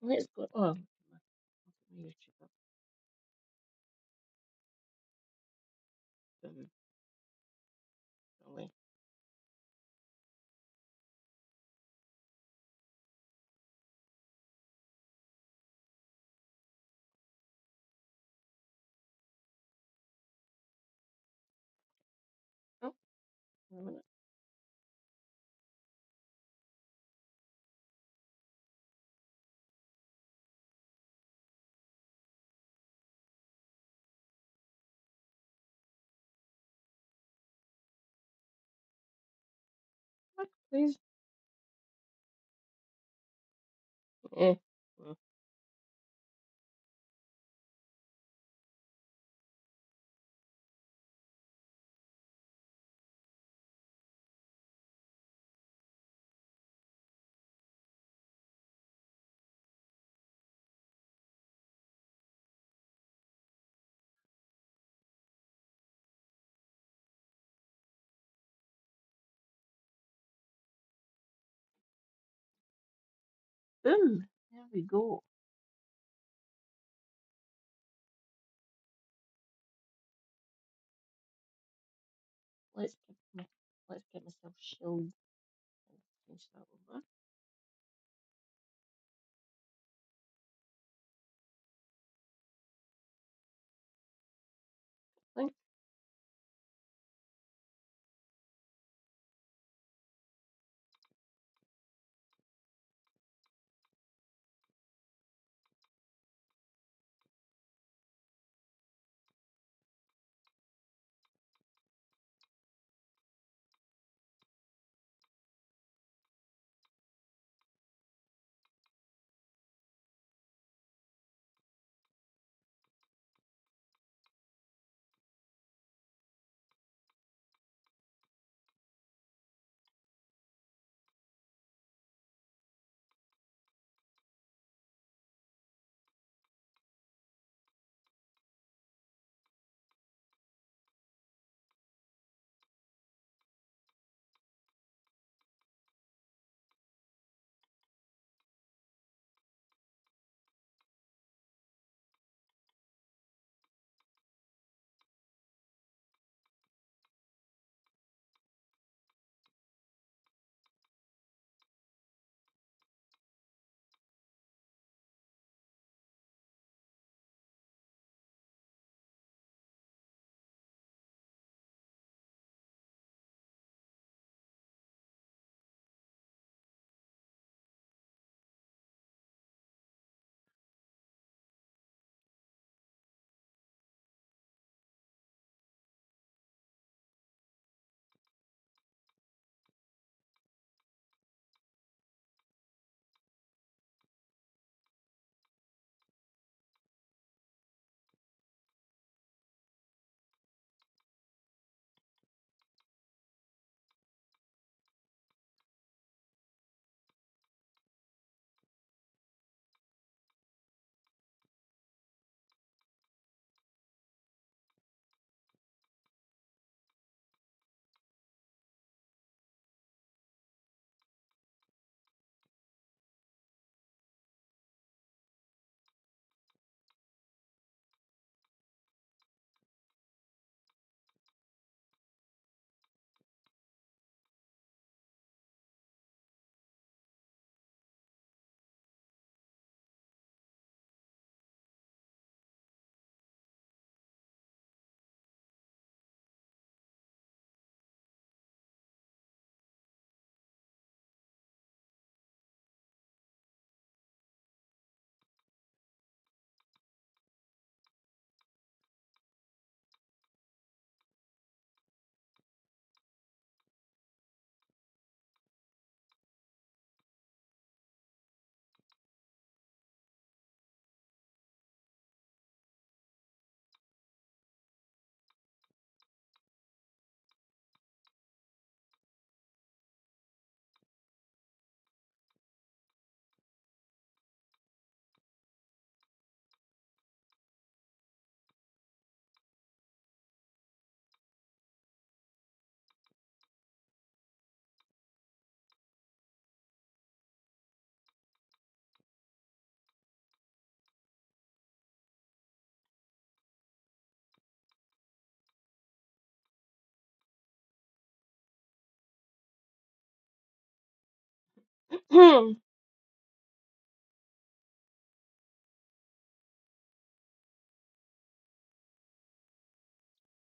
Let's go. Oh, my YouTube up. Boom. Away. Oh, wait a minute. What, please? Eh. Mm. Boom. There we go. Let's get my, let's get myself shield and finish that over. Think.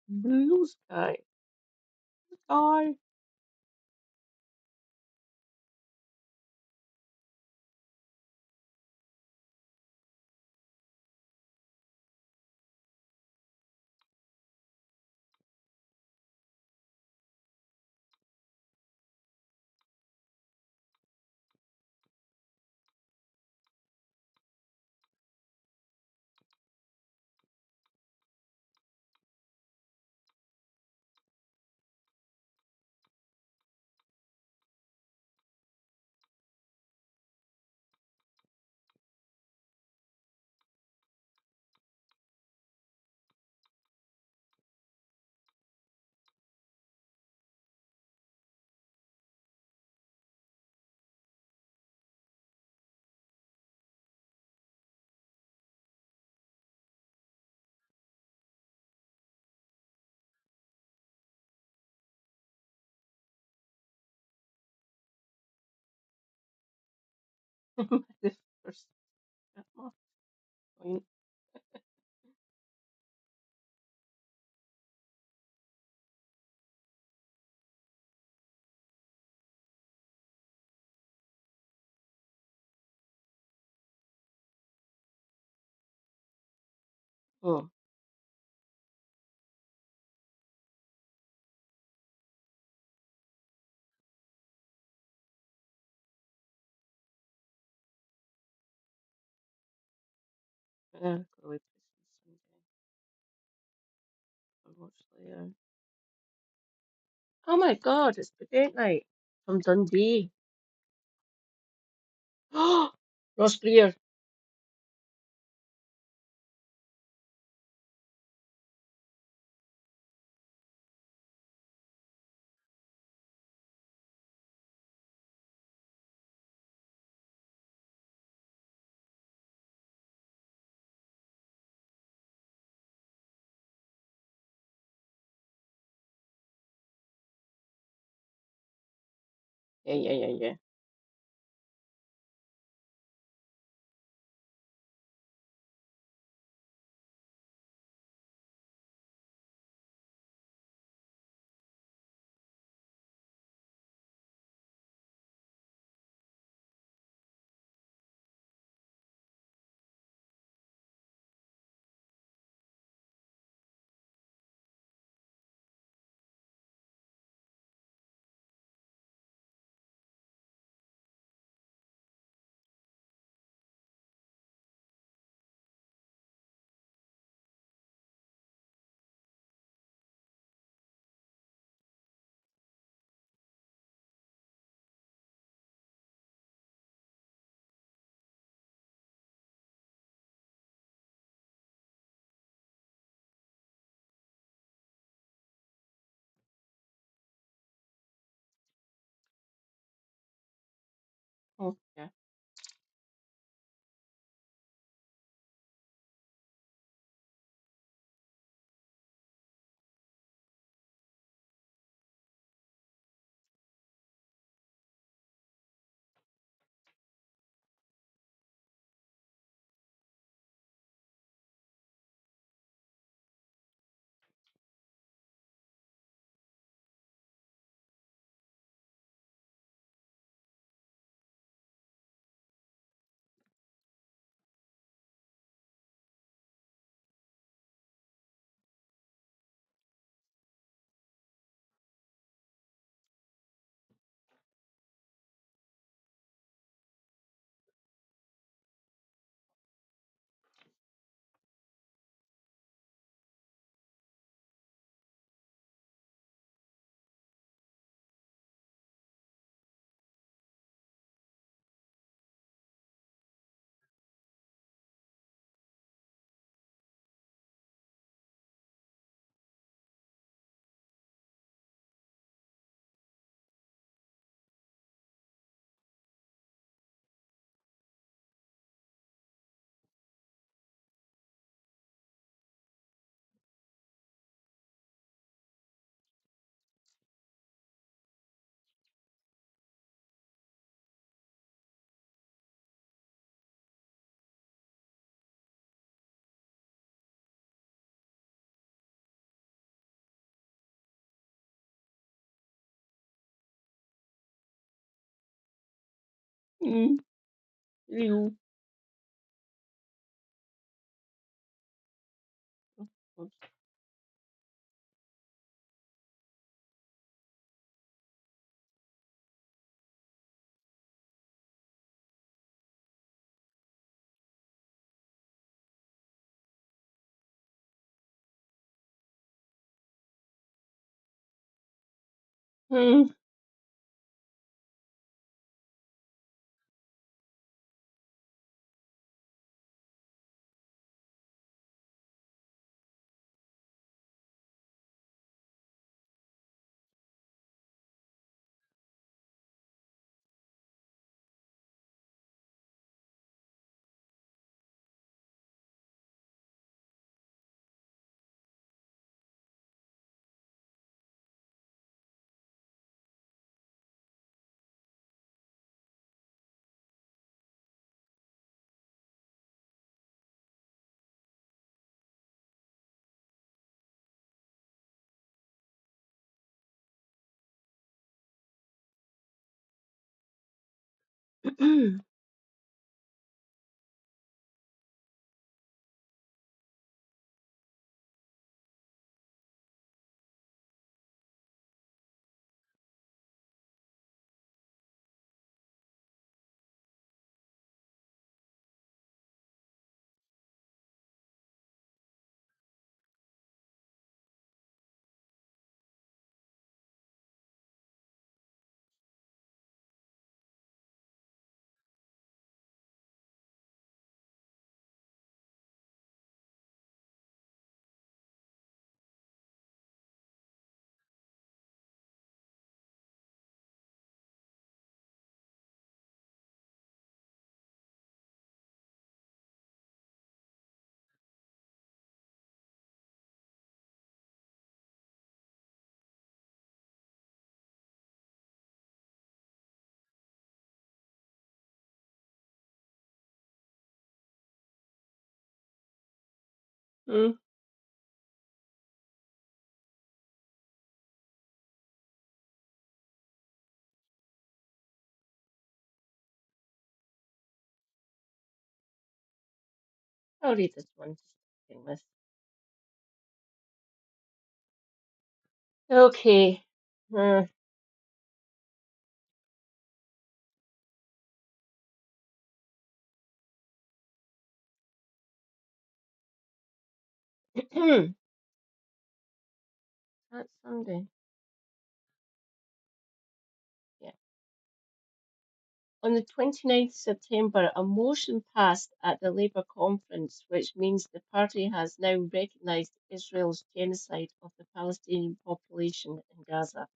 Blue sky. Sky. The first point. Oh, yeah, go away Christmas Sunday. I watched the. Oh my God, it's the date night from Dundee. Ross Greer. Yeah, yeah, yeah, yeah. Oh, yeah. Mm. Ew. Oh, God. Mm. Mm. I'll read this one just to begin with. Okay. Uh, that's Sunday. Yeah. On the 29th September, a motion passed at the Labour conference, which means the party has now recognised Israel's genocide of the Palestinian population in Gaza.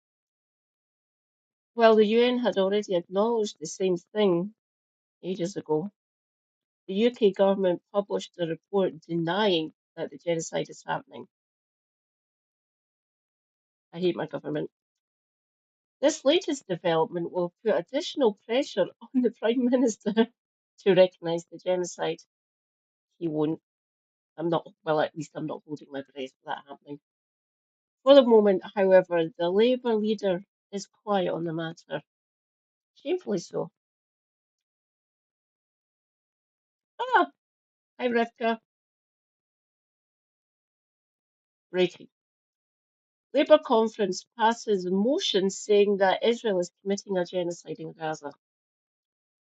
While the UN had already acknowledged the same thing ages ago, the UK government published a report denying that the genocide is happening. I hate my government. This latest development will put additional pressure on the Prime Minister to recognise the genocide. He won't. I'm not, well, at least I'm not holding my breath for that happening. For the moment, however, the Labour leader is quiet on the matter. Shamefully so. Ah, hi, Rivka. Breaking. Labour conference passes a motion saying that Israel is committing a genocide in Gaza,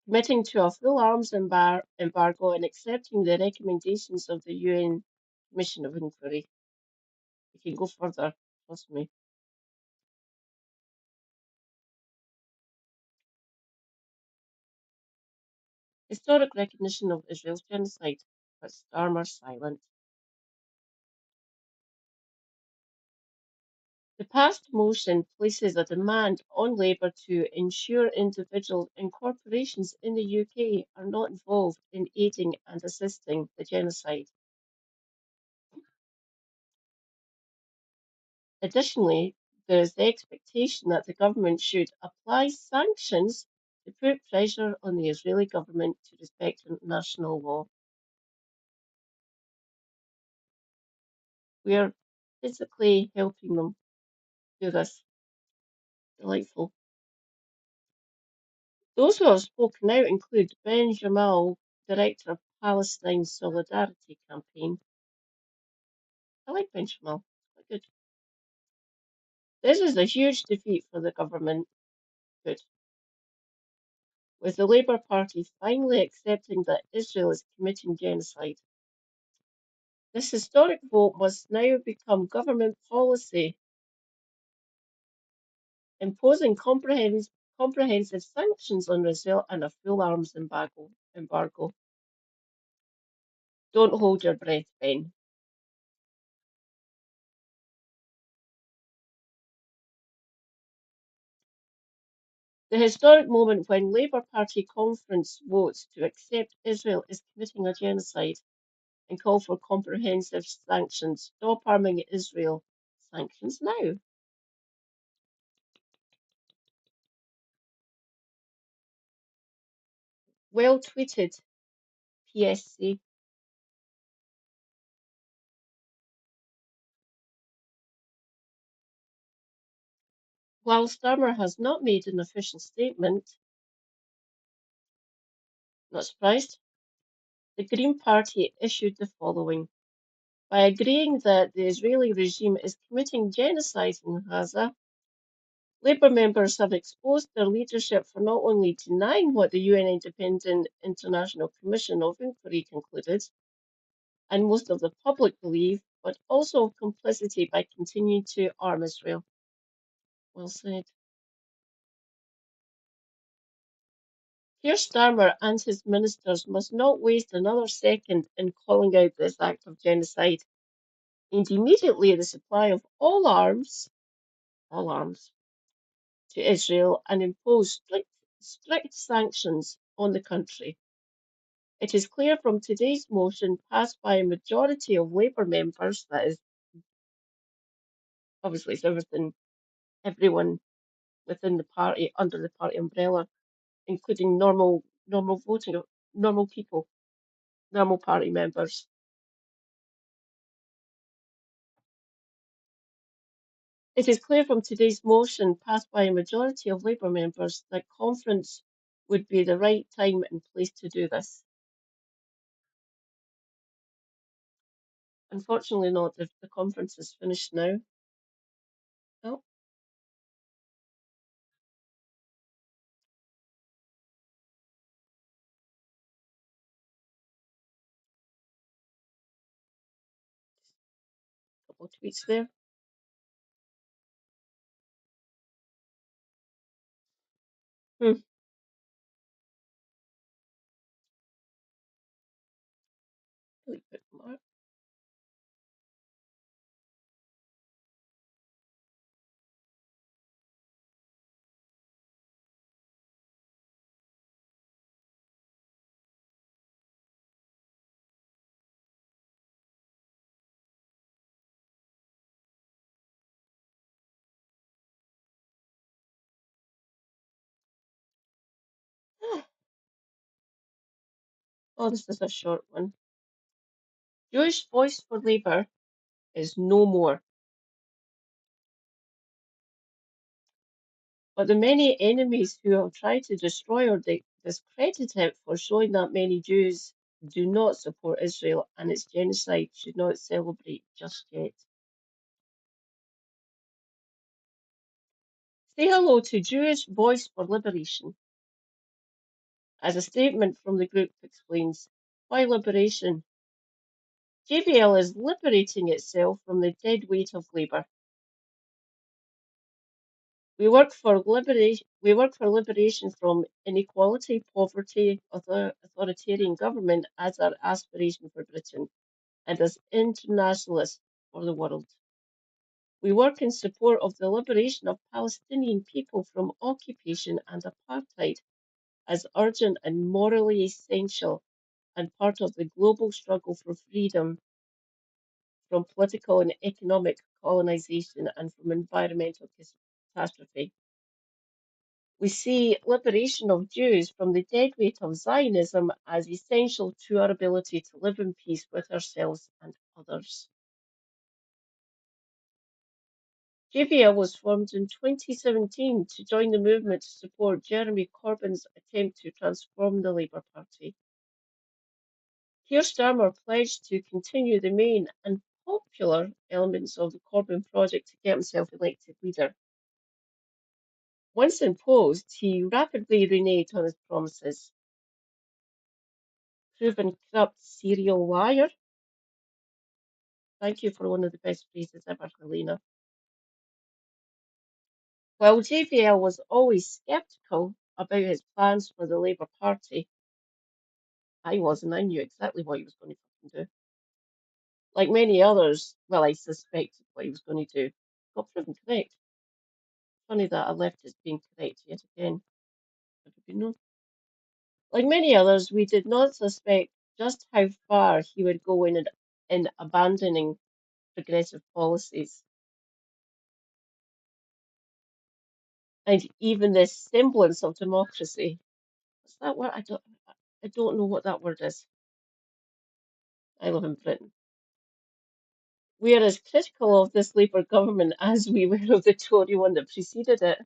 committing to a full arms embargo and accepting the recommendations of the UN Commission of Inquiry. We can go further, trust me. Historic recognition of Israel's genocide, but Starmer silent. The passed motion places a demand on Labour to ensure individuals and corporations in the UK are not involved in aiding and assisting the genocide. Additionally, there is the expectation that the government should apply sanctions to put pressure on the Israeli government to respect international law. We are physically helping them do this. Delightful. Those who have spoken out include Ben Jamal, director of Palestine Solidarity Campaign. I like Ben Jamal. Quite good. This is a huge defeat for the government. Good. With the Labour Party finally accepting that Israel is committing genocide. This historic vote must now become government policy, imposing comprehensive sanctions on Israel and a full arms embargo. Don't hold your breath, Ben. The historic moment when Labour Party conference votes to accept Israel is committing a genocide and call for comprehensive sanctions. Stop arming Israel. Sanctions now. Well tweeted, PSC. While Starmer has not made an official statement, not surprised, the Green Party issued the following. By agreeing that the Israeli regime is committing genocide in Gaza, Labour members have exposed their leadership for not only denying what the UN Independent International Commission of Inquiry concluded, and most of the public believe, but also of complicity by continuing to arm Israel. Well said. Keir Starmer and his ministers must not waste another second in calling out this act of genocide, and immediately the supply of all arms, to Israel and impose strict sanctions on the country. It is clear from today's motion passed by a majority of Labour members, that is, obviously it's everyone within the party, under the party umbrella, including normal voting, normal people, normal party members. It is clear from today's motion passed by a majority of Labour members that conference would be the right time and place to do this. Unfortunately not, the conference is finished now. Oh, a couple of tweets there. Hmm. Delete bookmark. Oh, this is a short one. Jewish Voice for Labour is no more, but the many enemies who have tried to destroy or discredit it for showing that many Jews do not support Israel and its genocide should not celebrate just yet. Say hello to Jewish Voice for Liberation. As a statement from the group explains, why liberation? JBL is liberating itself from the dead weight of Labour. We work for liberation from inequality, poverty, authoritarian government as our aspiration for Britain, and as internationalists for the world. We work in support of the liberation of Palestinian people from occupation and apartheid as urgent and morally essential and part of the global struggle for freedom from political and economic colonization and from environmental catastrophe. We see liberation of Jews from the dead weight of Zionism as essential to our ability to live in peace with ourselves and others. JVL was formed in 2017 to join the movement to support Jeremy Corbyn's attempt to transform the Labour Party. Keir Starmer pledged to continue the main and popular elements of the Corbyn project to get himself elected leader. Once in post, he rapidly reneged on his promises. Proven corrupt serial liar. Thank you for one of the best phrases ever, Helena. While JVL was always sceptical about his plans for the Labour Party, I wasn't. I knew exactly what he was going to fucking do. Like many others, well, I suspected what he was going to do. Got proven correct. Funny that I left it being correct yet again. Have you known? Like many others, we did not suspect just how far he would go in abandoning progressive policies. And even this semblance of democracy. What's that word? I don't know what that word is. I live in Britain. We are as critical of this Labour government as we were of the Tory one that preceded it.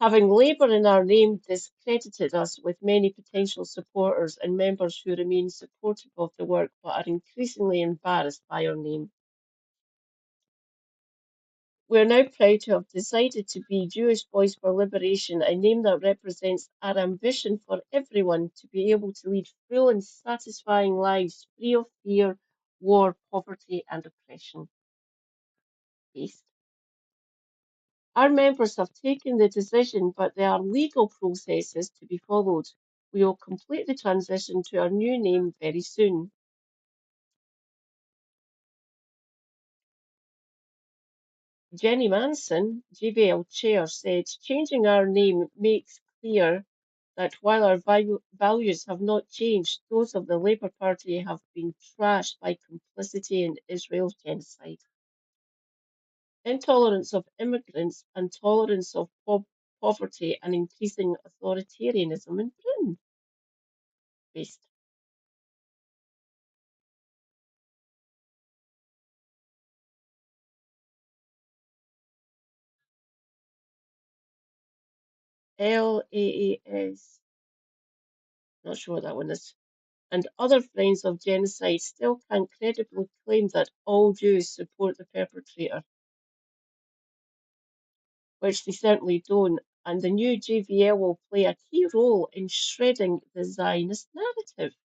Having Labour in our name discredited us with many potential supporters and members who remain supportive of the work but are increasingly embarrassed by our name. We are now proud to have decided to be Jewish Voice for Liberation, a name that represents our ambition for everyone to be able to lead full and satisfying lives free of fear, war, poverty, and oppression. Based. Our members have taken the decision, but there are legal processes to be followed. We will completely transition to our new name very soon. Jenny Manson, GBL chair, said, changing our name makes clear that while our values have not changed, those of the Labour Party have been trashed by complicity in Israel's genocide. Intolerance of immigrants and tolerance of poverty and increasing authoritarianism in Britain. Based. LAAS, not sure what that one is, and other friends of genocide still can't credibly claim that all Jews support the perpetrator, which they certainly don't, and the new JVL will play a key role in shredding the Zionist narrative.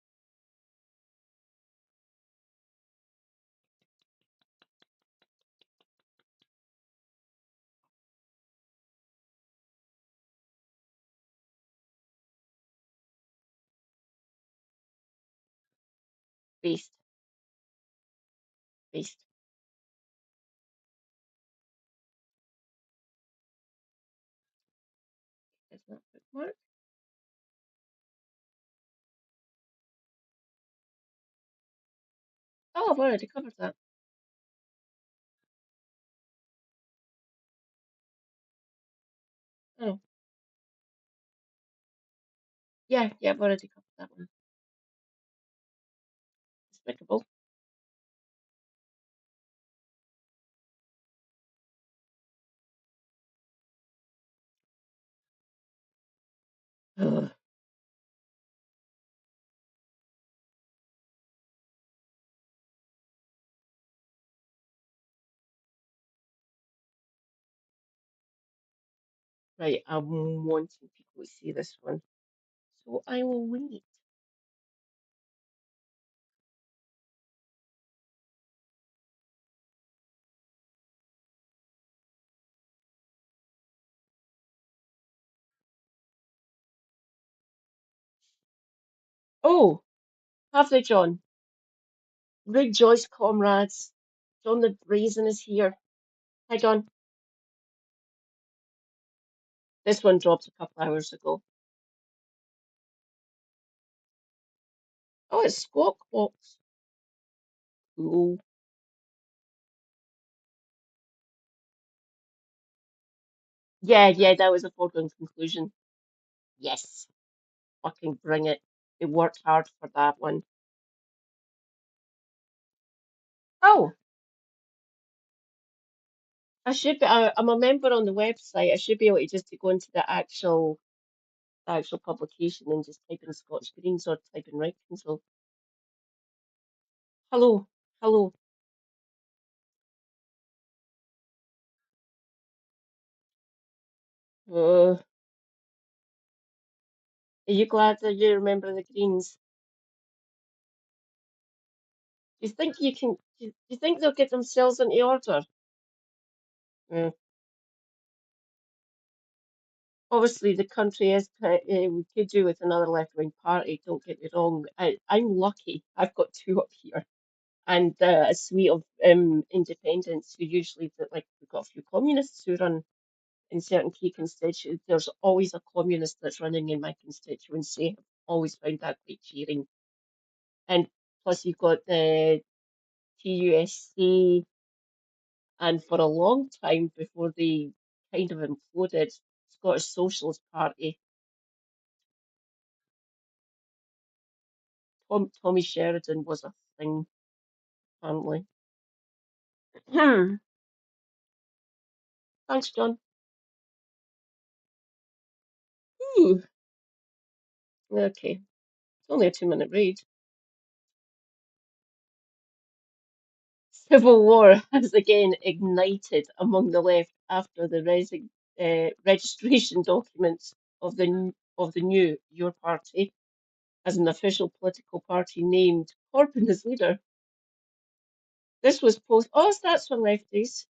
Based, based. Is that bookmark? Oh, I've already covered that. Oh, yeah, I've already covered that one. Despicable. Ugh. Right, I'm wanting people to see this one, so I will wait. Oh, have they, John? Rejoice, comrades. John the Brazen is here. Hi, John. This one dropped a couple hours ago. Oh, it's Squawk Box. Cool. Yeah, that was a foregone conclusion. Yes, fucking bring it. They worked hard for that one. Oh, I should be. I'm a member on the website. I should be able to just to go into the actual publication and just type in Scottish Greens or type in Right Council. Hello, hello. Are you glad that you're a member of the Greens? Do you think you can? Do you think they'll get themselves into order? Uh, Obviously, the country is. We could do with another left-wing party. Don't get me wrong. I'm lucky. I've got two up here, and a suite of independents who usually like we've got a few communists who run in certain key constituencies. There's always a communist that's running in my constituency. I've always found that quite cheering. And plus, you've got the TUSC, and for a long time before they kind of imploded, Scottish Socialist Party. Tommy Sheridan was a thing, apparently. Thanks, John. Ooh, okay. It's only a 2-minute read. Civil war has again ignited among the left after the registration documents of the new Your Party as an official political party named Corbyn as leader. This was post. Oh, stats for lefties.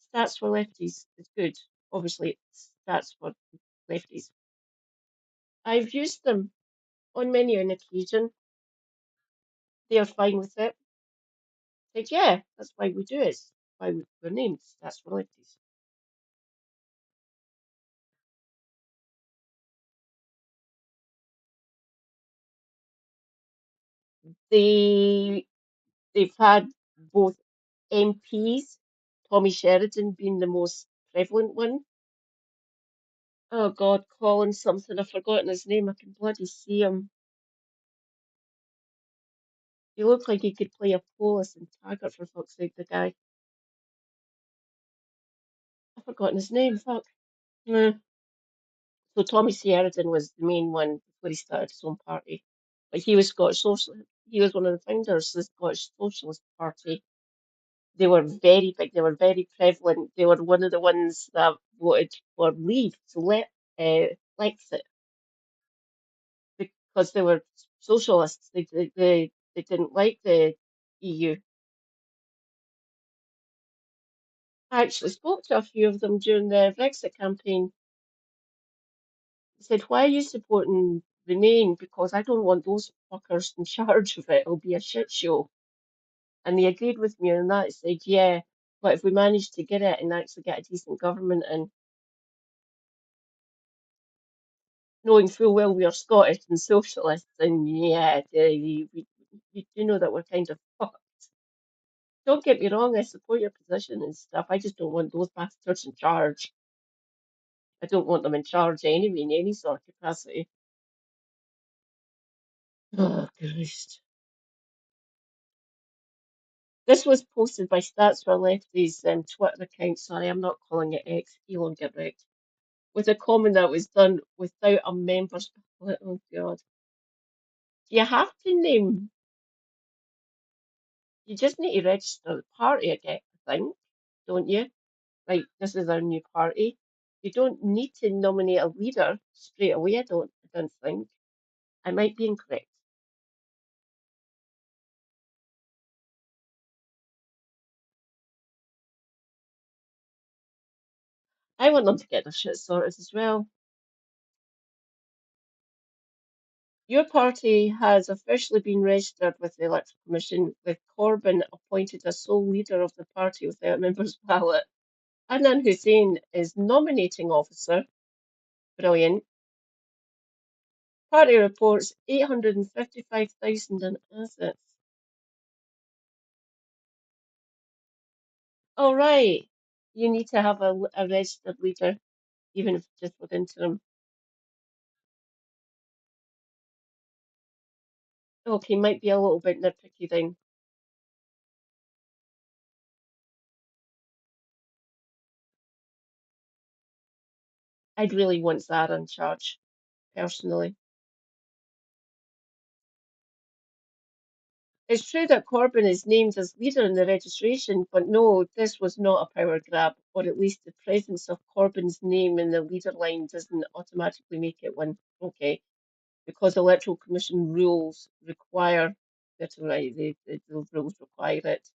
Stats for lefties is good. Obviously, it's stats for lefties. I've used them on many an occasion. They are fine with it. Like, yeah, that's why we do it. Why we're named stats for lefties. They they've had both MPs, Tommy Sheridan being the most prevalent one. Oh God, Colin something. I've forgotten his name. I can bloody see him. He looked like he could play a Polis and Taggart for fuck's sake, the guy. I've forgotten his name, fuck. Hmm. So Tommy Sheridan was the main one before he started his own party. But he was Scottish Social. He was one of the founders of the Scottish Socialist Party. They were very big. They were very prevalent. They were one of the ones that voted for leave to let Brexit because they were socialists. They didn't like the EU. I actually spoke to a few of them during the Brexit campaign. They said, "Why are you supporting Remain? Because I don't want those fuckers in charge of it. It'll be a shit show." And they agreed with me on that. Said, "Yeah, but if we manage to get it and actually get a decent government and knowing full well we are Scottish and socialists, and yeah, you do know that we're kind of fucked." Don't get me wrong, I support your position and stuff. I just don't want those bastards in charge. I don't want them in charge anyway, in any sort of capacity. Oh, Christ. This was posted by Stats for Lefties Twitter account. Sorry, I'm not calling it X. Elon, get wrecked. With a comment that was done without a member's ballot. Oh, God. You have to name, you just need to register the party, I think, don't you? Like, this is our new party. You don't need to nominate a leader straight away, I don't think. I might be incorrect. I want them to get their shit sorted as well. Your party has officially been registered with the Electoral Commission, with Corbyn appointed as sole leader of the party without a member's ballot. Adnan Hussein is nominating officer. Brilliant. Party reports 855,000 in assets. All right. You need to have a registered leader, even if just for interim. Okay, might be a little bit nitpicky then. I'd really want Zara in charge, personally. It's true that Corbyn is named as leader in the registration, but no, this was not a power grab, or at least the presence of Corbyn's name in the leader line doesn't automatically make it one. Okay, because Electoral Commission rules require that's right, the rules require it.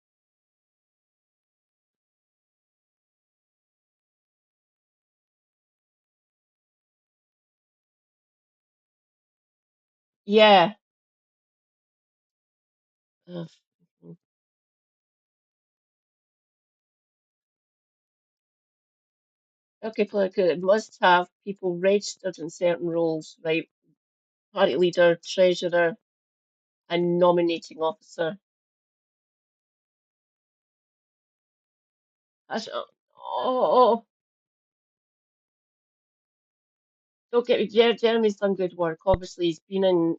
Yeah. Ugh. Okay, political, it must have people registered in certain roles, right? Party leader, treasurer, and nominating officer. Oh, don't get me. Jeremy's done good work. Obviously, he's been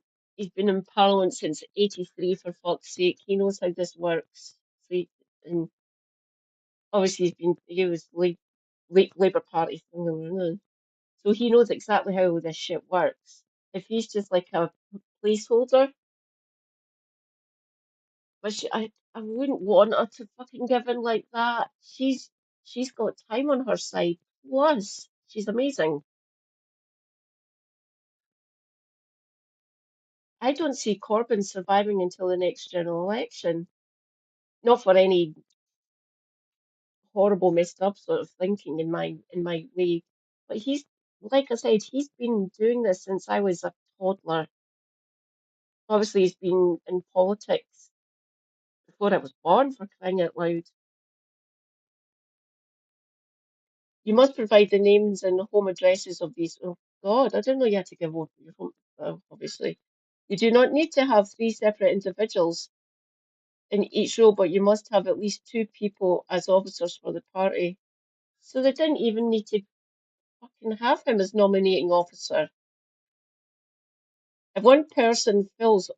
in Parliament since '83. For fuck's sake, he knows how this works. So and obviously, he was late Labour Party, so he knows exactly how this shit works. If he's just like a placeholder, but I wouldn't want her to fucking give in like that. She's got time on her side. Plus, she's amazing. I don't see Corbyn surviving until the next general election. Not for any horrible, messed up sort of thinking in my way, but he's like I said, he's been doing this since I was a toddler. Obviously, he's been in politics before I was born, for crying out loud. You must provide the names and home addresses of these. Oh God, I didn't know you had to give over your home. Obviously, you do not need to have three separate individuals in each role, but you must have at least two people as officers for the party. So they didn't even need to fucking have him as nominating officer. If one person fills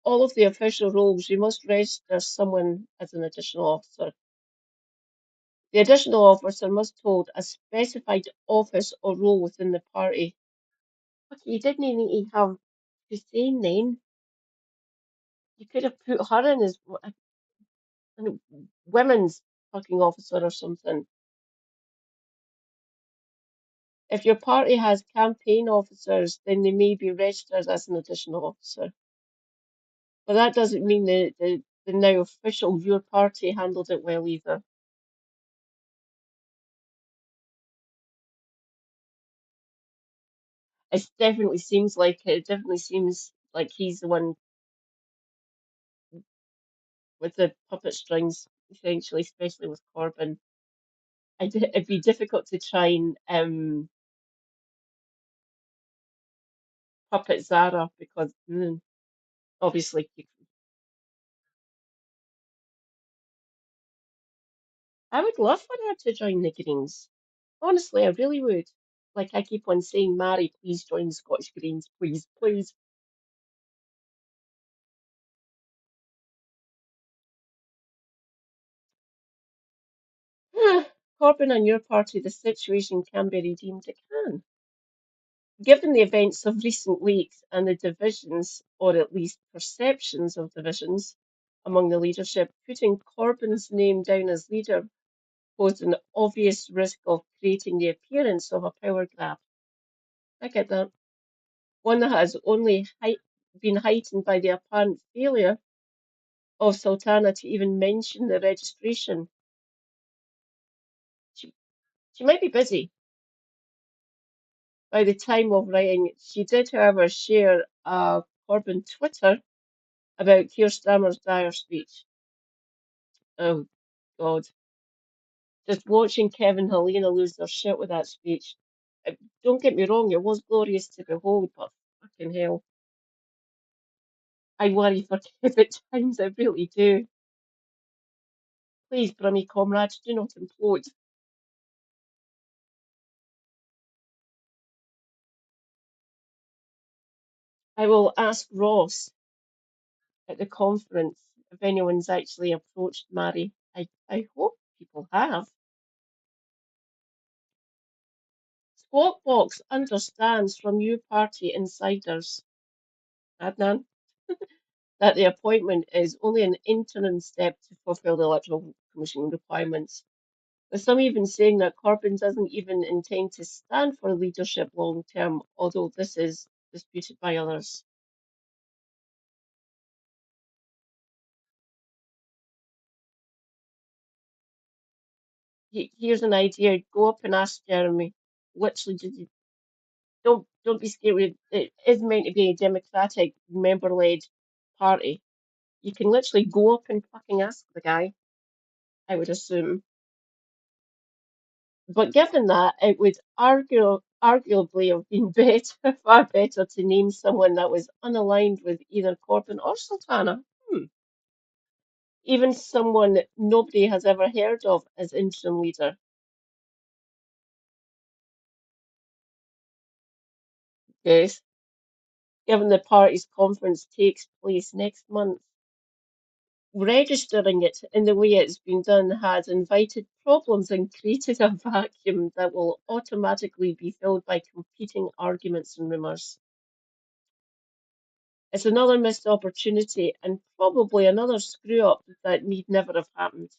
all of the official roles, you must register someone as an additional officer. The additional officer must hold a specified office or role within the party. Fuck, you didn't even need to have Hussein then. You could have put her in as a women's fucking officer or something. If your party has campaign officers, then they may be registered as an additional officer. But that doesn't mean the now official your party handled it well either. It definitely seems like he's the one with the puppet strings, essentially, especially with Corbyn. It'd be difficult to try and puppet Zara because obviously I would love for her to join the Greens. Honestly, I really would. Like I keep on saying, Mary, please join the Scottish Greens, please, please. Corbyn and your party, the situation can be redeemed. It can. Given the events of recent weeks and the divisions, or at least perceptions of divisions, among the leadership, putting Corbyn's name down as leader posed an obvious risk of creating the appearance of a power grab. I get that. One that has only been heightened by the apparent failure of Sultana to even mention the registration. She, she might be busy by the time of writing. She did, however, share a Corbyn Twitter about Keir Starmer's dire speech. Oh, God. Just watching Kevin and Helena lose their shit with that speech. Don't get me wrong, it was glorious to behold, but fucking hell. I worry for Kev at times, I really do. Please, Brummy comrades, do not implode. I will ask Ross at the conference if anyone's actually approached Mary. I hope people have. Squawk Box understands from new party insiders, Adnan, that the appointment is only an interim step to fulfill the Electoral Commission requirements, with some even saying that Corbyn doesn't even intend to stand for leadership long term, although this is disputed by others. Here's an idea. Go up and ask Jeremy. Literally, don't be scared. It is meant to be a democratic member-led party. You can literally go up and fucking ask the guy, I would assume. But given that, it would arguably have been better, far better to name someone that was unaligned with either Corbyn or Sultana. Even someone that nobody has ever heard of as interim leader. Yes, given the party's conference takes place next month. Registering it in the way it's been done has invited problems and created a vacuum that will automatically be filled by competing arguments and rumours. It's another missed opportunity and probably another screw up that need never have happened.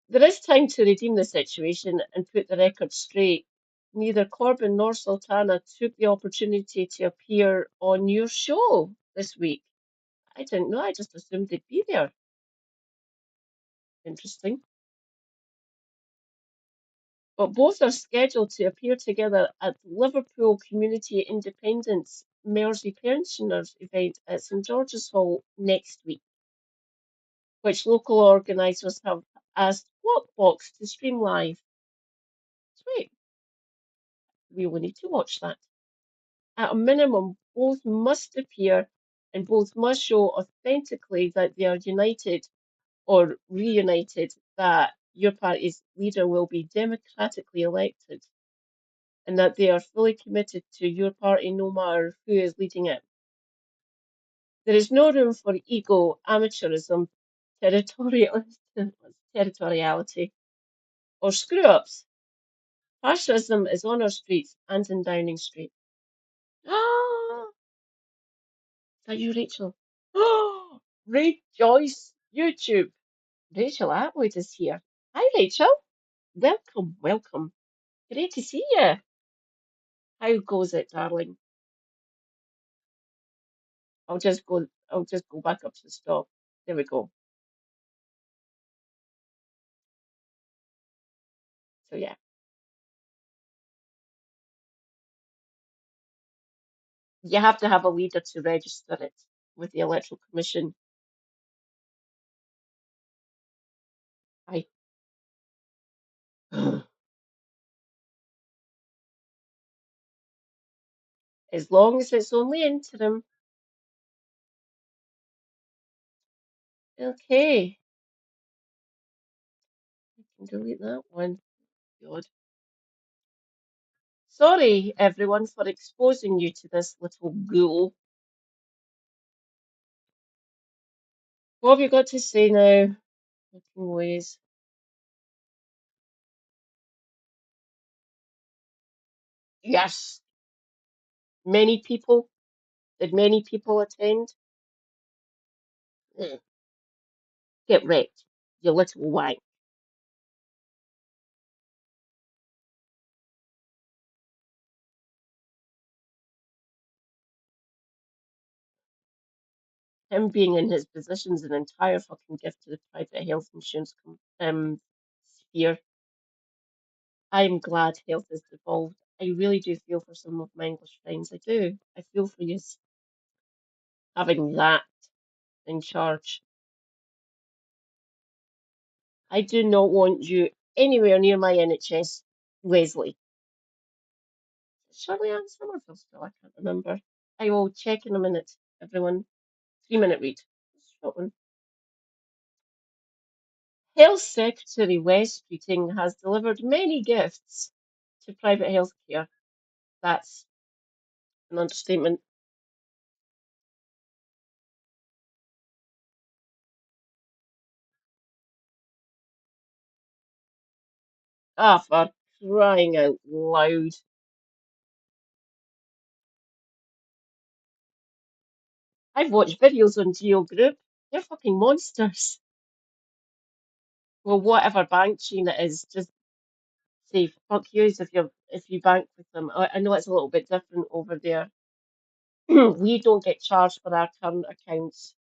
There is time to redeem the situation and put the record straight. Neither Corbyn nor Sultana took the opportunity to appear on your show this week. I didn't know, I just assumed they'd be there. Interesting. But both are scheduled to appear together at the Liverpool Community Independence Mersey Pensioners event at St George's Hall next week, which local organisers have asked Walkbox to stream live. Sweet, we will need to watch that. At a minimum, both must appear and both must show authentically that they are united or reunited, that your party's leader will be democratically elected and that they are fully committed to your party no matter who is leading it. There is no room for ego, amateurism, territoriality, or screw ups. Fascism is on our streets and in Downing Street. Ah, is that you, Rachel? Oh, rejoice! YouTube. Rachel Atwood is here. Hi, Rachel. Welcome, welcome. Great to see you. How goes it, darling? I'll just go back up to the stop. There we go. So yeah, you have to have a leader to register it with the Electoral Commission. I, as long as it's only interim. Okay, I can delete that one. God. Sorry, everyone, for exposing you to this little ghoul. What have you got to say now? Looking ways. Yes, many people. Did many people attend? Eh, get wrecked, you little wank. Him being in his position's an entire fucking gift to the private health insurance sphere. I'm glad health is devolved. I really do feel for some of my English friends. I do. I feel for you having that in charge. I do not want you anywhere near my NHS, Leslie. Shirley Ann Somerville still, I can't remember. I will check in a minute, everyone. 3-minute read. Short one. Health Secretary West Keating has delivered many gifts to private healthcare. That's an understatement. Ah, for crying out loud. I've watched videos on Geo Group. They're fucking monsters. Well, whatever bank chain it is, just say fuck yous if you bank with them. I know it's a little bit different over there. We don't get charged for our current accounts.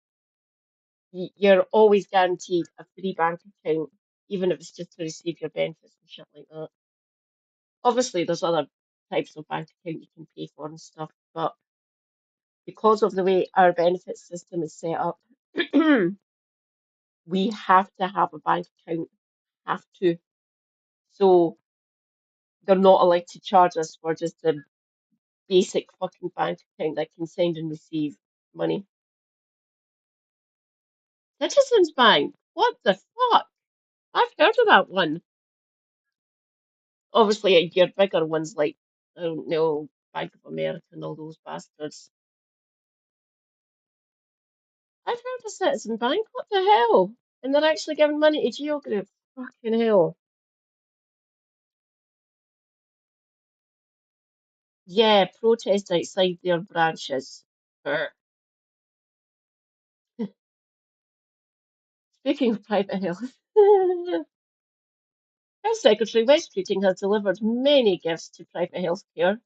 You're always guaranteed a free bank account, even if it's just to receive your benefits and shit like that. Obviously, there's other types of bank account you can pay for and stuff, but because of the way our benefit system is set up, we have to have a bank account, have to. So they're not allowed to charge us for just a basic fucking bank account that can send and receive money. Citizens Bank, what the fuck? I've heard of that one. Obviously, your bigger ones like, I don't know, Bank of America and all those bastards. I've heard of Citizen Bank, what the hell? And they're actually giving money to Geo Group. Fucking hell. Yeah, protest outside their branches. Brr. Speaking of private health, Health Secretary West Keating has delivered many gifts to private healthcare,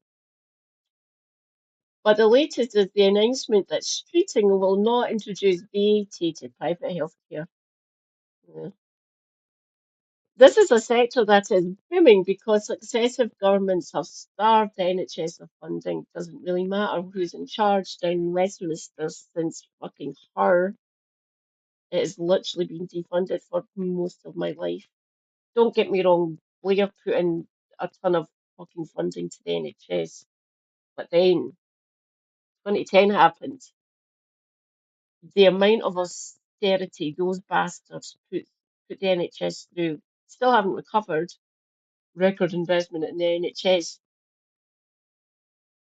but the latest is the announcement that Streeting will not introduce VAT to private healthcare. Yeah. This is a sector that is booming because successive governments have starved the NHS of funding. Doesn't really matter who's in charge down in Westminster since fucking her. It has literally been defunded for most of my life. Don't get me wrong, Blair put in a ton of fucking funding to the NHS, but then 2010 happened. The amount of austerity those bastards put the NHS through still haven't recovered. Record investment in the NHS.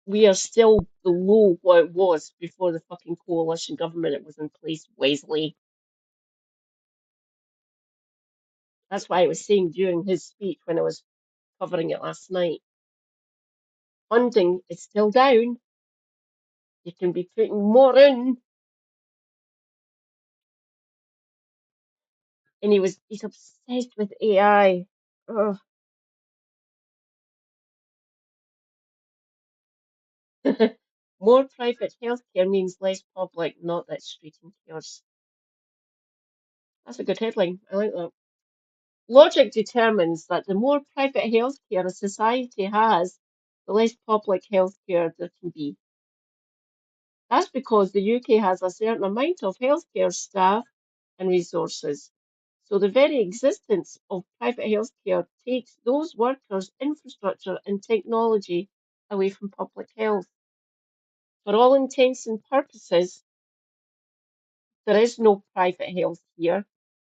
We are still below what it was before the fucking coalition government it was in place, Wesley. That's why I was saying during his speech when I was covering it last night. Funding is still down. You can be putting more in. And he's obsessed with AI. Ugh. More private healthcare means less public, not that street and cures. That's a good headline. I like that. Logic determines that the more private healthcare a society has, the less public healthcare there can be. That's because the UK has a certain amount of healthcare staff and resources. So the very existence of private healthcare takes those workers, infrastructure, and technology away from public health. For all intents and purposes, there is no private health here.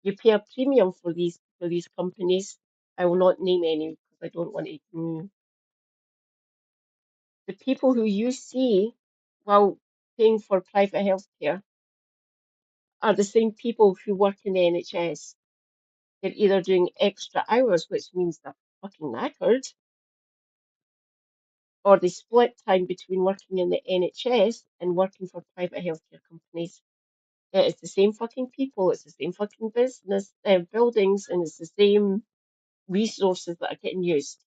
You pay a premium for these companies. I will not name any because I don't want to. The people who you see while paying for private healthcare are the same people who work in the NHS. They're either doing extra hours, which means they're fucking knackered, or they split time between working in the NHS and working for private healthcare companies. It's the same fucking people, it's the same fucking business buildings, and it's the same resources that are getting used.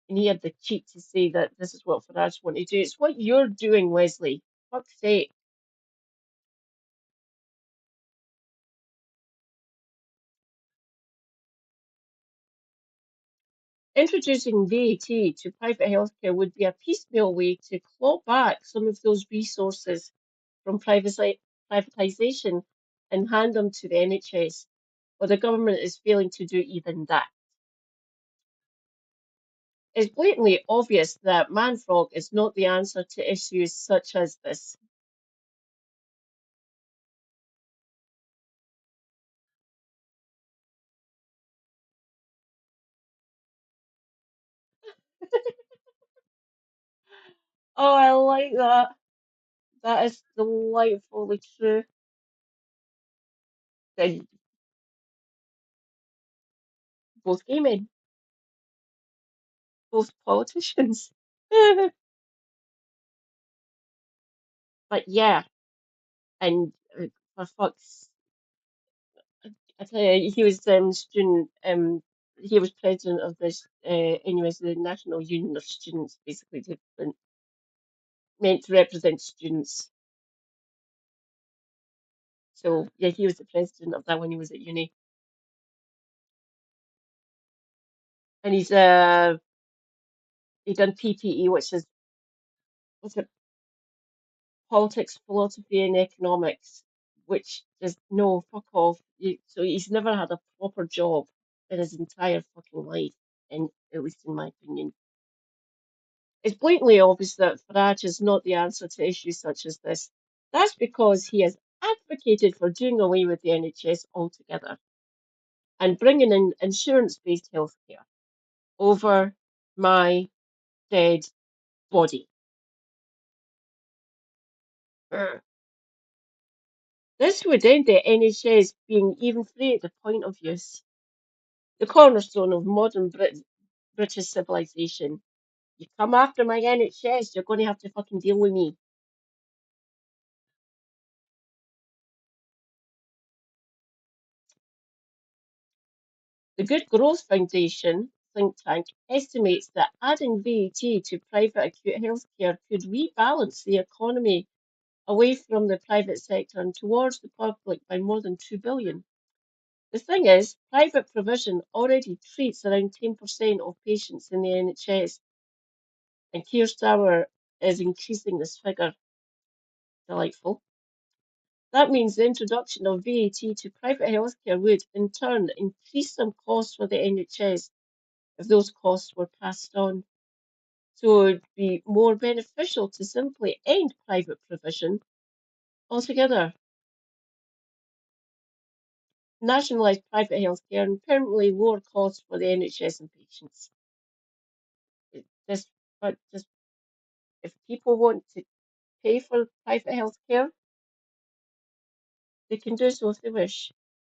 And he had the cheek to say that this is what Farage want to do. It's what you're doing, Wesley. Fuck's sake. Introducing VAT to private healthcare would be a piecemeal way to claw back some of those resources from privatisation and hand them to the NHS, but the government is failing to do even that. It's blatantly obvious that Manfrog is not the answer to issues such as this. Oh, I like that. That is delightfully true. Then both gay men, both politicians. But yeah, and for fuck's, I tell you, he was student. He was president of this. Anyways, the National Union of Students, basically, meant to represent students. So yeah, he was the president of that when he was at uni, and he done PPE, which is what's it, politics, philosophy, and economics, which is no fuck off. So he's never had a proper job in his entire fucking life, and at least in my opinion. It's blatantly obvious that Farage is not the answer to issues such as this. That's because he has advocated for doing away with the NHS altogether and bringing in insurance-based healthcare over my dead body. Urgh. This would end the NHS being even free at the point of use, the cornerstone of modern British civilization. You come after my NHS, you're going to have to fucking deal with me. The Good Growth Foundation think tank estimates that adding VAT to private acute healthcare could rebalance the economy away from the private sector and towards the public by more than 2 billion. The thing is, private provision already treats around 10% of patients in the NHS, and Keir Starmer is increasing this figure. Delightful. That means the introduction of VAT to private healthcare would, in turn, increase some costs for the NHS if those costs were passed on. So it would be more beneficial to simply end private provision altogether, nationalise private healthcare, and permanently lower costs for the NHS and patients. Just, but just if people want to pay for private healthcare, they can do so if they wish.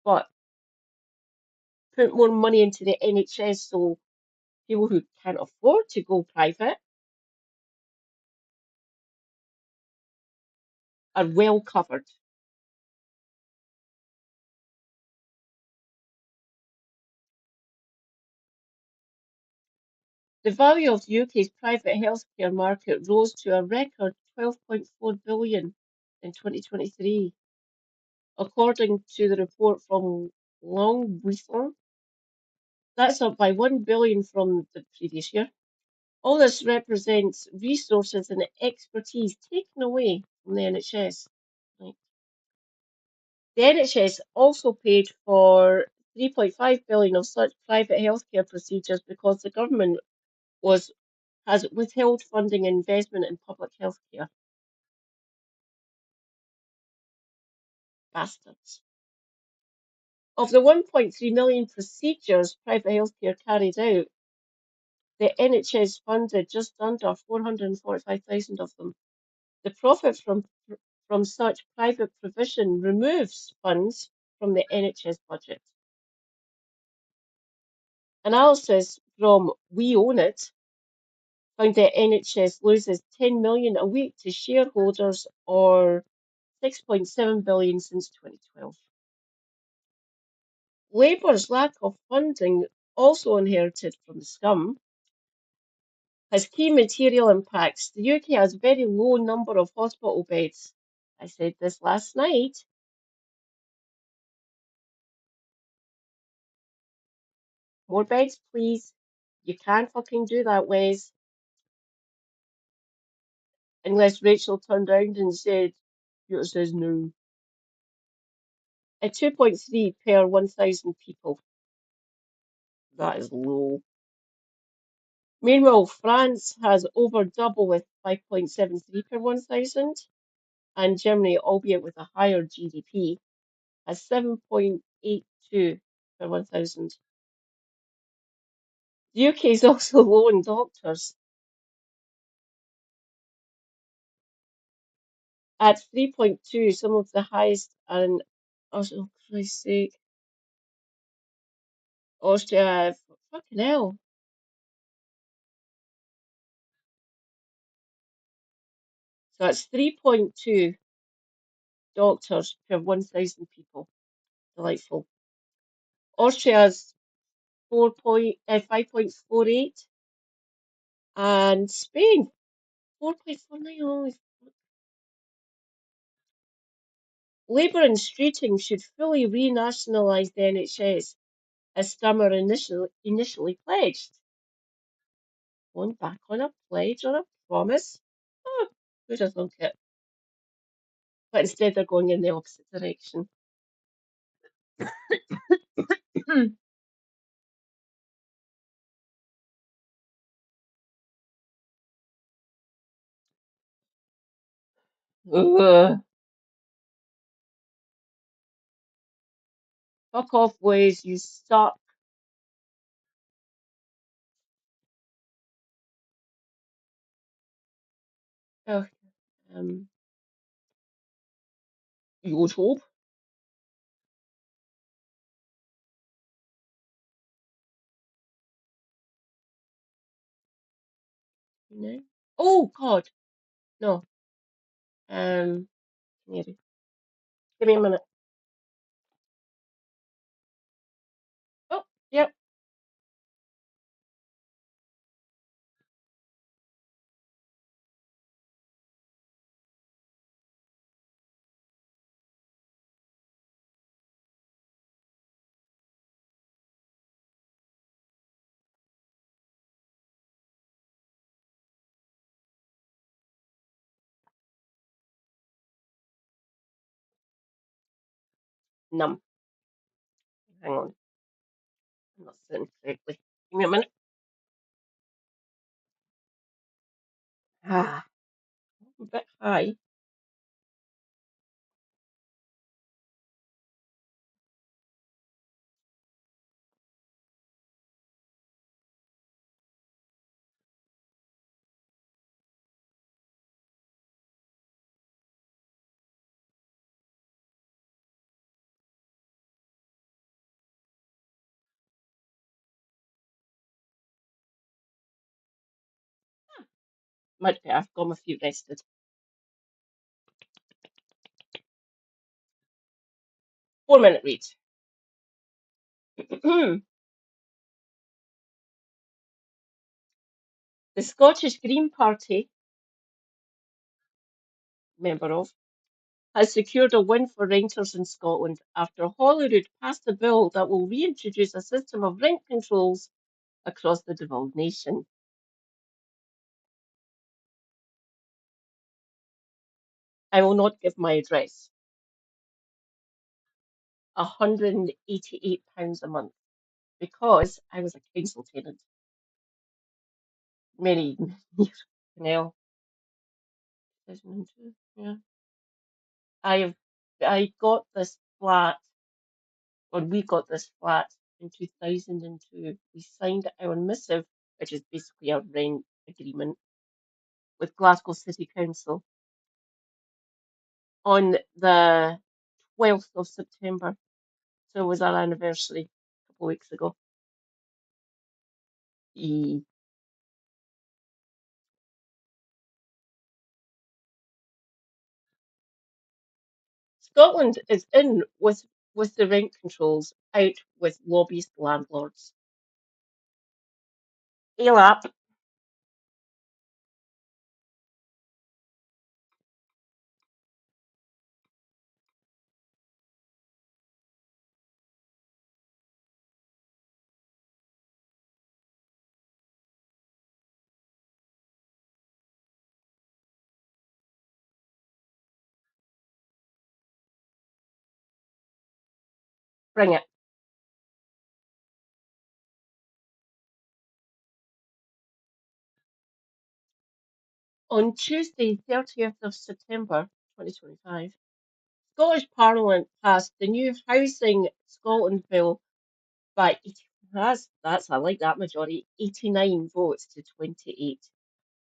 But put more money into the NHS so people who can't afford to go private are well covered. The value of the UK's private healthcare market rose to a record 12.4 billion in 2023, according to the report from Long Wheaton. That's up by 1 billion from the previous year. All this represents resources and expertise taken away from the NHS. Right. The NHS also paid for 3.5 billion of such private healthcare procedures because the government was has withheld funding investment in public healthcare. Bastards. Of the 1.3 million procedures private healthcare carried out, the NHS funded just under 445,000 of them. The profit from such private provision removes funds from the NHS budget. Analysis from We Own It found the NHS loses 10 million a week to shareholders or 6.7 billion since 2012. Labour's lack of funding, also inherited from the scum, has key material impacts. The UK has a very low number of hospital beds. I said this last night. More beds, please. You can't fucking do that, Wes. Unless Rachel turned around and said, Peter says no. At 2.3 per 1,000 people. That is low. Meanwhile, France has over double with 5.73 per 1,000, and Germany, albeit with a higher GDP, has 7.82 per 1,000. The UK is also low in doctors at 3.2, some of the highest Oh, for Christ's sake. Austria, fucking hell. So that's 3.2 doctors per 1,000 people. Delightful. Austria's 5.48 and Spain 4.49. Holy fuck. Labour and Streeting should fully renationalise the NHS as Stammer initially pledged. Going back on a pledge or a promise? Oh, who'd have thunk it? But instead they're going in the opposite direction. Ugh. Fuck off, ways, you suck. Oh, um, you would hope. You know? Oh, God. No. Mary. Give me a minute. Oh, yep. Num. Hang on. I'm not sitting correctly. Give me a minute. Ah, a bit high. Much better. I've got my feet rested. 4 minute read. The Scottish Green Party, member of, has secured a win for renters in Scotland after Holyrood passed a bill that will reintroduce a system of rent controls across the devolved nation. I will not give my address. £188 a month because I was a council tenant many years now. 2002. Yeah. I got this flat, or we got this flat in 2002. We signed our missive, which is basically a rent agreement with Glasgow City Council on the 12th of September. So it was our anniversary a couple of weeks ago. E- Scotland is in with the rent controls, out with lobbyist landlords. ALAP, bring it. On Tuesday, 30th of September 2025, Scottish Parliament passed the new Housing Scotland Bill by that's I like that majority, 89 votes to 28.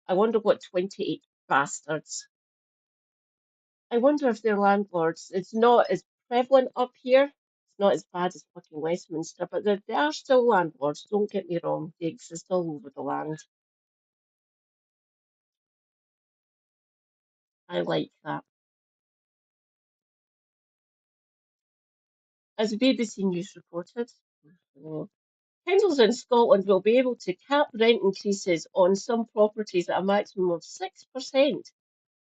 I wonder what 28 bastards. I wonder if they're landlords. It's not as prevalent up here. It's not as bad as fucking Westminster, but there are still landlords, don't get me wrong. They exist all over the land. I like that. As the BBC News reported, councils in Scotland will be able to cap rent increases on some properties at a maximum of 6%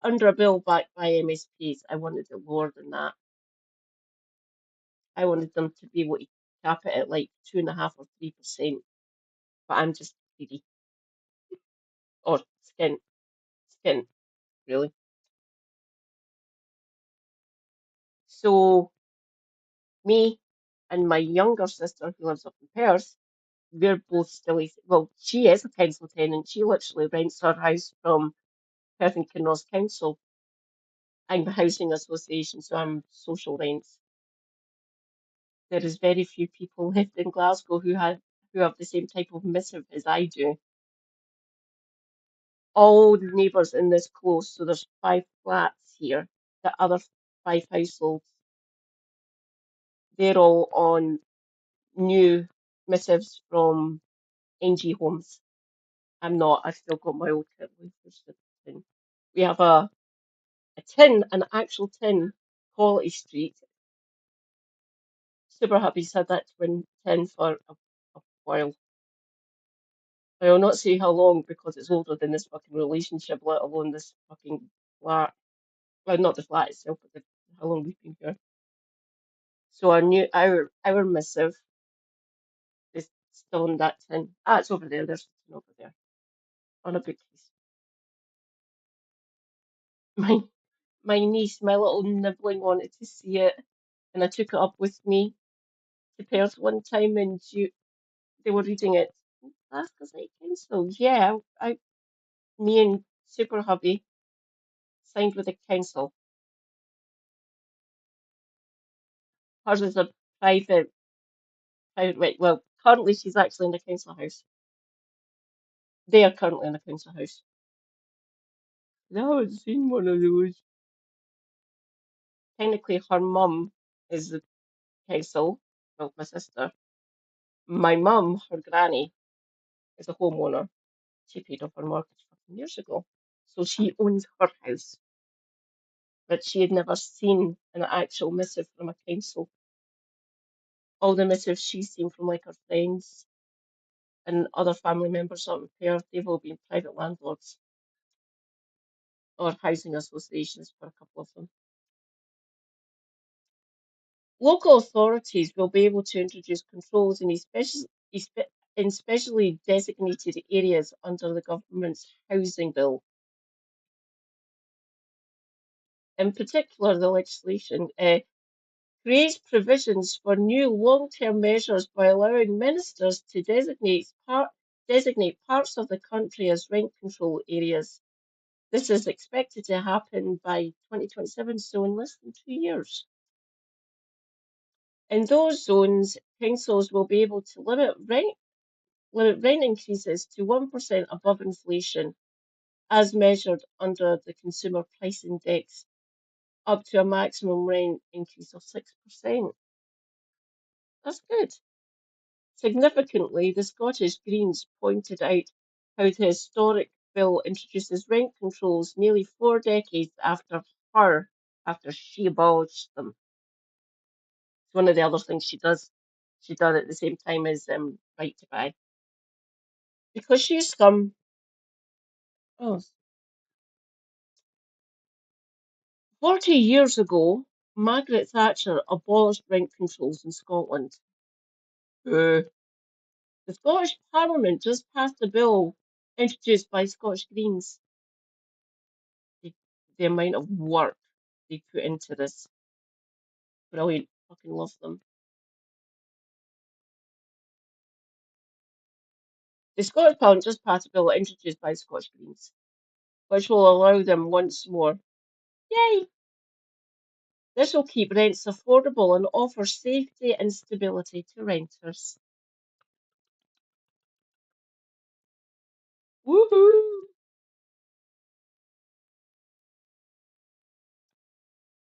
under a bill backed by MSPs. I wanted it lower than that. I wanted them to be able to cap it at like 2.5 or 3%, but I'm just greedy. Or skint, really. So me and my younger sister who lives up in Perth, we're both still, well, she is a council tenant. She literally rents her house from Perth and Kinross Council. I'm a housing association, so I'm social rents. There is very few people left in Glasgow who have the same type of missive as I do. All the neighbours in this close, so there's 5 flats here. The other 5 households, they're all on new missives from NG Homes. I'm not. I've still got my old kit. Where's the tin? We have a tin, an actual tin, Quality Street. Super Hubby's had that twin tin for a while. I will not say how long because it's older than this fucking relationship, let alone this fucking flat. Well, not the flat itself, but how long we've been here. So our missive is still in that tin. Ah, it's over there. There's the tin over there on a bookcase. My my niece, my little nibbling, wanted to see it, and I took it up with me to Perth one time, and they were reading it. Glasgow City Council, yeah. Me and Super Hubby signed with the council. Hers is a private, right? Well, currently she's actually in the council house. They are currently in the council house. I haven't seen one of those. Technically, her mum is the council. Well, my sister. My mum, her granny, is a homeowner. She paid off her mortgage 15 years ago. So she owns her house. But she had never seen an actual missive from a council. All the missives she's seen from like her friends and other family members up in Perth, they've all been private landlords or housing associations for a couple of them. Local authorities will be able to introduce controls in specially designated areas under the government's housing bill. In particular, the legislation creates provisions for new long-term measures by allowing ministers to designate parts of the country as rent control areas. This is expected to happen by 2027, so in less than 2 years. In those zones, councils will be able to limit rent increases to 1% above inflation, as measured under the Consumer Price Index, up to a maximum rent increase of 6%. That's good. Significantly, the Scottish Greens pointed out how the historic bill introduces rent controls nearly 4 decades after she abolished them. It's one of the other things she does. She done at the same time as Right to Buy. Because she's oh, 40 years ago, Margaret Thatcher abolished rent controls in Scotland. Uh, the Scottish Parliament just passed a bill introduced by Scottish Greens. The, the amount of work they put into this. Brilliant. Fucking love them. The Scottish Parliament just passed a bill introduced by Scottish Greens, which will allow them once more. Yay! This will keep rents affordable and offer safety and stability to renters. Woohoo!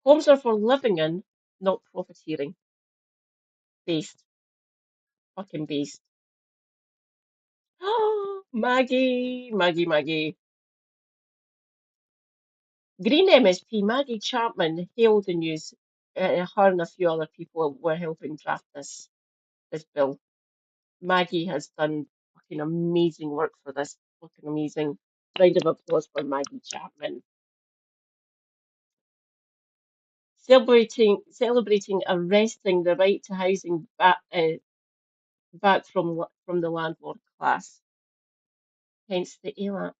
Homes are for living in, not profiteering. Based. Fucking based. Maggie, Maggie, Maggie. Green MSP Maggie Chapman hailed the news. Her and a few other people were helping draft this bill. Maggie has done fucking amazing work for this. Fucking amazing. Round of applause for Maggie Chapman. Celebrating arresting the right to housing back from the landlord class. Hence the ALAP.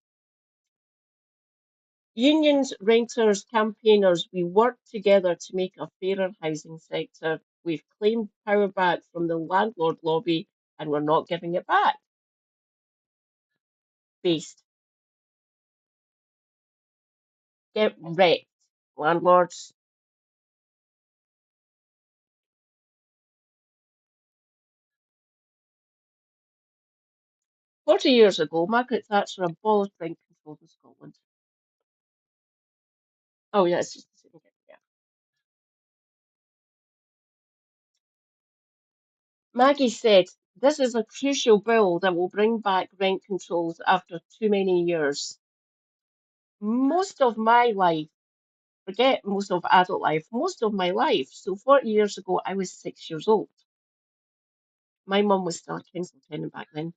Unions, renters, campaigners, we work together to make a fairer housing sector. We've claimed power back from the landlord lobby and we're not giving it back. Based. Get wrecked, landlords. 40 years ago, Margaret Thatcher abolished rent controls in Scotland. Oh, yeah, it's just the same again. Yeah. Maggie said, this is a crucial bill that will bring back rent controls after too many years. Most of my life, forget most of adult life, most of my life. So 40 years ago, I was 6 years old. My mum was still a council tenant back then.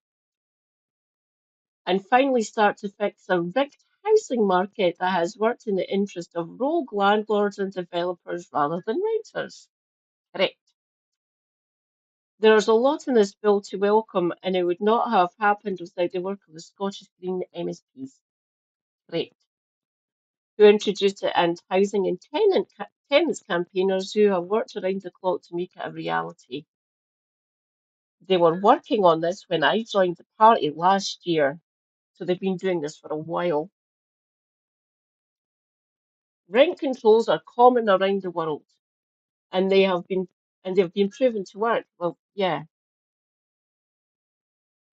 And finally start to fix a rigged housing market that has worked in the interest of rogue landlords and developers rather than renters. Correct. There's a lot in this bill to welcome, and it would not have happened without the work of the Scottish Green MSPs. Correct. Who introduced it, and housing and tenants campaigners who have worked around the clock to make it a reality. They were working on this when I joined the party last year, so they've been doing this for a while. Rent controls are common around the world, and they've been proven to work. Well, yeah,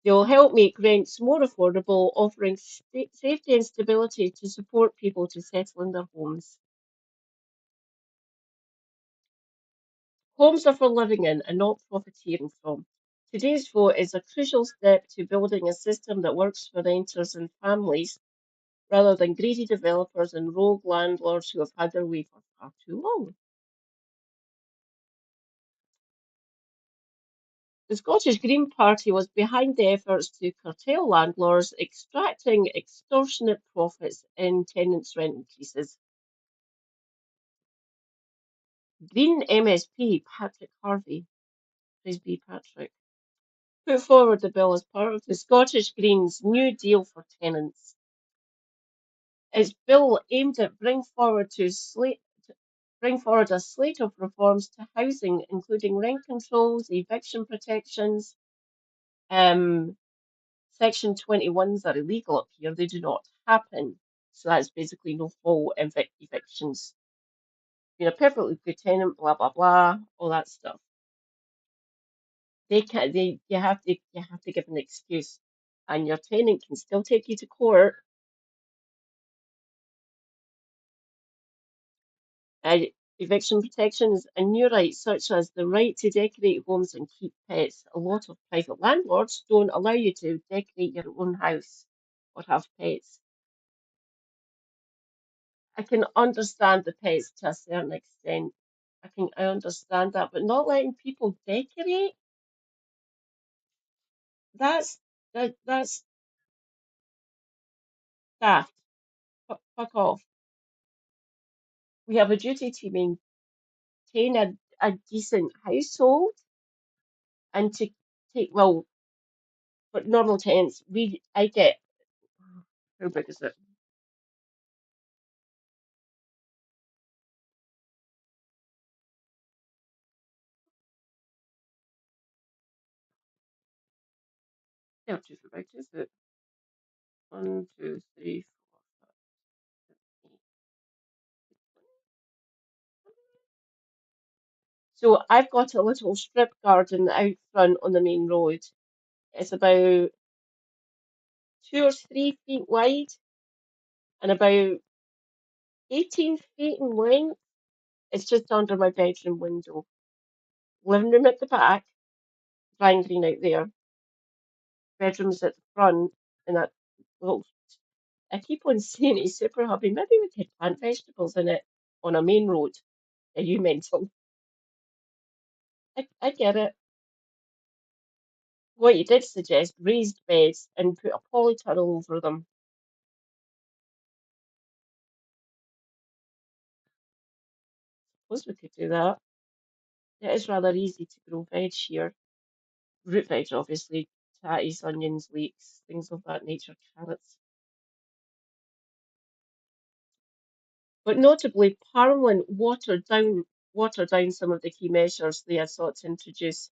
they will help make rents more affordable, offering safety and stability to support people to settle in their homes. Homes are for living in and not profiteering from. Today's vote is a crucial step to building a system that works for renters and families rather than greedy developers and rogue landlords who have had their way for far too long. The Scottish Green Party was behind the efforts to curtail landlords extracting extortionate profits in tenants' rent increases. Green MSP Patrick Harvey, praise be Patrick, put forward the bill as part of the Scottish Greens' New Deal for Tenants. Its bill aimed at bring forward a slate of reforms to housing, including rent controls, eviction protections. Section 21s are illegal up here; they do not happen. So that's basically no fault evictions. You're a perfectly good tenant, blah blah blah, all that stuff. They can't. You have to give an excuse, and your tenant can still take you to court. Uh, Eviction protections and new rights such as the right to decorate homes and keep pets. A lot of private landlords don't allow you to decorate your own house or have pets. I can understand the pets to a certain extent. I understand that, but not letting people decorate, that's that's daft. Fuck off. We have a duty to maintain a decent household and to take well, for normal tenants, I get how big is it? Yeah, just about is it? One, two, three, four, five, six, eight. So I've got a little strip garden out front on the main road. It's about 2 or 3 feet wide and about 18 feet in length. It's just under my bedroom window. Living room at the back, drying green out there. Bedrooms at the front, and that little. I keep on saying it's super hubby. Maybe we could plant vegetables in it on a main road. Are you mental? I get it. What you did suggest, raised beds and put a polytunnel over them. Suppose we could do that. It is rather easy to grow veg here. Root veg, obviously, tatties, onions, leeks, things of that nature, carrots. But notably, Parliament watered down some of the key measures they had sought to introduce.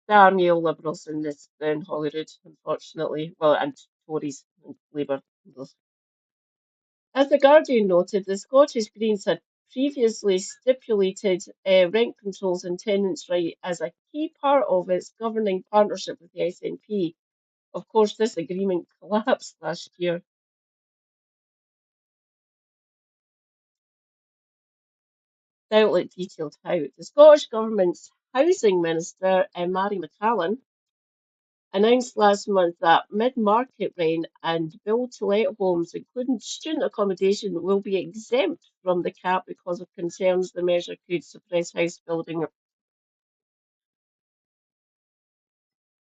There are neoliberals in Holyrood, unfortunately. Well, and Tories and Labour. As The Guardian noted, the Scottish Greens had previously stipulated rent controls and tenants' right as a key part of its governing partnership with the SNP. Of course, this agreement collapsed last year. The outlet detailed how the Scottish Government's Housing Minister, Mary McCallan, announced last month that mid-market rent and build-to-let homes, including student accommodation, will be exempt from the cap because of concerns the measure could suppress house building.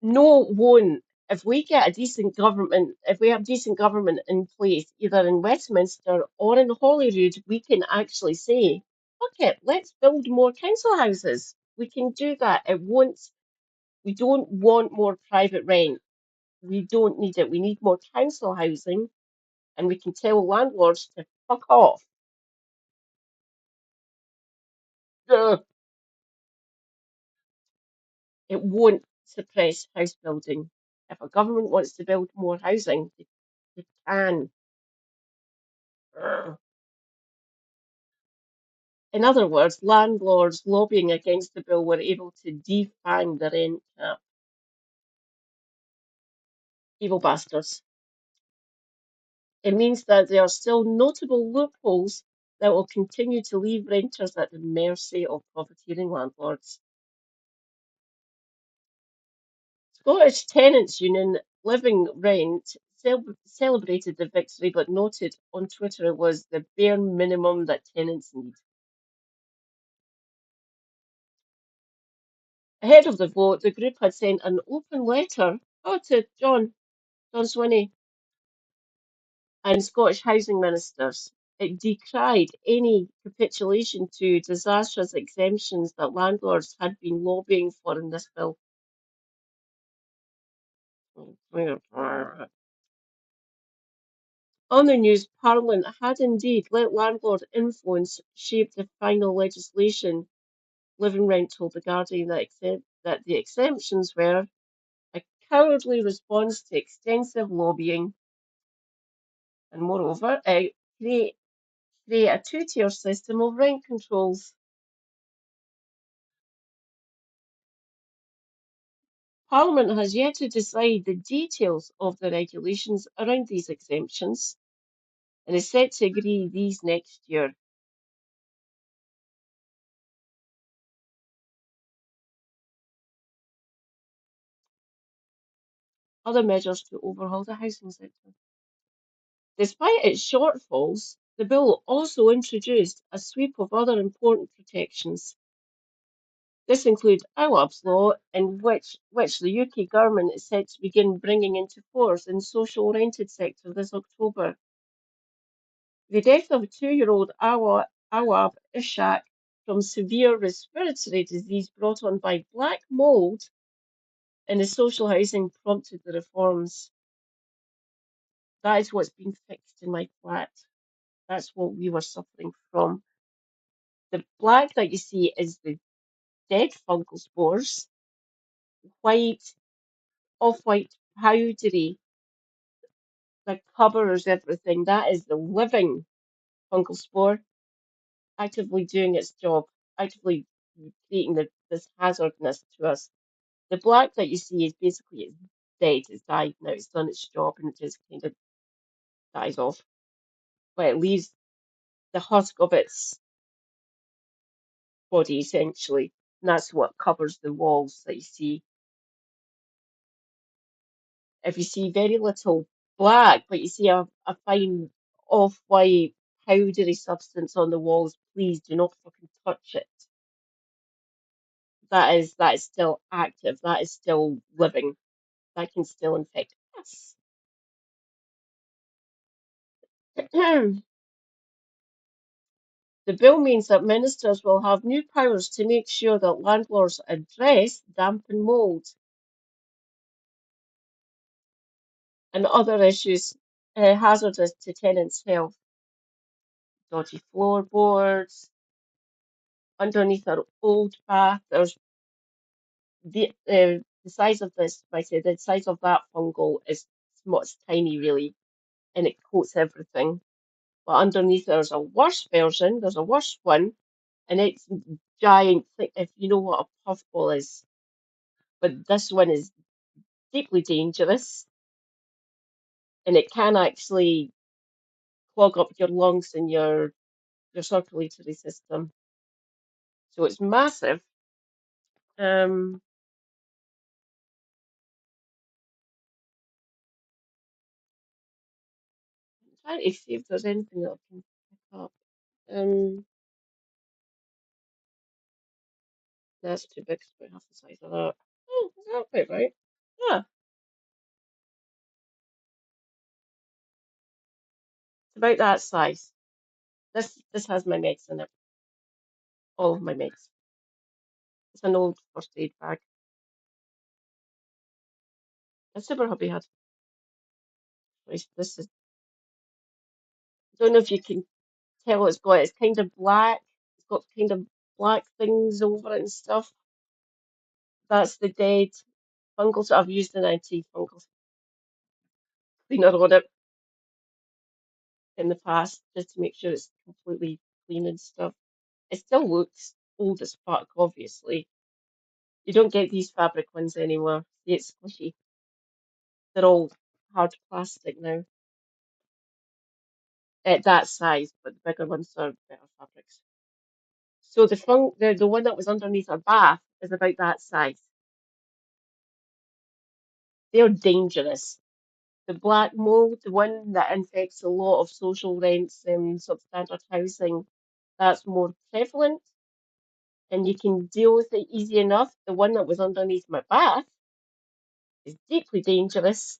No, won't. If we get a decent government, if we have decent government in place, either in Westminster or in Holyrood, we can actually say, fuck it, let's build more council houses. We can do that. It won't, we don't want more private rent. We don't need it. We need more council housing, and we can tell landlords to fuck off. Ugh. It won't suppress house building. If a government wants to build more housing, they can. Ugh. In other words, landlords lobbying against the bill were able to defang the rent cap. Evil bastards. It means that there are still notable loopholes that will continue to leave renters at the mercy of profiteering landlords. Scottish Tenants Union Living Rent celebrated the victory but noted on Twitter it was the bare minimum that tenants need. Ahead of the vote, the group had sent an open letter to John Swinney, and Scottish housing ministers. It decried any capitulation to disastrous exemptions that landlords had been lobbying for in this bill. On the news, Parliament had indeed let landlord influence shape the final legislation. Living Rent told The Guardian that the exemptions were a cowardly response to extensive lobbying and, moreover, create a two-tier system of rent controls. Parliament has yet to decide the details of the regulations around these exemptions and is set to agree these next year. Other measures to overhaul the housing sector. Despite its shortfalls, the bill also introduced a sweep of other important protections. This includes ILAB's law, in which the UK government is set to begin bringing into force in social rented sector this October. The death of 2-year-old Awab Ishak from severe respiratory disease brought on by black mold in the social housing prompted the reforms. That is what's been fixed in my flat. That's what we were suffering from. The black that you see is the dead fungal spores, white, off-white, powdery, that covers everything. That is the living fungal spore actively doing its job, actively creating this hazardness to us. The black that you see is basically it's dead, it's died now, it's done its job and it just kind of dies off. But it leaves the husk of its body essentially. And that's what covers the walls that you see. If you see very little black, but you see a fine off-white powdery substance on the walls, please do not fucking touch it. That is still active. That is still living. That can still infect us. The bill means that ministers will have new powers to make sure that landlords address damp and mould and other issues hazardous to tenants' health. Dodgy floorboards, underneath our old bath. There's the size of this, like I said, the size of that fungal is it's tiny really, and it coats everything. But underneath there's a worse version, there's a worse one, and it's giant, if you know what a puffball is. But this one is deeply dangerous, and it can actually clog up your lungs and your circulatory system. So it's massive. Um, I'm trying to see if there's anything that I can pick up. Um, that's too big, it's about half the size of that. Oh, is that about right? Yeah, it's about that size. This has my meds in it, all of my meds. It's an old first aid bag. A super hubby had. This is. I don't know if you can tell it's kind of black. It's got kind of black things over it and stuff. That's the dead fungal. So I've used an anti-fungal cleaner on it in the past just to make sure it's completely clean and stuff. It still looks old as fuck, obviously. You don't get these fabric ones anymore. See, it's squishy. They're all hard plastic now. At that size, but the bigger ones are better fabrics. So the one that was underneath our bath is about that size. They're dangerous. The black mold, the one that infects a lot of social rents and substandard housing, that's more prevalent and you can deal with it easy enough. The one that was underneath my bath is deeply dangerous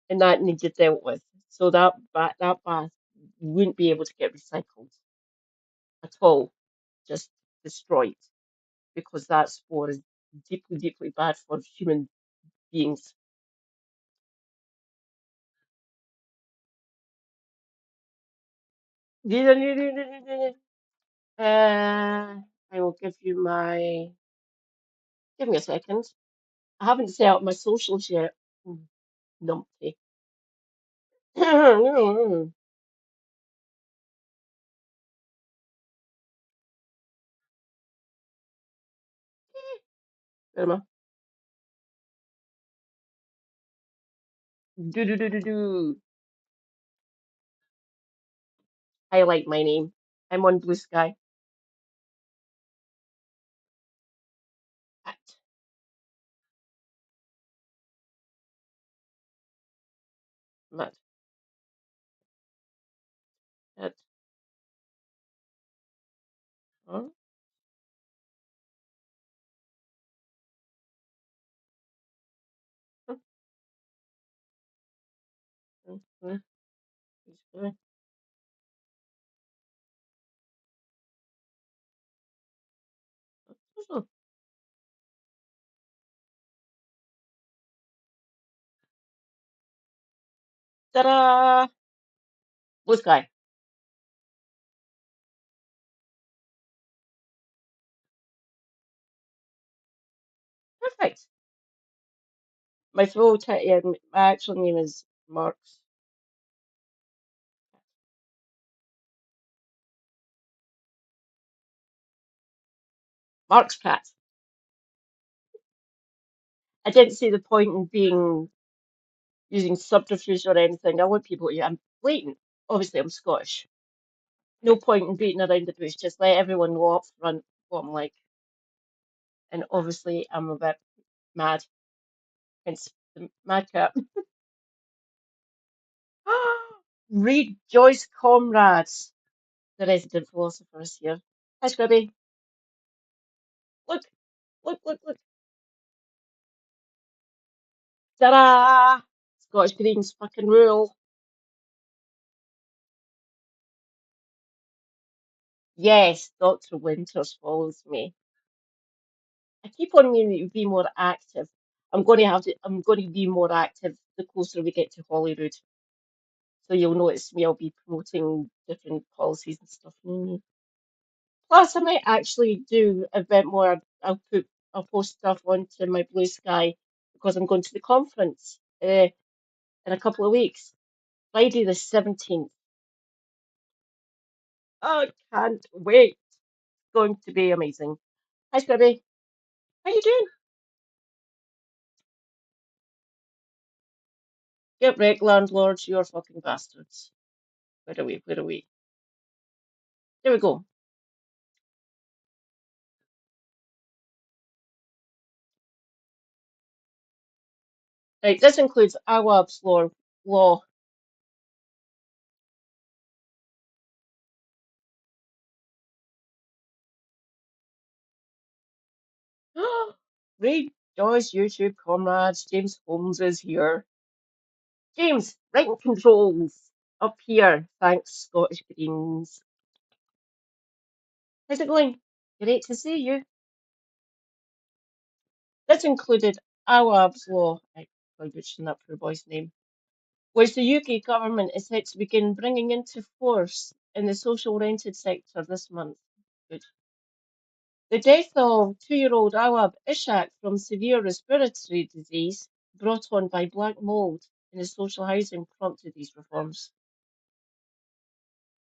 and that needed dealt with. So that bath wouldn't be able to get recycled at all, just destroyed because that spore is deeply, deeply bad for human beings. I will give you my. Give me a second. I haven't set up my socials yet. Hmm, numpty. Where am I? Do do do do do. Highlight my name. I'm on Blue Sky. At Matt. At. Huh? Huh? Huh? Huh? Huh? Huh? Ta-da! Blue Sky. Perfect. My actual name is Marks. Marks Cat. I didn't see the point in being using subterfuge or anything. I want people to. I'm blatant. Obviously, I'm Scottish. No point in beating around the bush. Just let everyone know up front what I'm like. And obviously, I'm a bit mad. Hence the madcap. Read Joyce Comrades, the resident philosopher is here. Hi, Scribby. Look, look, look, look. Ta-da! Scottish Greens fucking rule. Yes, Dr. Winters follows me. I keep on meaning to be more active. I'm going to be more active the closer we get to Holyrood. So you'll notice me, I'll be promoting different policies and stuff. Plus, I might actually do a bit more. I'll post stuff onto my Blue Sky because I'm going to the conference in a couple of weeks, Friday the 17th. Oh, I can't wait. It's going to be amazing. Hi, Scrubby. How you doing? Get wrecked, landlords. You're fucking bastards. Where are we? Where are we? There we go. Right, this includes Awab's law. Read Joyce YouTube comrades. James Holmes is here. James, writing controls up here. Thanks, Scottish Greens. How's it going? Great to see you. This included Awab's law. I probably butchered that poor boy's name, which the UK government is set to begin bringing into force in the social rented sector this month. Good. The death of 2-year-old Awab Ishak from severe respiratory disease brought on by black mold in his social housing prompted these reforms.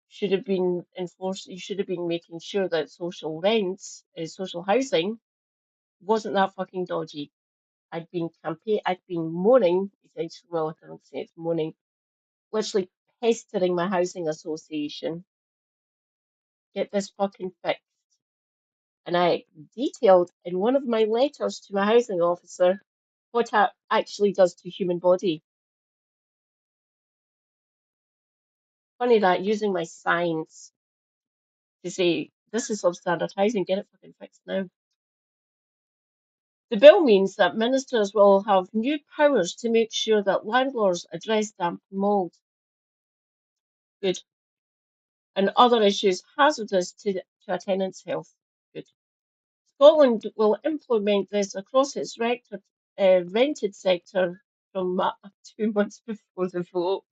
Should have been enforced. You should have been making sure that social rents, social housing, wasn't that fucking dodgy. I'd been moaning, essentially, well, I don't say it's moaning, literally pestering my housing association, get this fucking fixed. And I detailed in one of my letters to my housing officer what it actually does to human body. Funny that, using my science to say, this is substandard housing, get it fucking fixed now. The bill means that ministers will have new powers to make sure that landlords address damp and mould. Good. And other issues hazardous to a tenant's health. Good. Scotland will implement this across its rented sector from 2 months before the vote.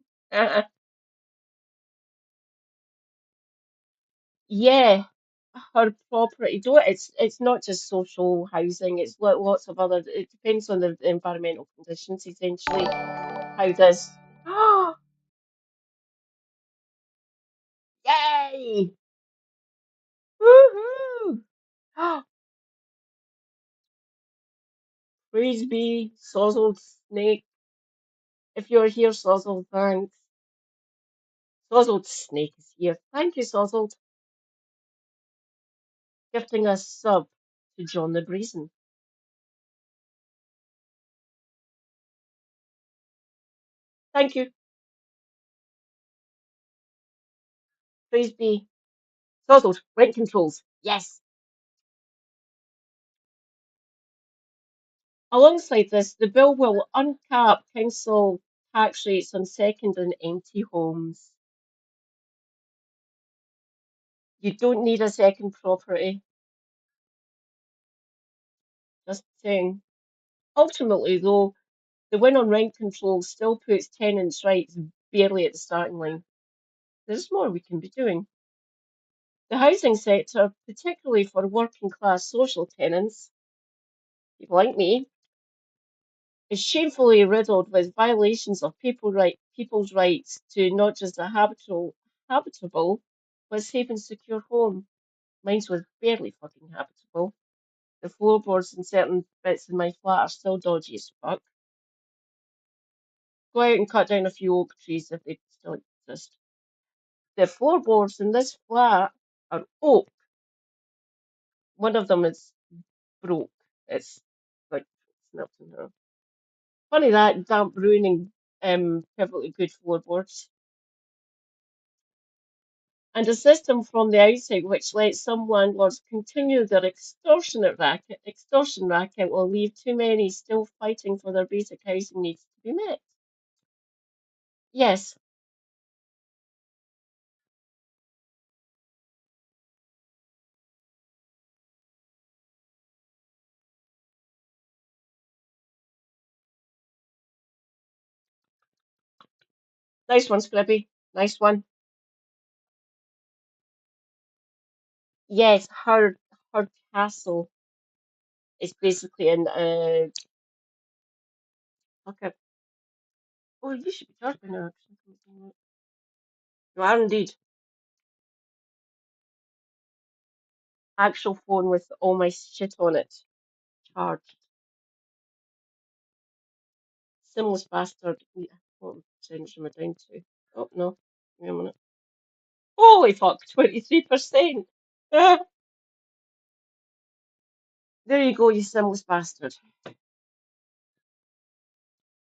Yeah, her property. Don't, it's not just social housing. It's lots of other. It depends on the environmental conditions. Essentially, how does? Yay! Woohoo! Praise be, Sozzled Snake. If you're here, Sozzled, thanks. Sozzled Snake is here. Thank you, Sozzled, gifting us sub to John the Brazen. Thank you. Praise be. Sozzled, rent controls. Yes. Alongside this, the bill will uncap council tax rates on second and empty homes. You don't need a second property. Just saying. Ultimately, though, the win on rent control still puts tenants' rights barely at the starting line. There's more we can be doing. The housing sector, particularly for working class social tenants, people like me, is shamefully riddled with violations of people's rights to not just a habitable, but safe and secure home. Mine was barely fucking habitable. The floorboards in certain bits of my flat are still dodgy as fuck. Go out and cut down a few oak trees if they still exist. The floorboards in this flat are oak. One of them is broke. It's like melting her. Funny that damp ruining perfectly good floorboards. And a system from the outside which lets some landlords continue their extortion racket will leave too many still fighting for their basic housing needs to be met. Yes, nice one, Scribby. Nice one. Yes, her castle is basically in okay. Oh, you should be charging her. You are indeed. Actual phone with all my shit on it. Charged. Simless bastard. Yeah, what percentage am I down to? Oh no. Wait a minute. Holy fuck, 23%. Ah, there you go, you simless bastard.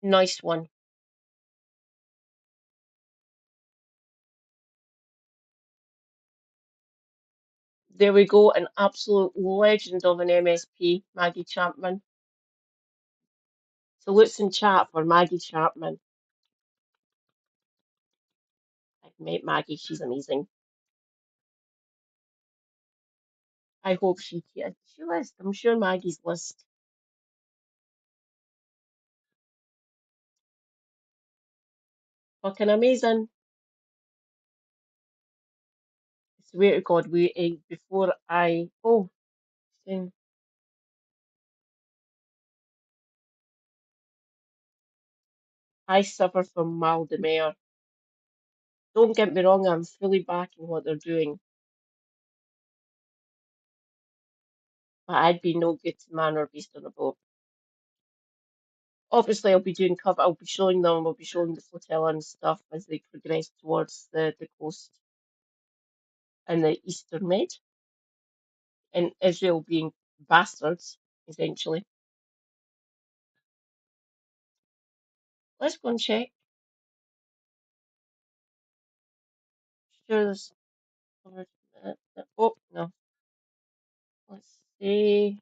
Nice one. There we go, an absolute legend of an MSP, Maggie Chapman. Salutes in chat for Maggie Chapman. I've met Maggie, she's amazing. I hope she list. I'm sure Maggie's list. Fucking amazing. I swear to God, before I suffer from mal de mer. Don't get me wrong, I'm fully backing what they're doing, but I'd be no good to man or beast on a boat. Obviously, I'll be showing them, I'll be showing the flotilla and stuff as they progress towards the coast and the Eastern Med, and Israel being bastards, essentially. Let's go and check. Sure, there's oh no. Let's see.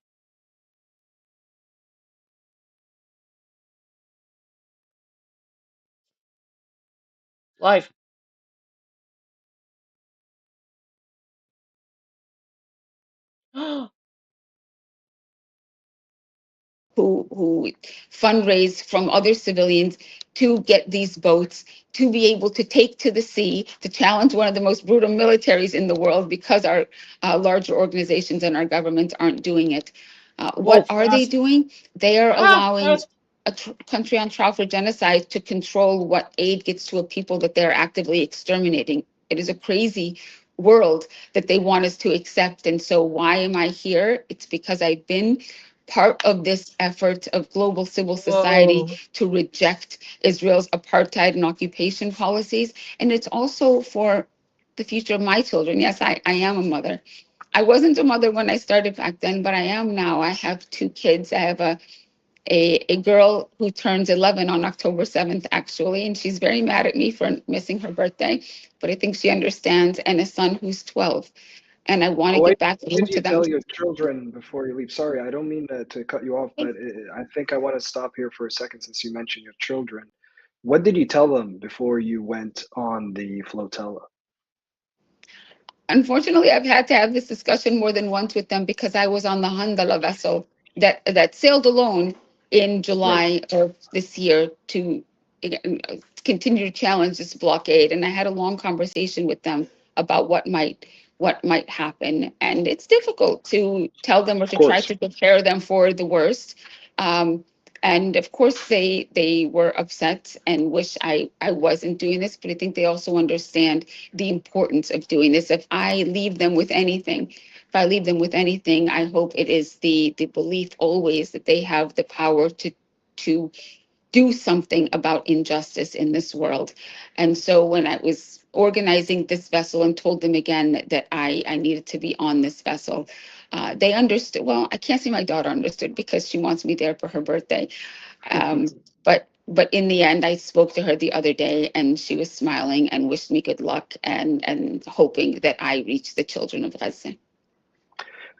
Live. who fundraise from other civilians to get these boats to be able to take to the sea to challenge one of the most brutal militaries in the world because our larger organizations and our governments aren't doing it. Whoa, What are they fast. doing? They are allowing Fast. a country on trial for genocide to control what aid gets to a people that they're actively exterminating. It is a crazy world that they want us to accept. And so why am I here? It's because I've been part of this effort of global civil society Whoa. to reject Israel's apartheid and occupation policies. And it's also for the future of my children. Yes, I am a mother. I wasn't a mother when I started back then, but I am now. I have two kids. I have a girl who turns 11 on October 7th, actually, and she's very mad at me for missing her birthday, but I think she understands, and a son who's 12. And I want to What get back did into you them. tell your children before you leave? Sorry, I don't mean to cut you off, but I think I want to stop here for a second since you mentioned your children. What did you tell them before you went on the flotilla? Unfortunately, I've had to have this discussion more than once with them because I was on the Handala vessel that sailed alone in Right. July of this year to continue to challenge this blockade, and I had a long conversation with them about what might happen, and it's difficult to tell them or Of to try course. to prepare them for the worst. Um, and of course, they were upset and wish I wasn't doing this, but I think they also understand the importance of doing this. If I leave them with anything, I hope it is the belief always that they have the power to do something about injustice in this world. And so when I was organizing this vessel and told them again that I needed to be on this vessel, they understood. Well, I can't say my daughter understood because she wants me there for her birthday. Um, but in the end, I spoke to her the other day, and she was smiling and wished me good luck and hoping that I reach the children of Gaza.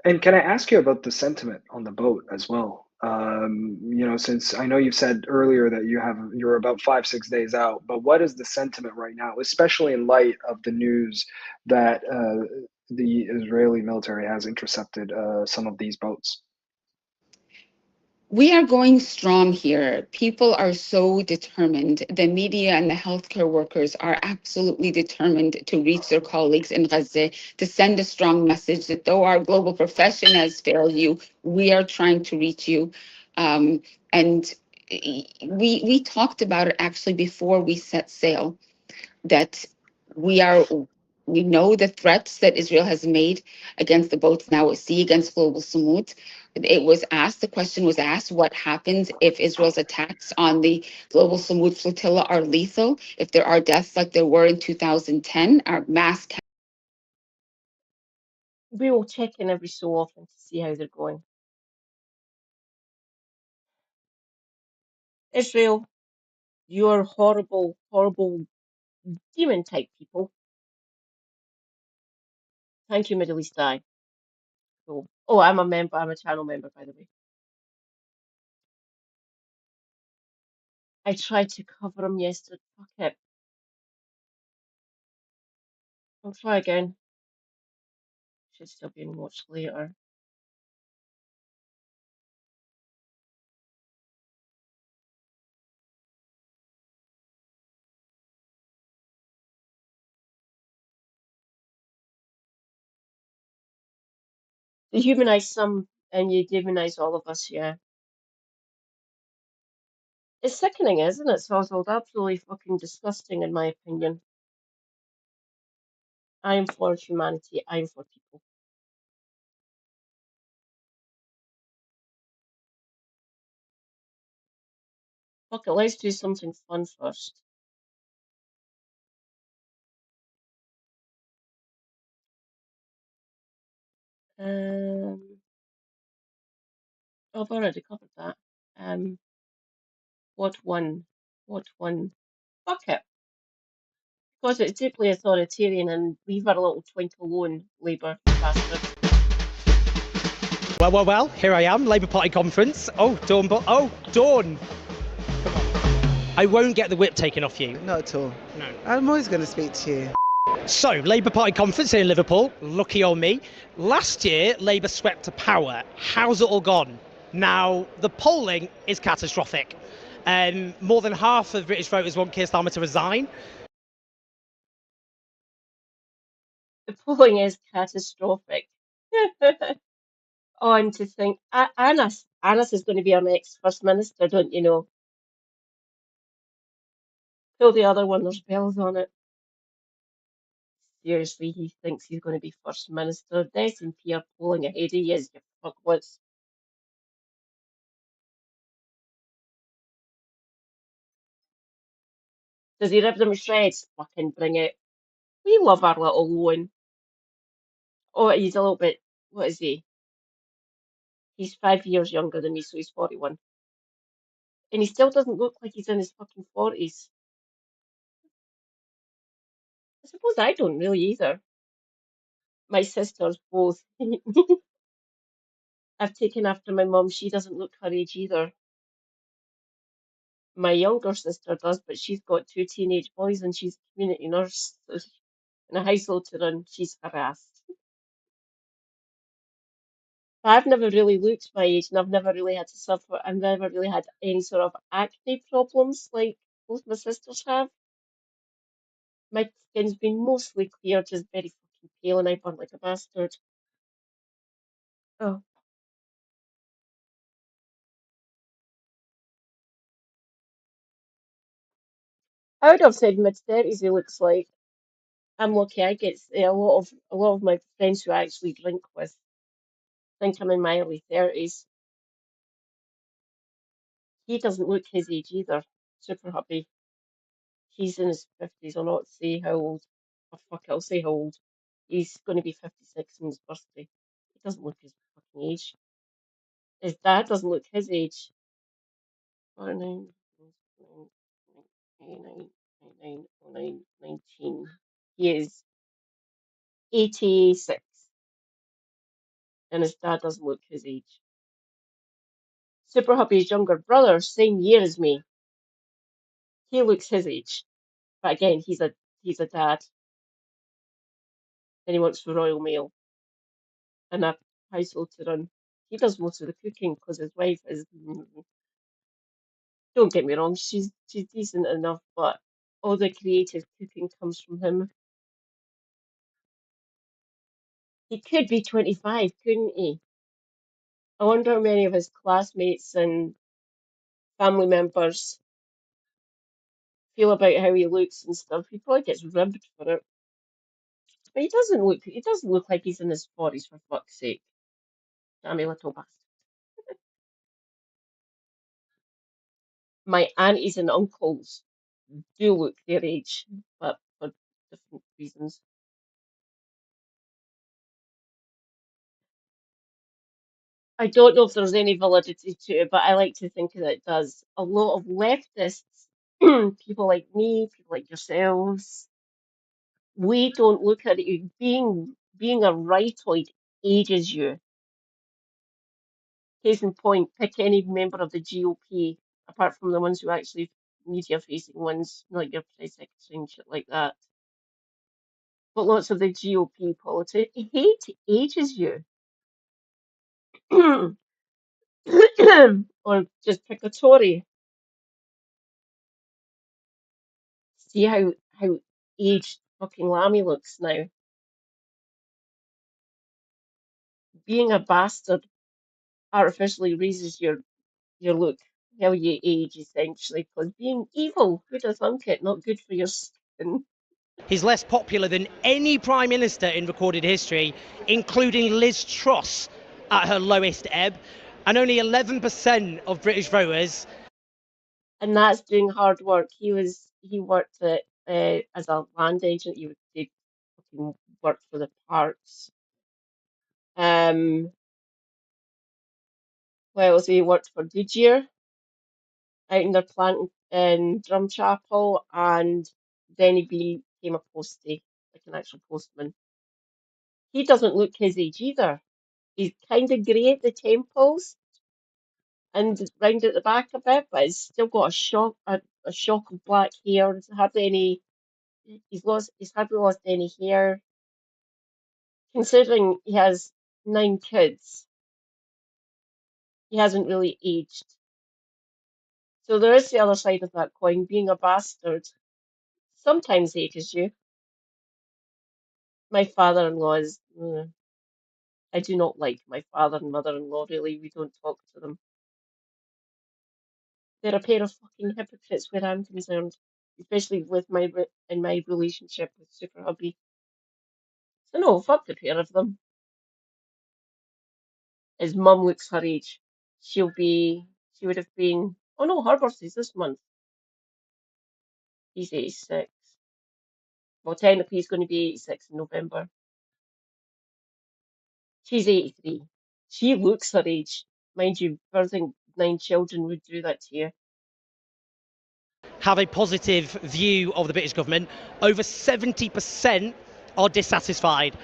And can I ask you about the sentiment on the boat as well? Since I know you've said earlier that you're about 5, 6 days out, but what is the sentiment right now, especially in light of the news that the Israeli military has intercepted some of these boats? We are going strong here. People are so determined. The media and the healthcare workers are absolutely determined to reach their colleagues in Gaza, to send a strong message that though our global profession has failed you, we are trying to reach you. And we talked about it actually before we set sail, that we are we know the threats that Israel has made against the boats now at sea, against Global Samut. The question was asked, what happens if Israel's attacks on the Global Samut flotilla are lethal, if there are deaths like there were in 2010, our mass. We will check in every so often to see how they're going. Israel, you're horrible, horrible demon type people. Thank you, Middle East Eye. Cool. Oh, I'm a member. I'm a channel member, by the way. I tried to cover them yesterday. Fuck it. I'll try again. Should still be in watch later. You humanize some and you demonize all of us, yeah. It's sickening, isn't it, Oswald? Absolutely fucking disgusting, in my opinion. I am for humanity. I am for people. Fuck it, let's do something fun first. Um, I've already covered that. What one? What one? Fuck it. Because it's deeply authoritarian and leave our little twink alone, Labour, you bastards. Well, here I am, Labour Party conference. Oh, Dawn, Dawn! I won't get the whip taken off you. Not at all. No. I'm always going to speak to you. So, Labour Party conference here in Liverpool. Lucky on me. Last year, Labour swept to power. How's it all gone? Now, the polling is catastrophic. More than half of British voters want Keir Starmer to resign. The polling is catastrophic. Oh, and to think, Anas is going to be our next First Minister, don't you know? Kill the other one, there's bells on it. Seriously, he thinks he's going to be First Minister. The SNP are polling ahead of you, you fuckwits. Does he rip them to shreds? Fucking bring it. We love our little Owen. Oh, he's a little bit, what is he? He's 5 years younger than me, so he's 41. And he still doesn't look like he's in his fucking 40s. I suppose I don't really either. My sisters both. I've taken after my mum. She doesn't look her age either. My younger sister does, but she's got two teenage boys and she's a community nurse. So in a household to run, she's harassed. But I've never really looked my age and I've never really had to suffer. I've never really had any sort of acne problems like both my sisters have. My skin's been mostly clear, just very fucking pale, and I burn like a bastard. Oh, I would have said mid-30s. He looks like. I'm lucky. I get a lot of my friends who I actually drink with. Think I'm in my early 30s. He doesn't look his age either. Super hubby. He's in his 50s. I'll not say how old. Oh, fuck it, I'll say how old. He's going to be 56 on his birthday. He doesn't look his fucking age. His dad doesn't look his age. 49, 89, 99, 09, 19. He is 86, and his dad doesn't look his age. Super Hubby's younger brother, same year as me. He looks his age, but again, he's a dad, and he works for Royal Mail and a household to run. He does most of the cooking because his wife is. Don't get me wrong, she's decent enough, but all the creative cooking comes from him. He could be 25, couldn't he? I wonder how many of his classmates and family members feel about how he looks and stuff. He probably gets ribbed for it. But he doesn't look like he's in his 40s for fuck's sake. Damn little bastard. My aunties and uncles do look their age, but for different reasons. I don't know if there's any validity to it, but I like to think that it does. A lot of leftists, people like me, people like yourselves, we don't look at it. Being a rightoid ages you. Case in point, pick any member of the GOP, apart from the ones who are actually media facing ones, like your press secretary and shit like that. But lots of the GOP politics, hate ages you. Or just pick a Tory. See how aged fucking Lammy looks now. Being a bastard artificially raises your look, how you age essentially, because being evil, who'd have thunk it, not good for your skin. He's less popular than any Prime Minister in recorded history, including Liz Truss at her lowest ebb, and only 11% of British voters. And that's doing hard work. He worked as a land agent. He fucking worked for the parks. What else? He worked for Goodyear out in their plant in Drumchapel, and then he became a postie, like an actual postman. He doesn't look his age either. He's kind of grey at the temples and round at the back a bit, but he's still got a shock of black hair. There's hardly any. He's hardly lost any hair. Considering he has 9 kids, he hasn't really aged. So there is the other side of that coin. Being a bastard sometimes ages you. My father-in-law is. I do not like my father and mother-in-law, really. We don't talk to them. They're a pair of fucking hypocrites where I'm concerned, especially with in my relationship with Super Hubby. So no, fuck the pair of them. His mum looks her age. She would have been. Oh no, her birthday's this month. He's 86. Well, technically he's going to be 86 in November. She's 83. She looks her age. Mind you, birthing 9 children would do that to you. Have a positive view of the British government. Over 70% are dissatisfied.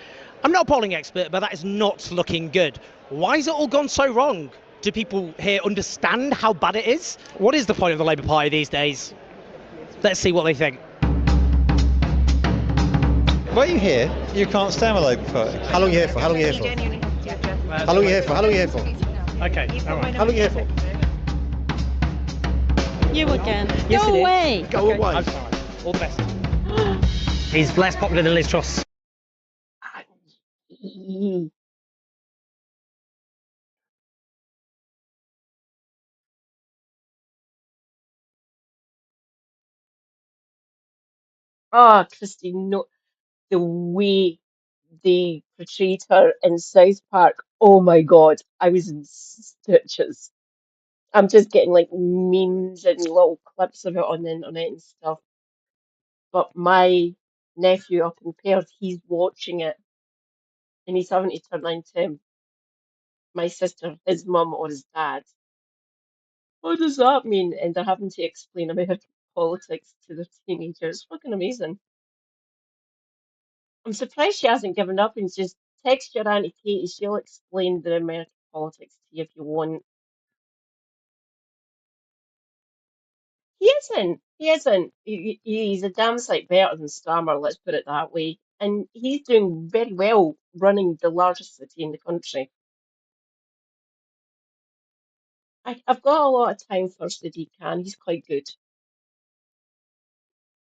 I'm not a polling expert, but that is not looking good. Why has it all gone so wrong? Do people here understand how bad it is? What is the point of the Labour Party these days? Let's see what they think. Why are you here? You can't stand with Labour Party. How long are you here for? How long are you here for? How long are you here for? How long are you here for? Okay, all right. How long are you here for? You again. Yes, Go it is. away. Go away. I'm sorry. All the best. He's less popular than Liz Truss. Oh, Christine, no, the way they portrayed her in South Park. Oh my God, I was in stitches. I'm just getting like memes and little clips of it on the internet and stuff. But my nephew up in Perth, he's watching it and he's having to turn around to my sister, his mum or his dad. What does that mean? And they're having to explain American politics to the teenagers. Fucking amazing. I'm surprised she hasn't given up and just text your Auntie Katie. She'll explain the American politics to you if you want. He isn't. He isn't. He's a damn sight better than Starmer, let's put it that way. And he's doing very well running the largest city in the country. I've got a lot of time for Sadiq Khan. He's quite good.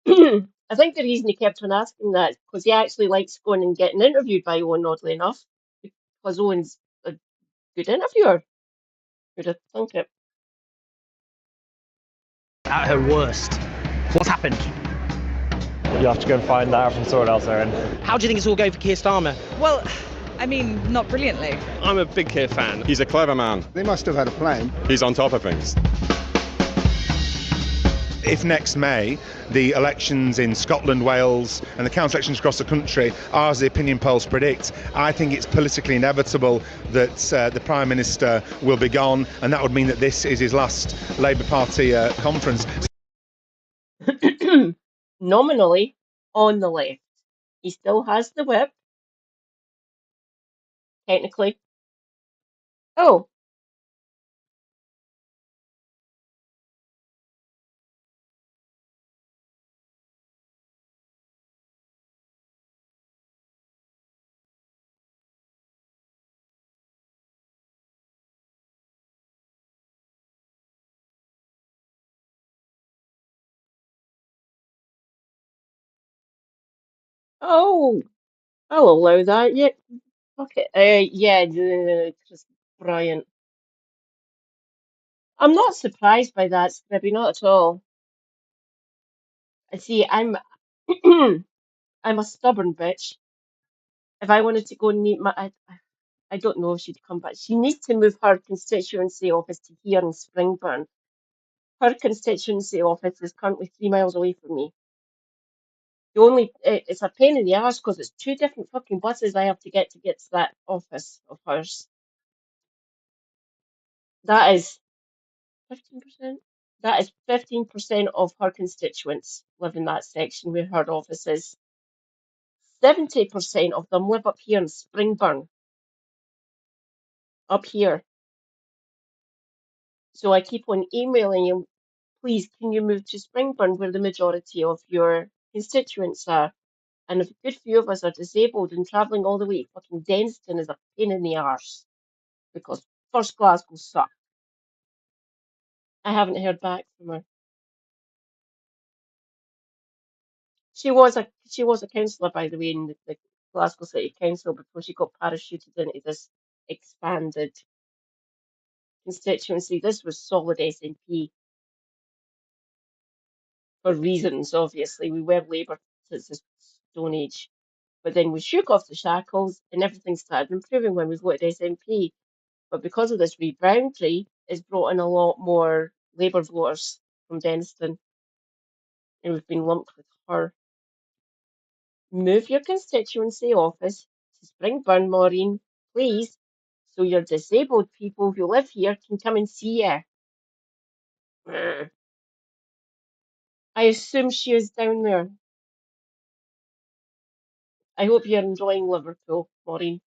I think the reason he kept on asking that is because he actually likes going and getting interviewed by Owen, oddly enough, because Owen's a good interviewer. Who'd have thunk it? At her worst. What's happened? You have to go and find that out from someone else, Aaron. How do you think it's all going for Keir Starmer? Well, I mean, not brilliantly. I'm a big Keir fan. He's a clever man. They must have had a plan. He's on top of things. If next May the elections in Scotland, Wales and the council elections across the country are as the opinion polls predict, I think it's politically inevitable that the Prime Minister will be gone, and that would mean that this is his last Labour Party conference. Nominally on the left. He still has the whip. Technically. Oh, oh, I'll allow that. Yeah, okay. Yeah, Chris Bryant. I'm not surprised by that, maybe not at all. I see. I'm a stubborn bitch. If I wanted to go and meet I don't know if she'd come back. She needs to move her constituency office to here in Springburn. Her constituency office is currently 3 miles away from me. It's a pain in the ass because it's two different fucking buses I have to get to that office of hers. That is 15%. That is 15% of her constituents live in that section where her office is. 70% of them live up here in Springburn. Up here. So I keep on emailing you, please, can you move to Springburn where the majority of your constituents are? And if a good few of us are disabled and travelling all the way to fucking Denstone is a pain in the arse. Because first Glasgow suck. I haven't heard back from her. She was a councillor, by the way, in the Glasgow City Council before she got parachuted into this expanded constituency. This was solid SNP for reasons, obviously. We were Labour since the Stone Age. But then we shook off the shackles and everything started improving when we voted SNP. But because of this reboundary, it's brought in a lot more Labour voters from Denstone. And we've been lumped with her. Move your constituency office to Springburn, Maureen, please, so your disabled people who live here can come and see you. I assume she is down there. I hope you're enjoying Liverpool, Maureen.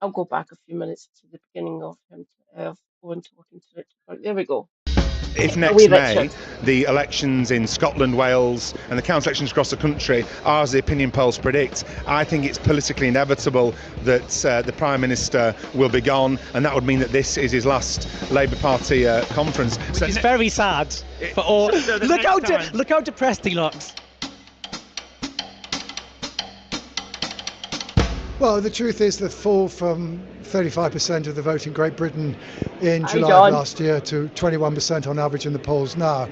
I'll go back a few minutes to the beginning of him going talking to Richard. There we go. If next May the elections in Scotland, Wales and the council elections across the country are as the opinion polls predict, I think it's politically inevitable that the Prime Minister will be gone, and that would mean that this is his last Labour Party conference. So it's very sad for all. Look how depressed he looks. Well, the truth is the fall from 35% of the vote in Great Britain in July of last year to 21% on average in the polls now,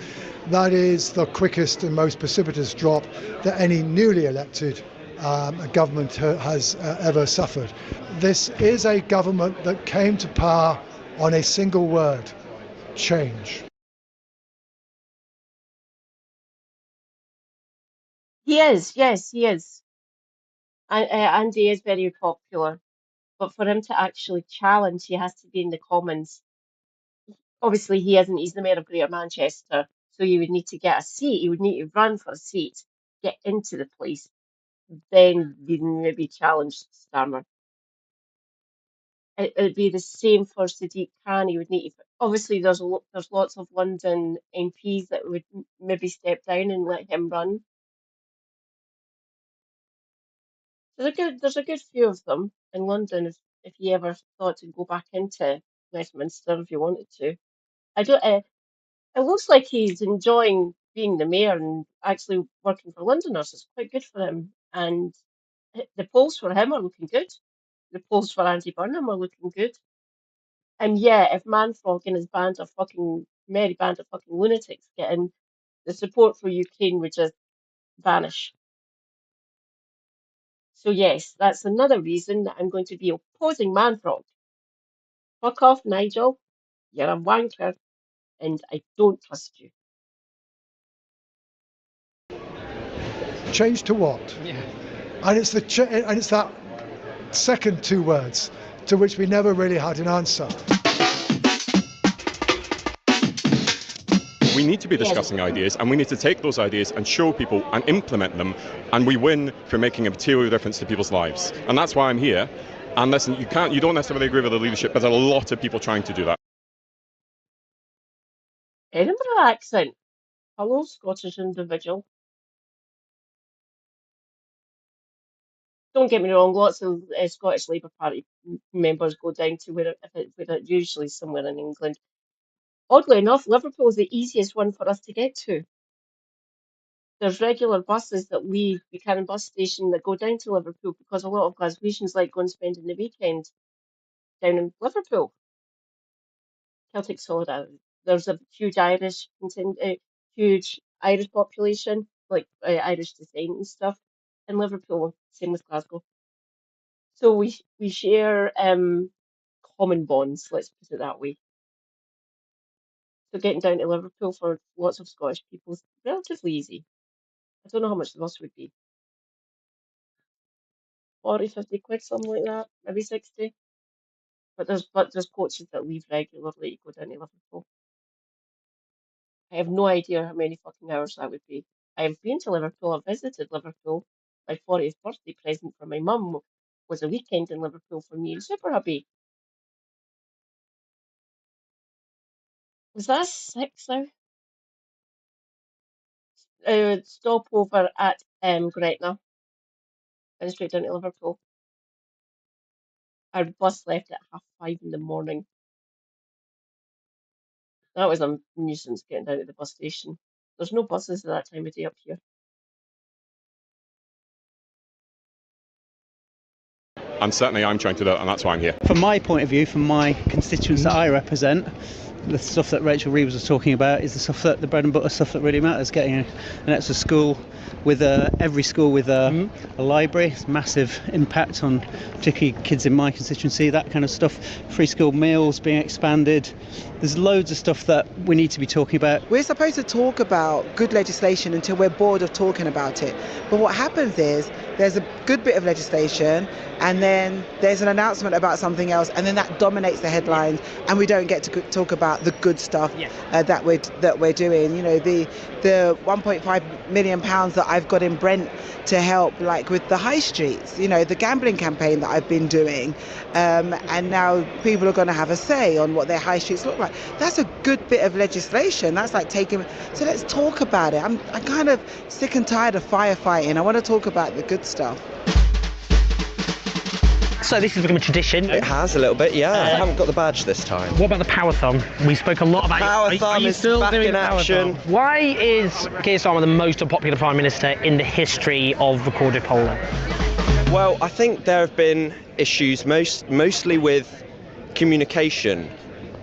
that is the quickest and most precipitous drop that any newly elected a government has ever suffered. This is a government that came to power on a single word: change. He is, yes, he is. And he is very popular. But for him to actually challenge, he has to be in the Commons. Obviously, he isn't. He's the mayor of Greater Manchester, so he would need to get a seat. He would need to run for a seat, get into the place, then you'd maybe challenge Starmer. It'd be the same for Sadiq Khan. He would need to, obviously there's lots of London MPs that would maybe step down and let him run. There's a good few of them in London if you ever thought to go back into Westminster if you wanted to. I don't. It looks like he's enjoying being the mayor and actually working for Londoners. It's quite good for him. And the polls for him are looking good. The polls for Andy Burnham are looking good. And yeah, if Manfrog and his band of fucking merry band of fucking lunatics get in, the support for Ukraine would just vanish. So yes, that's another reason that I'm going to be opposing Manfrog. Fuck off, Nigel. You're a wanker, and I don't trust you. Change to what? Yeah. And it's that second two words to which we never really had an answer. We need to be discussing ideas, and we need to take those ideas and show people and implement them, and we win for making a material difference to people's lives. And that's why I'm here. And listen, you don't necessarily agree with the leadership, but there's a lot of people trying to do that. Edinburgh accent. Hello, Scottish individual. Don't get me wrong, lots of Scottish Labour Party members go down to where it usually somewhere in England. Oddly enough, Liverpool is the easiest one for us to get to. There's regular buses that leave Buchanan bus station that go down to Liverpool because a lot of Glaswegians like going spending the weekend down in Liverpool. Celtic solidarity. There's a huge Irish population, like Irish descent and stuff, in Liverpool. Same with Glasgow. So we share common bonds. Let's put it that way. So getting down to Liverpool for lots of Scottish people is relatively easy. I don't know how much the bus would be. 40, 50 quid, something like that, maybe 60. But there's coaches that leave regularly to go down to Liverpool. I have no idea how many fucking hours that would be. I have been to Liverpool, I've visited Liverpool. My 40th birthday present for my mum was a weekend in Liverpool for me and Super Hubby. Was that 6 now? Stop over at Gretna and straight down to Liverpool. Our bus left at 5:30 in the morning. That was a nuisance getting down to the bus station. There's no buses at that time of day up here. And certainly I'm trying to do it, and that's why I'm here. From my point of view, from my constituents that I represent, the stuff that Rachel Reeves was talking about is the stuff that the bread and butter stuff that really matters. Getting an extra school with every school with a library, it's massive impact on particularly kids in my constituency, that kind of stuff. Free school meals being expanded. There's loads of stuff that we need to be talking about. We're supposed to talk about good legislation until we're bored of talking about it. But what happens is there's a good bit of legislation and then there's an announcement about something else and then that dominates the headlines and we don't get to talk about the good stuff that we're doing. You know, the 1.5 million pounds that I've got in Brent to help, like with the high streets, you know, the gambling campaign that I've been doing, and now people are going to have a say on what their high streets look like. That's a good bit of legislation. That's like taking. So let's talk about it. I'm kind of sick and tired of firefighting. I want to talk about the good stuff. So this has become a tradition. It has a little bit, yeah. I haven't got the badge this time. What about the Powerthon? We spoke a lot about it. Powerthon is back in action. Why is Keir Starmer the most unpopular Prime Minister in the history of recorded polling? Well, I think there have been issues mostly with communication,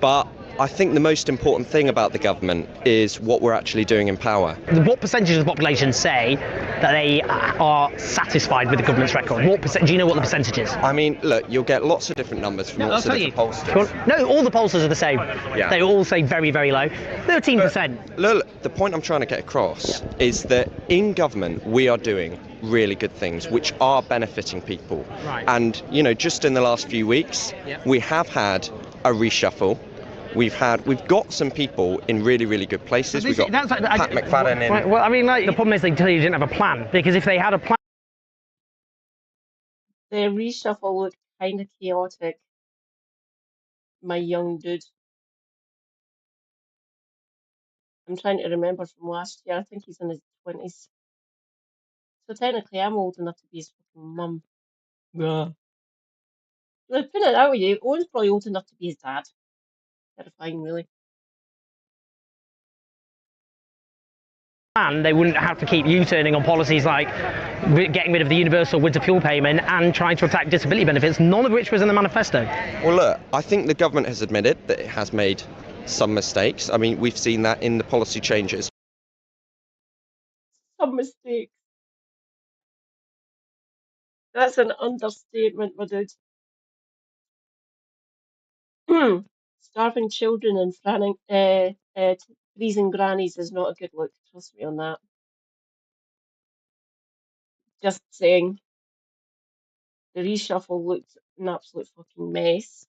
but I think the most important thing about the government is what we're actually doing in power. What percentage of the population say that they are satisfied with the government's record? Do you know what the percentage is? I mean, look, you'll get lots of different numbers from lots of different pollsters. No, all the pollsters are the same. Yeah. They all say very, very low. 13%. Look, the point I'm trying to get across is that in government we are doing really good things which are benefiting people. Right. And, just in the last few weeks, we have had a reshuffle. We've got some people in really, really good places. We've got Pat McFadden in. Well, I mean, the problem is they tell you didn't have a plan, because if they had a plan. The reshuffle looked kind of chaotic, my young dude. I'm trying to remember from last year. I think he's in his 20s. So technically, I'm old enough to be his fucking mum. Yeah. Put it that way, Owen's probably old enough to be his dad. Terrifying, really. And they wouldn't have to keep U-turning on policies like getting rid of the universal winter fuel payment and trying to attack disability benefits, none of which was in the manifesto. Well, look, I think the government has admitted that it has made some mistakes. I mean, we've seen that in the policy changes. Some mistakes. That's an understatement, my dude. Starving children and freezing grannies is not a good look. Trust me on that. Just saying. The reshuffle looked an absolute fucking mess.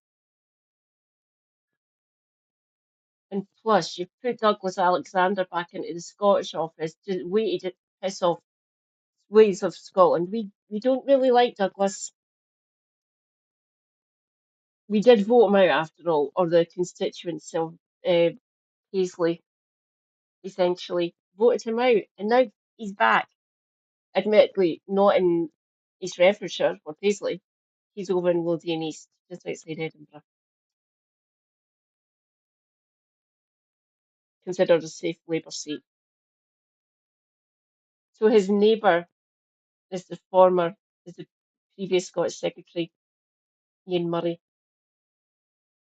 And plus, you put Douglas Alexander back into the Scottish office, just waited to piss off ways of Scotland. We don't really like Douglas. We did vote him out after all, or the constituents of Paisley, essentially, voted him out, and now he's back. Admittedly, not in East Renfrewshire or Paisley. He's over in Lothian East, just outside Edinburgh. Considered a safe Labour seat. So his neighbour is the previous Scottish Secretary, Ian Murray.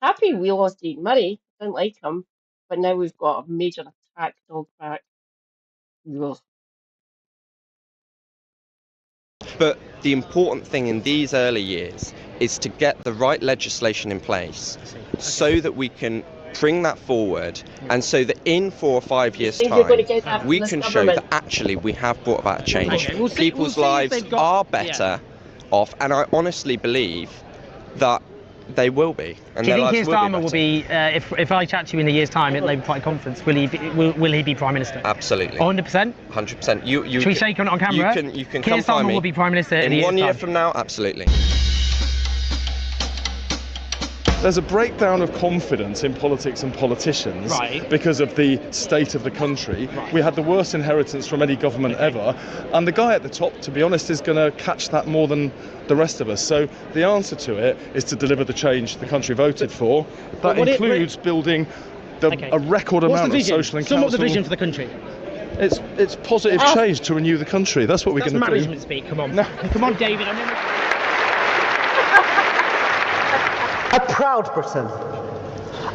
Happy we lost Ian Murray. Didn't like him, but now we've got a major attack dog back. Ugh. But the important thing in these early years is to get the right legislation in place so that we can bring that forward, and so that in 4 or 5 years' time we can show that actually we have brought about a change. Okay, People's lives are better off, and I honestly believe that they will be. And do you their think lives Keir Starmer will will be, if I chat to you in a year's time at Labour Party conference, will he be Prime Minister? Absolutely. 100%? 100%. Should we shake on camera? You can Keir come find Starmer me. will be Prime Minister in a year's 1 year time. from now, absolutely. There's a breakdown of confidence in politics and politicians because of the state of the country. We had the worst inheritance from any government ever, and the guy at the top, to be honest, is going to catch that more than the rest of us. So the answer to it is to deliver the change the country voted for. That includes building a record amount of social and council. Sum up the vision for the country. It's positive change to renew the country. That's what we're going to do. That's management speak. Come on, come on, David. A proud Britain,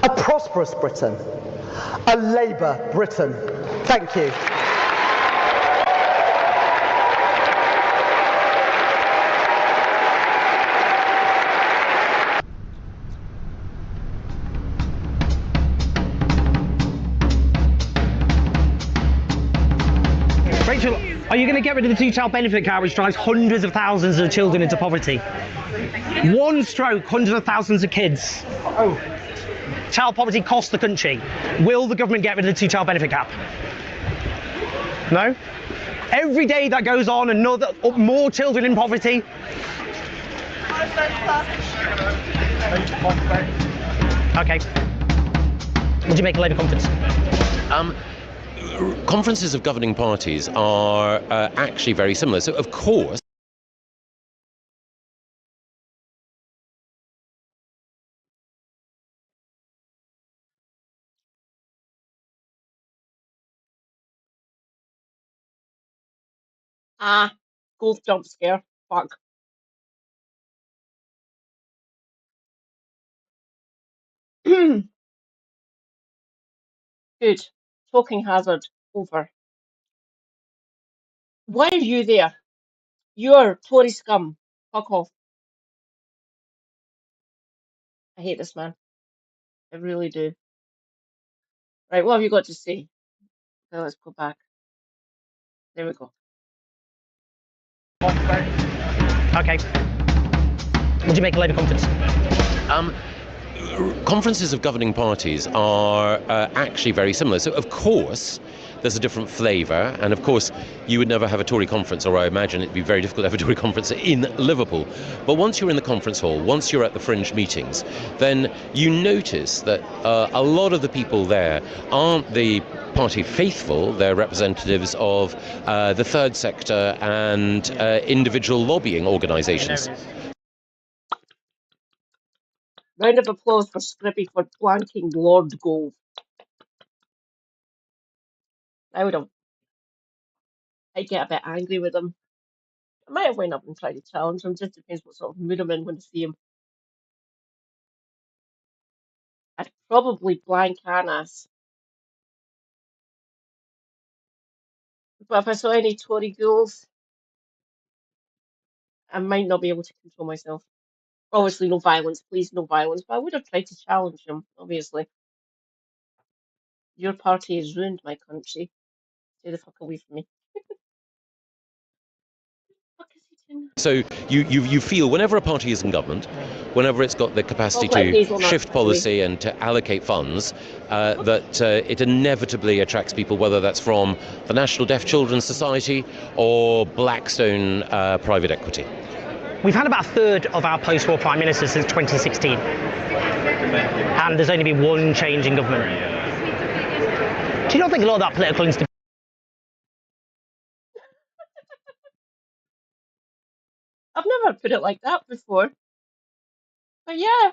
a prosperous Britain, a Labour Britain. Thank you. Rachel, are you going to get rid of the two-child benefit cap, which drives hundreds of thousands of children into poverty? One stroke, hundreds of thousands of kids. Child poverty costs the country. Will the government get rid of the two-child benefit cap? No? Every day that goes on, more children in poverty. Okay. What do you make of Labour conference? Conferences of governing parties are actually very similar. So, of course, Gold jump scare. Fuck. Good. Talking hazard over. Why are you there? You're Tory scum. Fuck off. I hate this man. I really do. Right, what have you got to say? Okay, let's go back. There we go. Okay. What do you make of Labour conference? Conferences of governing parties are actually very similar. So, of course, there's a different flavour, and of course, you would never have a Tory conference, or I imagine it'd be very difficult to have a Tory conference in Liverpool. But once you're in the conference hall, once you're at the fringe meetings, then you notice that a lot of the people there aren't the party faithful, they're representatives of the third sector and individual lobbying organisations. Round of applause for Scrippy for blanking Lord Gove. I'd get a bit angry with him. I might have went up and tried to challenge him, just depends what sort of mood I'm in when I see him. I'd probably blank Anas. But if I saw any Tory ghouls, I might not be able to control myself. Obviously, no violence, please, no violence. But I would have tried to challenge him, obviously. Your party has ruined my country. Stay the fuck away from me. So you feel whenever a party is in government, whenever it's got the capacity Talk like to hazelnuts, shift policy and to allocate funds, that it inevitably attracts people, whether that's from the National Deaf Children's Society or Blackstone private equity. We've had about a third of our post-war prime ministers since 2016, and there's only been one change in government. Do you not think a lot of that political instability? I've never put it like that before. But yeah.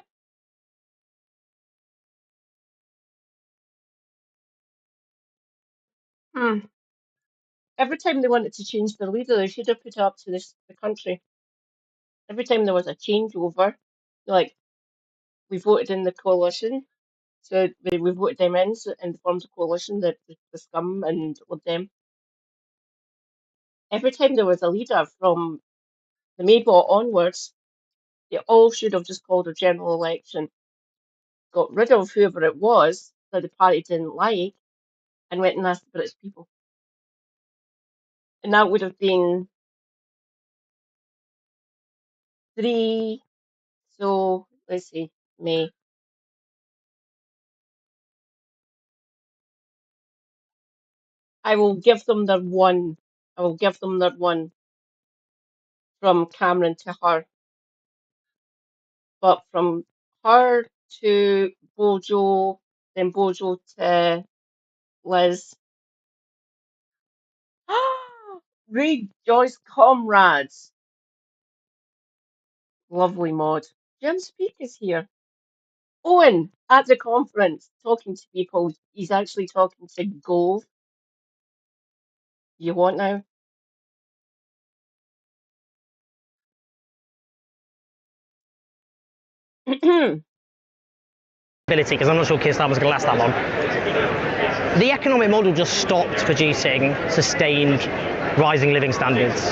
Every time they wanted to change their leader, they should have put it up to the country. Every time there was a changeover, like we voted in the coalition, so we voted them in and formed a coalition, the Scum and Lib Dem. Every time there was a leader from the Maybot onwards, they all should have just called a general election, got rid of whoever it was that the party didn't like, and went and asked the British people. And that would have been 3, so let's see, May. I will give them their one. I will give them their one from Cameron to her. But from her to Bojo, then Bojo to Liz. Rejoice, comrades. Lovely mod. Jim Speak is here. Owen at the conference talking to people. He's actually talking to Gove. You want now? Because I'm not sure Keir Starmer's going to last that long. The economic model just stopped producing sustained rising living standards,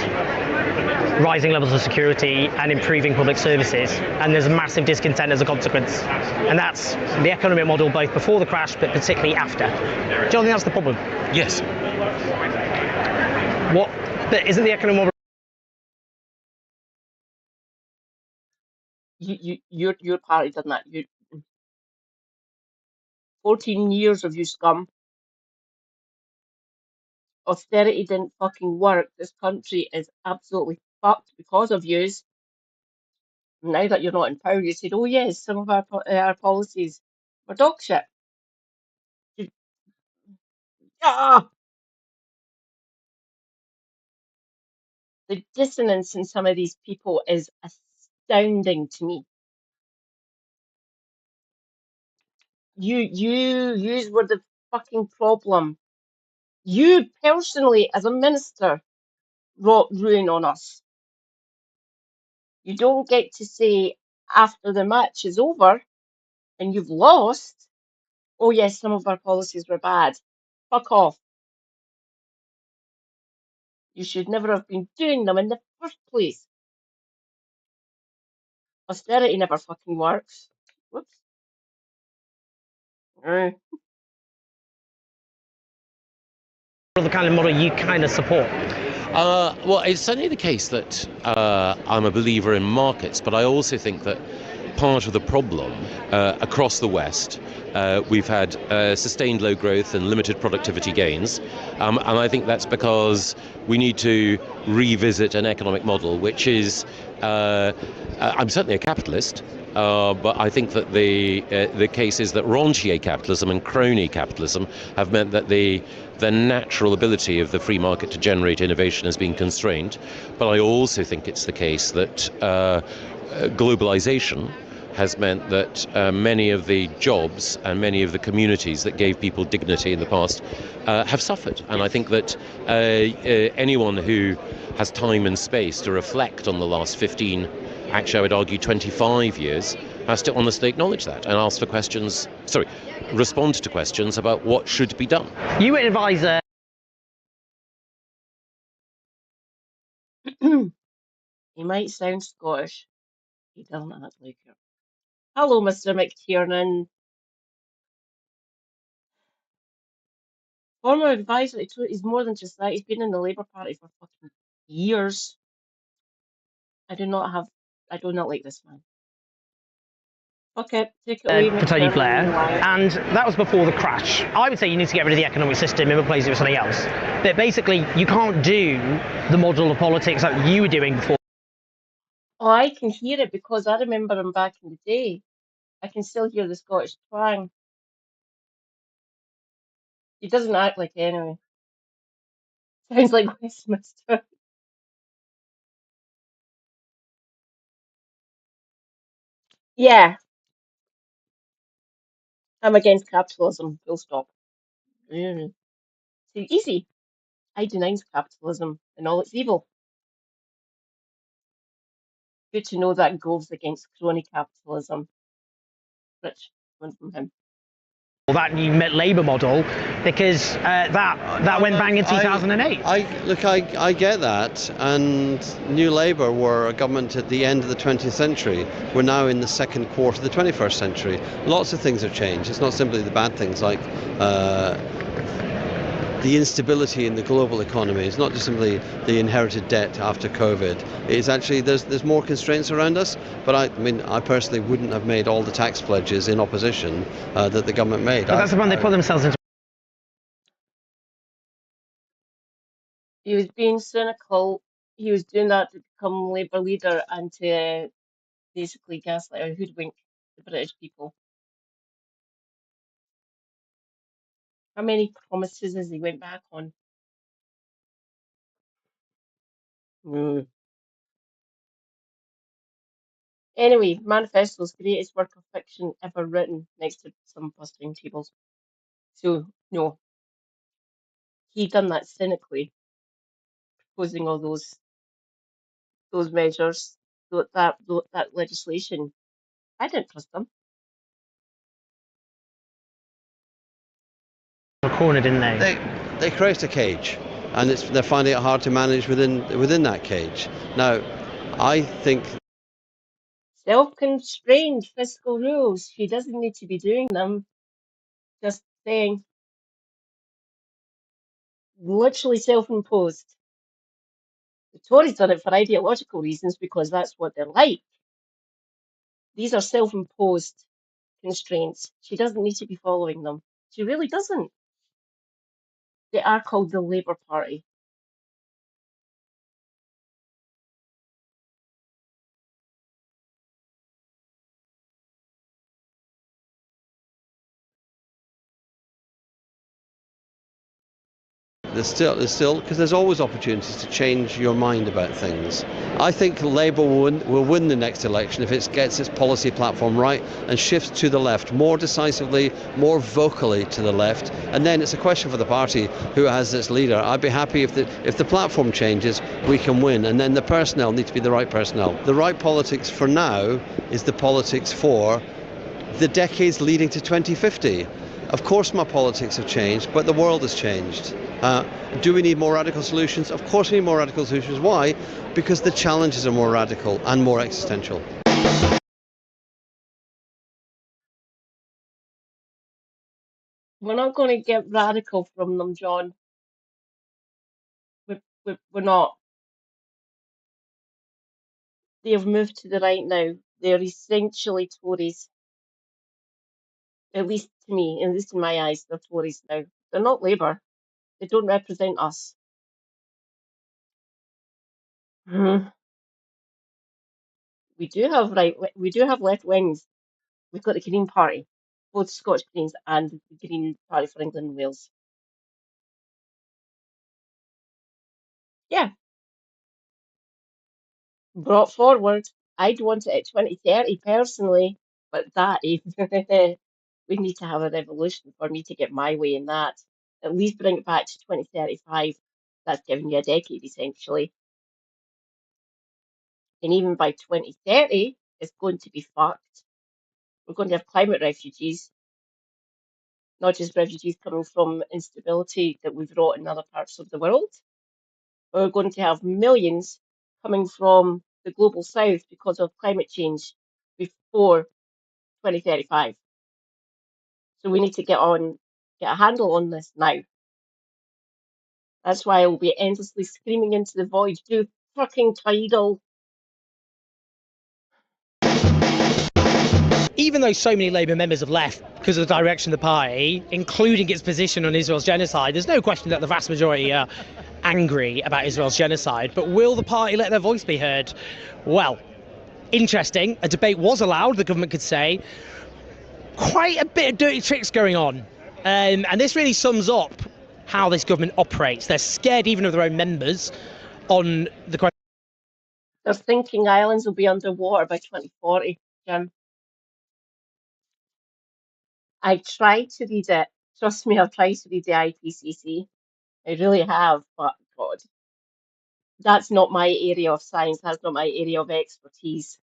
rising levels of security and improving public services, and there's massive discontent as a consequence. And that's the economic model both before the crash but particularly after. Do you think that's the problem? Yes. What? But isn't the economic model... Your party done that. 14 years of you scum. Austerity didn't fucking work. This country is absolutely fucked because of yous. Now that you're not in power, you said, oh yes, some of our policies were dog shit. Ah! The dissonance in some of these people is astounding to me. Yous were the fucking problem. You personally, as a minister, brought ruin on us. You don't get to say after the match is over and you've lost, Oh yes, some of our policies were bad. Fuck off. You should never have been doing them in the first place. Austerity never fucking works. Whoops. The kind of model you kind of support? Well, it's certainly the case that I'm a believer in markets, but I also think that part of the problem across the West, we've had sustained low growth and limited productivity gains, and I think that's because we need to revisit an economic model which is, I'm certainly a capitalist, but I think that the case is that rentier capitalism and crony capitalism have meant that the natural ability of the free market to generate innovation has been constrained. But I also think it's the case that globalization has meant that many of the jobs and many of the communities that gave people dignity in the past have suffered. And I think that anyone who has time and space to reflect on the last 15, actually I would argue 25 years, has to honestly acknowledge that and ask for questions, respond to questions about what should be done. You advise He might sound Scottish. He doesn't act like it. Hello, Mr. McTiernan. Former advisor to Tory. He's more than just that. He's been in the Labour Party for fucking years. I do not like this man. Okay, take it away, for Tony McTiernan, Blair, you liar. and that was before the crash. I would say you need to get rid of the economic system and replace it with something else. But basically, you can't do the model of politics that you were doing before. Oh, I can hear it because I remember him back in the day. I can still hear the Scottish twang. He doesn't act like it anyway. Sounds like Westminster. Yeah, I'm against capitalism. Full stop. Too easy. I denounce capitalism and all its evil. Good to know that goes against crony capitalism. Rich, one from him. That new Labour model, because that went bang in 2008. I get that, and New Labour were a government at the end of the 20th century. We're now in the second quarter of the 21st century. Lots of things have changed. It's not simply the bad things like the instability in the global economy. It's not just simply the inherited debt after COVID. It's actually there's more constraints around us. But I personally wouldn't have made all the tax pledges in opposition that the government made. But that's the one they put themselves into. He was being cynical. He was doing that to become Labour leader and to basically gaslight or hoodwink the British people. How many promises has he went back on? Anyway, Manifesto's greatest work of fiction ever written, next to some busting tables. So, no. He done that cynically, proposing all those measures, that legislation. I didn't trust them. A corner, didn't they? They create a cage, and they're finding it hard to manage within that cage. Now, I think Self-constrained fiscal rules. She doesn't need to be doing them. Just saying. Literally self-imposed. The Tories done it for ideological reasons because that's what they're like. These are self-imposed constraints. She doesn't need to be following them. She really doesn't. They are called the Labour Party. there's still because there's always opportunities to change your mind about things. I think Labour will win the next election if it gets its policy platform right and shifts to the left more decisively, more vocally to the left. And then it's a question for the party who has its leader. I'd be happy if the platform changes, we can win. And then the personnel need to be the right personnel. The right politics for now is the politics for the decades leading to 2050. Of course my politics have changed, but the world has changed. Do we need more radical solutions? Of course we need more radical solutions. Why? Because the challenges are more radical and more existential. We're not going to get radical from them, John. We're not. They have moved to the right now. They're essentially Tories. At least to me, at least in my eyes, they're Tories now. They're not Labour. They don't represent us. Mhm. We do have left wings. We've got the Green Party, both Scottish Greens and the Green Party for England and Wales. Yeah, brought forward. I'd want it at 2030 personally, but that is we need to have a revolution for me to get my way in that. At least bring it back to 2035. That's giving you a decade essentially. And even by 2030, it's going to be fucked. We're going to have climate refugees, not just refugees coming from instability that we've wrought in other parts of the world. We're going to have millions coming from the global south because of climate change before 2035. So we need to get a handle on this now. That's why I will be endlessly screaming into the void, do fucking tidal. Even though so many Labour members have left because of the direction of the party, including its position on Israel's genocide, there's no question that the vast majority are angry about Israel's genocide. But will the party let their voice be heard? Well, interesting. A debate was allowed, the government could say. Quite a bit of dirty tricks going on. And this really sums up how this government operates. They're scared even of their own members on the question. They're thinking islands will be underwater by 2040, Jim. I tried to read it. Trust me, I've tried to read the IPCC. I really have, but God, that's not my area of science. That's not my area of expertise.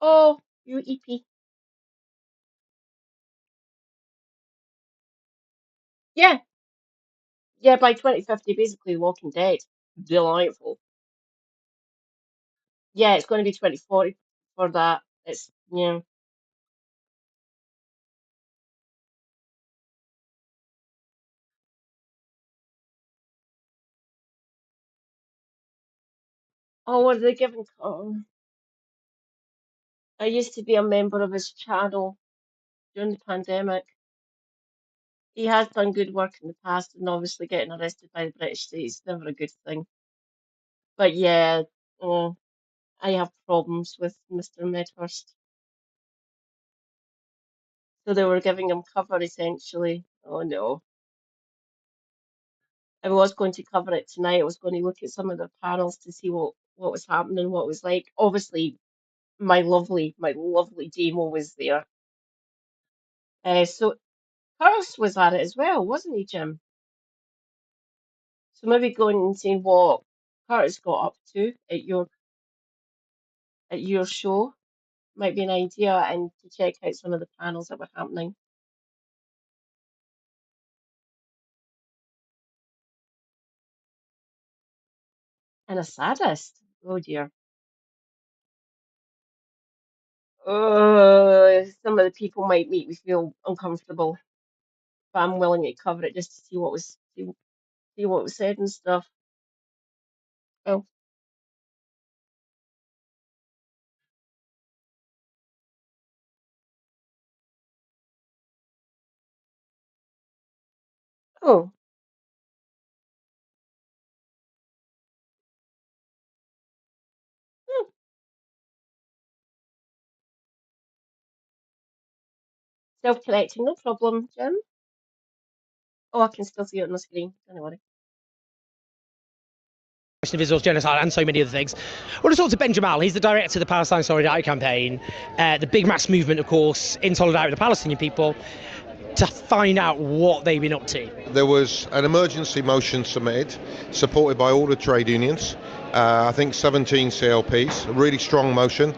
Oh, you EP. Yeah, yeah, by 2050, basically Walking Dead. Delightful. Yeah, it's going to be 2040 for that. Yeah. Oh, what are they giving? Oh, I used to be a member of his channel during the pandemic. He has done good work in the past, and obviously getting arrested by the British state is never a good thing. But yeah, I have problems with Mr. Medhurst. So they were giving him cover essentially. Oh no. I was going to cover it tonight. I was going to look at some of the panels to see what was happening, what it was like. Obviously, my lovely demo was there. So Curtis was at it as well, wasn't he, Jim? So maybe going and seeing what Curtis got up to at your show might be an idea, and to check out some of the panels that were happening. And a sadist. Oh dear. Some of the people might make me feel uncomfortable, but I'm willing to cover it just to see what was said and stuff. Oh, oh, hmm. Self-connecting, no problem, Jim. Oh, I can still see it on the screen. Don't worry. Of Israel's genocide and so many other things. I want to talk to Ben Jamal. He's the director of the Palestine Solidarity Campaign, the big mass movement, of course, in solidarity with the Palestinian people, to find out what they've been up to. There was an emergency motion submitted, supported by all the trade unions, I think 17 CLPs, a really strong motion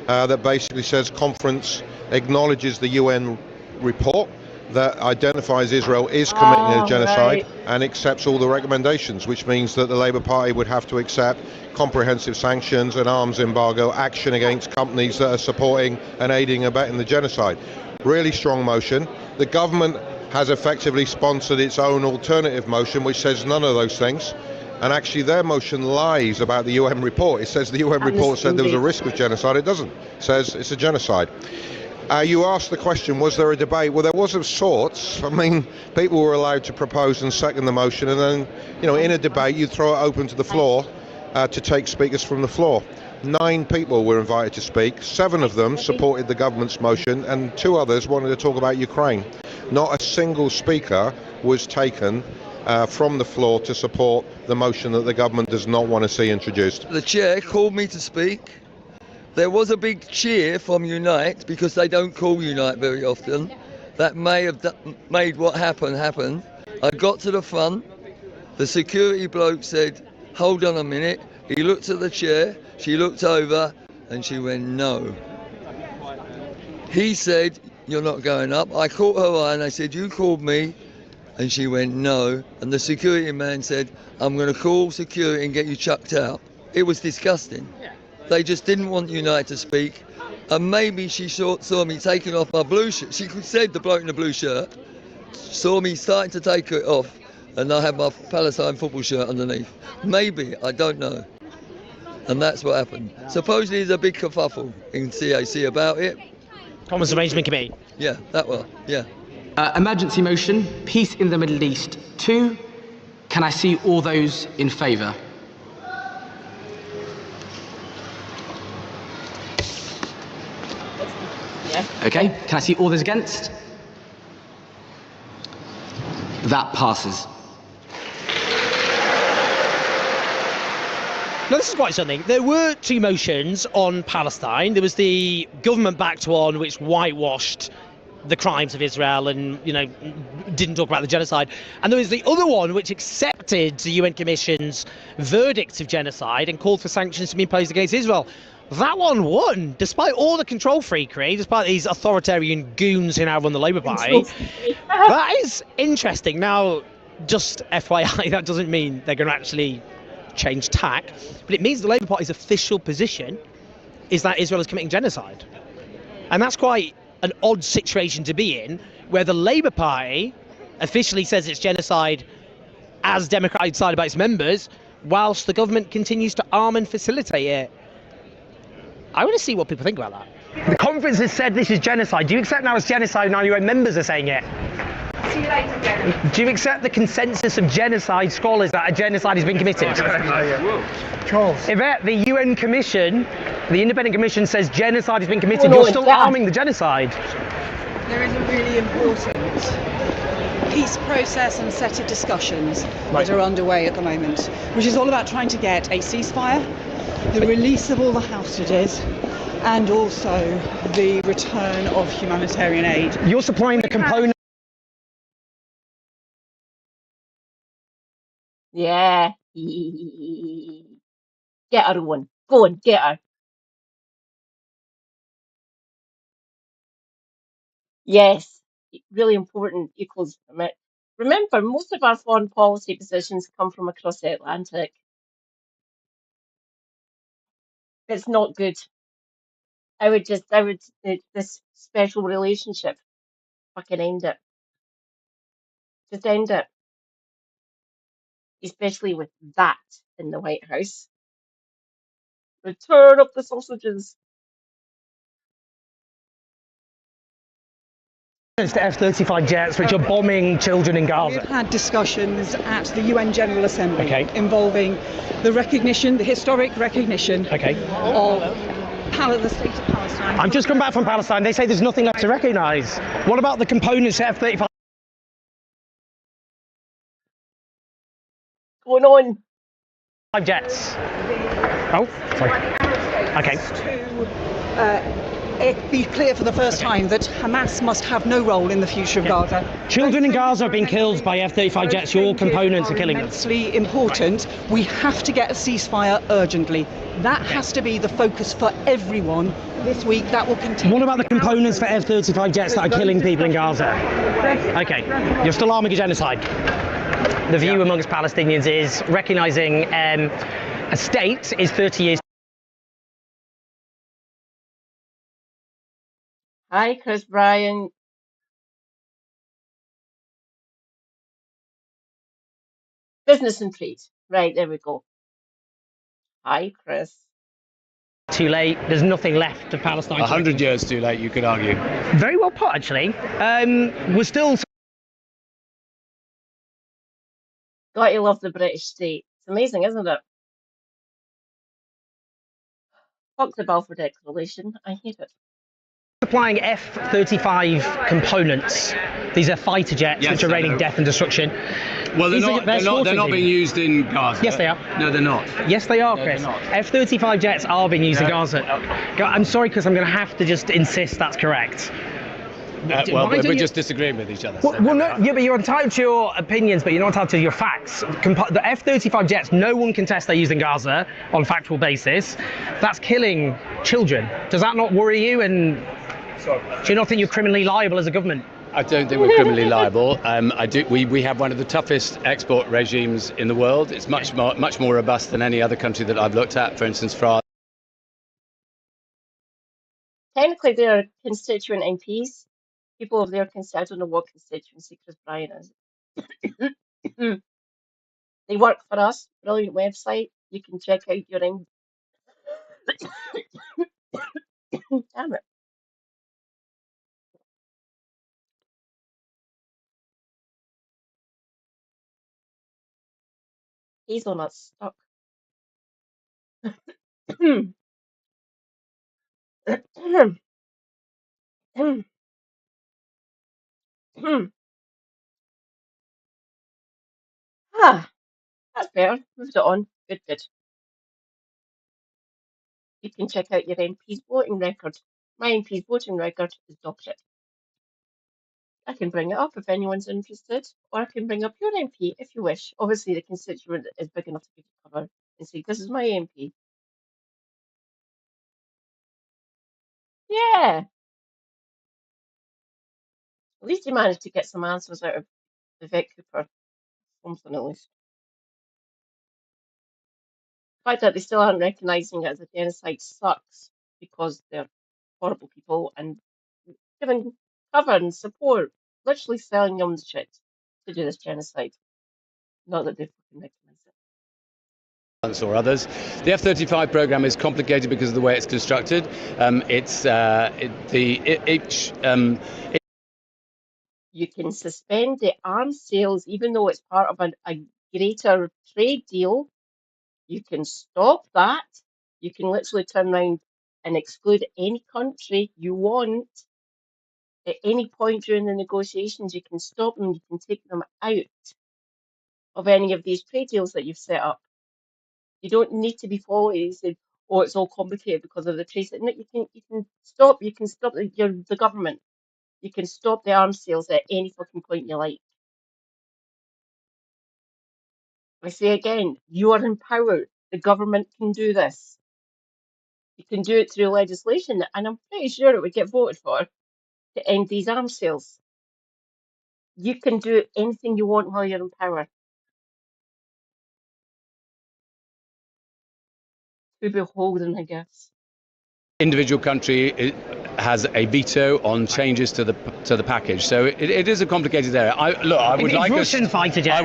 that basically says conference acknowledges the UN report that identifies Israel is committing a genocide and accepts all the recommendations, which means that the Labour Party would have to accept comprehensive sanctions, an arms embargo, action against companies that are supporting and aiding and abetting the genocide. Really strong motion. The government has effectively sponsored its own alternative motion, which says none of those things. And actually their motion lies about the UN report. It says the UN report said there was a risk of genocide. It doesn't. It says it's a genocide. You asked the question, was there a debate? Well, there was of sorts. I mean, people were allowed to propose and second the motion, and then, you know, in a debate, you throw it open to the floor to take speakers from the floor. 9 people were invited to speak. 7 of them supported the government's motion, and 2 others wanted to talk about Ukraine. Not a single speaker was taken from the floor to support the motion that the government does not want to see introduced. The chair called me to speak. There was a big cheer from Unite, because they don't call Unite very often. That may have made what happened happen. I got to the front. The security bloke said, hold on a minute. He looked at the chair, she looked over, and she went, no. He said, you're not going up. I caught her eye and I said, you called me. And she went, no. And the security man said, I'm going to call security and get you chucked out. It was disgusting. They just didn't want Unite to speak. And maybe she saw me taking off my blue shirt. She said, the bloke in the blue shirt, saw me starting to take it off, and I had my Palestine football shirt underneath. Maybe, I don't know. And that's what happened. Supposedly there's a big kerfuffle in CAC about it. Commons Arrangement Committee. Yeah, that one, yeah. Emergency motion, peace in the Middle East 2. Can I see all those in favour? Okay, can I see all those against? That passes. Now, this is quite something. There were 2 motions on Palestine. There was the government-backed one, which whitewashed the crimes of Israel and, you know, didn't talk about the genocide. And there was the other one, which accepted the UN Commission's verdict of genocide and called for sanctions to be imposed against Israel. That one won, despite all the control freakery, despite these authoritarian goons who now run the Labour Party. That is interesting. Now, just FYI, that doesn't mean they're going to actually change tack, but it means the Labour Party's official position is that Israel is committing genocide. And that's quite an odd situation to be in, where the Labour Party officially says it's genocide as Democrats decide about its members, whilst the government continues to arm and facilitate it. I want to see what people think about that. The conference has said this is genocide. Do you accept now it's genocide now your members are saying it? See you later, Jerry. Do you accept the consensus of genocide scholars that a genocide has been committed? Charles. If the UN Commission, the independent commission says genocide has been committed, you're still arming the genocide. There is a really important peace process and set of discussions that are underway at the moment, which is all about trying to get a ceasefire, the release of all the hostages, and also the return of humanitarian aid. You're supplying the component. Yeah. Get her one. Go on, get her. Yes. Really important equals permit. Remember, most of our foreign policy positions come from across the Atlantic. It's not good. This special relationship, fucking end it. Just end it. Especially with that in the White House. Return of the sausages. It's the F-35 jets which are bombing children in Gaza. We've had discussions at the UN General Assembly involving the recognition, the historic recognition of the state of Palestine. I'm just come back from Palestine. They say there's nothing left to recognise. What about the components of F-35? Going on? Jets. Oh, sorry. Okay. it be clear for the first time that Hamas must have no role in the future of Gaza. Children in Gaza have been killed by F-35 jets. Your components are killing them. Immensely important. We have to get a ceasefire urgently. That has to be the focus for everyone this week. That will continue. What about the components for F-35 jets that are killing people in Gaza? Okay, you're still arming a genocide. The view amongst Palestinians is recognising a state is 30 years. Hi, Chris Bryan. Business and trade. Right, there we go. Hi, Chris. Too late. There's nothing left of Palestine. 100 years too late, you could argue. Very well put, actually. We're still. Got to love the British state. It's amazing, isn't it? Fuck the Balfour Declaration. I hate it. Supplying F-35 components. These are fighter jets which are raining death and destruction. Well, they're not being used in Gaza. Yes, they are. No, they're not. Yes, they are, No, Chris. they're not. F-35 jets are being used in Gaza. I'm sorry, Chris, I'm going to have to just insist that's correct. Well, we're just disagreeing with each other. Well, no, yeah, but you're entitled to your opinions, but you're not entitled to your facts. The F-35 jets, no one contests they're used in Gaza on a factual basis. That's killing children. Does that not worry you? And do you not think you're criminally liable as a government? I don't think we're criminally liable. We have one of the toughest export regimes in the world. It's much more robust than any other country that I've looked at. For instance, France. Technically, they're constituent MPs. People of their I don't know what constituency Chris Bryan is. They work for us. Brilliant website. You can check out your MP. Damn it. Hazelnut's stuck. That's better. Moved it on. Good, good. You can check out your MP's voting record. My MP's voting record is dog shit. I can bring it up if anyone's interested, or I can bring up your MP if you wish. Obviously, the constituent is big enough to be covered and say, this is my MP. Yeah. At least he managed to get some answers out of Vivek Cooper. Something at least. The fact that they still aren't recognising it as a genocide sucks because they're horrible people and giving cover and support, literally selling them the shit to do this genocide. Not that they fucking recognise it. Or others. The F-35 program is complicated because of the way it's constructed. You can suspend the arms sales even though it's part of a greater trade deal. You can stop that. You can literally turn around and exclude any country you want. At any point during the negotiations, you can stop them. You can take them out of any of these trade deals that you've set up. You don't need to be following saying, "Oh, it's all complicated because of the trade." No, you can stop. You can stop the government. You can stop the arms sales at any fucking point you like. I say again, you are empowered. The government can do this. You can do it through legislation, and I'm pretty sure it would get voted for to end these arms sales. You can do anything you want while you're in power. To be beholden, I guess. Individual country has a veto on changes to the package, so it is a complicated area. I would like Russian fighter jets.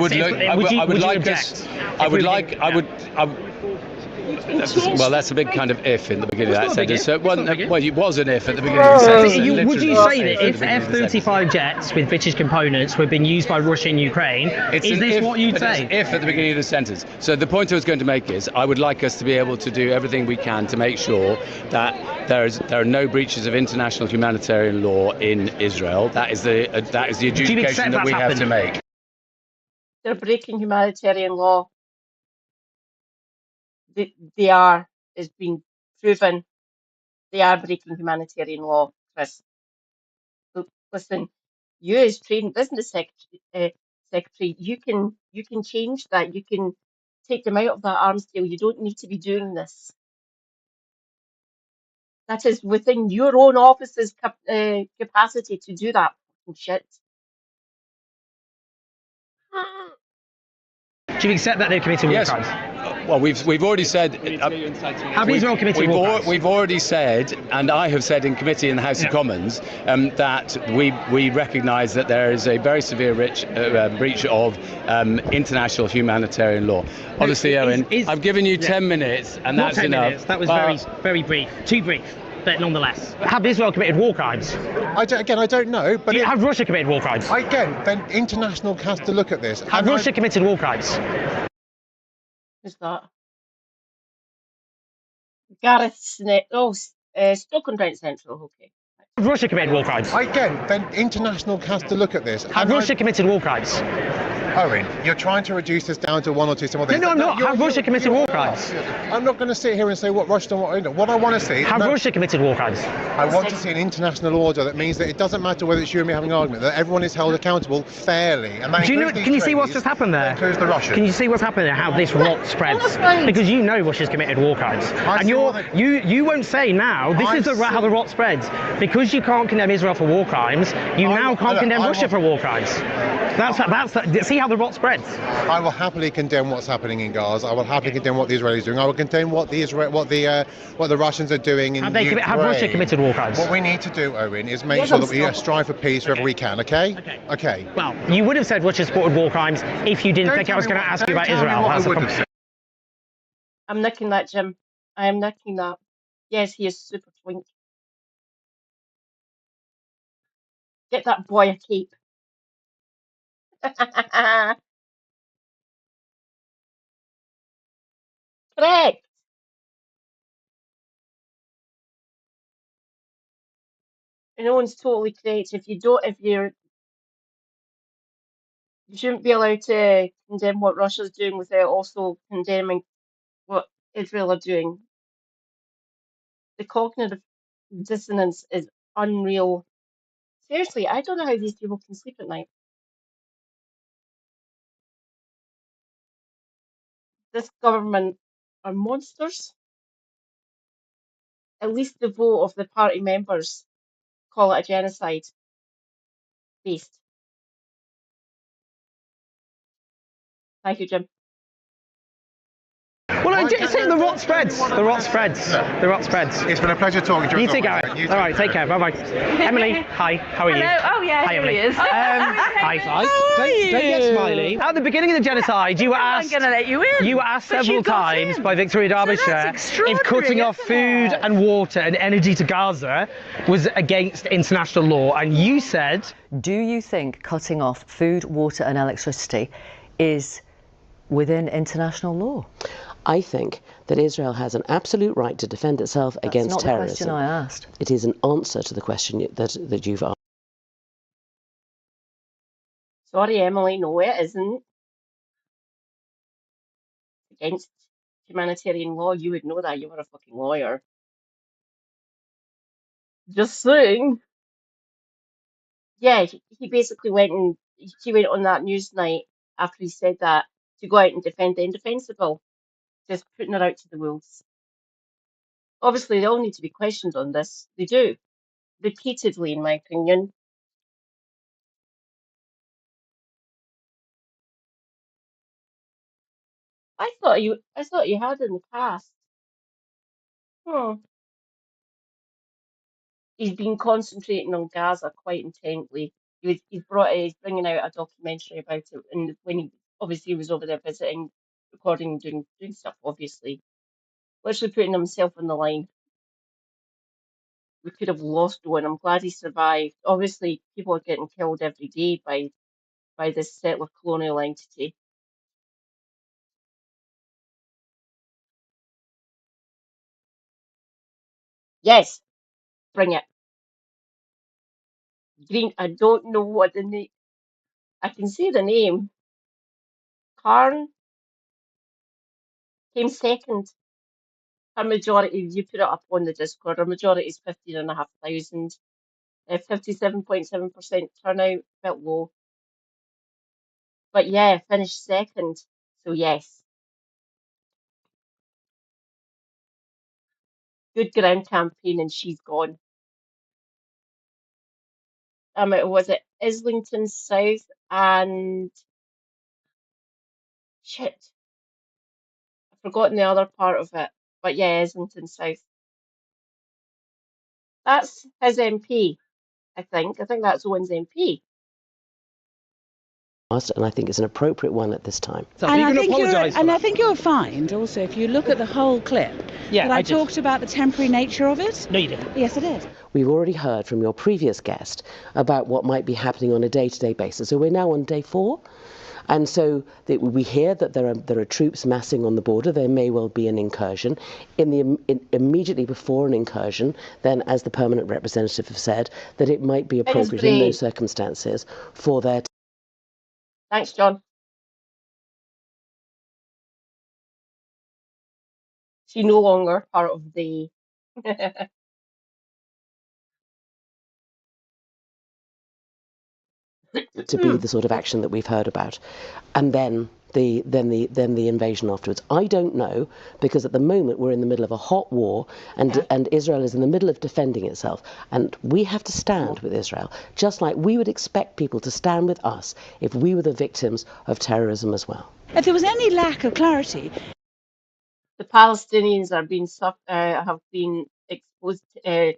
Well, that's a big kind of if in the beginning of that sentence. So, it was an if at the beginning of the sentence. Would you say that if F-35 jets with British components were being used by Russia in Ukraine, is this what you'd say? If at the beginning of the sentence. So the point I was going to make is I would like us to be able to do everything we can to make sure that there are no breaches of international humanitarian law in Israel. That is the adjudication that we have to make. They're breaking humanitarian law. They are. It's been proven. They are breaking humanitarian law, Chris. Look, listen, you as trade and business secretary, you can change that. You can take them out of that arms deal. You don't need to be doing this. That is within your own office's capacity to do that fucking shit. Do you accept that they've committed war Yes. crimes? Well, we've already said. Have Israel committed war crimes? We've already said, and I have said in committee in the House of Commons, that we recognise that there is a very severe breach of international humanitarian law. Honestly, Owen, I've given you 10 minutes, and Not that's 10 enough. minutes. That was very brief. Too brief, but nonetheless. Have Israel committed war crimes? I don't know. But have Russia committed war crimes? Again, then international has to look at this. Have Russia committed war crimes? Who's that? Gareth Smith. Oh, Stoke-on-Trent Central. Okay. Have Russia committed war crimes? Again, then international has to look at this. Have Russia committed war crimes? Owen, you're trying to reduce this down to one or two small things. No, I'm not. Have Russia committed war crimes? I'm not going to sit here and say what Russia done, what I want to see. Have Russia committed war crimes? I want to see an international order that means that it doesn't matter whether it's you and me having an argument, that everyone is held accountable fairly. And that Can you see what's just happened there? Includes the Russians. Can you see what's happened there? How this rot spreads? Because you know Russia's committed war crimes, and you won't say now. This is how the rot spreads. Because you can't condemn Israel for war crimes, you now can't condemn Russia for war crimes. See how the rot spreads. I will happily condemn what's happening in Gaza. I will happily condemn what the Israelis are doing. I will condemn what the Russians are doing in Ukraine. Have Russia committed war crimes? What we need to do, Owen, is make sure that we strive for peace wherever we can. Okay. Well, you would have said Russia supported war crimes if you didn't think I was going to ask you about Israel. I'm nicking that, Jim. I am nicking that. Yes, he is super twink. Get that boy a cape. Correct. And Owen's totally correct. You shouldn't be allowed to condemn what Russia's doing without also condemning what Israel are doing. The cognitive dissonance is unreal. Seriously, I don't know how these people can sleep at night. This government are monsters. At least the vote of the party members call it a genocide based. Thank you, Jim. Well, the rot spreads. The rot spreads. The rot spreads. It's been a pleasure talking to you. You too, Gareth. All right, take care. Bye-bye. Emily, hi. How are you? Hello. Oh, yeah, hi, here Emily. he is. Hi. Don't get smiley. At the beginning of the genocide, you were asked. I'm going to let you in. You were asked several times by Victoria Derbyshire if cutting off food and water and energy to Gaza was against international law, and you said, do you think cutting off food, water and electricity is within international law? I think that Israel has an absolute right to defend itself against terrorism. That's not the question I asked. It is an answer to the question that you've asked. Sorry, Emily, no, it isn't. Against humanitarian law, you would know that. You were a fucking lawyer. Just saying. Yeah, he basically went on that news night after he said that to go out and defend the indefensible. Just putting her out to the wolves. Obviously, they all need to be questioned on this. They do. Repeatedly, in my opinion. I thought you had in the past. He's been concentrating on Gaza quite intently. He's bringing out a documentary about it, and when he obviously was over there visiting, recording, doing stuff, obviously, literally putting himself on the line. We could have lost one. I'm glad he survived. Obviously, people are getting killed every day by this settler colonial entity. Yes, bring it. Green. I don't know what the name. I can see the name. Karn came second. Her majority, you put it up on the Discord, her majority is 15,500. 57.7% turnout, bit low. But yeah, finished second. So yes. Good ground campaign and she's gone. Was it Islington South and shit. I've forgotten the other part of it. But yeah, Islington South. That's his MP, I think. I think that's Owen's MP. And I think it's an appropriate one at this time. And I think you'll find also, if you look at the whole clip, that I talked about the temporary nature of it. No, you didn't. Yes, I did. We've already heard from your previous guest about what might be happening on a day-to-day basis. So we're now on day 4. And so we hear that there are troops massing on the border. There may well be an incursion. Immediately before an incursion, then, as the permanent representative have said, that it might be appropriate in those circumstances for there. Thanks, John. She's no longer part of the. To be the sort of action that we've heard about, and then the invasion afterwards. I don't know, because at the moment we're in the middle of a hot war, and Israel is in the middle of defending itself, and we have to stand with Israel, just like we would expect people to stand with us if we were the victims of terrorism as well. If there was any lack of clarity, the Palestinians have been exposed are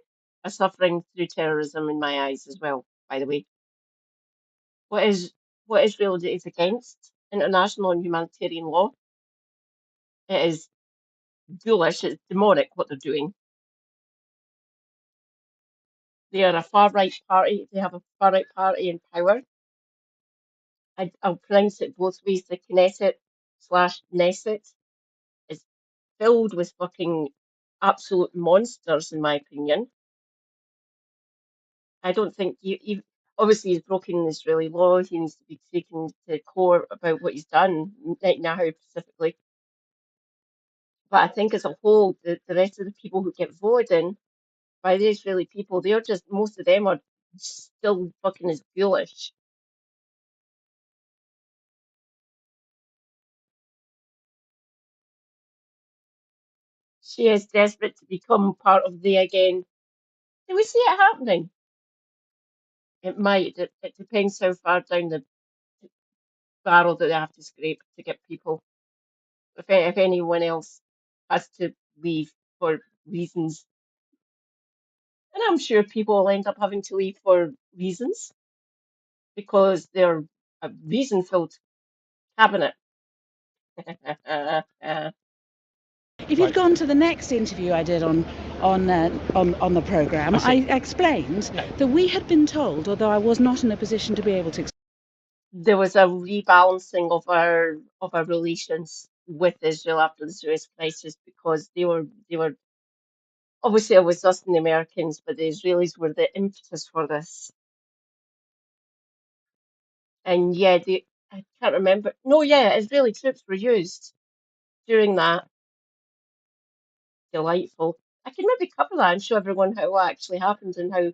suffering through terrorism in my eyes as well, by the way. What Israel is against international and humanitarian law. It is ghoulish, it's demonic what they're doing. They are a far-right party, they have a far-right party in power. I'll pronounce it both ways, the Knesset/Knesset is filled with fucking absolute monsters, in my opinion. I don't think obviously he's broken Israeli law. He needs to be taken to court about what he's done, Netanyahu specifically. But I think as a whole, the rest of the people who get voted in by the Israeli people, most of them are still fucking as ghoulish. She is desperate to become part of the again. Do we see it happening? It might. It depends how far down the barrel that they have to scrape to get people. If anyone else has to leave for reasons, and I'm sure people will end up having to leave for reasons because they're a reason-filled cabinet. if you'd gone to the next interview I did on the programme, I explained that we had been told, although I was not in a position to be able to. There was a rebalancing of our relations with Israel after the Suez crisis because they were obviously it was us and the Americans, but the Israelis were the impetus for this. And yeah, I can't remember. No, yeah, Israeli troops were used during that. Delightful. I can maybe cover that and show everyone how what actually happened and how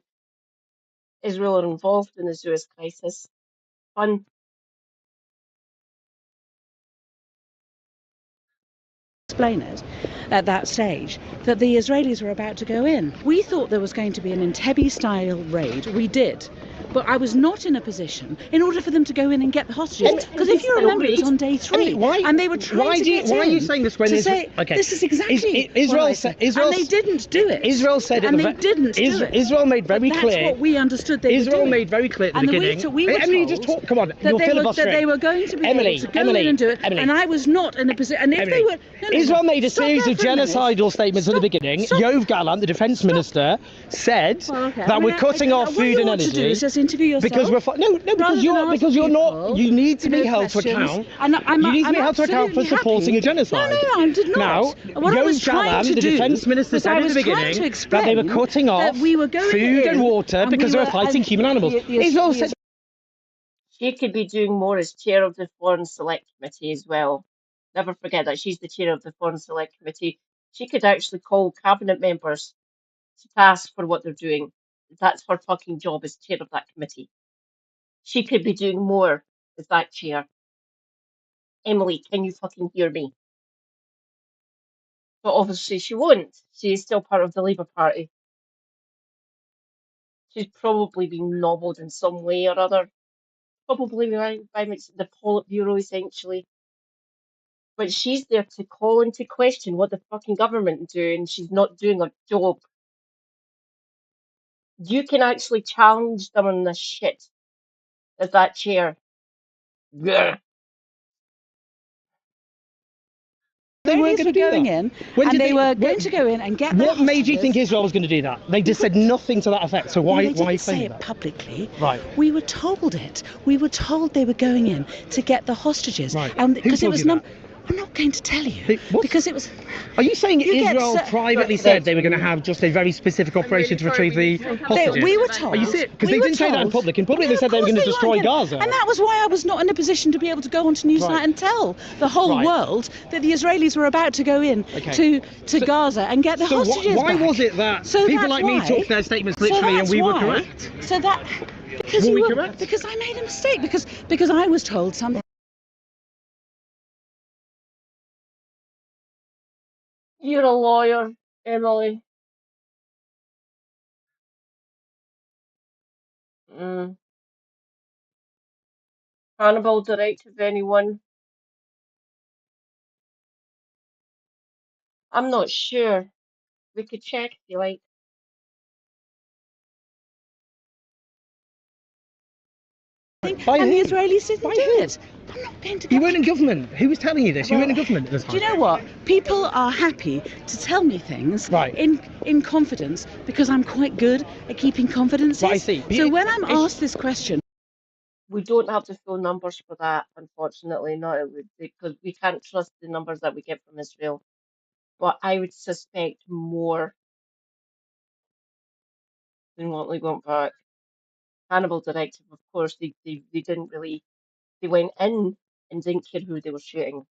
Israel are involved in the Suez crisis. Fun. Explain it at that stage that the Israelis were about to go in. We thought there was going to be an Entebbe-style raid. We did. But I was not in a position in order for them to go in and get the hostages. Because if you remember, it was on day 3, and they were trying to get in. Why are you saying this when this is exactly Israel said, and they didn't do it. Israel said and they didn't do it. Israel made very That's clear. What we understood they Israel were doing. made very clear at the beginning. We were Emily, told just talk. Come on, that you're filibustering. That they were going to be able to go in and do it. And I was not in a position. And if they were, Israel made a series of genocidal statements at the beginning. Yoav Gallant, the defence minister, said that we're cutting off food and energy. What you want to do is just interview yourself. Because we're because you're not. You need to be held to account. You need to be held to account for supporting a genocide. No, I did not. Now, Yoav Gallant, the defence minister, said at the beginning that they were cutting off food and water because they were fighting human animals. Israel said. She could be doing more as chair of the Foreign Select Committee as well. Never forget that she's the chair of the Foreign Select Committee. She could actually call cabinet members to task for what they're doing. That's her fucking job as chair of that committee. She could be doing more as that chair. Emily, can you fucking hear me? But obviously she won't. She is still part of the Labour Party. She's probably been nobbled in some way or other. Probably by the Politburo, essentially. But she's there to call into question what the fucking government do, and she's not doing her job. You can actually challenge them on this shit as that chair. Yeah. They weren't Israelis going were to do going that. in, When and did they were when- going to go in and get their What made you hostages. think Israel was going to do that? They just said nothing to that effect. So why? Well, they why are you didn't say claiming it that? publicly. Right. We were told it. We were told they were going in to get the hostages. Right. And Who because it told was you that? I'm not going to tell you because it was. Are you saying You get Israel so- privately said they were going to have just a very specific operation to retrieve the hostages? We were told. Are you serious? Because we they were didn't say that in told- public. In public, they No, said of they were course going to they destroy weren't gonna- Gaza. And that was why I was not in a position to be able to go onto Newsnight Right. and tell the whole Right. world that the Israelis were about to go in Okay. to Gaza and get the So hostages why back. was it that So people that's like me why- took their statements so literally and that's we were why- correct? So that because Were you we were correct? because I made a mistake because I was told something. You're a lawyer, Emily. Mm. Hannibal directive, anyone? I'm not sure. We could check if you like. And By the who? Israelis didn't By do who? it. I'm not going to You go. weren't in government. Who was telling you this? You Well, weren't in government at the time. Do you know what? People are happy to tell me things in confidence because I'm quite good at keeping confidences. Right, I see. So when I'm It's- asked this question, We don't have the full numbers for that, unfortunately, not because we can't trust the numbers that we get from Israel. But I would suspect more than what we went back. Hannibal directive, of course, they didn't really, they went in and didn't care who they were shooting.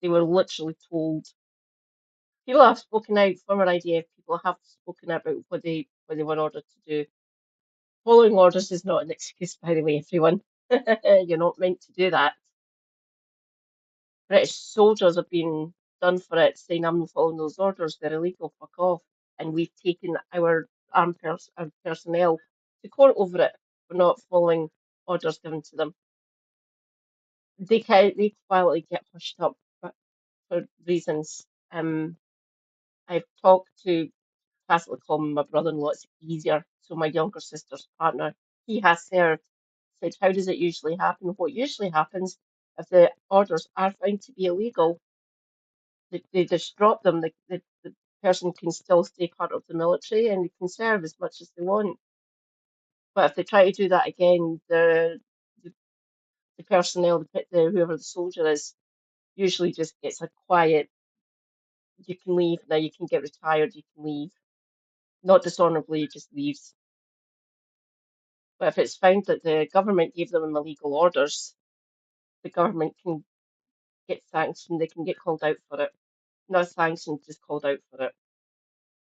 They were literally told. People have spoken out, former IDF people have spoken out about what they were ordered to do. Following orders is not an excuse, by the way, everyone. You're not meant to do that. British soldiers have been done for it, saying I'm not following those orders, they're illegal, fuck off. And we've taken our our personnel to court over it for not following orders given to them. They quietly get hushed up for reasons. I've talked to classically call my brother-in-law, it's easier. So my younger sister's partner, he has served, said, how does it usually happen? What usually happens if the orders are found to be illegal, they just drop them. The person can still stay part of the military and they can serve as much as they want. But if they try to do that again, the personnel, the whoever the soldier is, usually just gets a quiet. You can leave now. You can get retired. You can leave, not dishonorably. Just leaves. But if it's found that the government gave them illegal orders, the government can get sanctioned. They can get called out for it. Not sanctioned, just called out for it.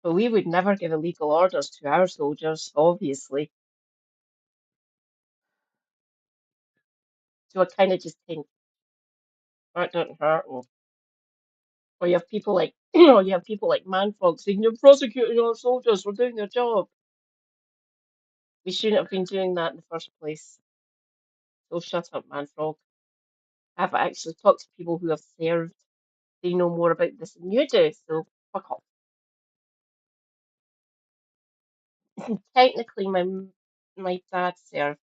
But we would never give illegal orders to our soldiers, obviously. So I kind of just think that doesn't hurt. Or you have people like, or you have people like Manfrog saying you're prosecuting our soldiers for doing their job. We shouldn't have been doing that in the first place. So shut up, Manfrog. I've actually talked to people who have served. They know more about this than you do, so fuck off. Technically, my dad served.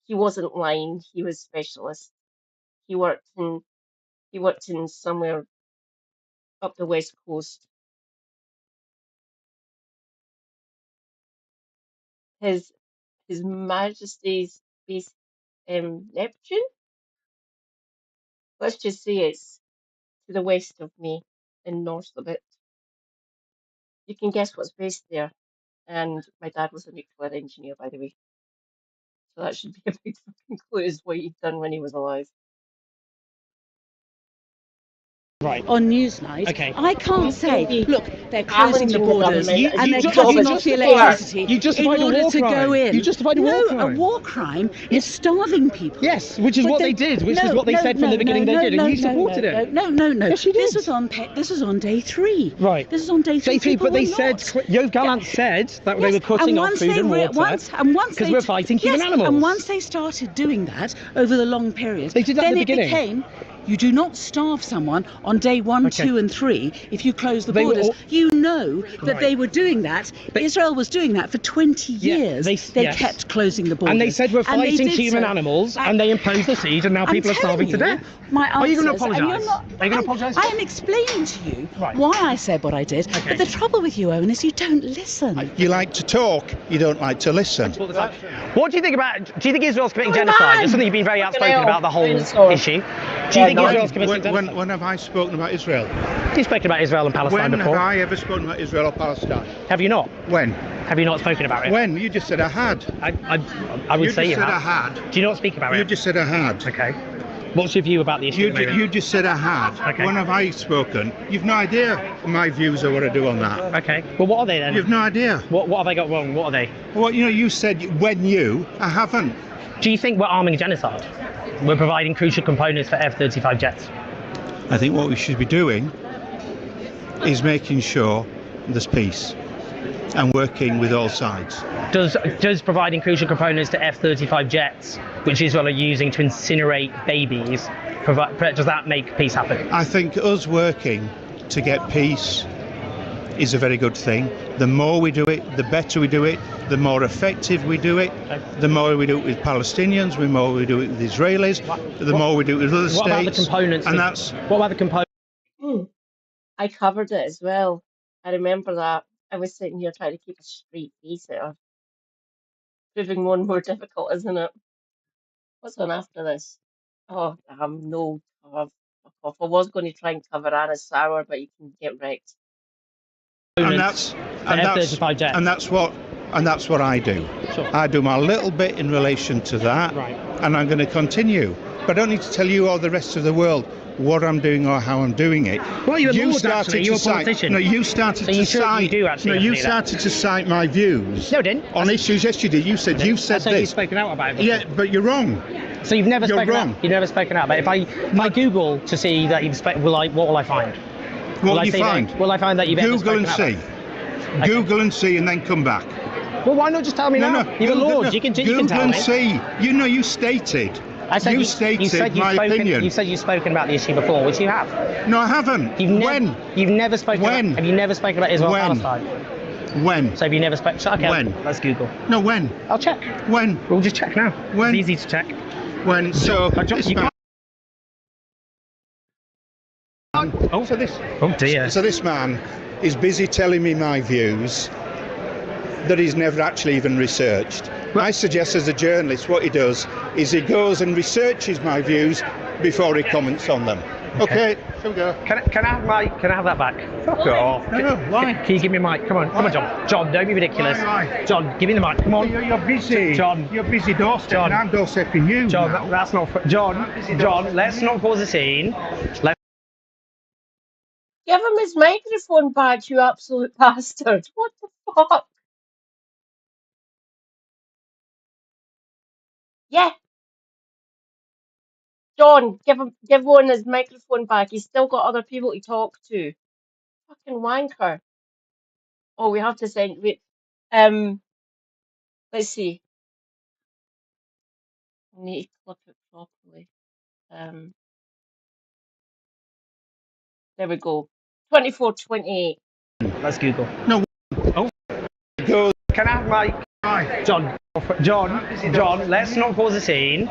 He wasn't line. He was specialist. He worked in somewhere up the west coast. His Majesty's base, Neptune. Let's just say it's to the west of me and north of it. You can guess what's based there. And my dad was a nuclear engineer, by the way. So that should be a big fucking clue as what he'd done when he was alive. on Newsnight, Okay. I can't say, look, they're closing Challenging the the borders government. and they're Your job cutting is off the to electricity You justified in a order war to go crime. in. You justified a war crime. A war crime is starving people. Yes, which is But what they did, which is what they said from the beginning they did, and you supported it. No. Yes, you did. This was on day 3. Right. This is on day 3. Day 3, People but they were said, not. Yoav Gallant said that they were cutting off food and water because we're fighting human animals. And once they started doing that over the long period, They did that at then the it beginning. became, you do not starve someone on day 1, 2 and 3 if you close the They were borders. all- You know that Right. they were doing that. Israel was doing that for 20 years. They yes. kept closing the borders. And they said we're And they fighting did human so. animals, and they imposed the siege, and now I'm people are starving telling to you death. My Are you going to answers, and you're apologise? not- Are you going to apologise? I am explaining to you why I said what I did. But the trouble with you, Owen, is you don't listen. You like to talk, you don't like to listen. What do you think about? Do you think Israel's committing Come genocide? on! It's something you've been very outspoken hell. about the whole Dinosaur. issue. Do you think Israel's committing genocide? When have I spoken about Israel? You've spoken about Israel and Palestine When before. have I ever spoken about Israel or Palestine? Have you not? When? Have you not spoken about it? When? You just said I had. I would you say just you said have. I had. Do you not speak about You it? just said I had. Okay. What's your view about the issue? You just said I had. Okay. When have I spoken? You've no idea my views or what I do on that. Okay. Well, what are they then? You've no idea. What have I got wrong? What are they? Well, you said when you. I haven't. Do you think we're arming genocide? We're providing crucial components for F-35 jets. I think what we should be doing is making sure there's peace and working with all sides. Does providing crucial components to F-35 jets, which Israel are using to incinerate babies, does that make peace happen? I think us working to get peace is a very good thing. The more we do it, the better we do it, the more effective we do it, the more we do it with Palestinians, the more we do it with Israelis, the more we do it with other states. What about the components? And what about the components? I covered it as well. I remember that. I was sitting here trying to keep a straight face out of proving one more difficult, isn't it? What's on after this? Oh, no. Oh, fuck off. I was going to try and cover Anna Sour, but you can get wrecked. and that's F-35 jets. and that's what I do. Sure. I do my little bit in relation to that, and I'm going to continue. But I don't need to tell you or the rest of the world what I'm doing or how I'm doing it. Well, you're a lord, started actually. to You're a cite. politician. No, you started So to you cite. you do actually no, have to you do that. started to cite my views. No, I didn't. On issues. Yes, you did. You said That's this. how you've spoken out about it. Yeah, but you're wrong. So you've never You're spoken wrong. out. You've never spoken out. But if I Google to see that you've spoken, what will I find? What will will I you see find? Will I find that you've ever Google spoken and out see. about it? Google and see, and then come back. Well, why not just tell me now? You're a Google- lord. no, You can Google tell and me. see. You stated. I said you you stated said you've my spoken, opinion. You said you've spoken about the issue before, which you have. No, I haven't. When? You've never spoken. When? Have you never spoken about Israel and When? Palestine? When? So have you never spoken? So, okay, When? let's Google. No, when? I'll check. When? We'll just check now. When? It's easy to check. When? So You can't- Oh, so this. Oh dear. So this man is busy telling me my views that he's never actually even researched. I suggest as a journalist what he does is he goes and researches my views before he comments on them. Okay, shall we go? Can I have that back? Fuck off. No, why? Can you give me a mic? Come on, John. John, don't be ridiculous. Why? John, give me the mic. Come on. You're busy. John. You're busy doorstepping. John. I'm doorstepping you. John, now. that's not. John, let's not cause a scene. Give him his microphone back, you absolute bastard. What the fuck? Yeah. John, give one his microphone back. He's still got other people to talk to. Fucking wanker. Oh, we have to send. Wait. Let's see. I need to clip it properly. There we go. 24:28. Let's Google. No. Oh. Go. Can I have my John, let's not cause a scene.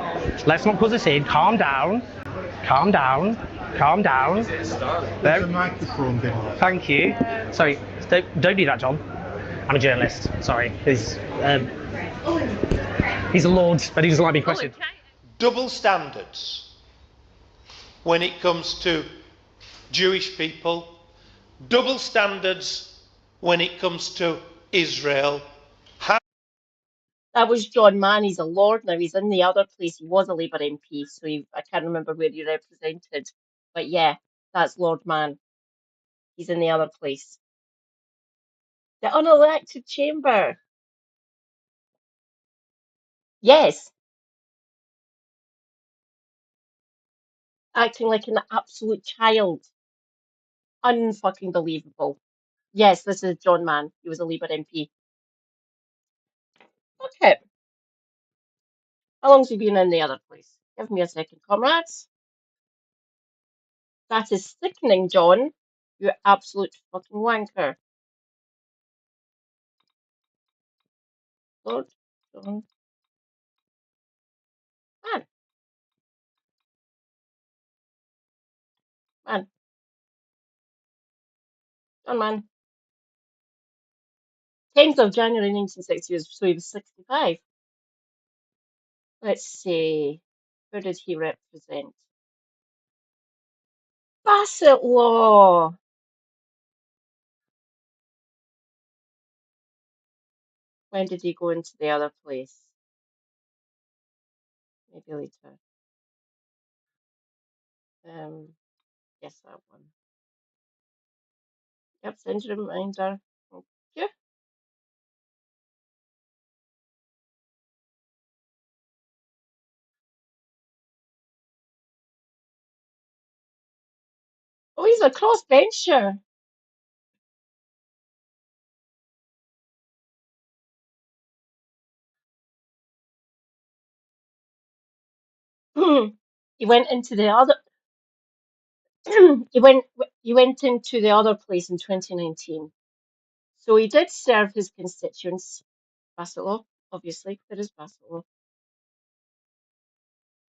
Let's not cause a scene. Calm down. Calm down. Calm down. There's a microphone there. Thank you. Sorry, don't do that, John. I'm a journalist. Sorry. He's a lord, but he doesn't like me questioned. Double standards when it comes to Jewish people, double standards when it comes to Israel. That was John Mann. He's a lord now. He's in the other place. He was a Labour MP, so I can't remember where he represented. But yeah, That's Lord Mann. He's in the other place. The unelected chamber. Yes. Acting like an absolute child. Unfucking believable. Yes, this is John Mann. He was a Labour MP. Okay. How long's he been in the other place? Give me a second, comrades. That is sickening, John. You absolute fucking wanker. Lord John Mann. Mann. John Mann. 10th of January 1960, so he was 65. Let's see. Who did he represent? Bassetlaw. When did he go into the other place? Maybe later. Yes, that one. Yep, send a reminder. Thank you. Oh, he's a crossbencher. He went into the other. He went into the other place in 2019. So he did serve his constituents. Bassetlaw, obviously. There is Bassetlaw.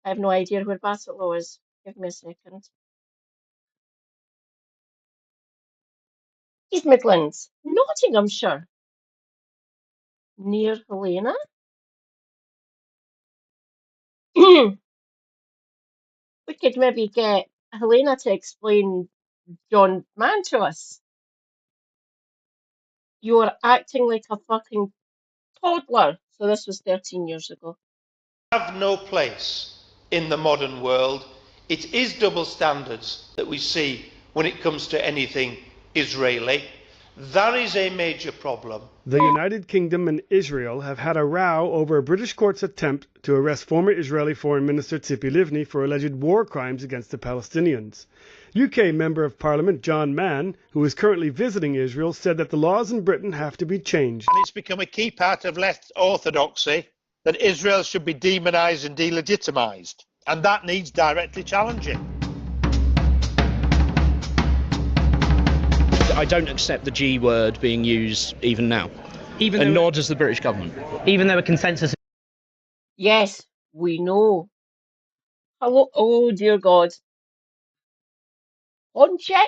I have no idea where Bassetlaw is. Give me a second. East Midlands, Nottinghamshire. Near Helena. We could maybe get Helena to explain John Mann to us. You are acting like a fucking toddler. So this was 13 years ago. Have no place in the modern world. It is double standards that we see when it comes to anything Israeli. That is a major problem. The United Kingdom and Israel have had a row over a British court's attempt to arrest former Israeli Foreign Minister Tzipi Livni for alleged war crimes against the Palestinians. UK Member of Parliament John Mann, who is currently visiting Israel, said that the laws in Britain have to be changed. And it's become a key part of left orthodoxy that Israel should be demonised and delegitimised. And that needs directly challenging. I don't accept the G word being used even now. And nor does the British government. Even though a consensus. Yes, we know. Hello. Oh, dear God. Honchek?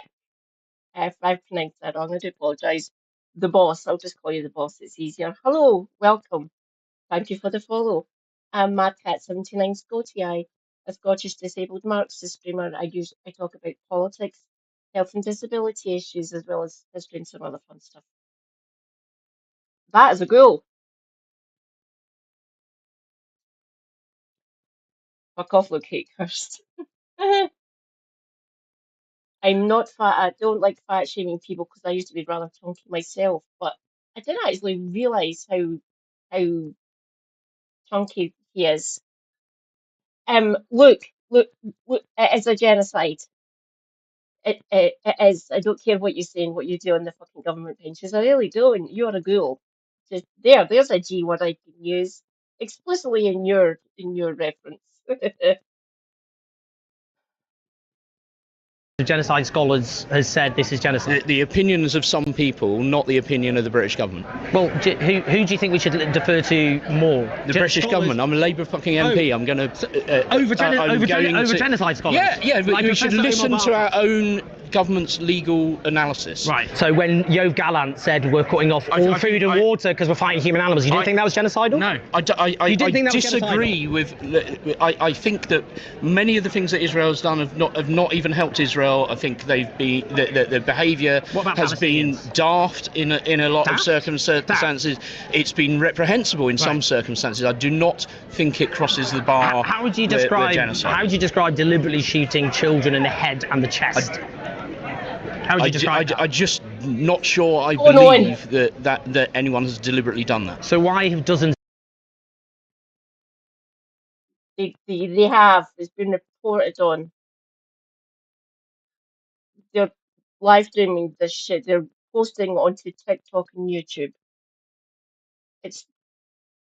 If I've pronounced that wrong, I do apologise. The boss. I'll just call you the boss. It's easier. Hello. Welcome. Thank you for the follow. I'm MadCat79 Scotty. A Scottish disabled Marxist streamer. I talk about politics, health and disability issues, as well as history and some other fun stuff. That is a goal. Fuck off, Luke Hakehurst. I'm not fat. I don't like fat shaming people because I used to be rather chunky myself, but I didn't actually realise how chunky he is. Look, it is a genocide. It is. I don't care what you're saying, what you do on the fucking government benches. I really don't. You're a ghoul. Just there's a G word I can use explicitly in your reference. The genocide scholars has said this is genocide. The opinions of some people, not the opinion of the British government. Well, who do you think we should defer to more? The British government. I'm a Labour fucking MP. I'm going to over genocide scholars. Yeah. Like we should listen to our own government's legal analysis. Right. So when Yoav Gallant said we're cutting off all food and water because we're fighting human animals, you didn't think that was genocidal? No, I disagree with. I think that many of the things that Israel has done have not even helped Israel. I think they've been the behaviour has been daft in a lot of circumstances. It's been reprehensible in some circumstances. I do not think it crosses the bar. How would you describe? How would you describe deliberately shooting children in the head and the chest? How would you describe that? I'm just not sure I Going believe that anyone has deliberately done that. So why have dozens? They have. It's been reported on. They're live streaming this shit. They're posting onto TikTok and YouTube.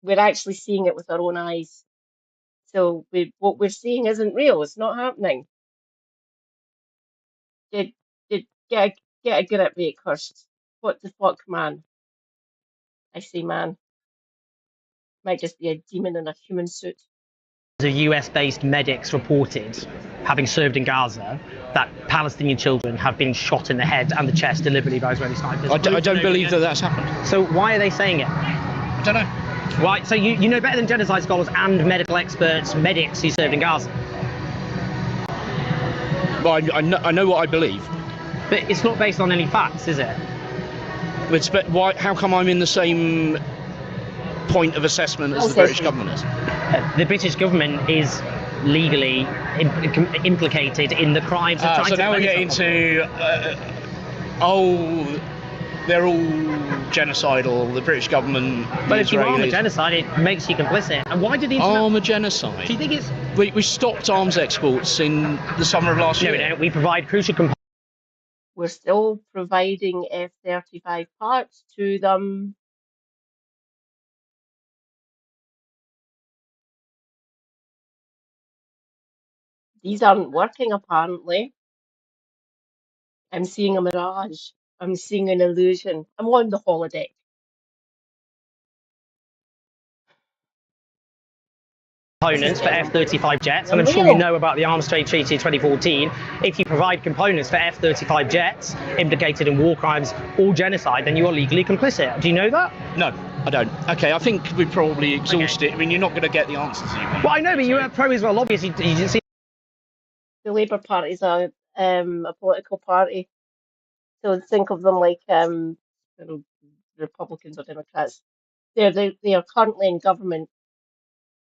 We're actually seeing it with our own eyes. So what we're seeing isn't real. It's not happening. Get a grip, mate, cursed. What the fuck, man? I say man. Might just be a demon in a human suit. The US-based medics reported, having served in Gaza, that Palestinian children have been shot in the head and the chest deliberately by Israeli snipers. I don't believe that that's happened. So why are they saying it? I don't know. Why? So you know better than genocide scholars and medical experts, medics who served in Gaza. Well, I know what I believe. But it's not based on any facts, is it? Why? How come I'm in the same point of assessment as the British government is? The British government is legally implicated in the crimes of trying to... So now we get into... they're all genocidal, the British government... But if you arm a genocide, it makes you complicit. And why did the... Arm a genocide? Do you think it's... We stopped arms exports in the summer of last year. No, we don't. We provide crucial components. We're still providing F-35 parts to them. These aren't working, apparently. I'm seeing a mirage. I'm seeing an illusion. I'm on the holodeck. Components for F-35 jets, and I'm sure you know about the Arms Trade Treaty of 2014. If you provide components for F-35 jets implicated in war crimes or genocide, then you are legally complicit. Do you know that? No, I don't. Okay, I think we probably exhausted. I mean, you're not going to get the answers you want. Well, I know, but you're a pro-Israel lobbyist. You didn't see. The Labour Party is a political party. So think of them like Republicans or Democrats. They are currently in government.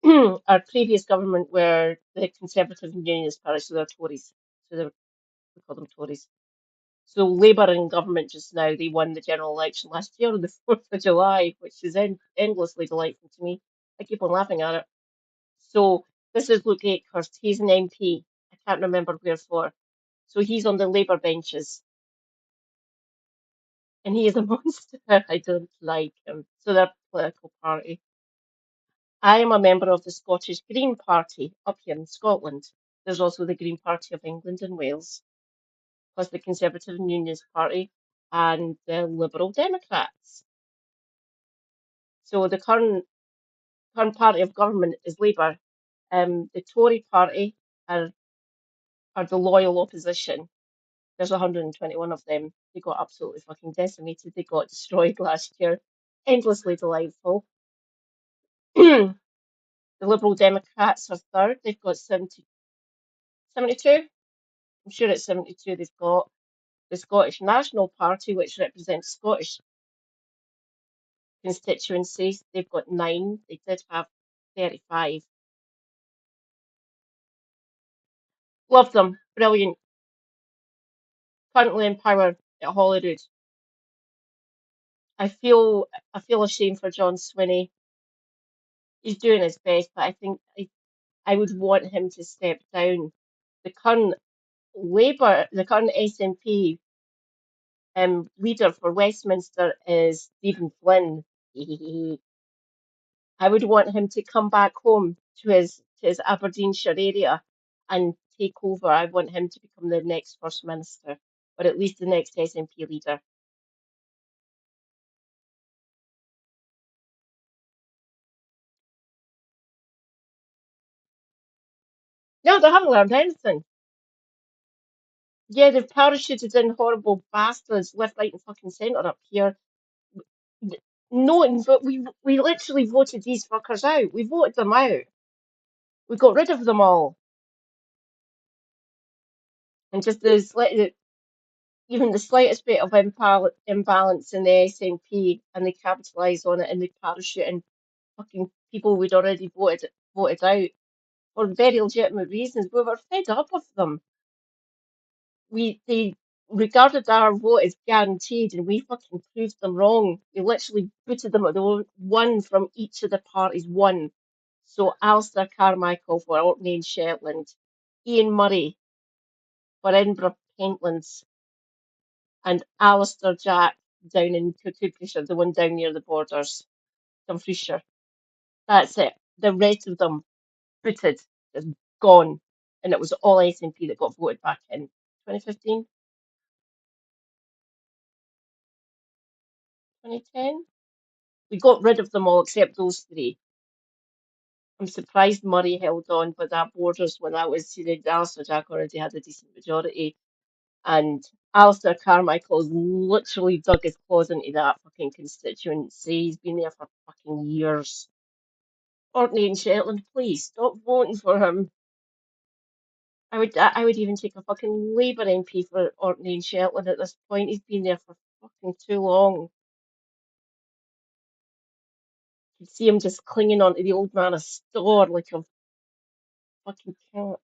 Our previous government were the Conservative and Unionist Party, so they're Tories. So we call them Tories. So Labour in government just now, they won the general election last year on the 4th of July, which is endlessly delightful to me. I keep on laughing at it. So this is Luke Akehurst. He's an MP. I can't remember where for. So he's on the Labour benches. And he is a monster. I don't like him. So they're a political party. I am a member of the Scottish Green Party up here in Scotland. There's also the Green Party of England and Wales, plus the Conservative and Unionist Party and the Liberal Democrats. So the current party of government is Labour. The Tory party are the loyal opposition. There's 121 of them. They got absolutely fucking decimated. They got destroyed last year. Endlessly delightful. The Liberal Democrats are third. They've got 72. I'm sure it's 72 they've got. The Scottish National Party, which represents Scottish constituencies, they've got 9. They did have 35. Love them. Brilliant. Currently in power at Holyrood. I feel ashamed for John Swinney. He's doing his best, but I think I would want him to step down. The current SNP leader for Westminster is Stephen Flynn. I would want him to come back home to his Aberdeenshire area and take over. I want him to become the next First Minister, or at least the next SNP leader. No, they haven't learned anything. Yeah, they've parachuted in horrible bastards left, right, and fucking centre up here. No, but we literally voted these fuckers out. We voted them out. We got rid of them all. And just even the slightest bit of imbalance in the SNP, and they capitalise on it, and they parachute in fucking people we'd already voted out for very legitimate reasons. We were fed up of them. They regarded our vote as guaranteed, and we fucking proved them wrong. We literally booted them at the one from each of the parties, one. So Alistair Carmichael for Orkney and Shetland, Ian Murray for Edinburgh Pentlands, and Alistair Jack down in Cottbridge, the one down near the borders, Dumfriesshire. That's it. The rest of them booted, just gone. And it was all SNP that got voted back in 2015, 2010. We got rid of them all except those three. I'm surprised Murray held on, but that borders when that was Alistair Jack already had a decent majority. And Alistair Carmichael has literally dug his claws into that fucking constituency. He's been there for fucking years. Orkney and Shetland, please stop voting for him. I would even take a fucking Labour MP for Orkney and Shetland at this point. He's been there for fucking too long. You can see him just clinging onto the old man of store like a fucking cat.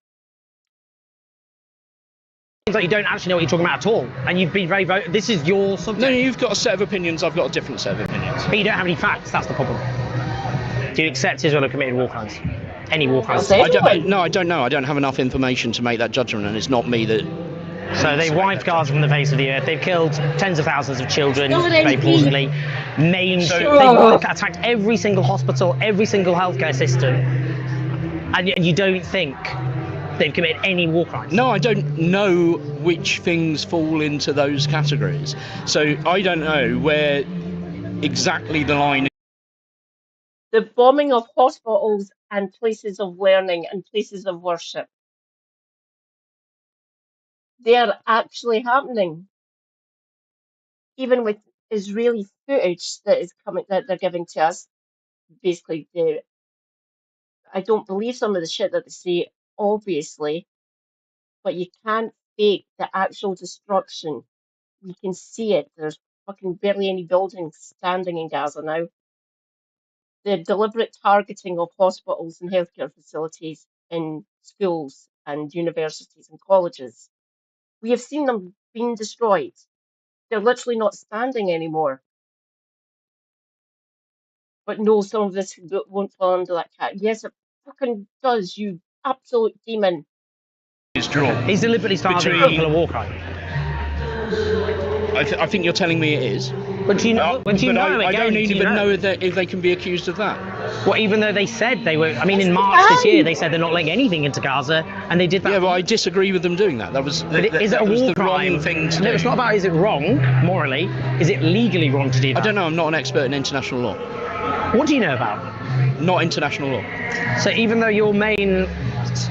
Seems like you don't actually know what you're talking about at all, and you've been very this is your subject. No, you've got a set of opinions, I've got a different set of opinions. But you don't have any facts, that's the problem. Do you accept Israel have committed war crimes? Any war crimes? I don't know. I don't have enough information to make that judgment, and it's not me that... So they wiped Gaza from the face of the earth. They've killed tens of thousands of children, very plausibly. They've attacked every single hospital, every single healthcare system, and you don't think they've committed any war crimes? No, I don't know which things fall into those categories. So I don't know where exactly the line is. The bombing of hospitals and places of learning and places of worship. They are actually happening. Even with Israeli footage that is coming, that they're giving to us, basically, I don't believe some of the shit that they say, obviously, but you can't fake the actual destruction. You can see it. There's fucking barely any buildings standing in Gaza now. The deliberate targeting of hospitals and healthcare facilities in schools and universities and colleges. We have seen them being destroyed. They're literally not standing anymore. But no, some of this won't fall under that cat. Yes, it fucking does, you absolute demon. It's drawn. He's deliberately targeting people of war crime. I think you're telling me it is. But do you know? I don't even know if they can be accused of that. Well, even though they said they were, I mean, in March this year, they said they're not letting anything into Gaza, and they did that. Yeah, well, I disagree with them doing that. That was is it a war crime? Wrong thing to do. No, it's not about is it wrong morally. Is it legally wrong to do that? I don't know. I'm not an expert in international law. What do you know about? Not international law. So even though your main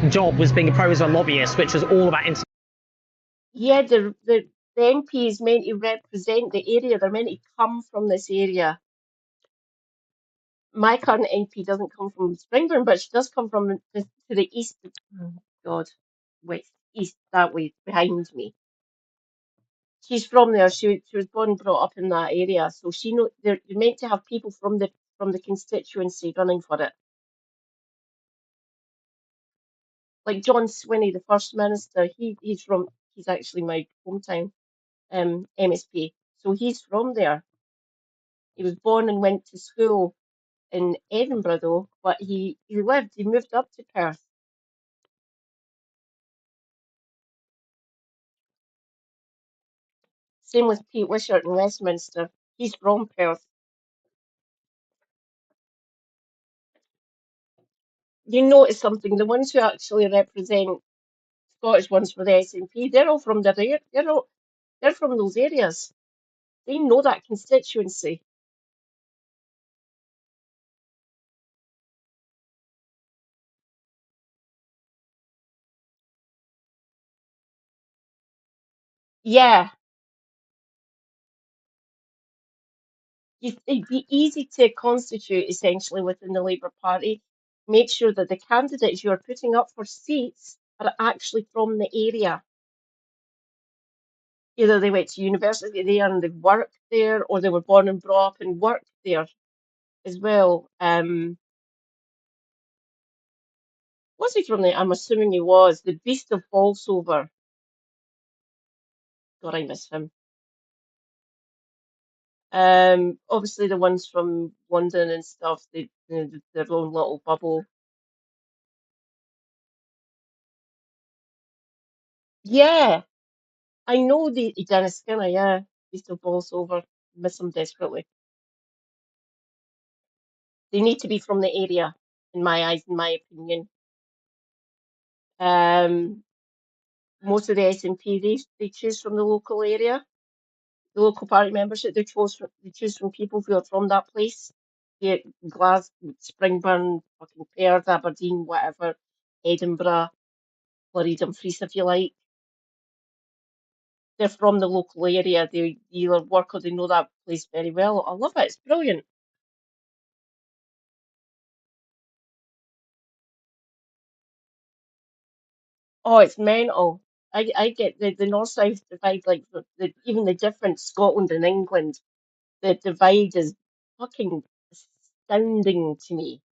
job was being a pro-Israel lobbyist, which was all about yeah, the MP is meant to represent the area. They're meant to come from this area. My current MP doesn't come from Springburn, but she does come from to the east. Oh God, west, east, that way, behind me. She's from there. She was born and brought up in that area, so she know they're meant to have people from the constituency running for it. Like John Swinney, the First Minister, he's actually my hometown MSP, so he's from there. He was born and went to school in Edinburgh though, but he moved up to Perth. Same with Pete Wishart in Westminster. He's from Perth. You notice something, the ones who actually represent Scottish ones for the SNP, they're all from they're from those areas. They know that constituency. Yeah. It'd be easy to constitute essentially within the Labour Party. Make sure that the candidates you are putting up for seats are actually from the area. Either they went to university there and they've worked there, or they were born and brought up and worked there as well. Was he from there? I'm assuming he was. The Beast of Bolsover. God, I miss him. Obviously the ones from London and stuff, their own little bubble. Yeah, I know Dennis Skinner, yeah. He's still balls over. Miss him desperately. They need to be from the area, in my eyes, in my opinion. Most of the SNP, they choose from the local area. The local party membership, they choose from people who are from that place. Be it Glasgow, Springburn, fucking Perth, Aberdeen, whatever, Edinburgh, bloody Dumfries, if you like. They're from the local area. They either work or they know that place very well. I love it. It's brilliant. Oh, it's mental. I get the north-south divide, like even the difference Scotland and England, the divide is fucking astounding to me.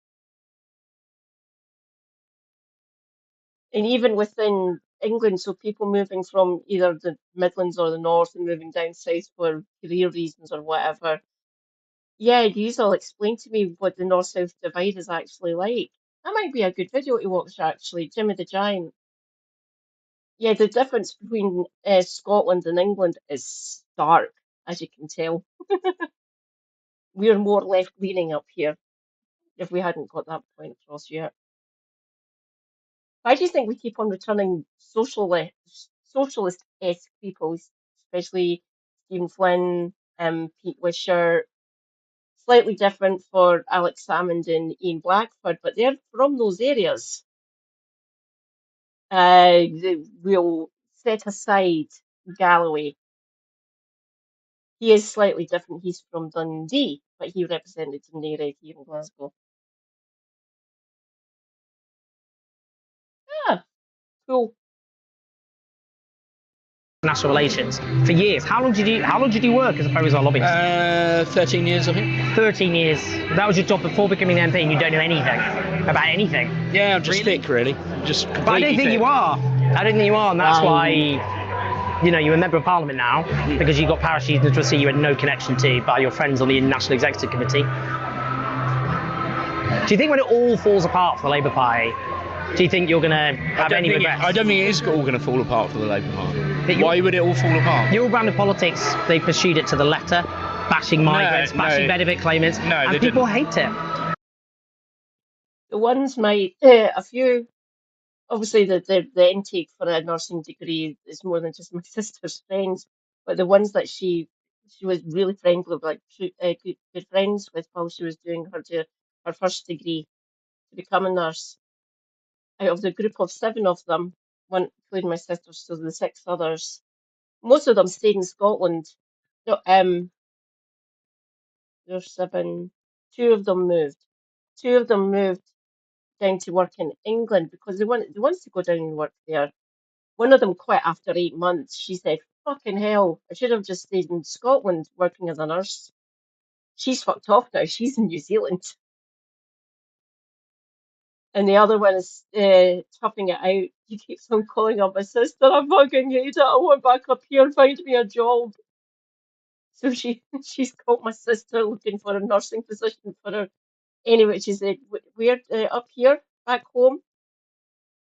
And even within England, so people moving from either the Midlands or the North and moving down south for career reasons or whatever. Yeah, you all explain to me what the north-south divide is actually like. That might be a good video to watch, actually. Jimmy the Giant. Yeah, the difference between Scotland and England is stark, as you can tell. We're more left-leaning up here, if we hadn't got that point across yet. Why do you think we keep on returning socialist-esque people, especially Stephen Flynn, Pete Wisher? Slightly different for Alex Salmond and Ian Blackford, but they're from those areas. We'll set aside Galloway. He is slightly different. He's from Dundee, but he represented Dundee Red here in Glasgow. Ah, cool. National relations for years. How long did you work as a Pro-Israel lobbyist? 13 years, I think. 13 years. That was your job before becoming an MP, and you don't know anything about anything. Yeah, I'm just thick, really. Just completely But I don't think thick. you are. I don't think you are, and that's why, you know, you're a member of Parliament now, because you got parachuted into a seat you had no connection to by your friends on the National Executive Committee. Do you think when it all falls apart for the Labour Party, do you think you're going to have any regrets? I don't think it is all going to fall apart for the Labour Party. Why would it all fall apart? Your brand of politics, they pursued it to the letter, bashing migrants, bashing benefit claimants, and people hate it. The ones a few, obviously the intake for a nursing degree is more than just my sister's friends, but the ones that she was really friendly with, like good friends with while she was doing her first degree to become a nurse. Out of the group of 7 of them, one including my sister, so the 6 others, most of them stayed in Scotland. No, there's 7. 2 of them moved. 2 of them moved down to work in England because they wanted to go down and work there. One of them quit after 8 months. She said, "Fucking hell, I should have just stayed in Scotland working as a nurse." She's fucked off now. She's in New Zealand. And the other one is toughing it out. He keeps on calling up my sister. I fucking hate it. I want back up here and find me a job. So she's called my sister looking for a nursing position for her. Anyway, she said, "We're up here, back home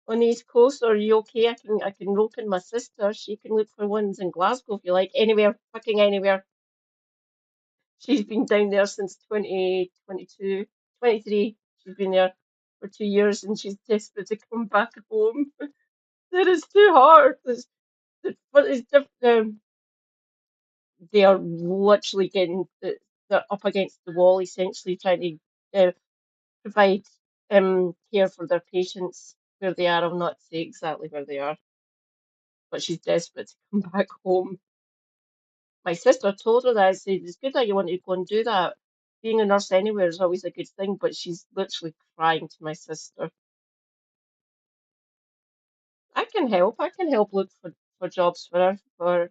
on the East Coast. Are you okay? I can rope in my sister. She can look for ones in Glasgow if you like. Anywhere, fucking anywhere." She's been down there since 2022, 23. She's been there for 2 years and she's desperate to come back home. It is too hard. But it's different. They are literally they're up against the wall, essentially trying to provide care for their patients where they are. I'll not say exactly where they are, but she's desperate to come back home. My sister told her that. I said, "It's good that you want to go and do that. Being a nurse anywhere is always a good thing," but she's literally crying to my sister. I can help. I can help look for jobs for her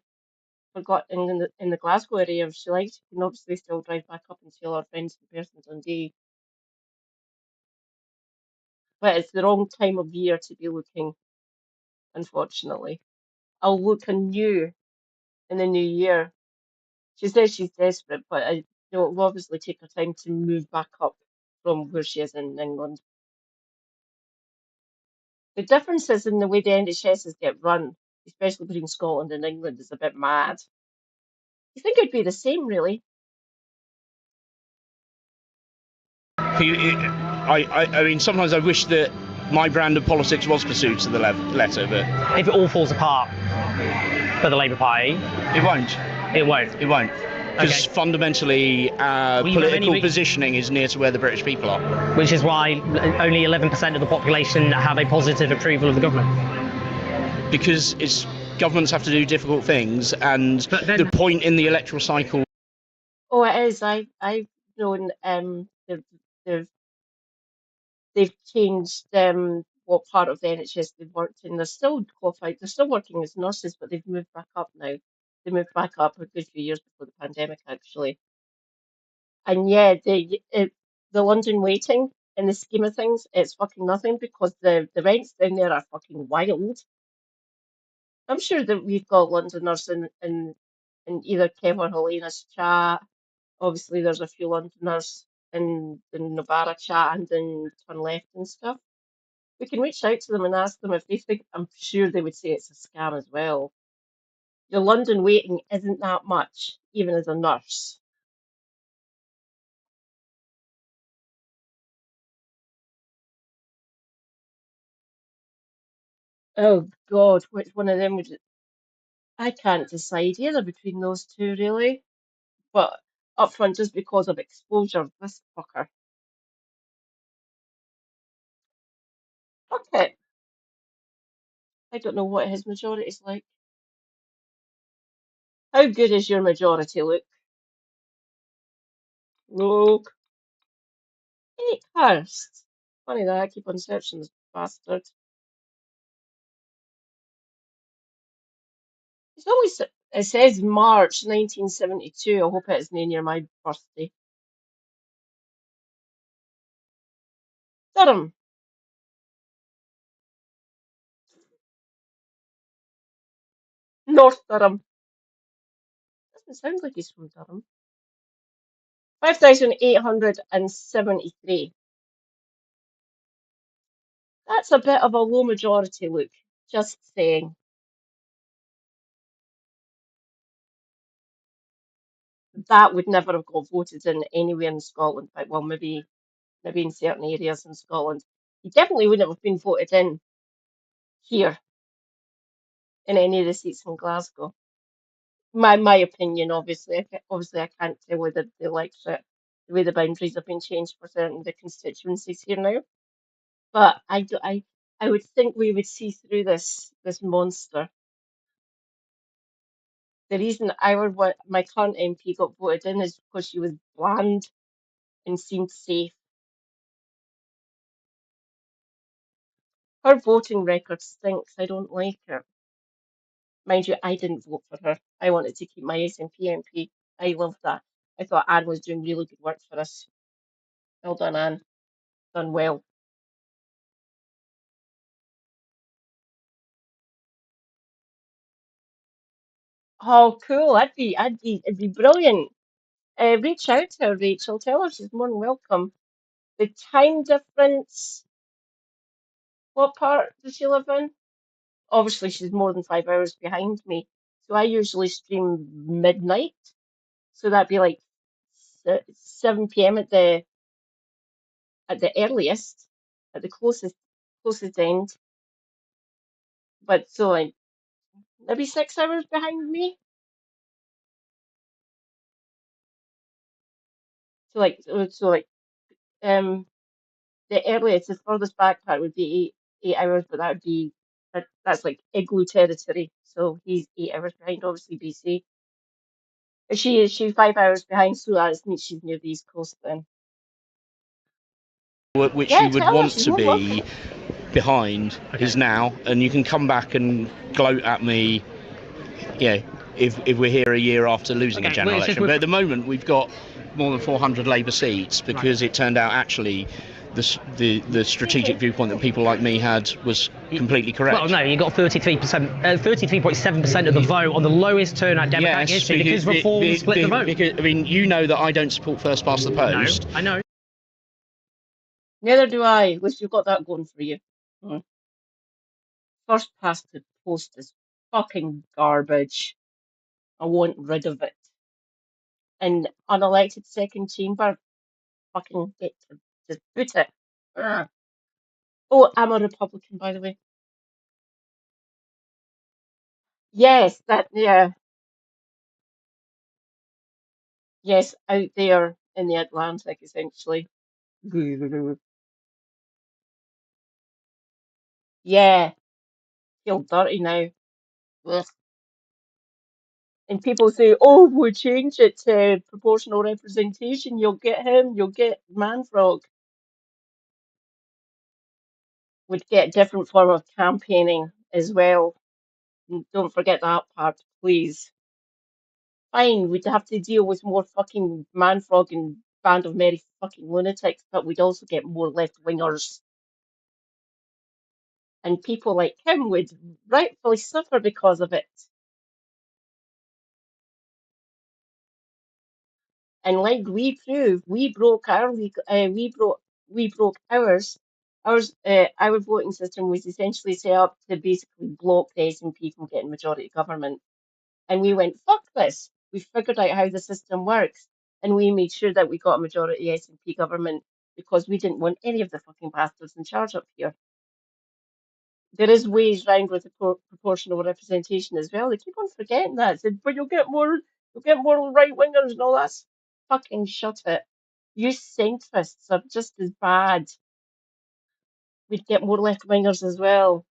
in the Glasgow area if she likes. She can obviously still drive back up and see all her friends in person Dundee. But it's the wrong time of year to be looking, unfortunately. I'll look anew in the new year. She says she's desperate, but it will obviously take her time to move back up from where she is in England. The differences in the way the NHSs get run, especially between Scotland and England, is a bit mad. You think it'd be the same, really? I mean, sometimes I wish that my brand of politics was pursued to the letter, but if it all falls apart for the Labour Party, it won't. It won't. It won't. Because fundamentally, political positioning is near to where the British people are. Which is why only 11% of the population have a positive approval of the government. Because governments have to do difficult things, and the point in the electoral cycle. Oh, it is. I've known they've changed what part of the NHS they've worked in. They're still qualified. They're still working as nurses, but they've moved back up now. They moved back up a good few years before the pandemic, actually. And yeah, the London waiting, in the scheme of things, it's fucking nothing because the rents down there are fucking wild. I'm sure that we've got Londoners in either Kev or Helena's chat. Obviously, there's a few Londoners in the Novara chat and in Turn Left and stuff. We can reach out to them and ask them if they think. I'm sure they would say it's a scam as well. The London waiting isn't that much, even as a nurse. Oh God, which one of them would I can't decide either between those two really. But up front, just because of exposure, this fucker. Fuck it. I don't know what his majority's like. How good is your majority, Luke? Luke. Hey, Hurst. Funny that I keep on searching this bastard. It's always it says March 1972. I hope it's near my birthday. Durham. North Durham. Doesn't sound like he's from Durham. 5,873. That's a bit of a low majority, Luke. Just saying. That would never have got voted in anywhere in Scotland. But, well, maybe in certain areas in Scotland. He definitely wouldn't have been voted in here in any of the seats in Glasgow. My opinion, obviously. Obviously, I can't tell whether the electorate, the way the boundaries have been changed for certain of the constituencies here now. But I would think we would see through this monster. The reason my current MP got voted in is because she was bland and seemed safe. Her voting record stinks. I don't like her. Mind you, I didn't vote for her. I wanted to keep my SNP MP. I loved that. I thought Anne was doing really good work for us. Well done, Anne. Done well. Oh, cool. It'd be brilliant. Reach out to her, Rachel. Tell her she's more than welcome. The time difference. What part does she live in? Obviously, she's more than 5 hours behind me. So I usually stream midnight. So that'd be like 7 p.m. at the earliest, at the closest end. But so like maybe 6 hours behind me. So like the earliest, the furthest back part would be eight hours, but that's like igloo territory. So he's 8 hours behind, obviously BC. She's 5 hours behind, so that means she's near the East Coast then. Which you would want to be behind is now, and you can come back and gloat at me, if we're here a year after losing a general election. But at the moment, we've got more than 400 Labour seats because it turned out actually the strategic viewpoint that people like me had was completely correct. Well, no, you got 33.7% of the vote on the lowest turnout Democratic history because Reform split the vote. Because, I mean, you know that I don't support first past the post. No, I know. Neither do I. At least you've got that going for you. First past the post is fucking garbage. I want rid of it. And unelected second chamber, fucking get to just boot it. Ugh. Oh, I'm a Republican, by the way. Yes, yeah. Yes, out there in the Atlantic, essentially. Yeah, feel dirty now. Ugh. And people say, oh, we'll change it to proportional representation. You'll get him, you'll get Manfrog. Would get different form of campaigning as well. And don't forget that part, please. Fine, we'd have to deal with more fucking Manfrog and Band of Merry fucking lunatics, but we'd also get more left-wingers. And people like him would rightfully suffer because of it. And like we proved, we broke our we broke ours. Our voting system was essentially set up to basically block the SNP from getting majority government. And we went, fuck this. We figured out how the system works. And we made sure that we got a majority SNP government because we didn't want any of the fucking bastards in charge up here. There is ways round with the proportional representation as well. They keep on forgetting that. Said, but you'll get more right wingers and all that. Fucking shut it. You centrists are just as bad. We'd get more left wingers as well.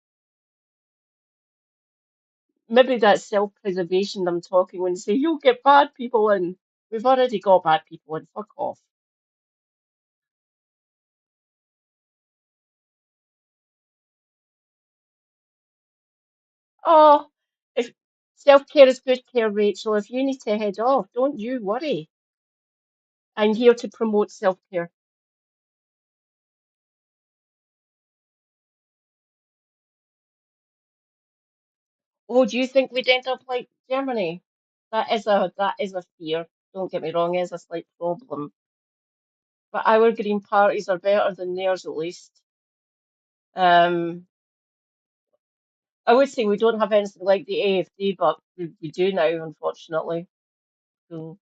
Maybe that's self-preservation I'm talking when they say you'll get bad people in. We've already got bad people in. Fuck off. Oh, if self-care is good care, Rachel. If you need to head off, don't you worry. I'm here to promote self-care. Oh, do you think we'd end up like Germany? That is a fear. Don't get me wrong, it is a slight problem. But our Green parties are better than theirs at least. I would say we don't have anything like the AFD, but we do now, unfortunately. So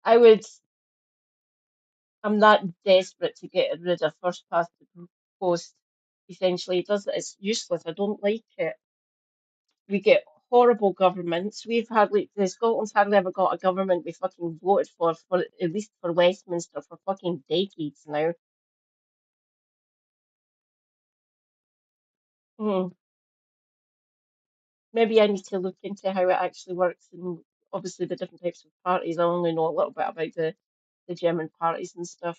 I'm not desperate to get rid of first past the post. Essentially, it's useless. I don't like it. We get horrible governments. We've had like the Scotland's hardly ever got a government we fucking voted for at least for Westminster for fucking decades now. Hmm. Maybe I need to look into how it actually works and obviously the different types of parties. I only know a little bit about the German parties and stuff.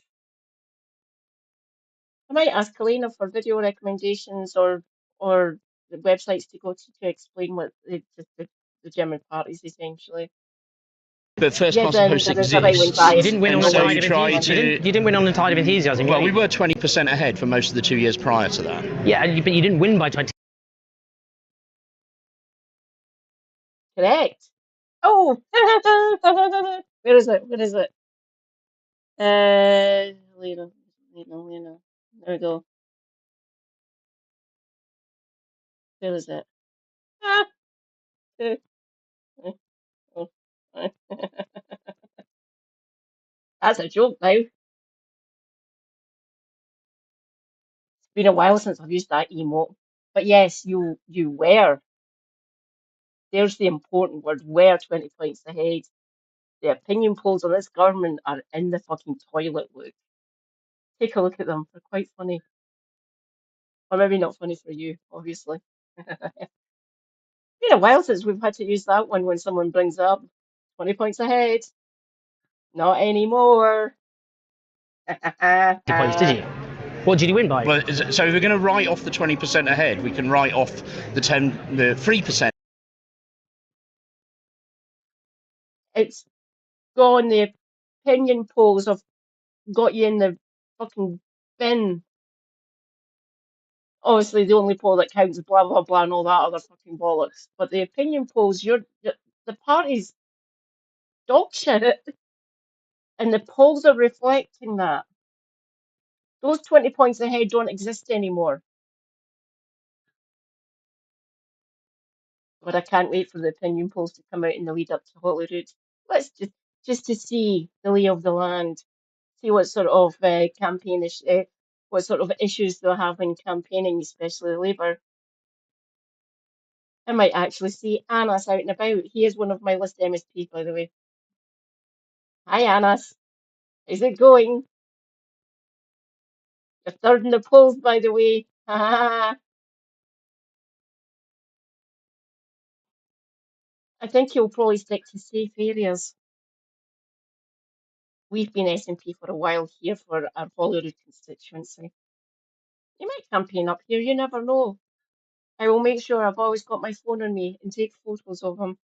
I might ask Helena for video recommendations or the websites to go to explain what the German parties essentially. But first Yeah, past the then post there is a right wing exists. bias. You didn't win on And the so tide you of try enthusiasm. to. You didn't win on the tide of enthusiasm. Well, we were 20% ahead for most of the 2 years prior to that. Yeah, but you didn't win by 20. Correct. Oh, where is it? Where is it? Helena. There we go. Where is it? Ah. That's a joke now. It's been a while since I've used that emote. But yes, you were. There's the important word, were 20 points ahead. The opinion polls on this government are in the fucking toilet, Luke. Take a look at them. They're quite funny. Or maybe not funny for you, obviously. Been a while since we've had to use that one when someone brings up 20 points ahead. Not anymore. Points, did you? What did you win by? Well, so if we're going to write off the 20% ahead, we can write off the 3%. It's gone. The opinion polls of got you in the fucking bin. Obviously, the only poll that counts is blah blah blah and all that other fucking bollocks. But the opinion polls, the party's dog shit, and the polls are reflecting that. Those 20 points ahead don't exist anymore. But I can't wait for the opinion polls to come out in the lead up to Holyrood. Let's just to see the lay of the land, see what sort of what sort of issues they'll have in campaigning, especially Labour. I might actually see Anas out and about. He is one of my list MSPs, by the way. Hi, Anas. Is it going? You're third in the polls, by the way. I think he'll probably stick to safe areas. We've been SNP for a while here for our Holyrood constituency. You might campaign up here, you never know. I will make sure I've always got my phone on me and take photos of him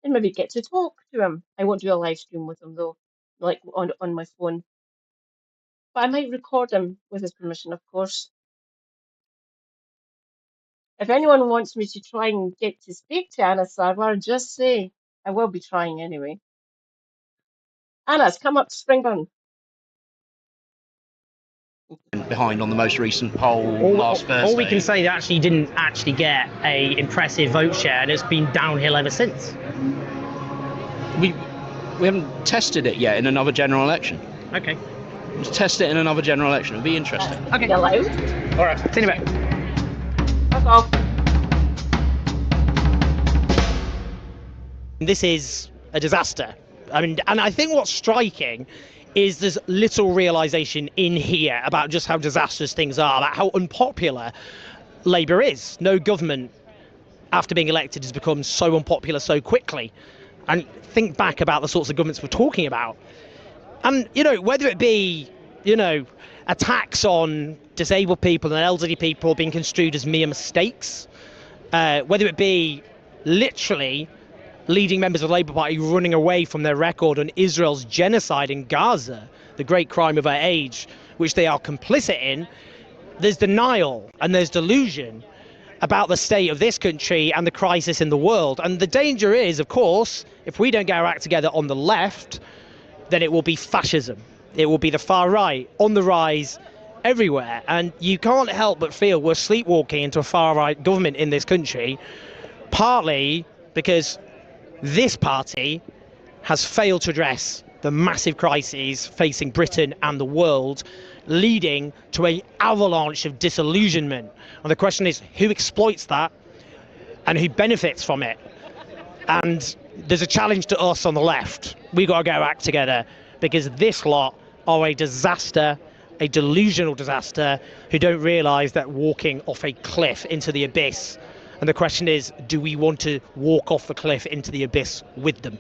and maybe get to talk to him. I won't do a live stream with him though, like on my phone. But I might record him with his permission, of course. If anyone wants me to try and get to speak to Anas Sarwar, just say. I will be trying anyway. Anas, come up to Springburn. Behind on the most recent poll last Thursday. All we can say, they actually didn't actually get a impressive vote share, and it's been downhill ever since. We haven't tested it yet in another general election. Okay. Let's test it in another general election. It'll be interesting. Okay. Hello. All right. See you in a bit. Fuck off. This is a disaster. I mean, and I think what's striking is there's little realisation in here about just how disastrous things are, about how unpopular Labour is. No government, after being elected, has become so unpopular so quickly. And think back about the sorts of governments we're talking about. And, whether it be, attacks on disabled people and elderly people being construed as mere mistakes, whether it be literally leading members of the Labour Party running away from their record on Israel's genocide in Gaza, the great crime of our age, which they are complicit in, there's denial and there's delusion about the state of this country and the crisis in the world. And the danger is, of course, if we don't get our act together on the left, then it will be fascism. It will be the far right, on the rise, everywhere. And you can't help but feel we're sleepwalking into a far right government in this country, partly because this party has failed to address the massive crises facing Britain and the world, leading to an avalanche of disillusionment. And the question is, who exploits that and who benefits from it? And there's a challenge to us on the left. We've got to get our act together, because this lot are a disaster, a delusional disaster, who don't realise that walking off a cliff into the abyss. And the question is, do we want to walk off the cliff into the abyss with them?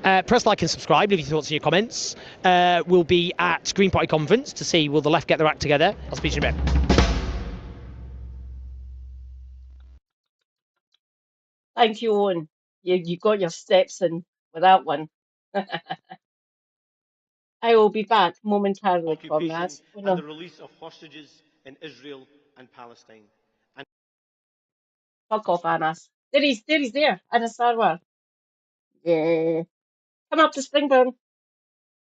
Press like and subscribe, leave your thoughts and your comments. We'll be at Green Party Conference to see will the left get their act together. I'll speak to you in a bit. Thank you, Owen. You got your steps in with that one. I will be back momentarily, comrades. And the release of hostages in Israel and Palestine. Fuck off, Anas. There he's there. Anas Sarwar. Yeah. Come up to Springburn,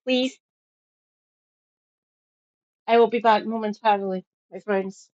please. I will be back momentarily, my friends.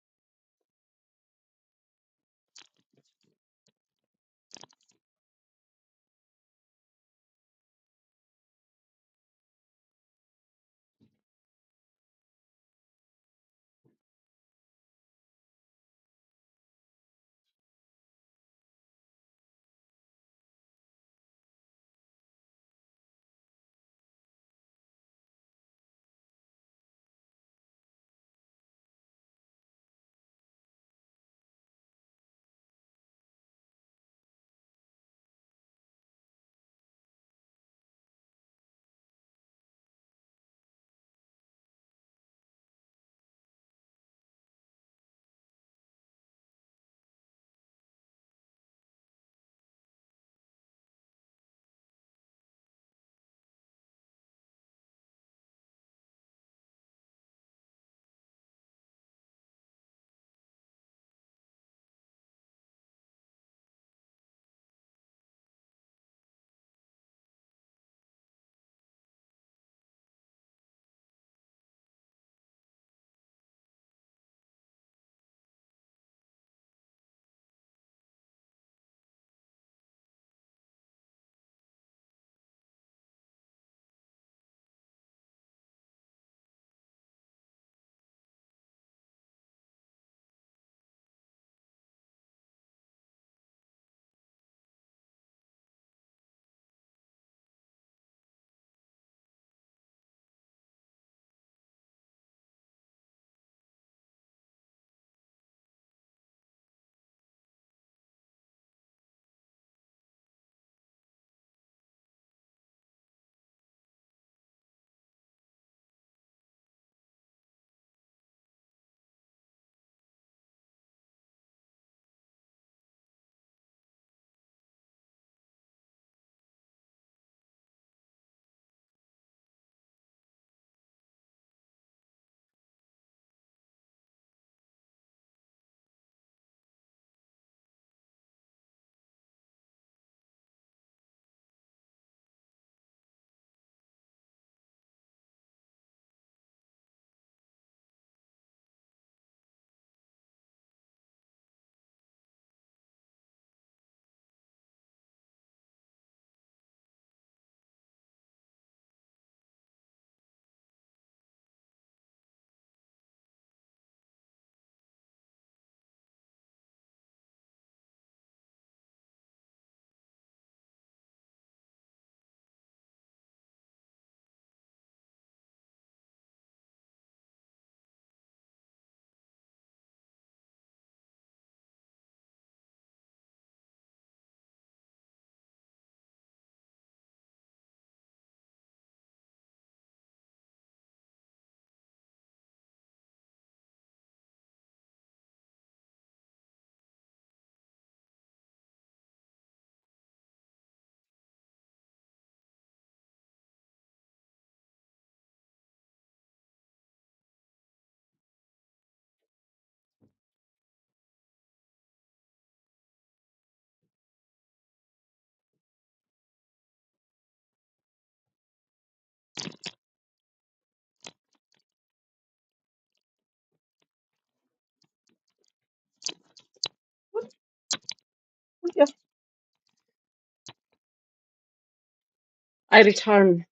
I return.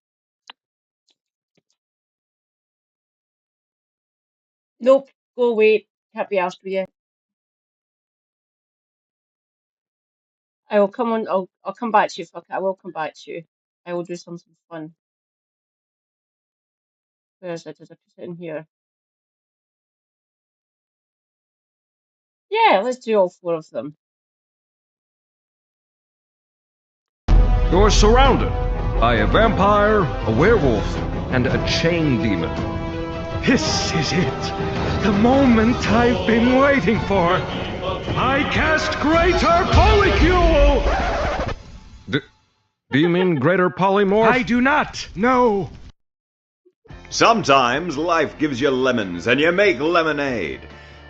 Nope, go away. Can't be asked with you. I will come on. I'll come back to you. Fuck it. I will come back to you. I will do something fun. Where is it? Did I put it in here? Yeah, let's do all 4 of them. You're surrounded by a vampire, a werewolf, and a chain demon. This is it. The moment I've been waiting for. I cast Greater Polycule! Do you mean Greater Polymorph? I do not. No. Sometimes life gives you lemons and you make lemonade.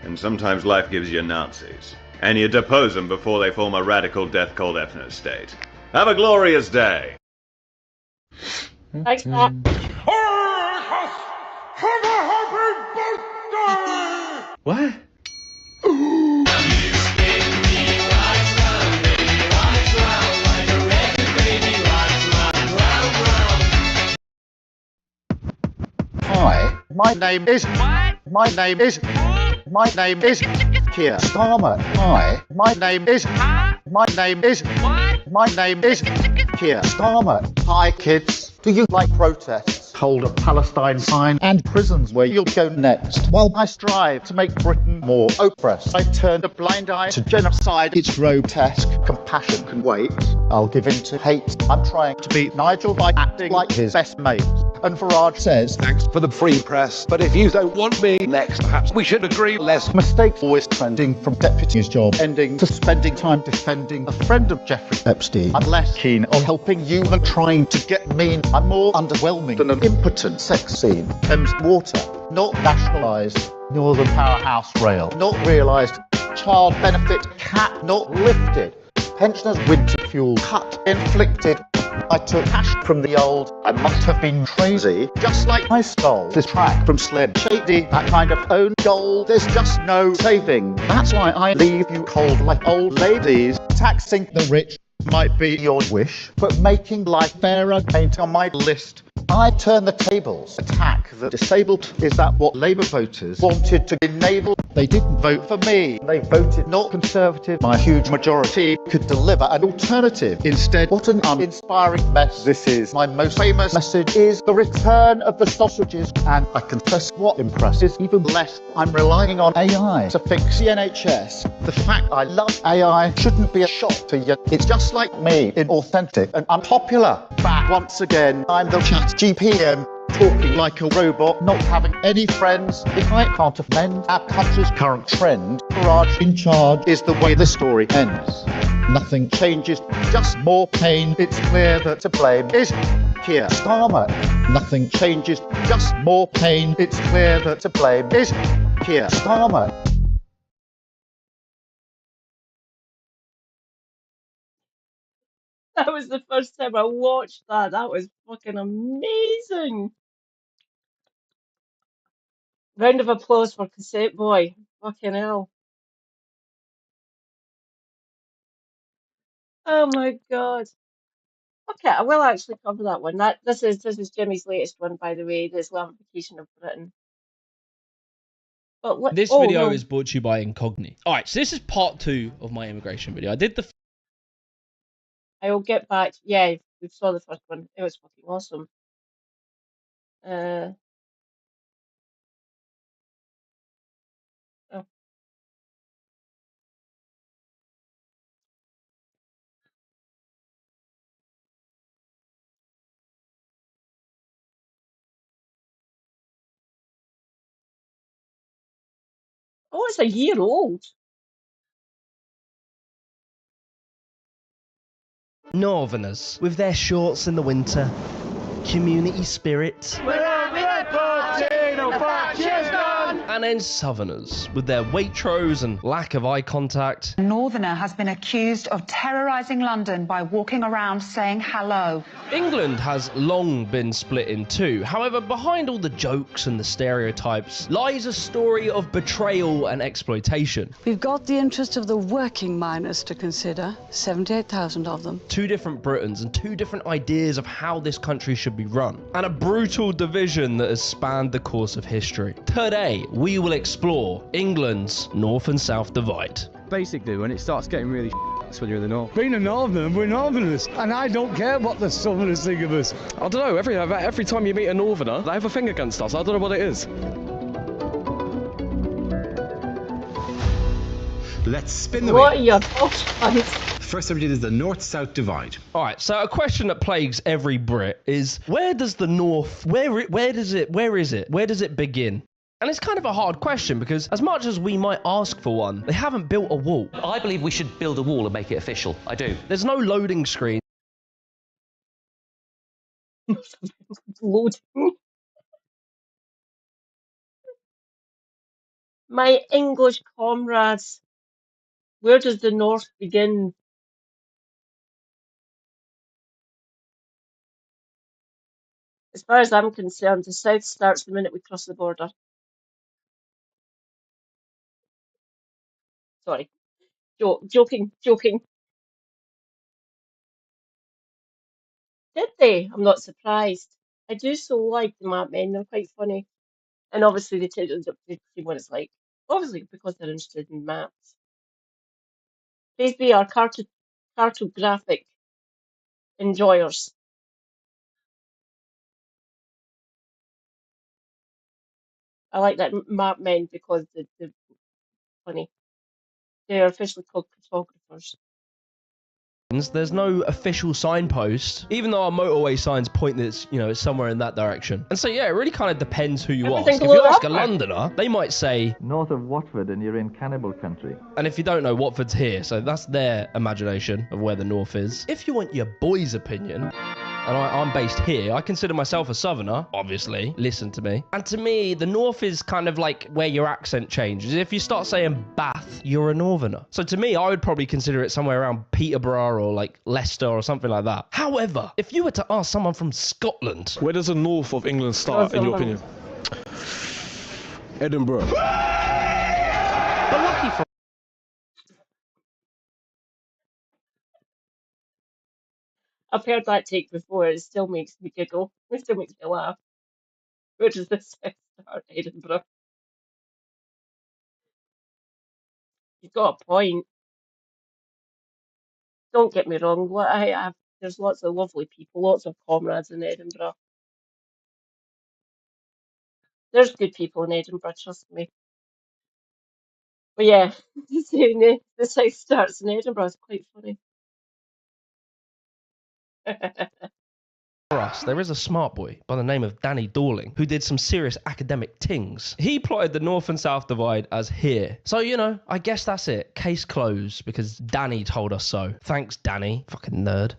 And sometimes life gives you Nazis. And you depose them before they form a radical death called ethno state. Have a glorious day. Thanks, Matt. What? Hi, my name is Keir Starmer. Hi, my name is Keir Starmer. Hi, kids. Do you like protests? Hold a Palestine sign and prisons where you'll go next. While I strive to make Britain more oppressed, I turn a blind eye to genocide. It's grotesque. Compassion can wait. I'll give in to hate. I'm trying to beat Nigel by acting like his best mate. And Farage says, thanks for the free press, but if you don't want me next, perhaps we should agree less. Mistakes always trending from deputy's job ending to spending time defending a friend of Jeffrey Epstein. I'm less keen on helping you than trying to get mean. I'm more underwhelming than an impotent sex scene. Thames Water, not nationalised. Northern Powerhouse Rail, not realised. Child benefit cap, not lifted. Pensioners' winter fuel cut, inflicted. I took cash from the old. I must have been crazy, just like I stole this track from Slim Shady. That kind of own goal, there's just no saving. That's why I leave you cold like old ladies. Taxing the rich might be your wish, but making life fairer ain't on my list. I turn the tables, attack the disabled. Is that what Labour voters wanted to enable? They didn't vote for me. They voted not Conservative. My huge majority could deliver an alternative. Instead, what an uninspiring mess this is. My most famous message is the return of the sausages. And I confess what impresses even less. I'm relying on AI to fix the NHS. The fact I love AI shouldn't be a shock to you. It's just like me, inauthentic and unpopular. Back once again, I'm the chat GPM. Talking like a robot, not having any friends. If I can't amend our country's current trend, Farage in charge is the way the story ends. Nothing changes, just more pain. It's clear that to blame is Keir Starmer. Nothing changes, just more pain. It's clear that to blame is Keir Starmer. That was the first time I watched that. That was fucking amazing. Round of applause for Cassette Boy. Fucking hell. Oh my god. Okay, I will actually cover that one. This is Jimmy's latest one, by the way, the Islamification of Britain. But This video is brought to you by Incogni. Alright, so this is part 2 of my immigration video. I did the I will get back. Yeah, we saw the first one. It was fucking awesome. Oh. Oh, it's a year old. Northerners, with their shorts in the winter, community spirit. We're on the airport, no cheers done. And then Southerners, with their Waitrose and lack of eye contact. A Northerner has been accused of terrorising London by walking around saying hello. England has long been split in two. However, behind all the jokes and the stereotypes lies a story of betrayal and exploitation. We've got the interest of the working miners to consider, 78,000 of them. Two different Britons and two different ideas of how this country should be run. And a brutal division that has spanned the course of history. Today, we will explore England's North and South divide. Basically, when it starts getting really that's when you're in the north. Being a northerner, we're northerners, and I don't care what the southerners think of us. I don't know, every time you meet a northerner, they have a thing against us. I don't know what it is. Let's spin the wheel. What are your thoughts, guys? First subject is the North-South divide. All right, so a question that plagues every Brit is, where does the North, where is it begin? And it's kind of a hard question because as much as we might ask for one, they haven't built a wall. I believe we should build a wall and make it official. I do. There's no loading screen. Loading. My English comrades, where does the North begin? As far as I'm concerned, the South starts the minute we cross the border. Sorry. Joking. Did they? I'm not surprised. I do so like the map men, they're quite funny. And obviously they tell you what it's like. Obviously because they're interested in maps. Please be our cartographic enjoyers. I like that map men because they're funny. They're officially called cartographers. There's no official signpost, even though our motorway signs point that it's somewhere in that direction. And so yeah, it really kind of depends who you ask. If you ask a Londoner, they might say north of Watford and you're in cannibal country. And if you don't know, Watford's here, so that's their imagination of where the north is. If you want your boy's opinion, and I'm based here, I consider myself a southerner, obviously, listen to me. And to me, the north is kind of like where your accent changes. If you start saying Bath, you're a northerner. So to me, I would probably consider it somewhere around Peterborough or like Leicester or something like that. However, if you were to ask someone from Scotland... Where does the north of England start, in your opinion? Edinburgh. But lucky for... I've heard that take before. It still makes me giggle. It still makes me laugh. Where does this start, Edinburgh? You've got a point. Don't get me wrong. There's lots of lovely people, lots of comrades in Edinburgh. There's good people in Edinburgh, trust me. But yeah, saying the south starts in Edinburgh is quite funny. For us, there is a smart boy by the name of Danny Dorling who did some serious academic tings. He plotted the North and South divide as here. So, I guess that's it. Case closed because Danny told us so. Thanks, Danny. Fucking nerd.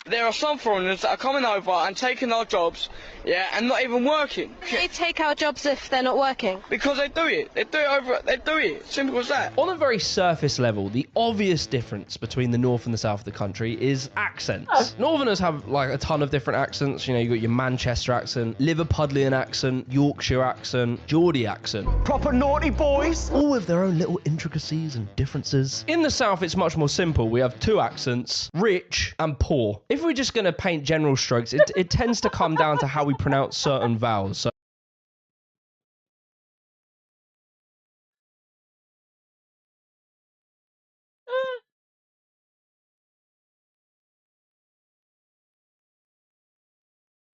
There are some foreigners that are coming over and taking our jobs, and not even working. They take our jobs if they're not working? Because they do it. They do it. Simple as that. On a very surface level, the obvious difference between the north and the south of the country is accents. Northerners have like a ton of different accents. You got your Manchester accent, Liverpudlian accent, Yorkshire accent, Geordie accent. Proper naughty boys. All with their own little intricacies and differences. In the south, it's much more simple. We have two accents, rich and poor. If we're just going to paint general strokes, it tends to come down to how we pronounce certain vowels.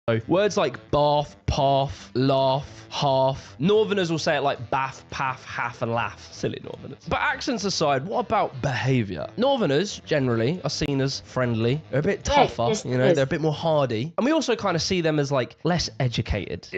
So words like bath, path, laugh, half. Northerners will say it like bath, path, half, and laugh. Silly Northerners. But accents aside, what about behaviour? Northerners, generally, are seen as friendly. They're a bit tougher, they're a bit more hardy. And we also kind of see them as, like, less educated.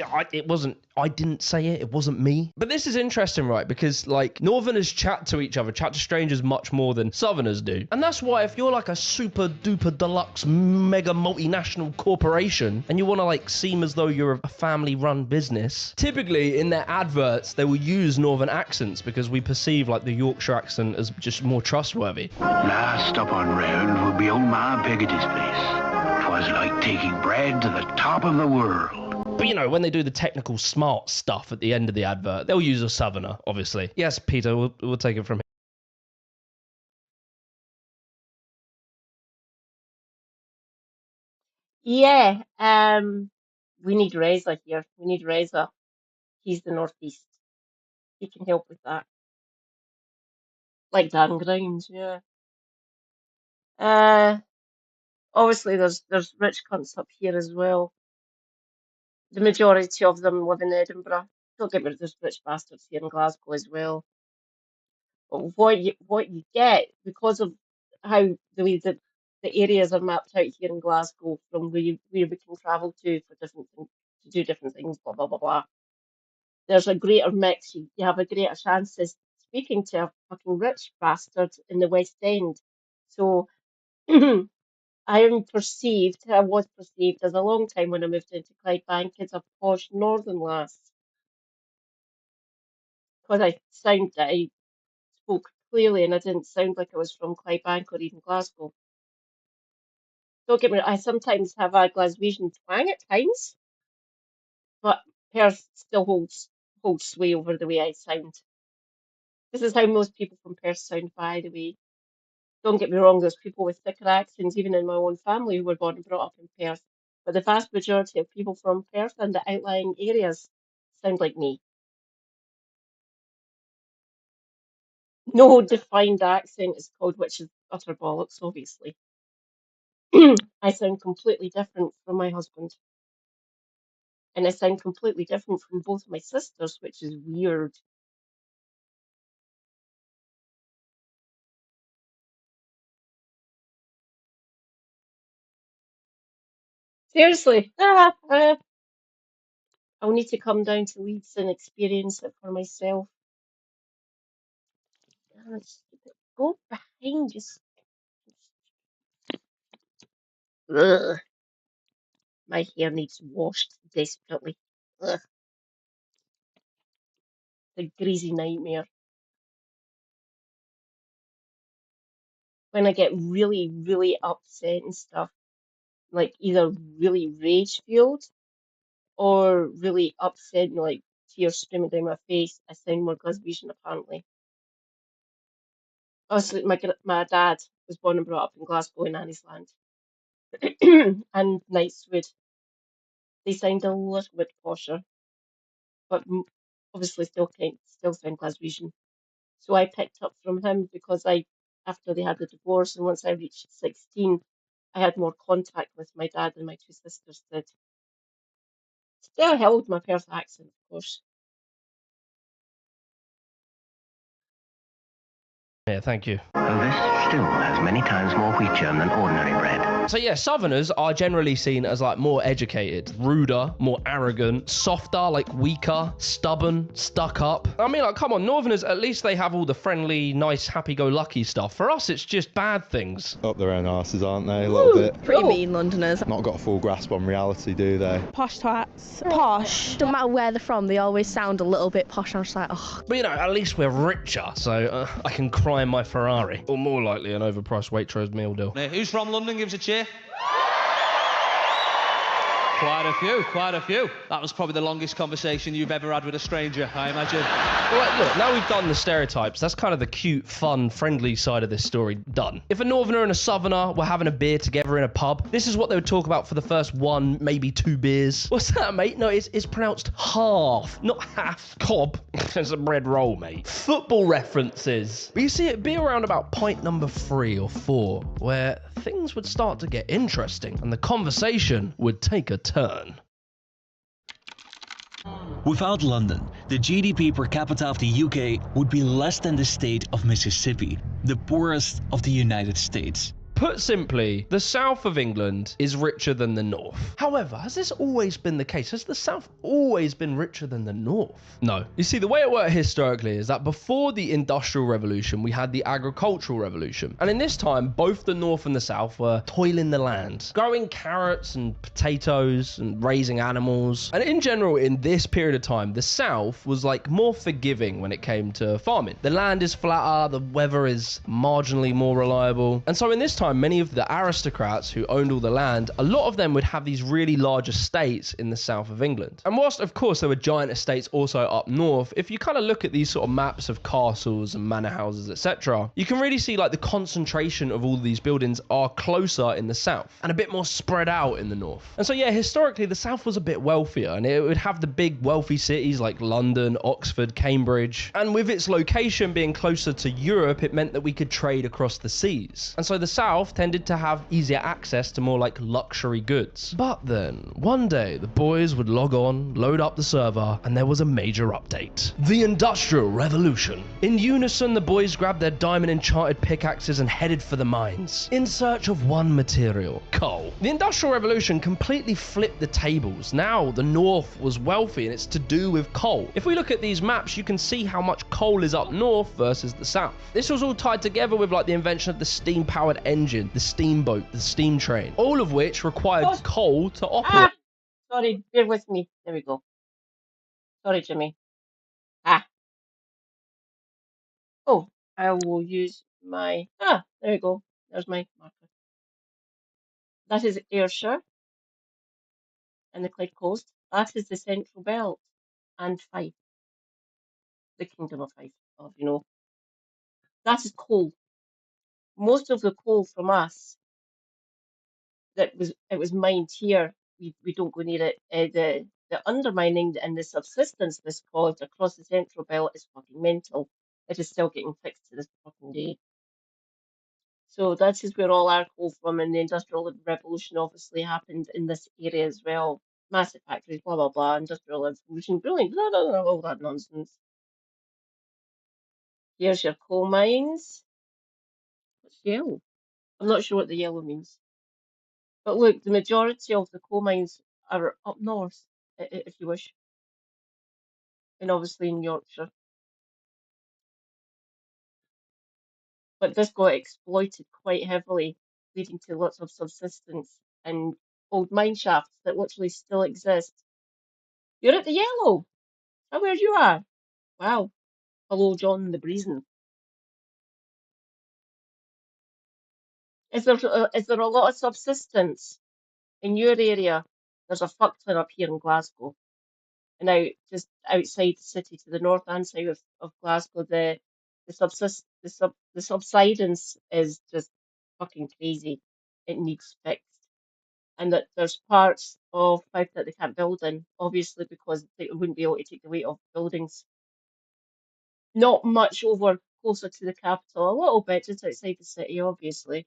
I didn't say it, it wasn't me. But this is interesting, right? Because, like, Northerners chat to each other, chat to strangers much more than Southerners do. And that's why if you're like a super duper deluxe mega multinational corporation and you want want to like seem as though you're a family-run business, typically in their adverts they will use northern accents because we perceive like the Yorkshire accent as just more trustworthy. Last stop on round would be old Ma Peggoty's place. 'Twas like taking bread to the top of the world. But you know, when they do the technical smart stuff at the end of the advert, they'll use a southerner, obviously. Yes, Peter, we'll take it from here. Yeah, we need Reza here. We need Reza. He's the Northeast. He can help with that. Like Dan Grimes, yeah. Obviously there's rich cunts up here as well. The majority of them live in Edinburgh. Don't get me wrong, there's rich bastards here in Glasgow as well. But what you get because of how the way that the areas are mapped out here in Glasgow from where we can travel to for different things, to do different things, blah blah blah blah. There's a greater mix. You have a greater chance of speaking to a fucking rich bastard in the West End. So I was perceived as a long time when I moved into Clydebank as a posh northern lass. Because I spoke clearly and I didn't sound like I was from Clydebank or even Glasgow. Don't get me wrong, I sometimes have a Glaswegian twang at times, but Perth still holds sway over the way I sound. This is how most people from Perth sound, by the way. Don't get me wrong, there's people with thicker accents, even in my own family, who were born and brought up in Perth. But the vast majority of people from Perth and the outlying areas sound like me. No defined accent is called, which is utter bollocks, obviously. I sound completely different from my husband. And I sound completely different from both my sisters, which is weird. Seriously, I'll need to come down to Leeds and experience it for myself. God, stupid. Go behind, just. Ugh. My hair needs washed desperately. Ugh. The greasy nightmare. When I get really, really upset and stuff, like either really rage-filled or really upset and like tears streaming down my face, I sound more Glaswegian apparently. Also, my dad was born and brought up in Glasgow in Anniesland and Knightswood. They sound a little bit posher, but obviously still sound Glaswegian. So I picked up from him because after they had the divorce and once I reached 16, I had more contact with my dad than my two sisters did. Still held my Perth accent, of course. Yeah, thank you. Well, this still has many times more wheat germ than ordinary bread. So yeah, Southerners are generally seen as like more educated, ruder, more arrogant, softer, like weaker, stubborn, stuck up. I mean, like, come on, Northerners, at least they have all the friendly, nice, happy-go-lucky stuff. For us, it's just bad things. Up their own arses, aren't they? A little bit. Pretty mean Londoners. Not got a full grasp on reality, do they? Posh twats. Posh. Don't matter where they're from, they always sound a little bit posh. I'm just like, oh. But you know, at least we're richer, so I can cry in my Ferrari. Or more likely, an overpriced Waitrose meal deal. Now, who's from London? Gives a cheer. Quite a few. That was probably the longest conversation you've ever had with a stranger, I imagine. Well, look, now we've done the stereotypes, that's kind of the cute, fun, friendly side of this story done. If a Northerner and a Southerner were having a beer together in a pub, this is what they would talk about for the first 1, maybe 2 beers. What's that, mate? No, it's pronounced half, not half. Cob. It's a bread roll, mate. Football references. But you see, it'd be around about pint number 3 or 4, where things would start to get interesting, and the conversation would take a turn. Without London, the GDP per capita of the UK would be less than the state of Mississippi, the poorest of the United States. Put simply, the south of England is richer than the north. However, has this always been the case? Has the south always been richer than the north? No. You see, the way it worked historically is that before the Industrial Revolution, we had the Agricultural Revolution. And in this time, both the north and the south were toiling the land, growing carrots and potatoes and raising animals. And in general, in this period of time, the south was like more forgiving when it came to farming. The land is flatter, the weather is marginally more reliable. And so in this time, many of the aristocrats who owned all the land, a lot of them would have these really large estates in the south of England. And whilst, of course, there were giant estates also up north, if you kind of look at these sort of maps of castles and manor houses, etc., you can really see like the concentration of all these buildings are closer in the south and a bit more spread out in the north. And so, yeah, historically, the south was a bit wealthier and it would have the big wealthy cities like London, Oxford, Cambridge. And with its location being closer to Europe, it meant that we could trade across the seas. And so the south tended to have easier access to more like luxury goods. But then, one day, the boys would log on, load up the server, and there was a major update. The Industrial Revolution. In unison, the boys grabbed their diamond-enchanted pickaxes and headed for the mines, in search of one material, coal. The Industrial Revolution completely flipped the tables. Now, the north was wealthy, and it's to do with coal. If we look at these maps, you can see how much coal is up north versus the south. This was all tied together with like the invention of the steam-powered engine, the steamboat, the steam train, all of which required coal to operate. Sorry, bear with me. There we go. Sorry, Jimmy. Oh, I will use my... there we go. There's my marker. That is Ayrshire and the Clyde Coast. That is the Central Belt and Fife. The Kingdom of Fife, you know. That is coal. Most of the coal from us it was mined here. We don't go near it. The undermining and the subsistence this caused across the Central Belt is fucking mental. It is still getting fixed to this fucking day. So that is where all our coal from, and the Industrial Revolution obviously happened in this area as well. Massive factories, blah blah blah, Industrial Revolution, brilliant, blah blah blah, all that nonsense. Here's your coal mines. What's yellow? I'm not sure what the yellow means. But look, the majority of the coal mines are up north, if you wish. And obviously in Yorkshire. But this got exploited quite heavily, leading to lots of subsistence and old mine shafts that literally still exist. You're at the yellow! That's where you are. Wow. Hello, John the Breezen. Is there a lot of subsistence in your area? There's a fuck ton up here in Glasgow. And out just outside the city to the north and south of Glasgow, the subsidence is just fucking crazy. It needs fixed. And that there's parts of Fife that they can't build in, obviously, because they wouldn't be able to take the weight of buildings. Not much over closer to the capital, a little bit just outside the city, obviously.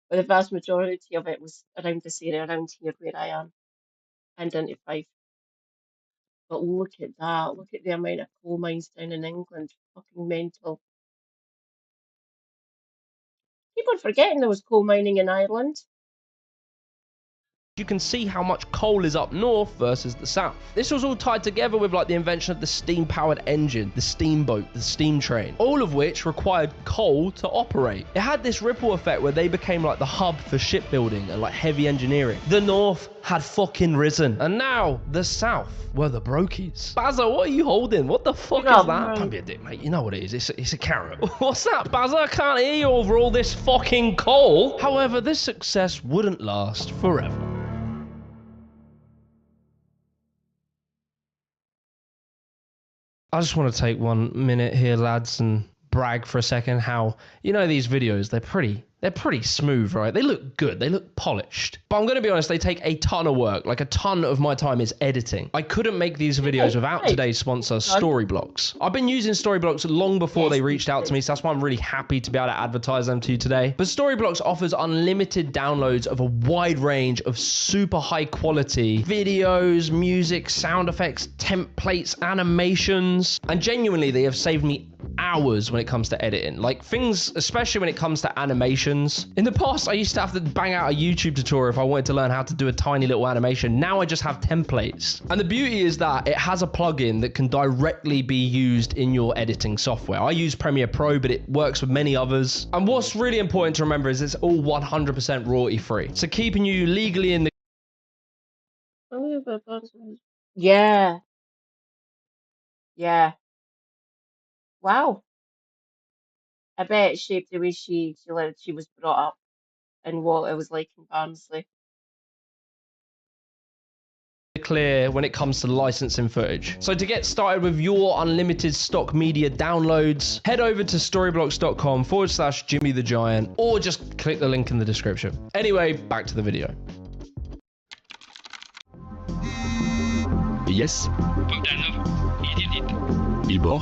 But the vast majority of it was around this area, around here where I am, and into Fife. But look at that. Look at the amount of coal mines down in England. Fucking mental. Keep on forgetting there was coal mining in Ireland. You can see how much coal is up north versus the south. This was all tied together with like the invention of the steam-powered engine, the steamboat, the steam train, all of which required coal to operate. It had this ripple effect where they became like the hub for shipbuilding and like heavy engineering. The north had fucking risen, and now the south were the brokies. Bazza, what are you holding? What the fuck is that? Don't be a dick, mate. You know what it is. It's a carrot. What's that, Bazza? I can't hear you over all this fucking coal. However, this success wouldn't last forever. I just want to take 1 minute here, lads, and brag for a second how, you know, these videos, they're pretty smooth, right? They look good. They look polished. But I'm going to be honest, they take a ton of work. Like, a ton of my time is editing. I couldn't make these videos without today's sponsor, Storyblocks. I've been using Storyblocks long before they reached out to me, so that's why I'm really happy to be able to advertise them to you today. But Storyblocks offers unlimited downloads of a wide range of super high quality videos, music, sound effects, templates, animations, and genuinely, they have saved me hours hours when it comes to editing. Like things, especially when it comes to animations. In the past, I used to have to bang out a YouTube tutorial if I wanted to learn how to do a tiny little animation. Now I just have templates. And the beauty is that it has a plugin that can directly be used in your editing software. I use Premiere Pro, but it works with many others. And what's really important to remember is it's all 100% royalty free. So keeping you legally in the... Yeah. Yeah. Wow. I bet it shaped the way she was brought up and what it was like in Barnsley. clear when it comes to licensing footage. So to get started with your unlimited stock media downloads, head over to storyblocks.com/Jimmy the Giant, or just click the link in the description. Anyway, back to the video. Yes. Billboard.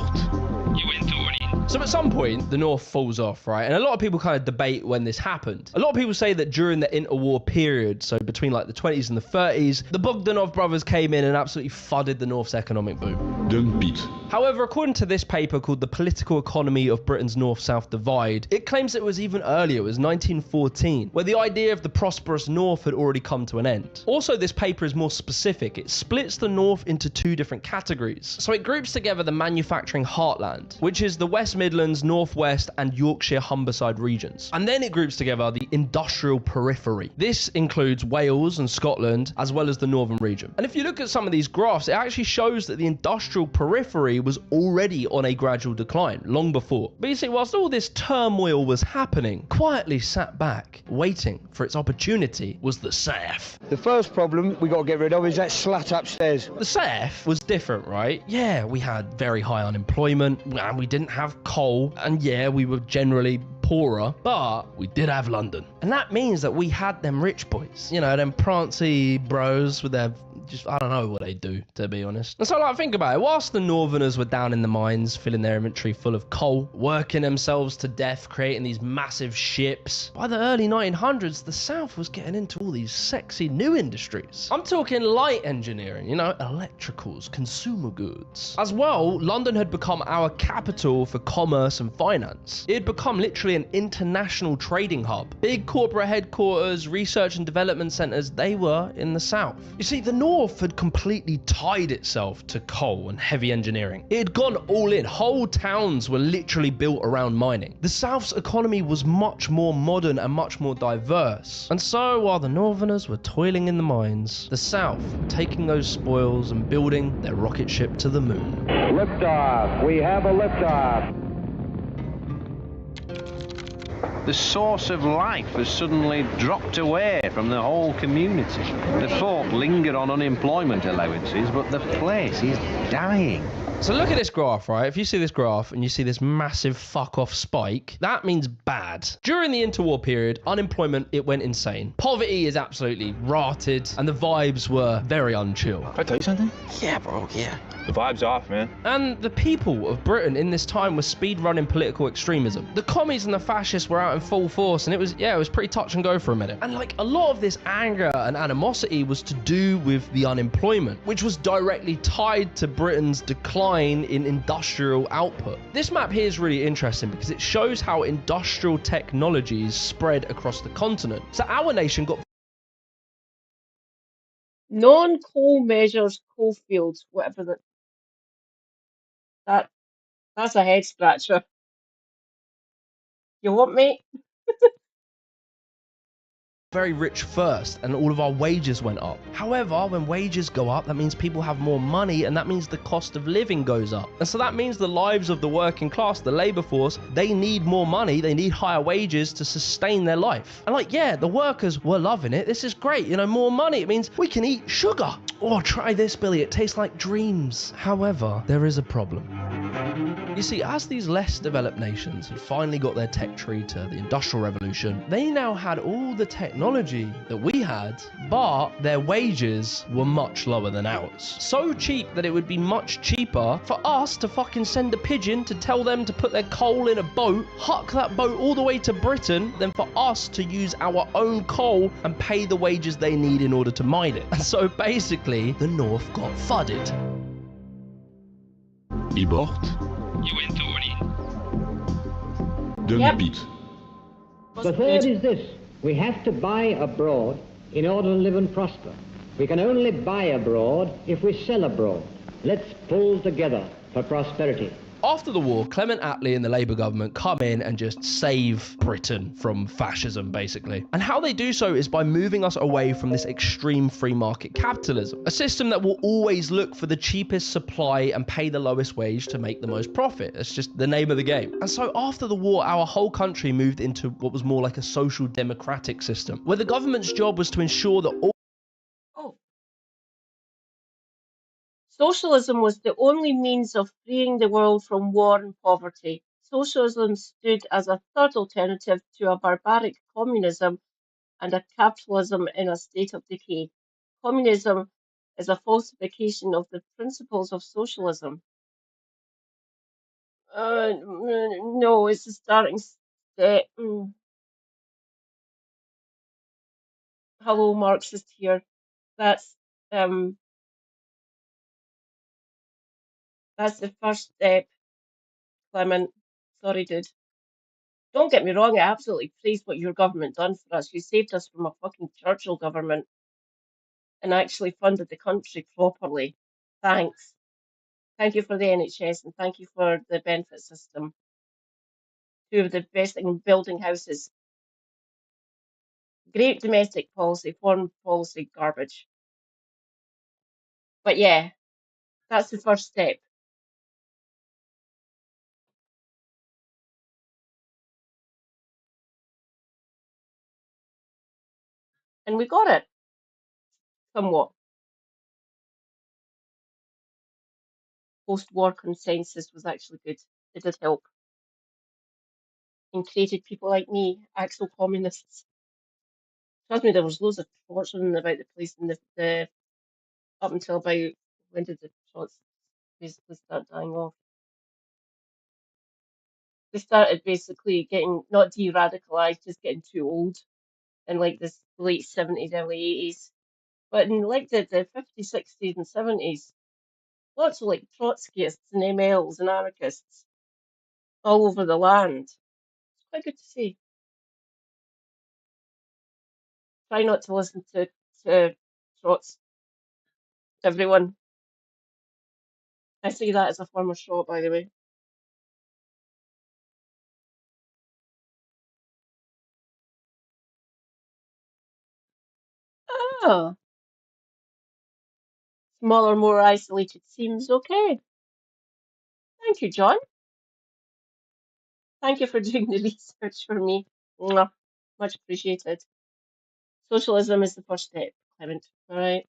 So at some point, the North falls off, right? And a lot of people kind of debate when this happened. A lot of people say that during the interwar period, so between like the 20s and the 30s, the Bogdanov brothers came in and absolutely fudded the North's economic boom. Dump it. However, according to this paper called The Political Economy of Britain's North-South Divide, it claims it was even earlier, it was 1914, where the idea of the prosperous North had already come to an end. Also, this paper is more specific. It splits the North into two different categories. So it groups together the manufacturing heartland, which is the West Midlands, North West, and Yorkshire Humberside regions. And then it groups together the industrial periphery. This includes Wales and Scotland, as well as the northern region. And if you look at some of these graphs, it actually shows that the industrial periphery was already on a gradual decline, long before. But you see, whilst all this turmoil was happening, quietly sat back, waiting for its opportunity, was the South. The first problem we got to get rid of is that slut upstairs. The South was different, right? Yeah, we had very high unemployment, and we didn't have coal, and yeah, we were generally poorer, but we did have London. And that means that we had them rich boys, you know, them prancy bros with their, just, I don't know what they do, to be honest. And so, like, think about it. Whilst the Northerners were down in the mines, filling their inventory full of coal, working themselves to death, creating these massive ships, by the early 1900s, the South was getting into all these sexy new industries. I'm talking light engineering, you know, electricals, consumer goods. As well, London had become our capital for commerce and finance. It had become literally an international trading hub. Big corporate headquarters, research and development centers, they were in the South. You see, the North had completely tied itself to coal and heavy engineering. It had gone all in. Whole towns were literally built around mining. The South's economy was much more modern and much more diverse. And so, while the Northerners were toiling in the mines, the South were taking those spoils and building their rocket ship to the moon. Liftoff. We have a liftoff. The source of life has suddenly dropped away from the whole community. The folk linger on unemployment allowances, but the place is dying. So look at this graph, right? If you see this graph and you see this massive fuck off spike, that means bad. During the interwar period, unemployment, it went insane. Poverty is absolutely rotted, and the vibes were very unchill. Can I tell you something? Yeah, bro, yeah. The vibe's off, man. And the people of Britain in this time were speed-running political extremism. The commies and the fascists were out in full force, and it was pretty touch and go for a minute. And like a lot of this anger and animosity was to do with the unemployment, which was directly tied to Britain's decline in industrial output. This map here is really interesting because it shows how industrial technologies spread across the continent. So our nation got Non-coal measures coal fields, whatever that's a head scratcher. You want me? very rich first, and all of our wages went up. However, when wages go up, that means people have more money, and that means the cost of living goes up. And so that means the lives of the working class, the labor force, they need more money, they need higher wages to sustain their life. And like, yeah, the workers were loving it. This is great, you know, more money. It means we can eat sugar. Oh, try this, Billy, it tastes like dreams. However, there is a problem. You see, as these less developed nations had finally got their tech tree to the Industrial Revolution, they now had all the technology that we had, but their wages were much lower than ours. So cheap that it would be much cheaper for us to fucking send a pigeon to tell them to put their coal in a boat, huck that boat all the way to Britain, than for us to use our own coal and pay the wages they need in order to mine it. And so basically, the North got fudded. Billboard. Don't beat. The third is this. We have to buy abroad in order to live and prosper. We can only buy abroad if we sell abroad. Let's pull together for prosperity. After the war, Clement Attlee and the Labour government come in and just save Britain from fascism, basically. And how they do so is by moving us away from this extreme free market capitalism, a system that will always look for the cheapest supply and pay the lowest wage to make the most profit. It's just the name of the game. And so after the war, our whole country moved into what was more like a social democratic system, where the government's job was to ensure that all Socialism was the only means of freeing the world from war and poverty. Socialism stood as a third alternative to a barbaric communism and a capitalism in a state of decay. Communism is a falsification of the principles of socialism. No, it's a starting step. Hello, Marxist here. That's the first step, Clement. Sorry, dude. Don't get me wrong, I absolutely praise what your government done for us. You saved us from a fucking Churchill government and actually funded the country properly. Thanks. Thank you for the NHS and thank you for the benefit system. Two of the best thing in building houses. Great domestic policy, foreign policy garbage. But yeah, that's the first step. And we got it. Somewhat. Post-war consensus was actually good. It did help. And created people like me, actual communists. Trust me, there was loads of fortune about the place in the up until about when did the Trots basically start dying off? They started basically getting not de-radicalized, just getting too old in like the late 70s, early 80s. But in like the 50s, 60s and 70s, lots of like Trotskyists and MLs and anarchists all over the land. It's quite good to see. Try not to listen to Trots, everyone. I say that as a former Trot, by the way. Oh, smaller, more isolated seems okay. Thank you, John. Thank you for doing the research for me. Mwah. Much appreciated. Socialism is the first step, Clement. All right.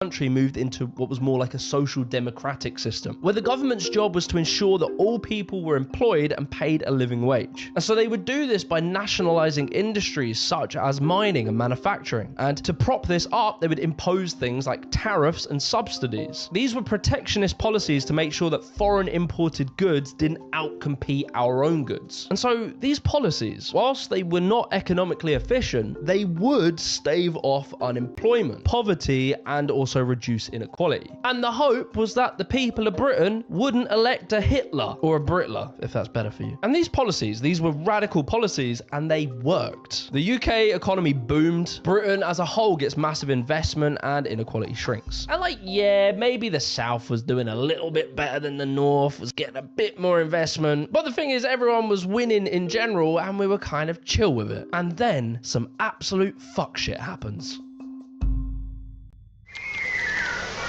Country moved into what was more like a social democratic system, where the government's job was to ensure that all people were employed and paid a living wage. And so they would do this by nationalizing industries such as mining and manufacturing. And to prop this up, they would impose things like tariffs and subsidies. These were protectionist policies to make sure that foreign imported goods didn't outcompete our own goods. And so these policies, whilst they were not economically efficient, they would stave off unemployment, poverty, and also reduce inequality. And the hope was that the people of Britain wouldn't elect a Hitler or a Britler, if that's better for you. And these policies, these were radical policies, and they worked. The UK economy boomed, Britain as a whole gets massive investment, and inequality shrinks. And like, yeah, maybe the South was doing a little bit better than the North, was getting a bit more investment, but the thing is, everyone was winning in general, and we were kind of chill with it. And then some absolute fuck shit happens.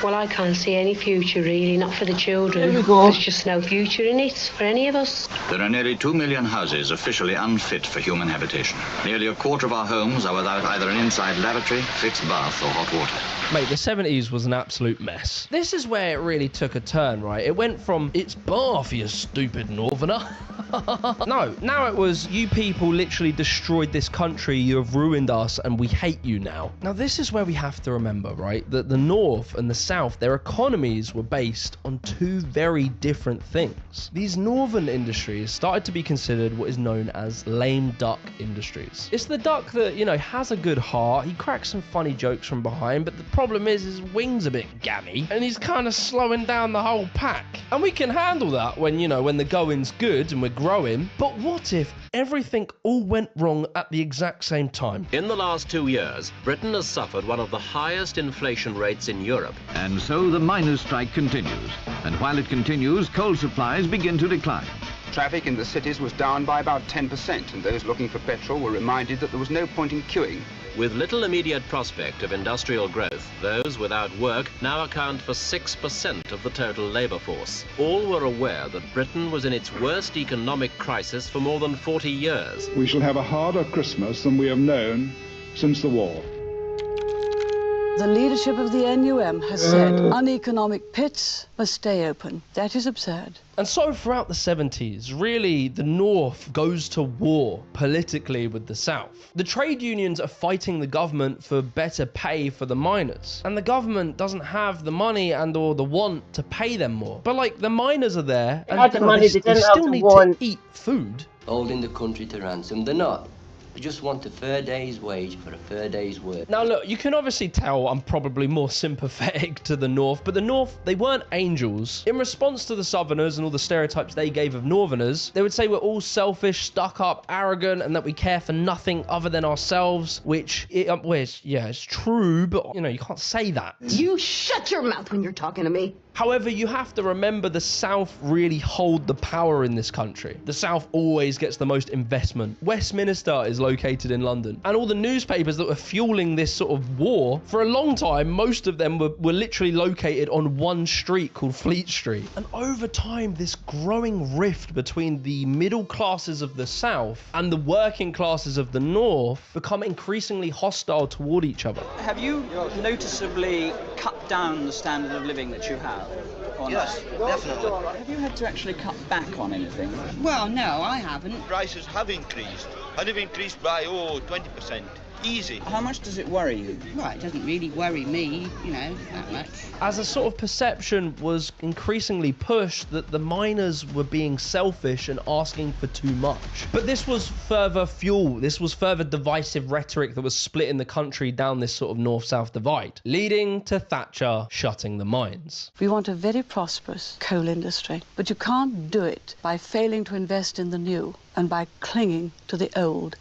Well, I can't see any future, really, not for the children. There we go. There's just no future in it for any of us. There are nearly 2 million houses officially unfit for human habitation. Nearly a quarter of our homes are without either an inside lavatory, fixed bath, or hot water. Mate, the 70s was an absolute mess. This is where it really took a turn, right? It went from, it's Bath, you stupid northerner. No, now it was, you people literally destroyed this country, you have ruined us, and we hate you now. Now, this is where we have to remember, right, that the North and the South, their economies were based on two very different things. These northern industries started to be considered what is known as lame duck industries. It's the duck that, you know, has a good heart, he cracks some funny jokes from behind, but the problem is his wing's a bit gammy, and he's kind of slowing down the whole pack. And we can handle that when, you know, when the going's good and we're growing, but what if everything all went wrong at the exact same time? In the last 2 years, Britain has suffered one of the highest inflation rates in Europe. And so the miners' strike continues. And while it continues, coal supplies begin to decline. Traffic in the cities was down by about 10%, and those looking for petrol were reminded that there was no point in queuing. With little immediate prospect of industrial growth, those without work now account for 6% of the total labour force. All were aware that Britain was in its worst economic crisis for more than 40 years. We shall have a harder Christmas than we have known since the war. The leadership of the NUM has said uneconomic pits must stay open. That is absurd. And so throughout the 70s, really, the North goes to war politically with the South. The trade unions are fighting the government for better pay for the miners. And the government doesn't have the money and or the want to pay them more. But like, the miners are there and had the money, they didn't have still the need want. to eat food. Holding the country to ransom, they're not. They just want a fair day's wage for a fair day's work. Now look, you can obviously tell I'm probably more sympathetic to the North, but the North, they weren't angels. In response to the Southerners and all the stereotypes they gave of Northerners, they would say we're all selfish, stuck up, arrogant, and that we care for nothing other than ourselves, which, yeah, it's true, but, you know, you can't say that. You shut your mouth when you're talking to me. However, you have to remember the South really hold the power in this country. The South always gets the most investment. Westminster is located in London. And all the newspapers that were fueling this sort of war, for a long time, most of them were literally located on one street called Fleet Street. And over time, this growing rift between the middle classes of the South and the working classes of the North become increasingly hostile toward each other. Have you noticeably cut down the standard of living that you have? Yes, definitely. Have you had to actually cut back on anything? Well, no, I haven't. Prices have increased, and have increased by, 20%. Easy. How much does it worry you? Well, it doesn't really worry me, that much. As a sort of perception was increasingly pushed that the miners were being selfish and asking for too much. But this was further fuel, this was further divisive rhetoric that was splitting the country down this sort of north-south divide, leading to Thatcher shutting the mines. We want a very prosperous coal industry, but you can't do it by failing to invest in the new and by clinging to the old.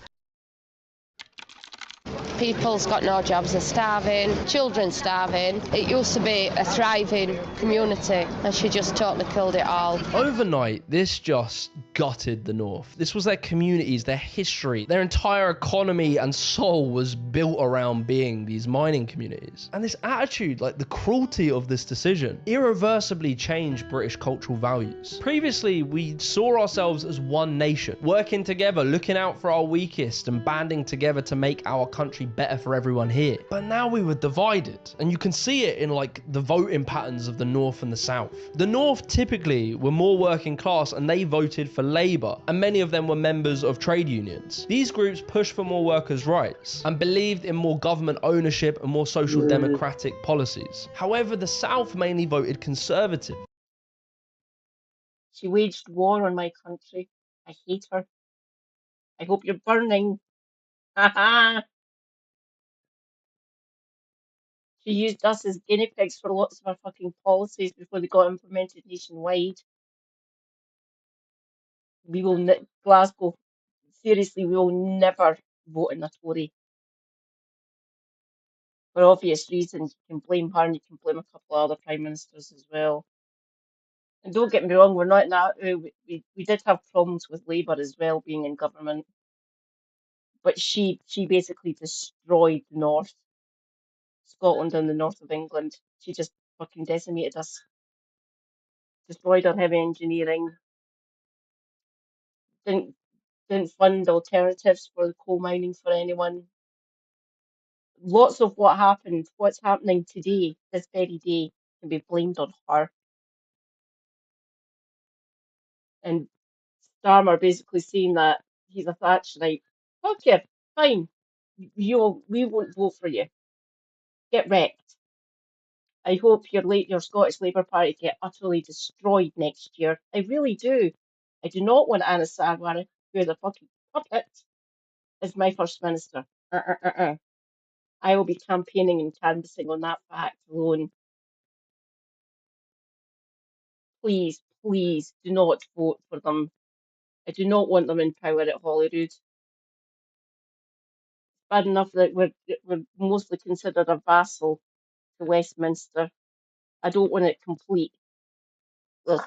People's got no jobs, they're starving, children starving. It used to be a thriving community and she just totally killed it all. Overnight, this just gutted the North. This was their communities, their history, their entire economy and soul was built around being these mining communities. And this attitude, like the cruelty of this decision, irreversibly changed British cultural values. Previously, we saw ourselves as one nation, working together, looking out for our weakest and banding together to make our country better for everyone here. But now we were divided, and you can see it in like the voting patterns of the North and the South. The North typically were more working class and they voted for Labour, and many of them were members of trade unions. These groups pushed for more workers' rights and believed in more government ownership and more social democratic policies. However, the South mainly voted Conservative. She waged war on my country. I hate her. I hope you're burning. Haha. She used us as guinea pigs for lots of her fucking policies before they got implemented nationwide. We will, Glasgow, seriously, we will never vote in a Tory. For obvious reasons. You can blame her and you can blame a couple of other prime ministers as well. And don't get me wrong, we're not in that. We did have problems with Labour as well being in government. But she basically destroyed the North. Scotland and the north of England. She just fucking decimated us. Destroyed our heavy engineering. Didn't fund alternatives for coal mining for anyone. Lots of what's happening today, this very day, can be blamed on her. And Starmer basically saying that he's a Thatcherite. Okay, fine. We won't vote for you. Get wrecked. I hope your Scottish Labour Party get utterly destroyed next year. I really do. I do not want Anna Sarwar, who is a fucking puppet, as my First Minister. I will be campaigning and canvassing on that fact alone. Please, please do not vote for them. I do not want them in power at Holyrood. Bad enough that we're mostly considered a vassal to Westminster. I don't want it complete. Ugh.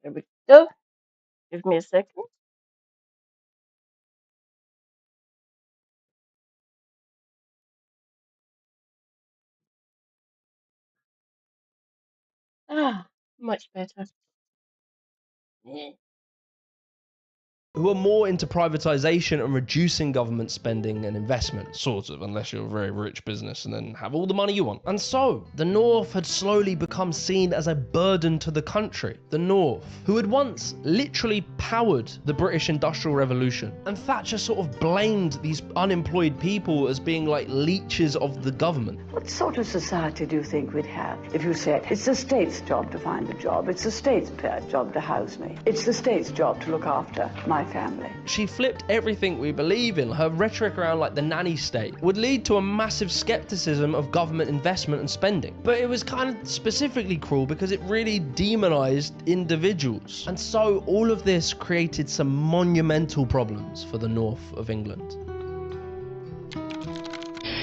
There we go. Give me a second. Ah, much better. Yeah. Who are more into privatisation and reducing government spending and investment, sort of, unless you're a very rich business and then have all the money you want. And so, the North had slowly become seen as a burden to the country. The North, who had once literally powered the British Industrial Revolution. And Thatcher sort of blamed these unemployed people as being like leeches of the government. What sort of society do you think we'd have if you said, it's the state's job to find a job, it's the state's job to house me, it's the state's job to look after my family? She flipped everything we believe in. Her rhetoric around like the nanny state would lead to a massive skepticism of government investment and spending. But it was kind of specifically cruel because it really demonized individuals. And so all of this created some monumental problems for the north of England.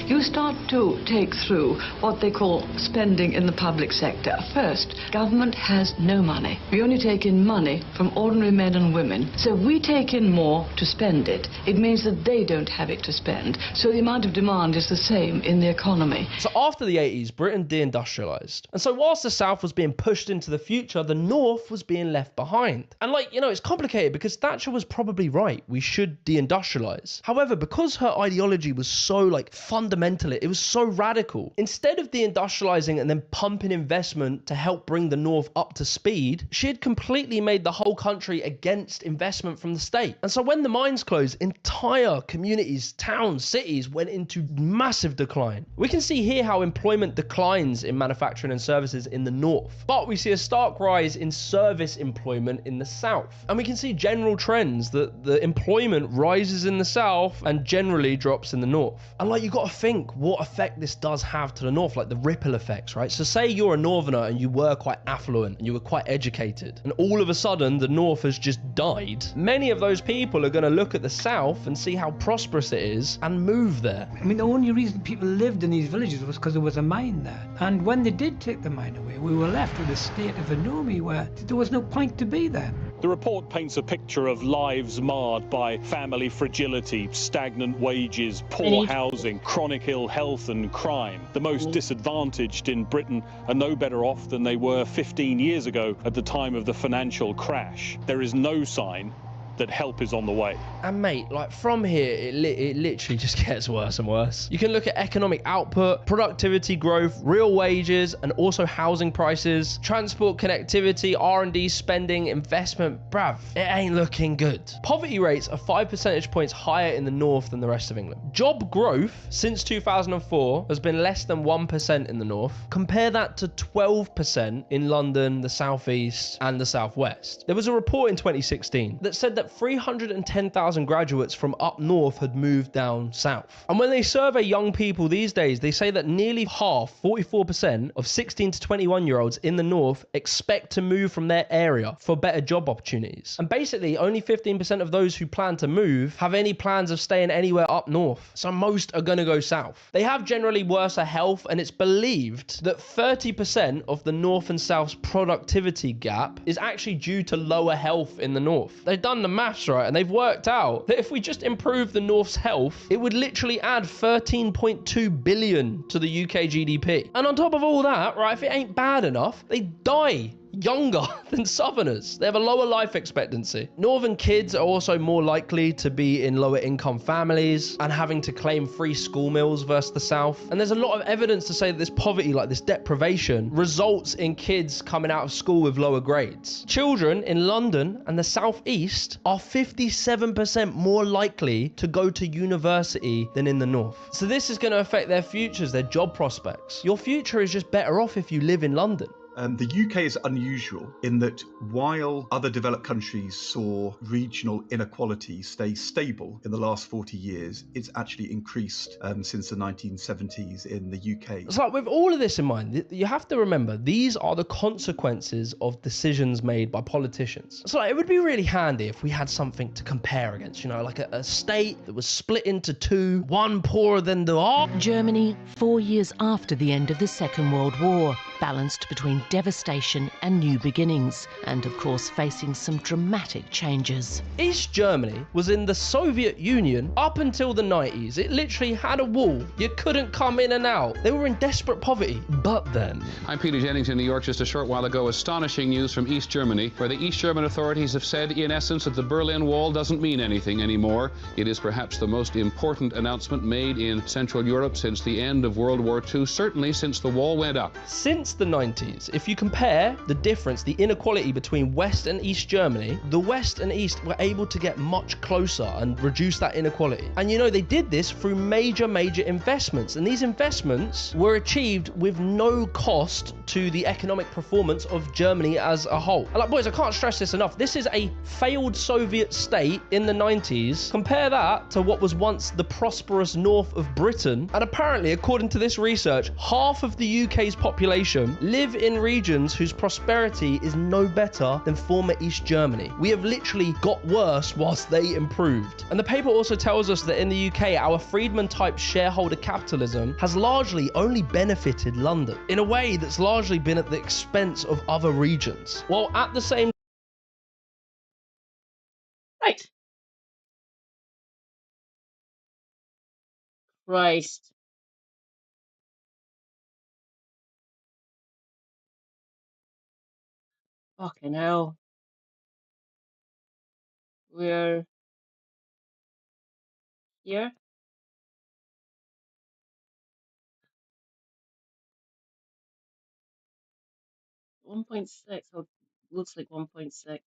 You start to take through what they call spending in the public sector. First, government has no money. We only take in money from ordinary men and women. So if we take in more to spend it, it means that they don't have it to spend. So the amount of demand is the same in the economy. So after the 80s, Britain deindustrialized. And so whilst the South was being pushed into the future, the North was being left behind. And like, you know, it's complicated because Thatcher was probably right. We should deindustrialize. However, because her ideology was so like fundamental, it was so radical. Instead of deindustrializing and then pumping investment to help bring the North up to speed, she had completely made the whole country against investment from the state. And so when the mines closed, entire communities, towns, cities went into massive decline. We can see here how employment declines in manufacturing and services in the North, but we see a stark rise in service employment in the South. And we can see general trends that the employment rises in the South and generally drops in the North. And like, you got to think what effect this does have to the North, like the ripple effects, right? So say you're a Northerner and you were quite affluent and you were quite educated, and all of a sudden the North has just died. Many of those people are going to look at the South and see how prosperous it is and move there. I mean, the only reason people lived in these villages was because there was a mine there. And when they did take the mine away, we were left with a state of anomie where there was no point to be there. The report paints a picture of lives marred by family fragility, stagnant wages, poor housing, chronic ill health and crime. The most disadvantaged in Britain are no better off than they were 15 years ago at the time of the financial crash. There is no sign that help is on the way. And mate, like from here, it literally just gets worse and worse. You can look at economic output, productivity growth, real wages, and also housing prices, transport connectivity, R&D spending, investment. Bruv, it ain't looking good. Poverty rates are 5 percentage points higher in the North than the rest of England. Job growth since 2004 has been less than 1% in the North. Compare that to 12% in London, the South East, and the South West. There was a report in 2016 that said that 310,000 graduates from up north had moved down south. And when they survey young people these days, they say that nearly half, 44%, of 16 to 21-year-olds in the north expect to move from their area for better job opportunities. And basically, only 15% of those who plan to move have any plans of staying anywhere up north. So most are going to go south. They have generally worse health, and it's believed that 30% of the north and south's productivity gap is actually due to lower health in the north. They've done the maths, right, and they've worked out that if we just improve the North's health, it would literally add 13.2 billion to the UK GDP. And on top of all that, right, if it ain't bad enough, they die younger than Southerners. They have a lower life expectancy. Northern kids are also more likely to be in lower income families and having to claim free school meals versus the South. And there's a lot of evidence to say that this poverty, like this deprivation, results in kids coming out of school with lower grades. Children in London and the South East are 57% more likely to go to university than in the North. So this is going to affect their futures, their job prospects. Your future is just better off if you live in London. The UK is unusual in that while other developed countries saw regional inequality stay stable in the last 40 years, it's actually increased since the 1970s in the UK. So with all of this in mind, you have to remember, these are the consequences of decisions made by politicians. So it would be really handy if we had something to compare against, you know, like a state that was split into two, one poorer than the other. Germany, 4 years after the end of the Second World War, balanced between devastation and new beginnings, and of course facing some dramatic changes. East Germany was in the Soviet Union up until the 90s. It literally had a wall. You couldn't come in and out. They were in desperate poverty. But then... I'm Peter Jennings in New York. Just a short while ago, astonishing news from East Germany, where the East German authorities have said, in essence, that the Berlin Wall doesn't mean anything anymore. It is perhaps the most important announcement made in Central Europe since the end of World War II, certainly since the wall went up. Since the 90s, if you compare the difference, the inequality between West and East Germany, the West and East were able to get much closer and reduce that inequality. And you know, they did this through major investments, and these investments were achieved with no cost to the economic performance of Germany as a whole. And like, boys, I can't stress this enough. This is a failed Soviet state in the 90s. Compare that to what was once the prosperous north of Britain. And apparently, according to this research, half of the UK's population live in regions whose prosperity is no better than former East Germany. We have literally got worse whilst they improved. And the paper also tells us that in the UK, our Friedman-type shareholder capitalism has largely only benefited London in a way that's largely been at the expense of other regions. While at the same... Right. Christ. Fucking hell. We're here. 1.6, or looks like 1.6.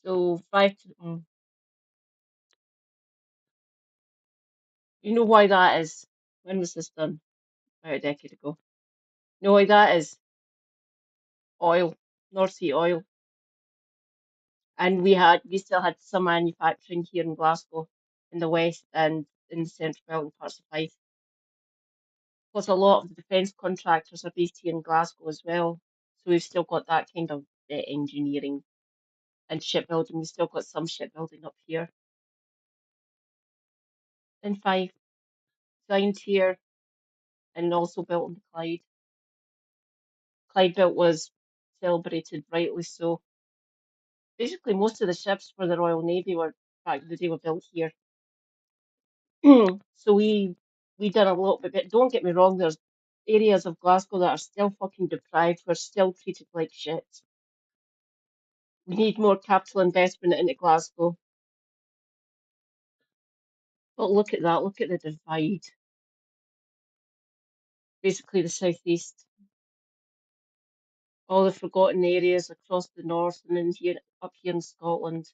So 5 to, you know why that is? When was this done? About a decade ago. You know why that is? Oil, North Sea oil. And we still had some manufacturing here in Glasgow, in the west and in the central belt and parts of Fife. Plus a lot of the defence contractors are based here in Glasgow as well. So we've still got that kind of engineering and shipbuilding. We've still got some shipbuilding up here. In Fife, designed here and also built on the Clyde. Clyde built was celebrated, rightly so. Basically, most of the ships for the Royal Navy were back in the day were built here. So we done a lot, but don't get me wrong, there's areas of Glasgow that are still fucking deprived. We're still treated like shit. We need more capital investment into Glasgow. But look at that, look at the divide. Basically the southeast. All the forgotten areas across the north and in here, up here in Scotland.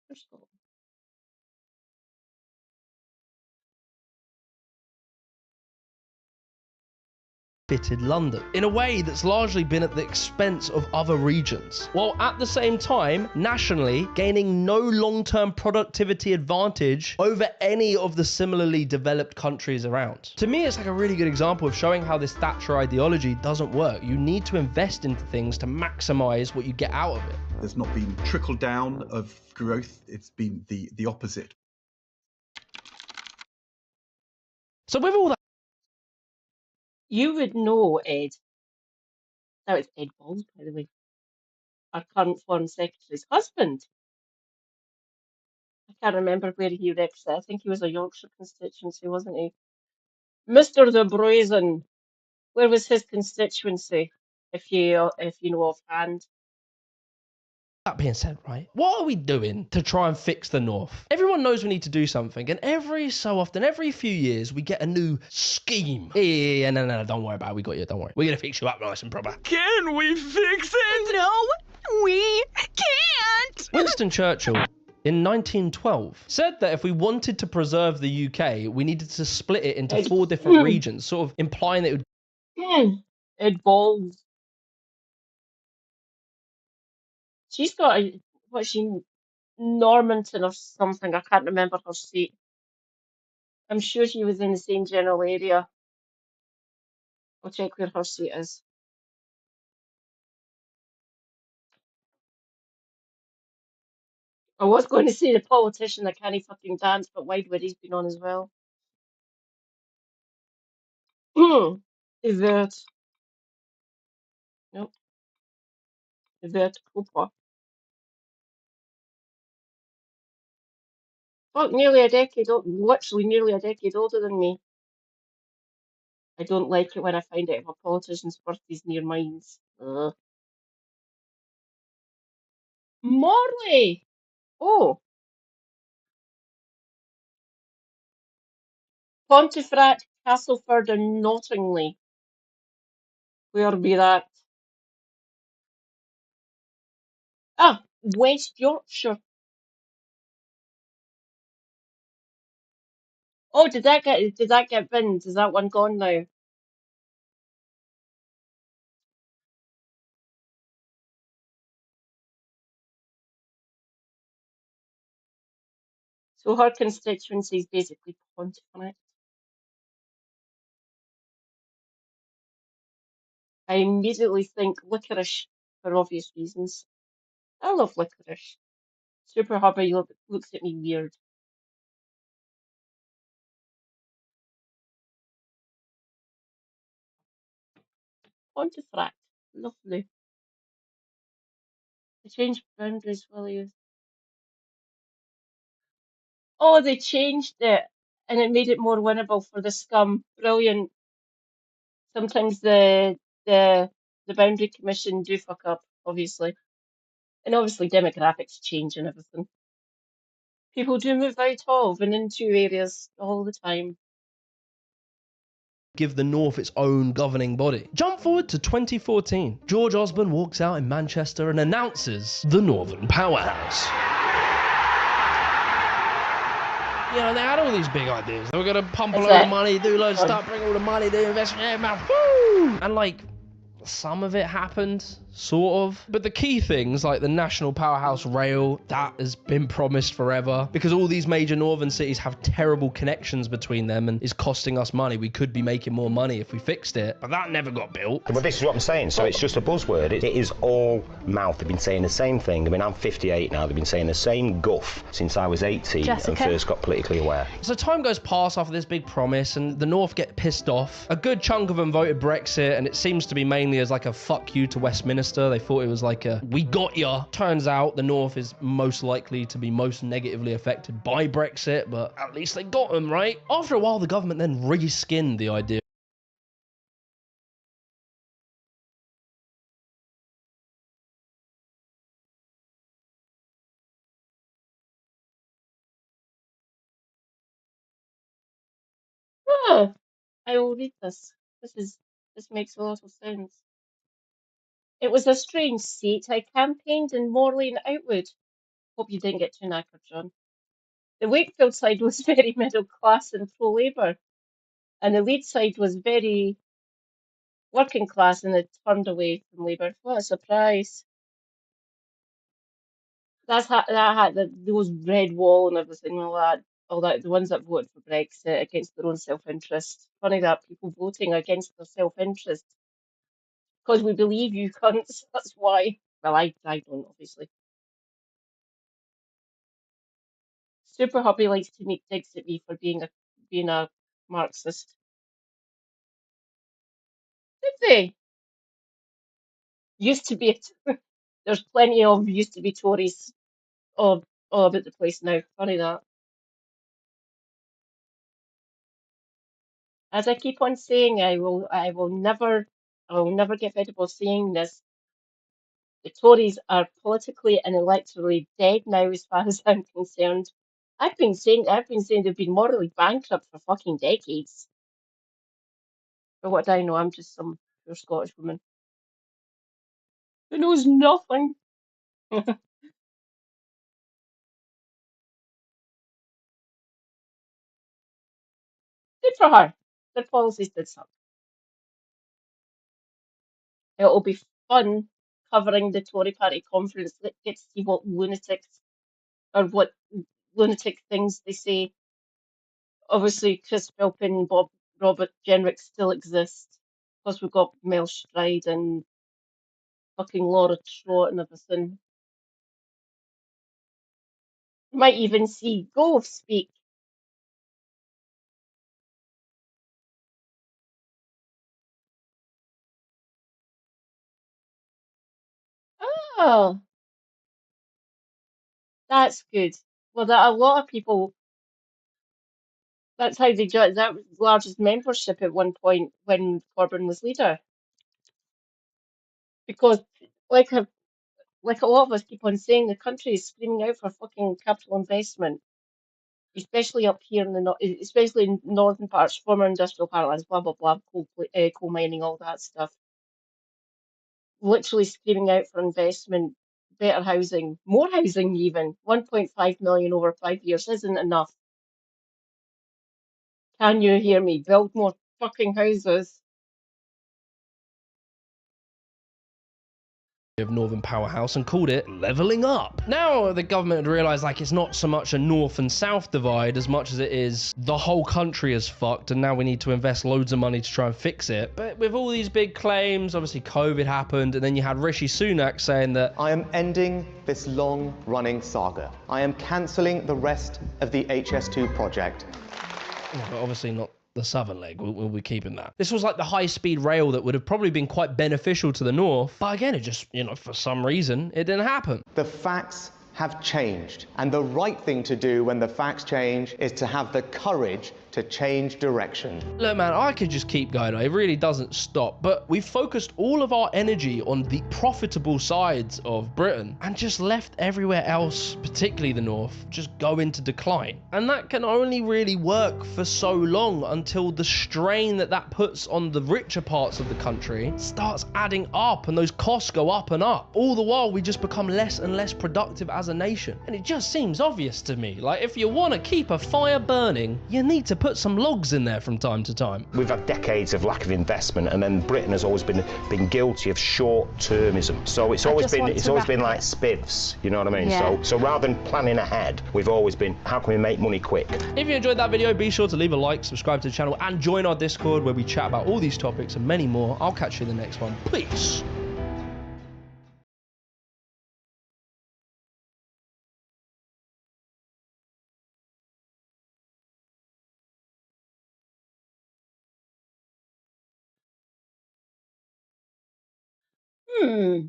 Where's Scotland? Fitted London in a way that's largely been at the expense of other regions, while at the same time nationally gaining no long-term productivity advantage over any of the similarly developed countries around. To me, it's like a really good example of showing how this Thatcher ideology doesn't work. You need to invest into things to maximize what you get out of it. There's not been trickle down of growth, it's been the opposite. So with all that, you would know Ed. That was Ed Balls, by the way. Our current Foreign Secretary's husband. I can't remember where he represented. I think he was a Yorkshire constituency, wasn't he? Mr. the Brazen. Where was his constituency? If you know offhand. That being said, right, what are we doing to try and fix the North? Everyone knows we need to do something, and every so often, every few years, we get a new scheme. Yeah, no, don't worry about it. We got you, don't worry. We're going to fix you up nice and proper. Can we fix it? No, we can't. Winston Churchill, in 1912, said that if we wanted to preserve the UK, we needed to split it into 4 different regions, sort of implying that it would... It balls. She's got a, what's she, Normanton or something. I can't remember her seat. I'm sure she was in the same general area. I'll check where her seat is. I was going to say the politician that can't fucking dance, but Wide-Woody's been on as well. Yvette. Nope. Yvette Cooper. Fuck, nearly a decade old, literally nearly a decade older than me. I don't like it when I find out if a politician's birthday's near mine. Ugh. Morley! Oh, Pontefract, Castleford, and Nottingley. Where be that? Ah, West Yorkshire. Oh, did that get binned? Is that one gone now? So her constituency is basically Pontefract. I immediately think licorice for obvious reasons. I love licorice. Super Hubby looks at me weird. Pontefract. Lovely. They changed boundaries, will you? Oh, they changed it and it made it more winnable for the scum. Brilliant. Sometimes the boundary commission do fuck up, obviously. And obviously demographics change and everything. People do move out of and into areas all the time. Give the North its own governing body. Jump forward to 2014. George Osborne walks out in Manchester and announces the Northern Powerhouse. You know, they had all these big ideas. They were going to pump a load of money, do loads of stuff, bring all the money, do investment, woo! And like, some of it happened, sort of. But the key things, like the National Powerhouse Rail, that has been promised forever. Because all these major northern cities have terrible connections between them and is costing us money. We could be making more money if we fixed it, but that never got built. But this is what I'm saying, so it's just a buzzword. It is all mouth. They've been saying the same thing. I mean, I'm 58 now. They've been saying the same guff since I was 18 and first got politically aware. So time goes past after this big promise and the North get pissed off. A good chunk of them voted Brexit and it seems to be mainly as like a fuck you to Westminster. They thought it was like a we got ya. Turns out the North is most likely to be most negatively affected by Brexit, but at least they got them, right? After a while, the government then reskinned the idea. Oh, I will read this. This makes a lot of sense. It was a strange seat. I campaigned in Morley and Outwood. Hope you didn't get too knackered, John. The Wakefield side was very middle class and pro-Labour, and the Leeds side was very working class and had turned away from Labour. What a surprise! That had those red wall and everything, all that. The ones that voted for Brexit against their own self-interest. Funny that people voting against their self-interest because we believe you cunts. That's why. Well, I don't obviously. Super Hubby likes to make digs at me for being a Marxist. Did they? Used to be. There's plenty of used to be Tories all about the place now. Funny that. As I keep on saying, I will never get fed up of saying this. The Tories are politically and electorally dead now, as far as I'm concerned. I've been saying they've been morally bankrupt for fucking decades. But what do I know? I'm just some poor Scottish woman who knows nothing. Good for her. Their policies did suck. It'll be fun covering the Tory party conference. Get to see what lunatics or what lunatic things they say. Obviously, Chris Philpin and Robert Jenrick still exist. Plus, we've got Mel Stride and fucking Laura Trott and everything. Might even see Gove speak. Oh, that's good. Well, that a lot of people. That's how they joined. That was the largest membership at one point when Corbyn was leader. Because, like a lot of us keep on saying, the country is screaming out for fucking capital investment, especially up here in the especially in northern parts, former industrial heartlands, blah blah blah, coal mining, all that stuff. Literally screaming out for investment, better housing, more housing even. 1.5 million over 5 years isn't enough. Can you hear me? Build more fucking houses. Of Northern Powerhouse and called it levelling up. Now the government had realised like it's not so much a north and south divide as much as it is the whole country is fucked and now we need to invest loads of money to try and fix it. But with all these big claims, obviously COVID happened and then you had Rishi Sunak saying that I am ending this long-running saga. I am cancelling the rest of the HS2 project. But obviously not the southern leg, we'll be keeping that. This was like the high-speed rail that would have probably been quite beneficial to the north, but again, it just, for some reason, it didn't happen. The facts have changed, and the right thing to do when the facts change is to have the courage to change direction. Look man, I could just keep going, it really doesn't stop, but we've focused all of our energy on the profitable sides of Britain and just left everywhere else, particularly the north, just go into decline. And that can only really work for so long until the strain that puts on the richer parts of the country starts adding up and those costs go up and up. All the while we just become less and less productive as a nation. And it just seems obvious to me, like if you want to keep a fire burning, you need to put some logs in there from time to time. We've had decades of lack of investment, and then Britain has always been guilty of short-termism. So it's always been like spiffs, you know what I mean? Yeah. So rather than planning ahead, we've always been, how can we make money quick? If you enjoyed that video, be sure to leave a like, subscribe to the channel, and join our Discord where we chat about all these topics and many more. I'll catch you in the next one. Peace. Hmm.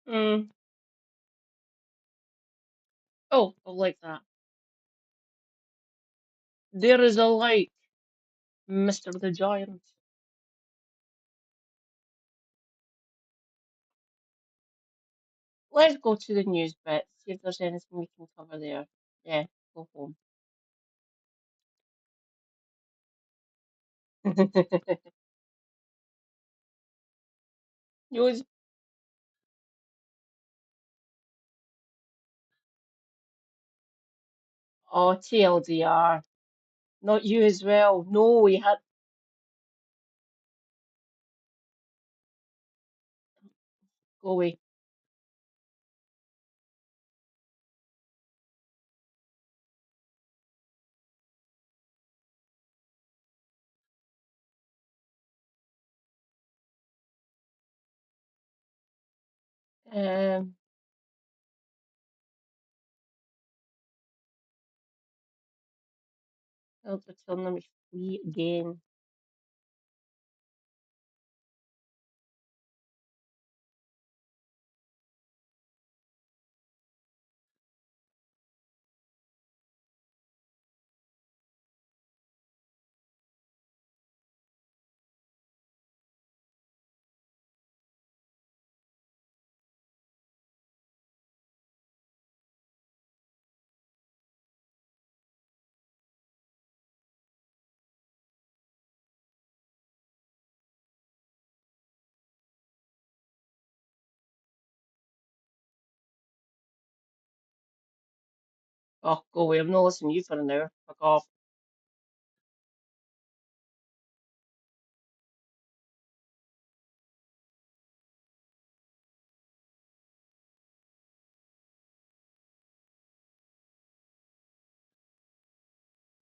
Hmm. Oh, I like that. There is a light, Mr. the Giant. Let's go to the news bit, see if there's anything we can cover there. Yeah, go home. News. Oh, TLDR. Not you as well. No, we had. Go away. Um, I'll tell them it's free again. Oh, go away. I'm not listening to you for an hour. Fuck off.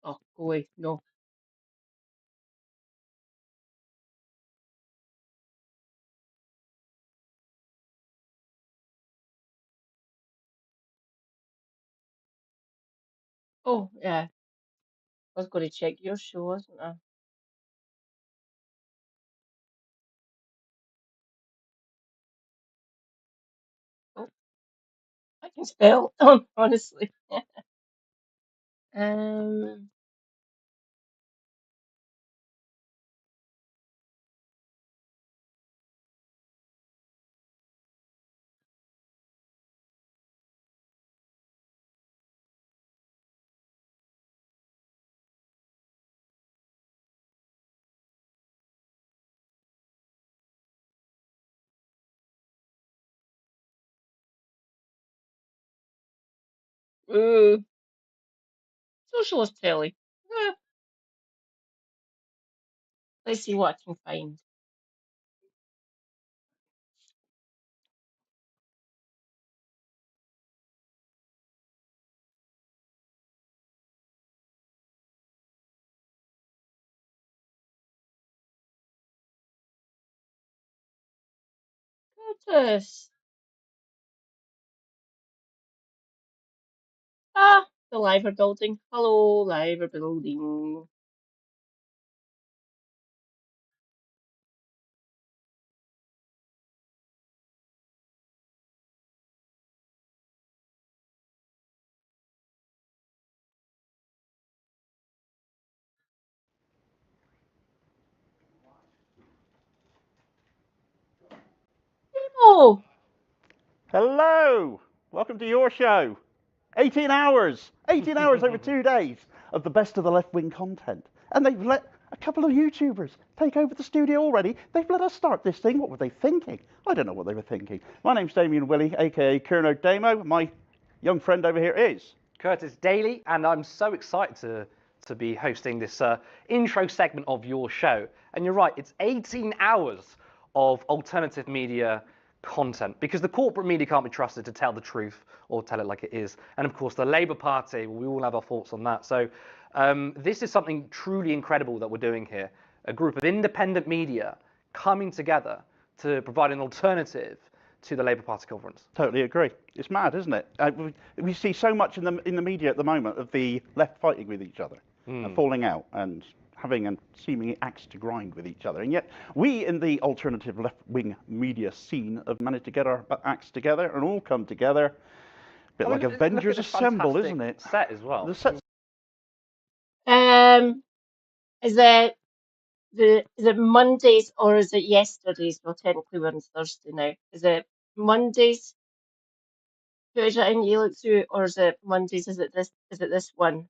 Oh, go away. No. Oh, yeah. I was going to check your show, wasn't I? Oh, I can spell, honestly. Um, ooh, socialist telly. Eh, let's see what I can find. Curtis. Ah, the Liver Building. Hello, Liver Building. Oh, Hello! Welcome to your show. 18 hours! 18 hours over 2 days of the best of the left-wing content. And they've let a couple of YouTubers take over the studio already. They've let us start this thing. What were they thinking? I don't know what they were thinking. My name's Damien Willie, aka Kerno Damo. My young friend over here is Curtis Daly, and I'm so excited to be hosting this intro segment of your show. And you're right, it's 18 hours of alternative media content, because the corporate media can't be trusted to tell the truth or tell it like it is. And of course, the Labour Party, we all have our thoughts on that. So this is something truly incredible that we're doing here. A group of independent media coming together to provide an alternative to the Labour Party conference. Totally agree. It's mad, isn't it? We see so much in the media at the moment of the left fighting with each other, and falling out, and having a seeming axe to grind with each other. And yet, we in the alternative left-wing media scene have managed to get our acts together and all come together. A bit like Avengers Assemble, isn't it? Set as well. The set. Is it Mondays or is it yesterdays? Well, technically we're on Thursday now. Is it Mondays? Put it in, you look through, or is it Mondays? Is it this one?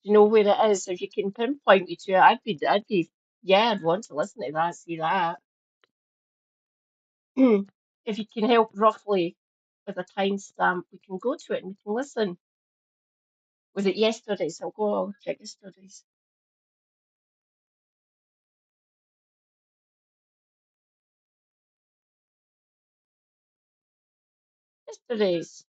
Do you know where it is? If you can pinpoint me to it, yeah, I'd want to listen to that, see that. If you can help roughly with a timestamp, we can go to it and we can listen. Was it yesterday's? I'll check yesterday's. Yesterday's.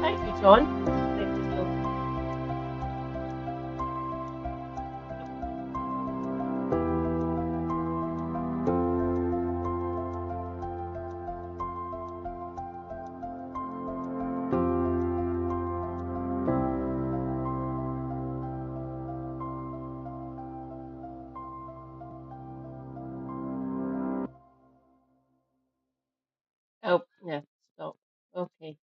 Thank you, John. Thank you, John. Okay.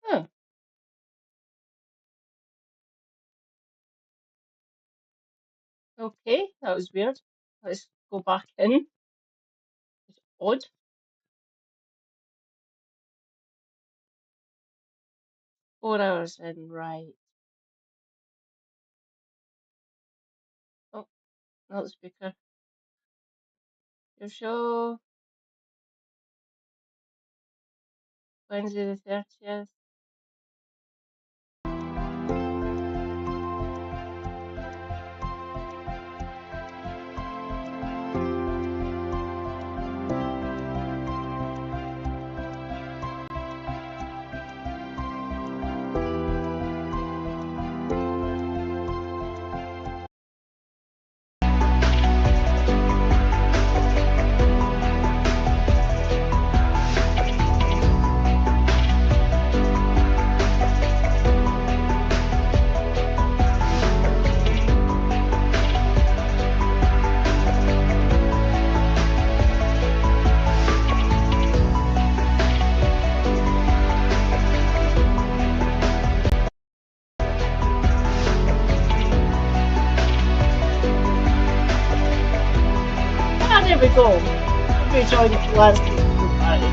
Huh. Okay, that was weird. Let's go back in. It's odd. 4 hours in, right. Oh, not the speaker. Your show, Wednesday the 30th. Ah, there we go. We joined the last party.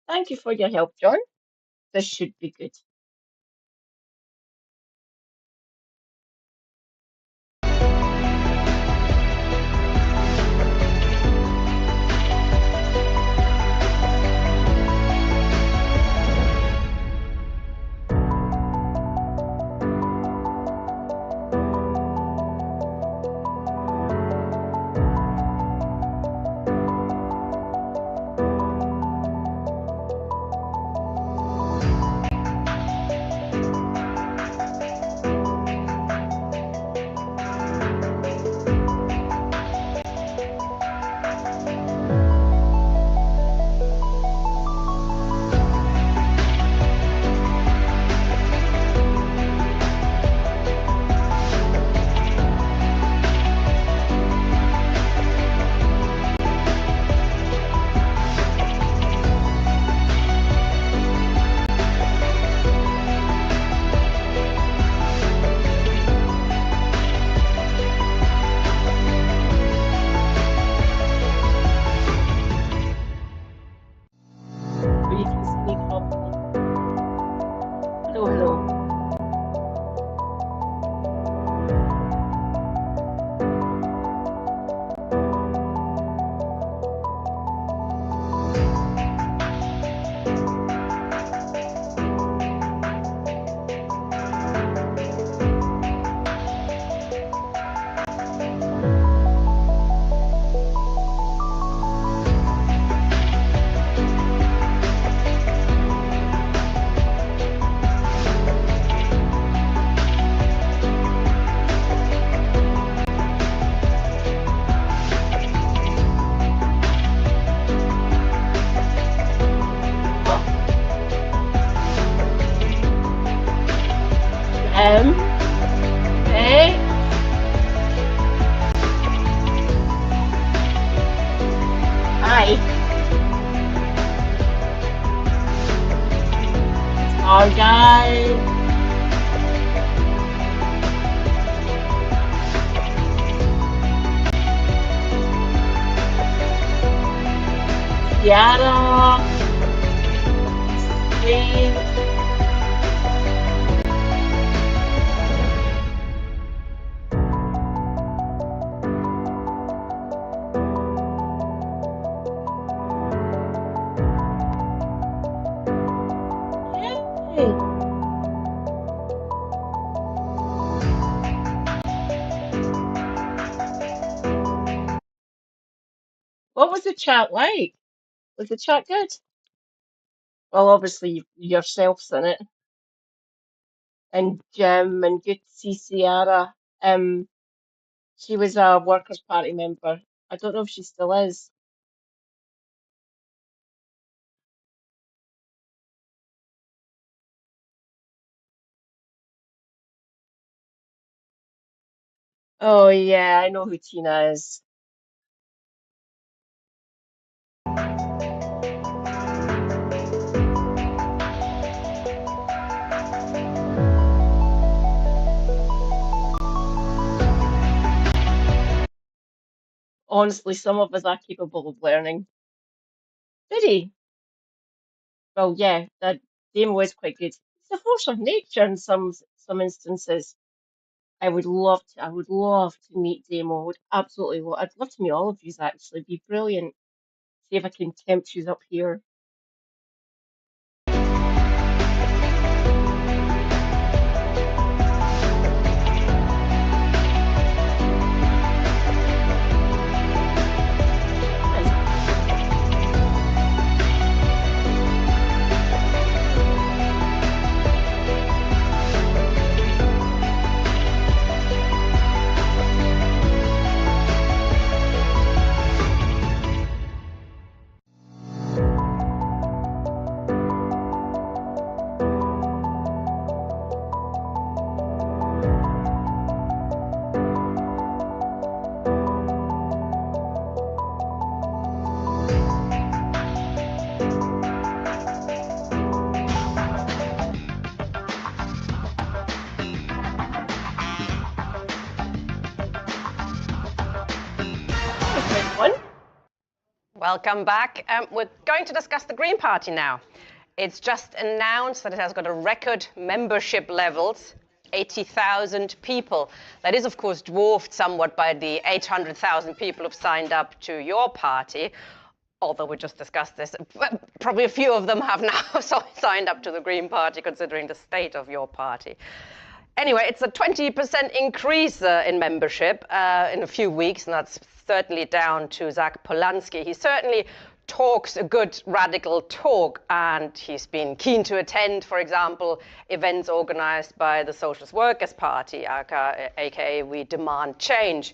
Thank you for your help, John. This should be good. But you can see me properly. Hello, hello. Okay. Hi. Our guy. Seattle. Steve. Yay. What was the chat like? Was the chat good? Well, obviously yourself's in it, and Jim, and good to see Ciara. She was a Workers' Party member. I don't know if she still is. Oh yeah, I know who Tina is. Honestly, some of us are capable of learning. Did he? Well, yeah, that Damo is quite good. It's a force of nature in some instances. I would love to meet Damo. I would absolutely love, I'd love to meet all of you actually. It'd be brilliant. See if I can tempt you up here. Welcome back. We're going to discuss the Green Party now. It's just announced that it has got a record membership levels, 80,000 people. That is, of course, dwarfed somewhat by the 800,000 people who've signed up to your party. Although we just discussed this, probably a few of them have now signed up to the Green Party, considering the state of your party. Anyway, it's a 20% increase in membership in a few weeks, and that's certainly down to Zach Polanski. He certainly talks a good radical talk, and he's been keen to attend, for example, events organized by the Socialist Workers' Party, aka We Demand Change.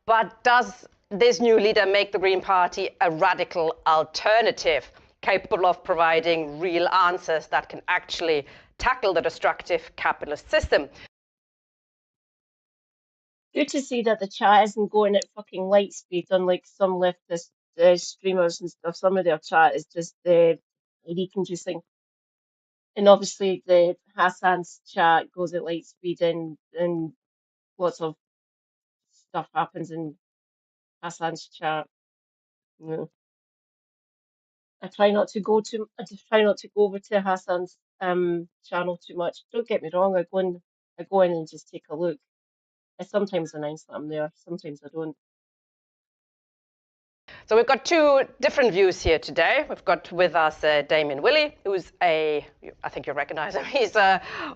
But does this new leader make the Green Party a radical alternative, capable of providing real answers that can actually tackle the destructive capitalist system? Good to see that the chat isn't going at fucking light speed, unlike some leftist streamers and stuff. Some of their chat is just reconducing. And obviously the Hassan's chat goes at light speed, and lots of stuff happens in Hassan's chat. Yeah. I just try not to go over to Hassan's channel too much. Don't get me wrong, I go in and just take a look. I sometimes announce that I'm there, sometimes I don't. So we've got two different views here today. We've got with us Damien Willey, who's I think you recognize him. He's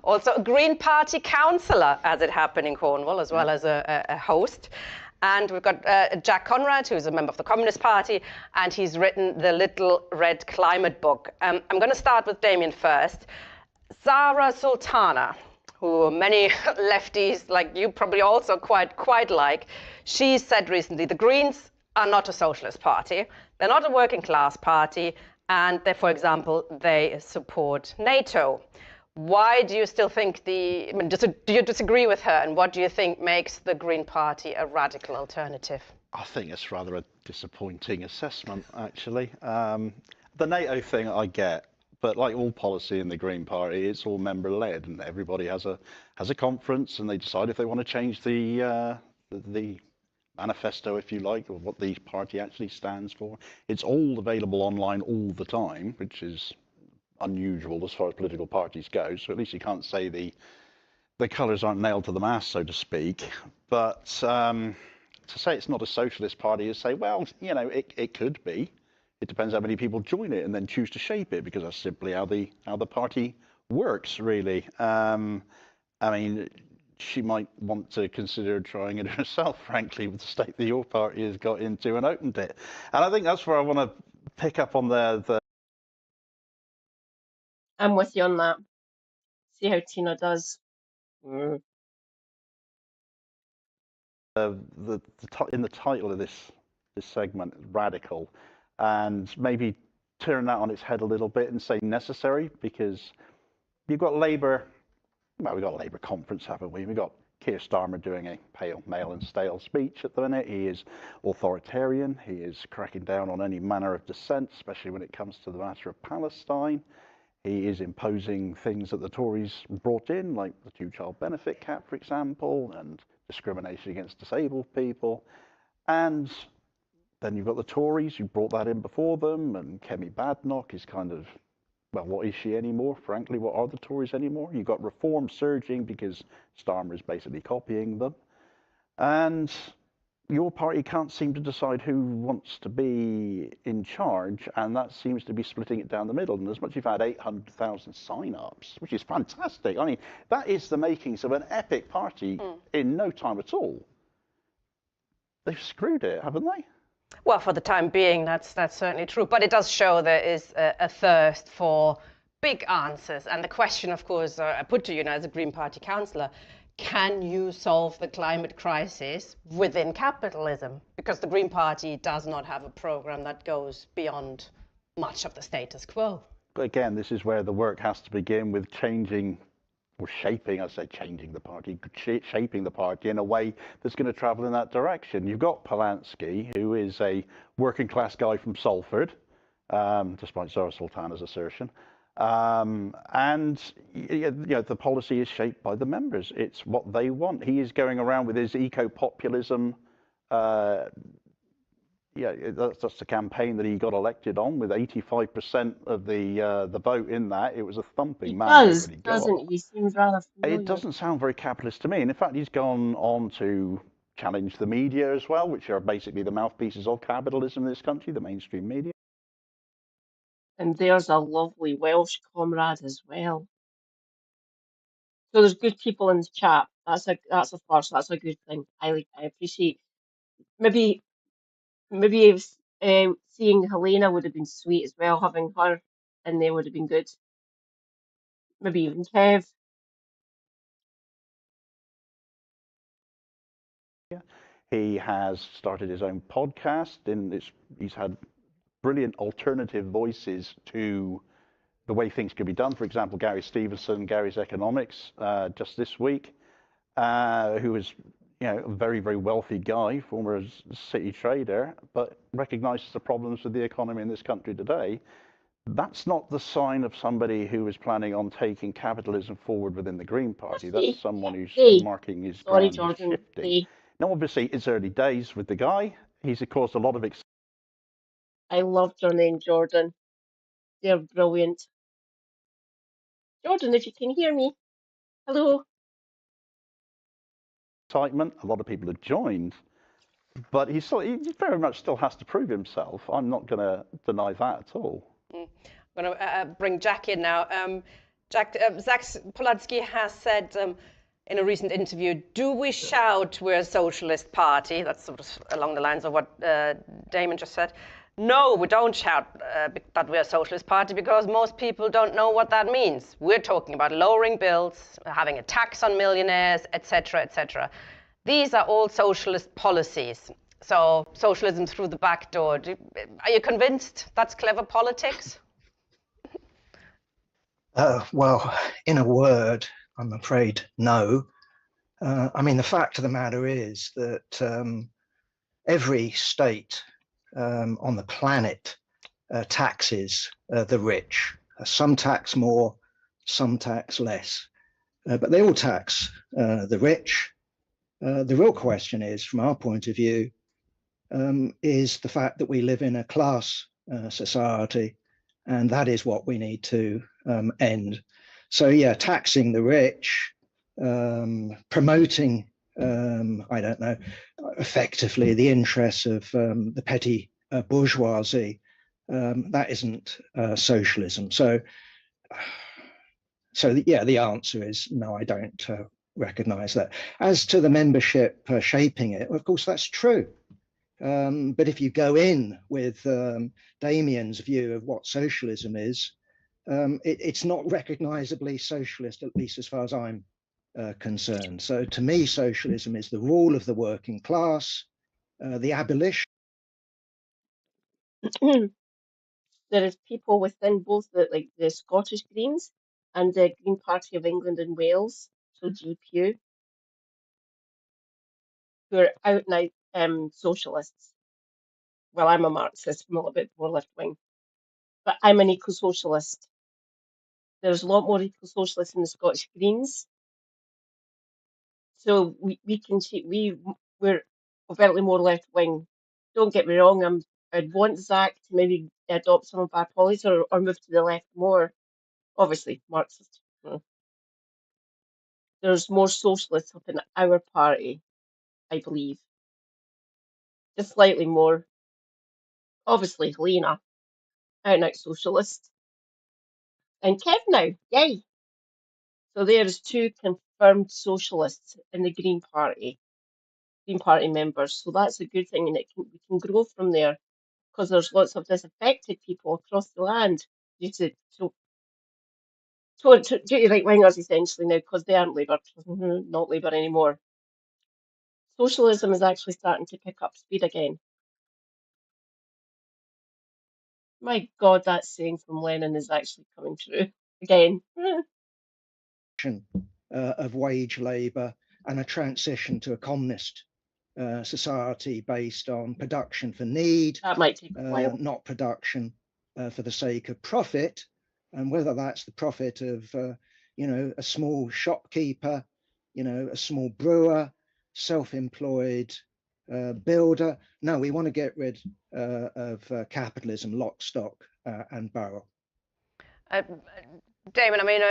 also a Green Party councillor, as it happened in Cornwall, as well as a host. And we've got Jack Conrad, who's a member of the Communist Party, and he's written the Little Red Climate book. I'm going to start with Damien first. Zara Sultana, who many lefties like you probably also quite like, she said recently the Greens are not a socialist party, they're not a working class party, and they, for example, they support NATO. Why do you still think do you disagree with her, and what do you think makes the Green Party a radical alternative? I think it's rather a disappointing assessment, actually. The NATO thing I get, but like all policy in the Green Party, it's all member-led, and everybody has a conference, and they decide if they want to change the manifesto, if you like, or what the party actually stands for. It's all available online all the time, which is unusual as far as political parties go. So at least you can't say the colours aren't nailed to the mast, so to speak. But to say it's not a socialist party is say, well, you know, it could be. It depends how many people join it and then choose to shape it, because that's simply how the party works, really. I mean, she might want to consider trying it herself, frankly, with the state that your party has got into and opened it. And I think that's where I want to pick up on the I'm with you on that. See how Tina does. Mm. In the title of this segment, radical, and maybe turn that on its head a little bit and say necessary, because you've got Labour. Well, we've got a Labour conference, haven't we? We've got Keir Starmer doing a pale, male and stale speech at the minute. He is authoritarian. He is cracking down on any manner of dissent, especially when it comes to the matter of Palestine. He is imposing things that the Tories brought in, like the two-child benefit cap, for example, and discrimination against disabled people. And then you've got the Tories who brought that in before them, and Kemi Badenoch is kind of, well, what is she anymore? Frankly, what are the Tories anymore? You've got Reform surging because Starmer is basically copying them. And your party can't seem to decide who wants to be in charge, and that seems to be splitting it down the middle. And as much as you've had 800,000 sign-ups, which is fantastic. I mean, that is the makings of an epic party in no time at all. They've screwed it, haven't they? Well, for the time being, that's certainly true. But it does show there is a thirst for big answers. And the question, of course, I put to you now as a Green Party councillor, can you solve the climate crisis within capitalism? Because the Green Party does not have a programme that goes beyond much of the status quo. But again, this is where the work has to begin with changing, or shaping, I say changing the party, shaping the party in a way that's going to travel in that direction. You've got Polanski, who is a working class guy from Salford, despite Zara Sultana's assertion. And you know, the policy is shaped by the members. It's what they want. He is going around with his eco-populism. Yeah, that's the campaign that he got elected on, with 85% of the vote in that. It was a thumping doesn't he? Seems rather familiar. It doesn't sound very capitalist to me. And in fact, he's gone on to challenge the media as well, which are basically the mouthpieces of capitalism in this country, the mainstream media. And there's a lovely Welsh comrade as well. So there's good people in the chat. That's a first. That's a good thing. I appreciate. Maybe seeing Helena would have been sweet as well. Having her in there would have been good. Maybe even Kev. He has started his own podcast, and he's had brilliant alternative voices to the way things could be done. For example, Gary Stevenson, Gary's Economics, just this week, who is, you know, a very, very wealthy guy, former city trader, but recognizes the problems with the economy in this country today. That's not the sign of somebody who is planning on taking capitalism forward within the Green Party. That's someone who's marking his ground, shifting. Now, obviously, it's early days with the guy. He's caused a lot of I loved her name, Jordan. They're brilliant. Jordan, if you can hear me. Hello. excitement. A lot of people have joined. But he very much still has to prove himself. I'm not going to deny that at all. I'm going to bring Jack in now. Zach Polanski has said in a recent interview, do we shout we're a socialist party? That's sort of along the lines of what Damon just said. No, we don't shout that we're a socialist party because most people don't know what that means. We're talking about lowering bills, having a tax on millionaires, etc., etc. These are all socialist policies. So socialism through the back door. Are you convinced that's clever politics? Well, in a word, I'm afraid no. I mean, the fact of the matter is that every state on the planet taxes the rich. Some tax more, some tax less, but they all tax the rich. The real question is, from our point of view, is the fact that we live in a class society, and that is what we need to end. So yeah, taxing the rich, promoting, I don't know, effectively the interests of the petty bourgeoisie, that isn't socialism. So yeah, the answer is no, I don't recognise that. As to the membership shaping it, of course, that's true. But if you go in with Damien's view of what socialism is, it's not recognisably socialist, at least as far as I'm concerned. So to me, socialism is the rule of the working class, the abolition. There is people within both the Scottish Greens and the Green Party of England and Wales, so GPU, who are out and out socialists. Well, I'm a Marxist, I'm a little bit more left wing, but I'm an eco-socialist. There's a lot more eco-socialists in the Scottish Greens, so we can see we're overtly more left wing. Don't get me wrong, I'd want Zach to maybe adopt some of our policies or move to the left more. Obviously, Marxist. There's more socialists up in our party, I believe. Just slightly more. Obviously, Helena, out and out socialist. And Kev now, yay! So there's two confirmed socialists in the Green Party members. So that's a good thing, and we can grow from there because there's lots of disaffected people across the land due to due to right wingers essentially now because they aren't Labour, not Labour anymore. Socialism is actually starting to pick up speed again. My God, that saying from Lenin is actually coming true again. Of wage labour and a transition to a communist society based on production for need, that might take a while. Not production for the sake of profit, and whether that's the profit of a small shopkeeper, a small brewer, self-employed builder. No, we want to get rid of capitalism, lock, stock, and barrel. Damon, I mean,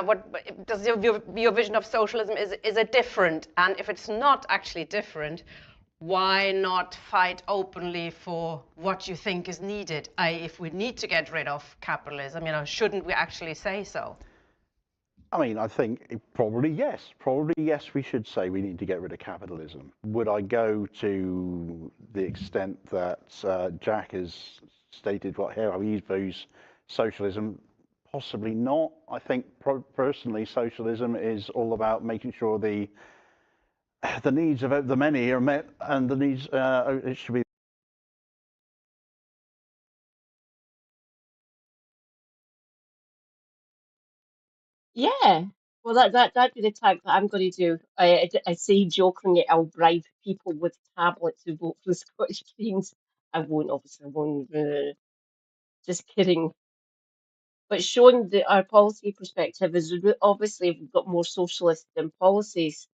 what does your vision of socialism is it different? And if it's not actually different, why not fight openly for what you think is needed? If we need to get rid of capitalism, shouldn't we actually say so? I mean, I think probably yes. Probably yes, we should say we need to get rid of capitalism. Would I go to the extent that Jack has stated how he views socialism? Possibly not. I think personally socialism is all about making sure the needs of the many are met, and the needs it should be. Yeah, well that'd be the tag that I'm going to do. I say jokingly, I'll bribe people with tablets to vote for the Scottish Greens. I won't, obviously, I won't. Just kidding. But showing our policy perspective is obviously if we've got more socialist policies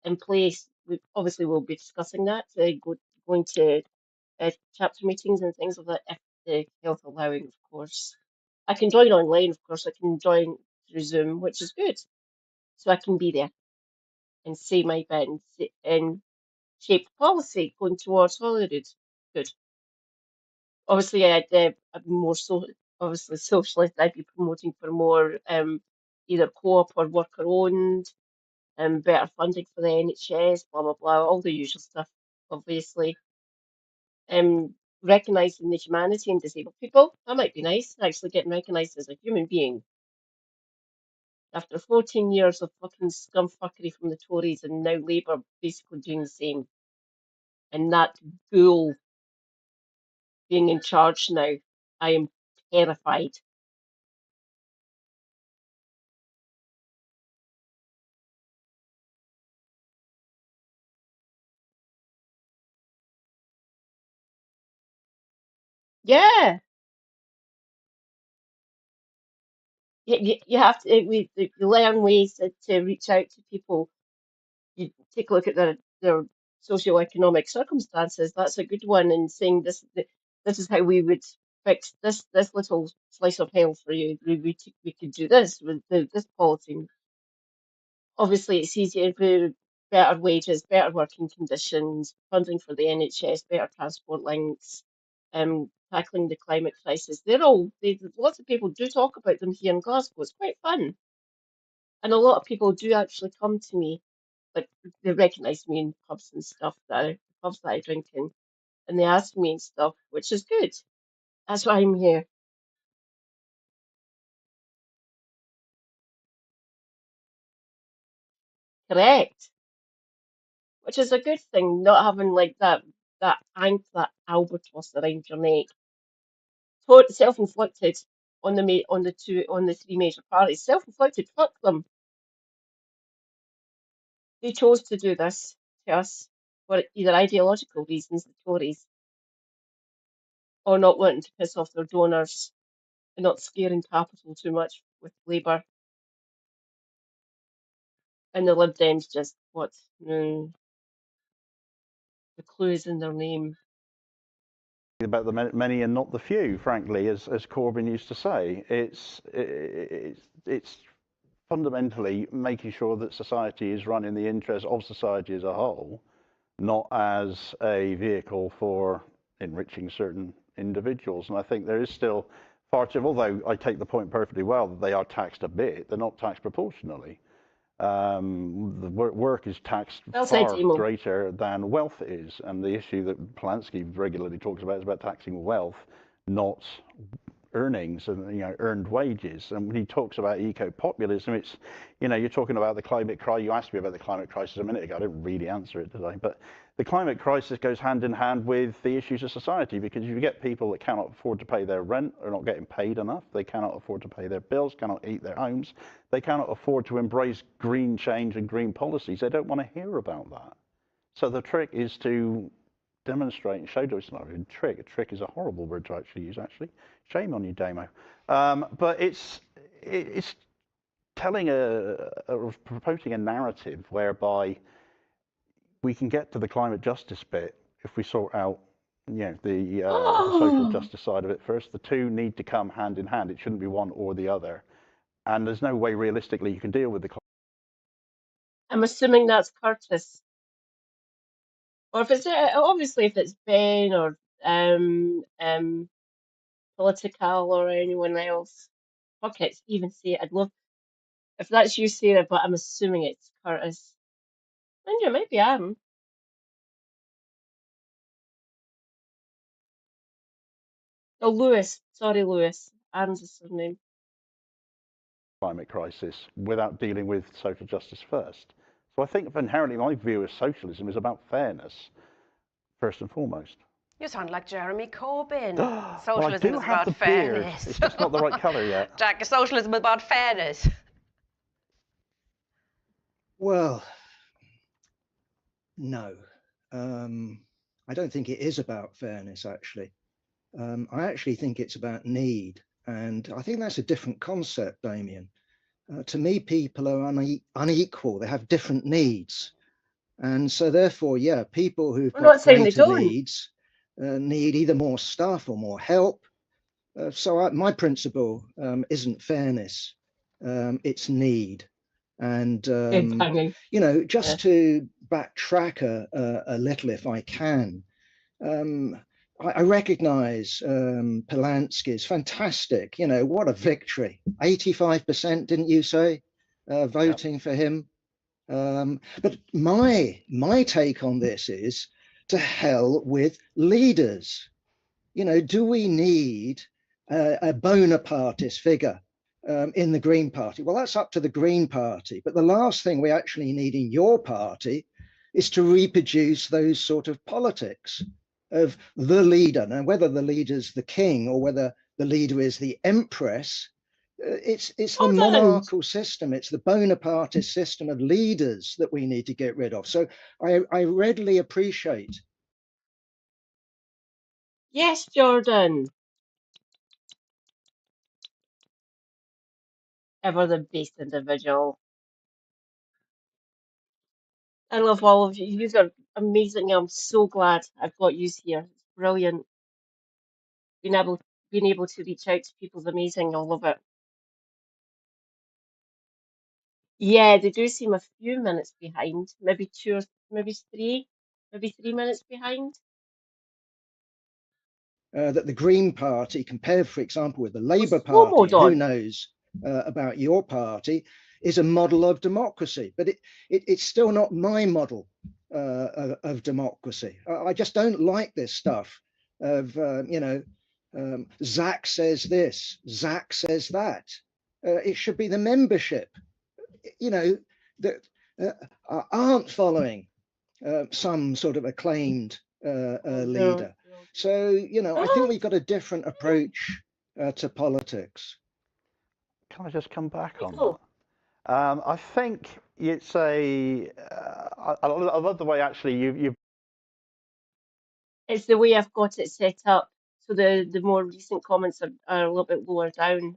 in place. We obviously will be discussing that, going to chapter meetings and things like that, if the health allowing, of course. I can join online, of course. I can join through Zoom, which is good. So I can be there and say my bit and shape policy going towards Holyrood. Good. Obviously, I'd more obviously socialist. I'd be promoting for more either co-op or worker owned, better funding for the NHS, blah blah blah, all the usual stuff. Obviously, recognising the humanity in disabled people. That might be nice. Actually, getting recognised as a human being. After 14 years of fucking scumfuckery from the Tories and now Labour basically doing the same. And that ghoul being in charge now, I am terrified. Yeah. You have to you learn ways to reach out to people. You take a look at their socioeconomic circumstances. That's a good one. And saying this is how we would fix this little slice of hell for you. We could do this with this policy. Obviously, it's easier with better wages, better working conditions, funding for the NHS, better transport links, tackling the climate crisis. Lots of people do talk about them here in Glasgow. It's quite fun. And a lot of people do actually come to me like they recognise me in pubs and stuff pubs that I drink in, and they ask me and stuff, which is good. That's why I'm here. Correct. Which is a good thing, not having like that albatross around your neck. Self-inflicted on the three major parties. Self-inflicted. Fuck them. They chose to do this to us for either ideological reasons, the Tories, or not wanting to piss off their donors and not scaring capital too much with Labour. And the Lib Dems just the clues in their name. About the many and not the few, frankly, as Corbyn used to say. It's fundamentally making sure that society is run in the interest of society as a whole, not as a vehicle for enriching certain individuals. And I think there is still far too, although I take the point perfectly well that they are taxed a bit, they're not taxed proportionally. The work is taxed far greater than wealth is, and the issue that Polanski regularly talks about is about taxing wealth, not earnings and earned wages. And when he talks about eco-populism, it's you're talking about the climate crisis. You asked me about the climate crisis a minute ago. I didn't really answer it today, but the climate crisis goes hand in hand with the issues of society, because if you get people that cannot afford to pay their rent, are not getting paid enough, they cannot afford to pay their bills, cannot heat their homes, they cannot afford to embrace green change and green policies, they don't want to hear about that. So the trick is to demonstrate and show to us not a trick. A trick is a horrible word to actually use, actually. Shame on you, Damo. But it's telling proposing a narrative whereby we can get to the climate justice bit if we sort out the social justice side of it first. The two need to come hand in hand. It shouldn't be one or the other. And there's no way realistically you can deal with the climate. I'm assuming that's Curtis. Or if it's obviously if it's Ben or Political or anyone else. Fuck it, even say it. I'd love if that's you, Sarah, but I'm assuming it's Curtis. And you might be Adam. Oh, Lewis. Sorry, Lewis. Adam's his surname. Climate crisis without dealing with social justice first. So I think inherently my view of socialism is about fairness, first and foremost. You sound like Jeremy Corbyn. Socialism is about fairness. It's just not the right colour yet. Jack, is socialism about fairness? Well, no. I don't think it is about fairness, actually. I actually think it's about need. And I think that's a different concept, Damien. To me, people are unequal. They have different needs. And so therefore, yeah, people who've got greater needs need either more staff or more help. My principle isn't fairness, it's need. And, just to backtrack a little, if I can, I recognize Polanski is fantastic. What a victory. 85%, didn't you say, voting for him? But my take on this is to hell with leaders. Do we need a Bonapartist figure in the Green Party? Well, that's up to the Green Party. But the last thing we actually need in your party is to reproduce those sort of politics of the leader. Now, whether the leader's the king or whether the leader is the empress, it's the monarchical system. It's the Bonapartist system of leaders that we need to get rid of. So I readily appreciate. Yes, Jordan. Ever the best individual. I love all of you. You are amazing. I'm so glad I've got you here. It's brilliant. Being able to reach out to people is amazing. I love it. Yeah, they do seem a few minutes behind. Maybe 2 or maybe 3 minutes behind. That the Green Party, compared, for example, with the Labour Party, who knows about your party, is a model of democracy, but it's still not my model of democracy. I just don't like this stuff of, Zach says this, Zach says that. It should be the membership, that aren't following some sort of acclaimed leader. So, I think we've got a different approach to politics. Can I just come back on that? I think it's I love the way actually you. It's the way I've got it set up. So the more recent comments are a little bit lower down.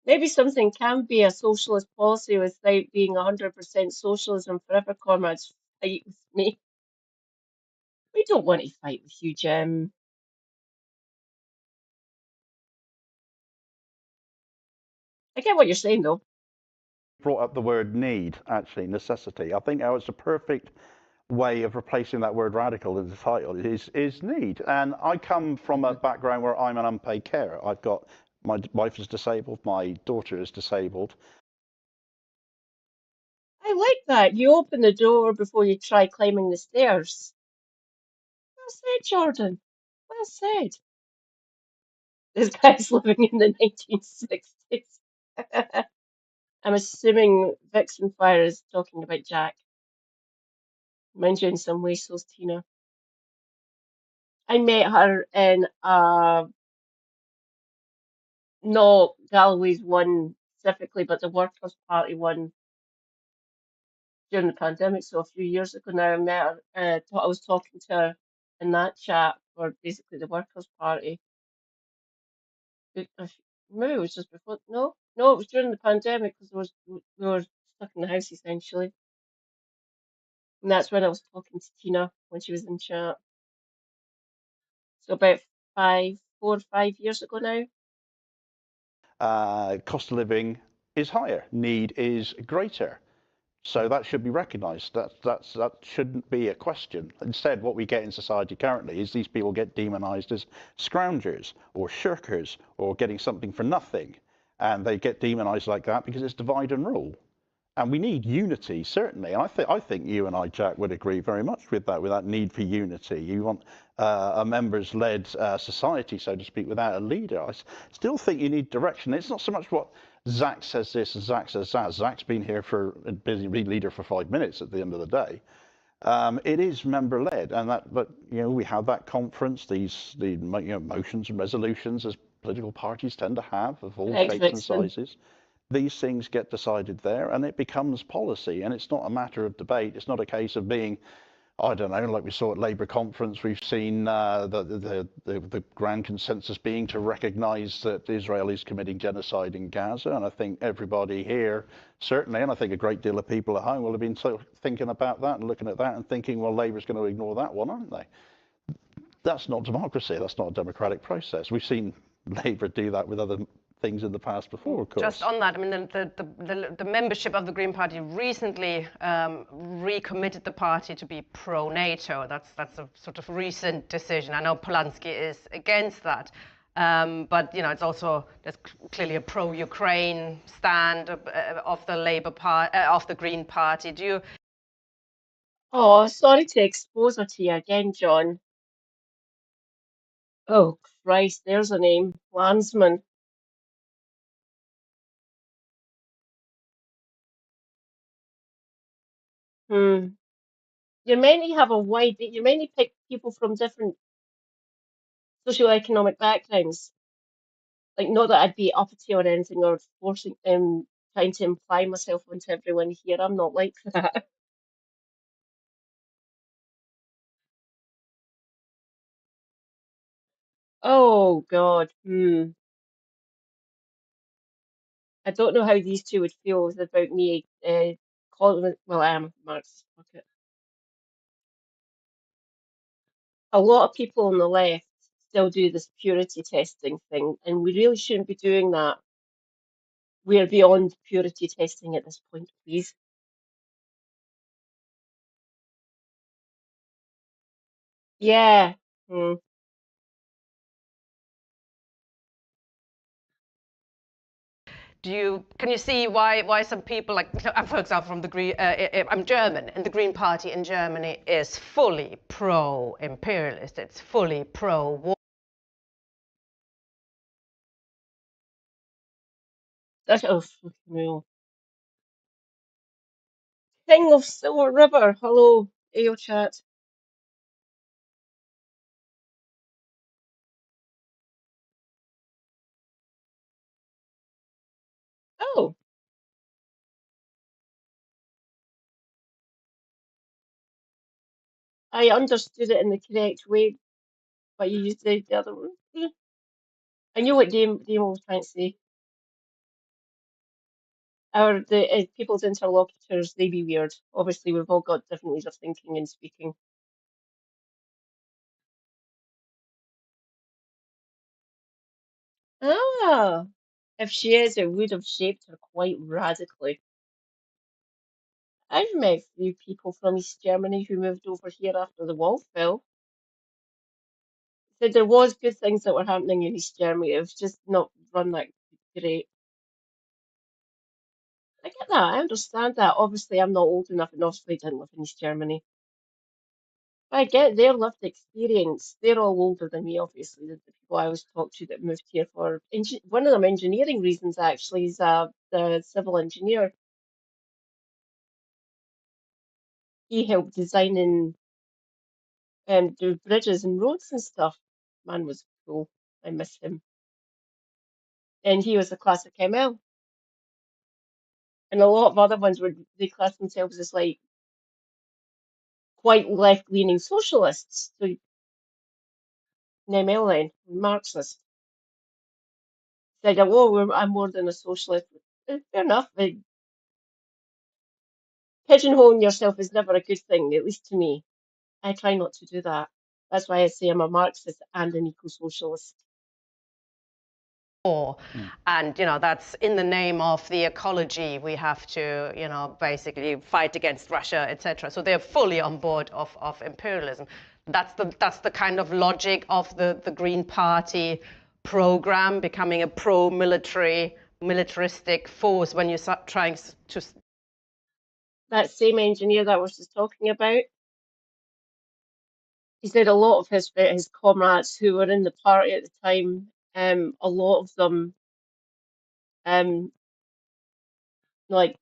Maybe something can be a socialist policy without being 100% socialism forever, comrades. Fight with me. We don't want to fight with you, Jim. I get what you're saying, though. Brought up the word need, actually, necessity. I think it's a perfect way of replacing that word radical in the title is need. And I come from a background where I'm an unpaid carer. I've got, my wife is disabled, my daughter is disabled. I like that. You open the door before you try climbing the stairs. Well said, Jordan. Well said. This guy's living in the 1960s. I'm assuming Vixen Fire is talking about Jack. Mind you, in some way, so's Tina. I met her in not Galloway's one specifically, but the Workers' Party one during the pandemic. So a few years ago now, I met her. I was talking to her in that chat for basically the Workers' Party. Maybe it was just before. No, it was during the pandemic because we were stuck in the house essentially. And that's when I was talking to Tina when she was in chat. So about 4 or 5 years ago now. Cost of living is higher, need is greater. So that should be recognised. That shouldn't be a question. Instead, what we get in society currently is these people get demonised as scroungers or shirkers or getting something for nothing. And they get demonised like that because it's divide and rule. And we need unity, certainly. And I think you and I, Jack, would agree very much with that need for unity. You want a members-led society, so to speak, without a leader. I still think you need direction. It's not so much what Zach says this and Zach says that. Zach's been here busy leader for 5 minutes at the end of the day. It is member-led, and but we have that conference, the motions and resolutions as political parties tend to have of all shapes and sizes. These things get decided there, and it becomes policy. And it's not a matter of debate. It's not a case of being, I don't know, like we saw at Labour conference. We've seen the grand consensus being to recognise that Israel is committing genocide in Gaza. And I think everybody here, certainly, and I think a great deal of people at home will have been thinking about that and looking at that and thinking, well, Labour's going to ignore that one, aren't they? That's not democracy. That's not a democratic process. We've seen Labour do that with other things in the past before, of course. Just on that, I mean, the membership of the Green Party recently recommitted the party to be pro-NATO. That's a sort of recent decision. I know Polanski is against that, but it's also there's clearly a pro-Ukraine stand of the Labour Party, of the Green Party. Do you? Oh, sorry to expose her to you again, John. Oh Christ, there's a name, Landsman. You're meant to have you're meant to pick people from different socioeconomic backgrounds. Like, not that I'd be uppity or anything or forcing, trying to imply myself onto everyone here. I'm not like that. Oh God. I don't know how these two would feel about me calling it, well, I am a Marxist. Fuck it. A lot of people on the left still do this purity testing thing, and we really shouldn't be doing that. We're beyond purity testing at this point, please. Yeah. Can you see why some people, like for example, from the Green, I'm German, and the Green Party in Germany is fully pro-imperialist. It's fully pro-war. That's fucking real. King of Silver River. Hello, AO chat. Oh, I understood it in the correct way, but you used the other one. I knew what Damo was trying to say. The people's interlocutors, they be weird. Obviously, we've all got different ways of thinking and speaking. Ah, if she is, it would have shaped her quite radically. I've met a few people from East Germany who moved over here after the wall fell. Said there was good things that were happening in East Germany. It was just not run that great. I get that. I understand that. Obviously, I'm not old enough, and obviously didn't live in East Germany. But I get their lived experience. They're all older than me, obviously. The people I always talk to that moved here for one of them engineering reasons actually is the civil engineer. He helped designing do bridges and roads and stuff. Man was cool. I miss him. And he was a classic ML. And a lot of other ones they class themselves as like quite left-leaning socialists. So an ML then, Marxist. Said, oh, I'm more than a socialist. Fair enough. Pigeonholing yourself is never a good thing, at least to me. I try not to do that. That's why I say I'm a Marxist and an eco-socialist. And that's in the name of the ecology. We have to basically fight against Russia, etc. So they're fully on board of imperialism. That's the kind of logic of the Green Party program, becoming a militaristic force when you start trying to. That same engineer that I was just talking about, he said a lot of his comrades who were in the party at the time, a lot of them, like,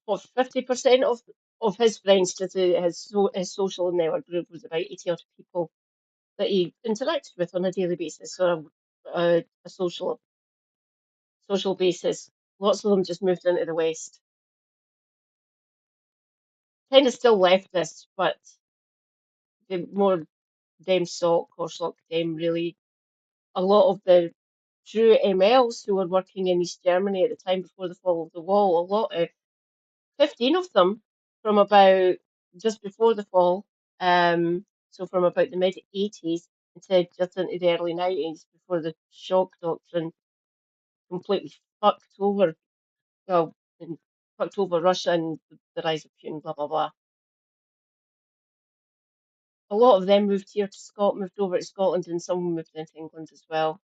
what, 50% of his friends, just his social network group was about 80 odd people that he interacted with on a daily basis or a social basis. Lots of them just moved into the West. Kind of still leftist, but the more Dem Soc or Soc Dem really. A lot of the true MLs who were working in East Germany at the time before the fall of the wall, 15 of them from about just before the fall, so from about the mid 80s until just into the early 90s before the shock doctrine completely fucked over, Russia and the rise of Putin, blah, blah, blah. A lot of them moved here to Scotland, moved over to Scotland, and some moved into England as well.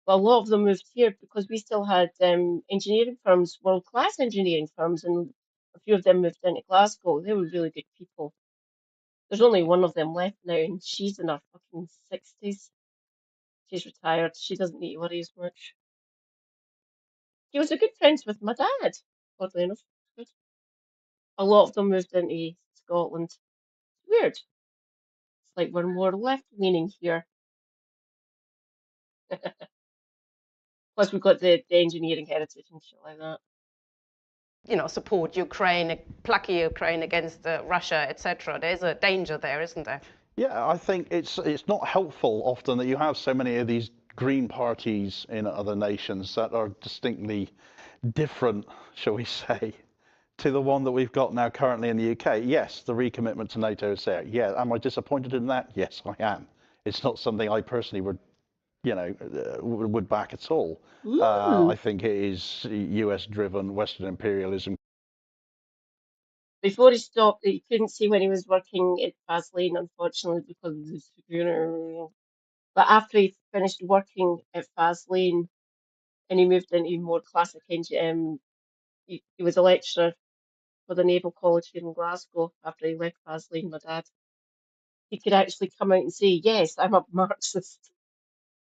But a lot of them moved here because we still had engineering firms, world-class engineering firms, and a few of them moved into Glasgow. They were really good people. There's only one of them left now, and she's in her fucking 60s. She's retired. She doesn't need to worry as much. She was a good friends with my dad, oddly enough. Good. A lot of them moved into Scotland. Weird. It's like we're more left-leaning here. Plus, we've got the engineering heritage and shit like that. Support Ukraine, plucky Ukraine against Russia, etc. There's a danger there, isn't there? Yeah, I think it's not helpful often that you have so many of these green parties in other nations that are distinctly different, shall we say, to the one that we've got now currently in the UK. Yes, the recommitment to NATO is there. Yeah, am I disappointed in that? Yes, I am. It's not something I personally would back at all. I think it is US-driven Western imperialism. Before he stopped, he couldn't see when he was working at Vaseline, unfortunately, because of the. But after he finished working at Vaseline and he moved into more classic engineering. He was a lecturer for the Naval College here in Glasgow after he left Vaseline, my dad. He could actually come out and say, yes, I'm a Marxist.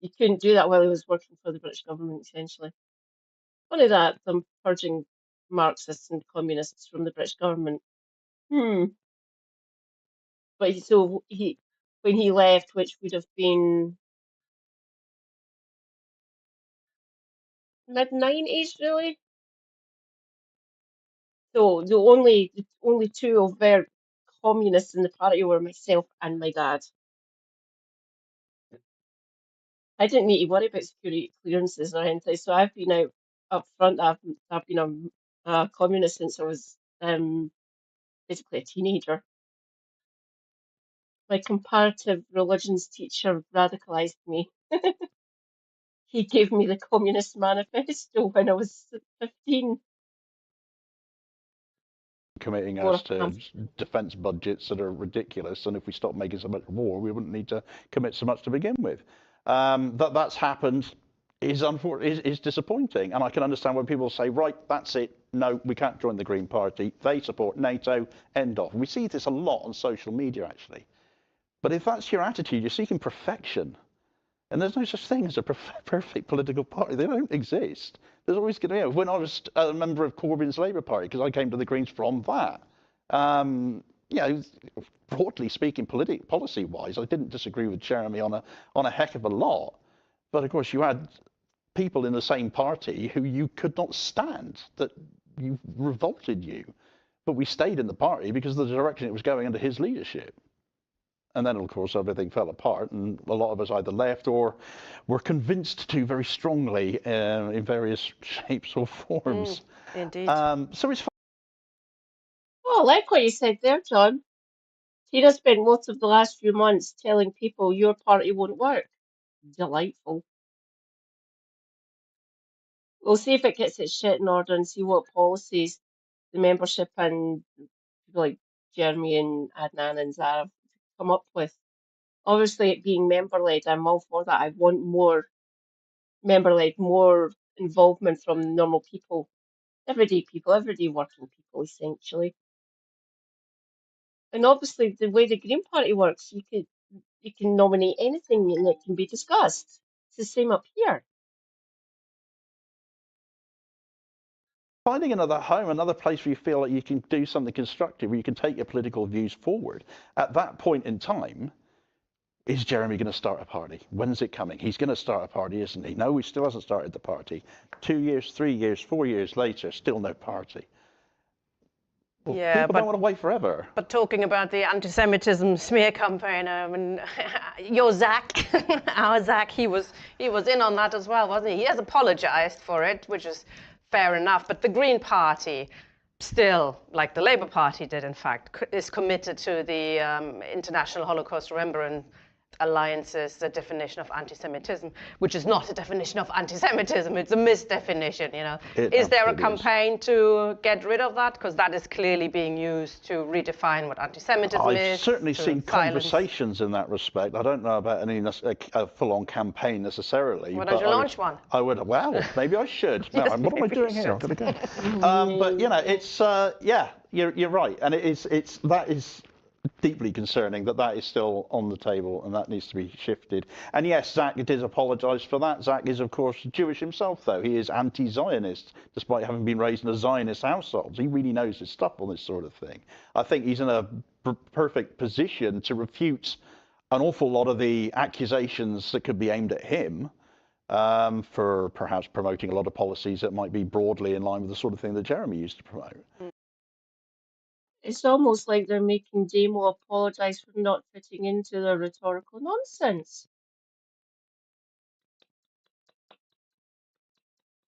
He couldn't do that while he was working for the British government, essentially. Funny that, them purging Marxists and communists from the British government. But when he left, which would have been mid-90s, really. So the only two overt communists in the party were myself and my dad. I didn't need to worry about security clearances or anything, so I've been out up front. I've been a communist since I was basically a teenager. My comparative religions teacher radicalized me. He gave me the Communist Manifesto when I was 15. Committing us to defence budgets that are ridiculous, and if we stop making so much war, we wouldn't need to commit so much to begin with. That's happened is disappointing, and I can understand when people say, right, that's it, no, we can't join the Green Party, they support NATO, end of. We see this a lot on social media, actually. But if that's your attitude, you're seeking perfection. And there's no such thing as a perfect political party. They don't exist. There's always going to be. When I was a member of Corbyn's Labour Party, because I came to the Greens from that, you know, broadly speaking, policy-wise, I didn't disagree with Jeremy on a heck of a lot. But of course, you had people in the same party who you could not stand, that you revolted you. But we stayed in the party because of the direction it was going under his leadership. And then, of course, everything fell apart, and a lot of us either left or were convinced to very strongly in various shapes or forms. Indeed. So it's. Oh, I like what you said there, John. Tina spent most of the last few months telling people your party won't work. Delightful. We'll see if it gets its shit in order and see what policies the membership and people like Jeremy and Adnan and Zara come up with. Obviously, it being member-led, I'm all for that. I want more member-led, more involvement from normal people, everyday working people, essentially. And obviously, the way the Green Party works, you can nominate anything and it can be discussed. It's the same up here. Finding another home, another place where you feel like you can do something constructive, where you can take your political views forward. At that point in time, is Jeremy going to start a party? When's it coming? He's going to start a party, isn't he? No, he still hasn't started the party. 2 years, 3 years, 4 years later, still no party. Well, yeah, people don't want to wait forever. But talking about the anti-Semitism smear campaign, I mean, your Zach, our Zach, he was in on that as well, wasn't he? He has apologized for it, which is fair enough. But the Green Party still, like the Labour Party did, in fact, is committed to the International Holocaust Remembrance Alliance's definition of anti-Semitism, which is not a definition of anti-Semitism, it's a misdefinition, you know. Is there a campaign to get rid of that? Because that is clearly being used to redefine what anti-Semitism is. I've certainly seen conversations in that respect. I don't know about any full-on campaign necessarily. Why don't you launch one? I would, well, maybe I should. No, Yes, what am I doing here? I've got to go. But, you know, it's, yeah, you're right. And that is deeply concerning that is still on the table and that needs to be shifted. And yes, Zach did apologise for that. Zach is, of course, Jewish himself, though. He is anti-Zionist, despite having been raised in a Zionist household. He really knows his stuff on this sort of thing. I think he's in a perfect position to refute an awful lot of the accusations that could be aimed at him for perhaps promoting a lot of policies that might be broadly in line with the sort of thing that Jeremy used to promote. It's almost like they're making Damo apologise for not fitting into their rhetorical nonsense.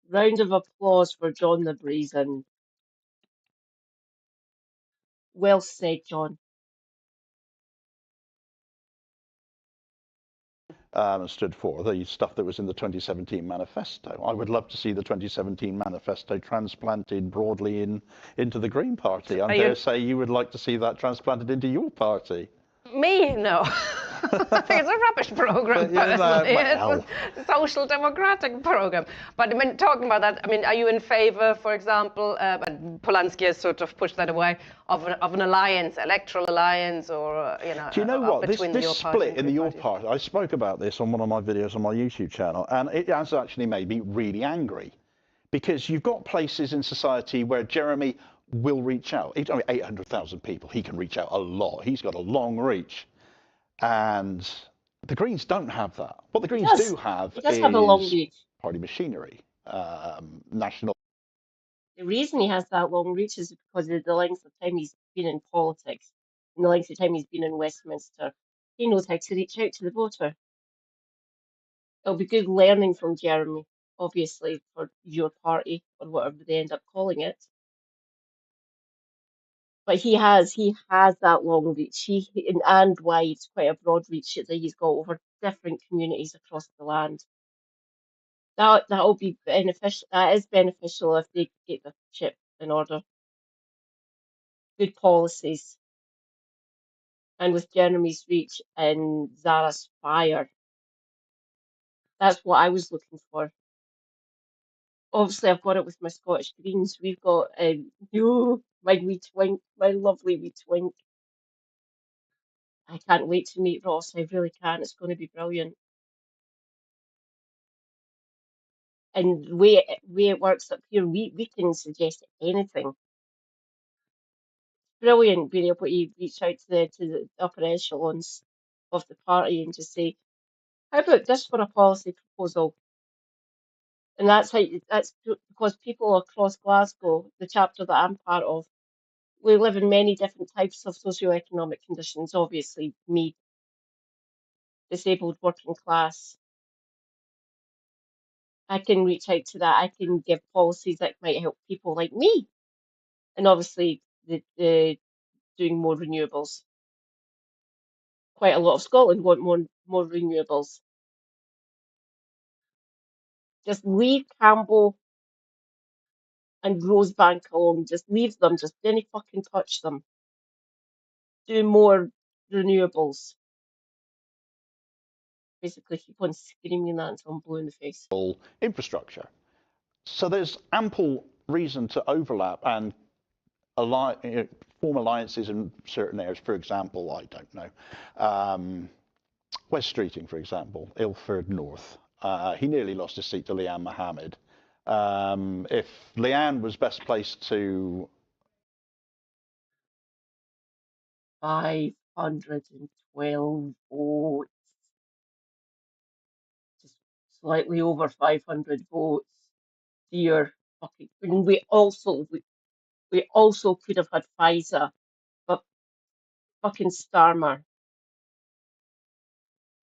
Round of applause for John the Brazen. Well said, John. And stood for the stuff that was in the 2017 manifesto. I would love to see the 2017 manifesto transplanted broadly into the Green Party. I dare say you would like to see that transplanted into your party. Me? No. I think it's a rubbish programme, personally. It's a social democratic programme. But I mean, talking about that, I mean, are you in favour, for example, and Polanski has sort of pushed that away, of an alliance, electoral alliance, or, you know, do you know what? This your split in the Your Party, I spoke about this on one of my videos on my YouTube channel, and it has actually made me really angry. Because you've got places in society where Jeremy will reach out. It's only 800,000 people. He can reach out a lot. He's got a long reach. And the Greens don't have that. What the Greens do have is have a long reach. party machinery, national. The reason he has that long reach is because of the length of time he's been in politics and the length of time he's been in Westminster. He knows how to reach out to the voter. It'll be good learning from Jeremy, obviously, for your party or whatever they end up calling it. But he has that long reach. And wide, quite a broad reach that he's got over different communities across the land. That'll be beneficial. That is beneficial if they get the ship in order. Good policies. And with Jeremy's reach and Zara's fire, that's what I was looking for. Obviously, I've got it with my Scottish Greens. We've got my wee twink, my lovely wee twink. I can't wait to meet Ross. I really can. It's going to be brilliant. And the way it works up here, we can suggest anything. Brilliant being able to reach out to the upper echelons of the party and just say, how about this for a policy proposal? And that's because people across Glasgow, the chapter that I'm part of, we live in many different types of socioeconomic conditions. Obviously, me, disabled, working class. I can reach out to that. I can give policies that might help people like me. And obviously, the doing more renewables. Quite a lot of Scotland want more renewables. Just leave Campbell and Rosebank alone. Just leave them. Just don't fucking touch them. Do more renewables. Basically, keep on screaming that until I'm blue in the face. Infrastructure. So there's ample reason to overlap and form alliances in certain areas. For example, I don't know, West Streeting, for example, Ilford North. He nearly lost his seat to Leanne Mohammed. If Leanne was best placed to 512 votes. Just slightly over 500 votes. Dear fucking. And we also could have had Pfizer, but fucking Starmer.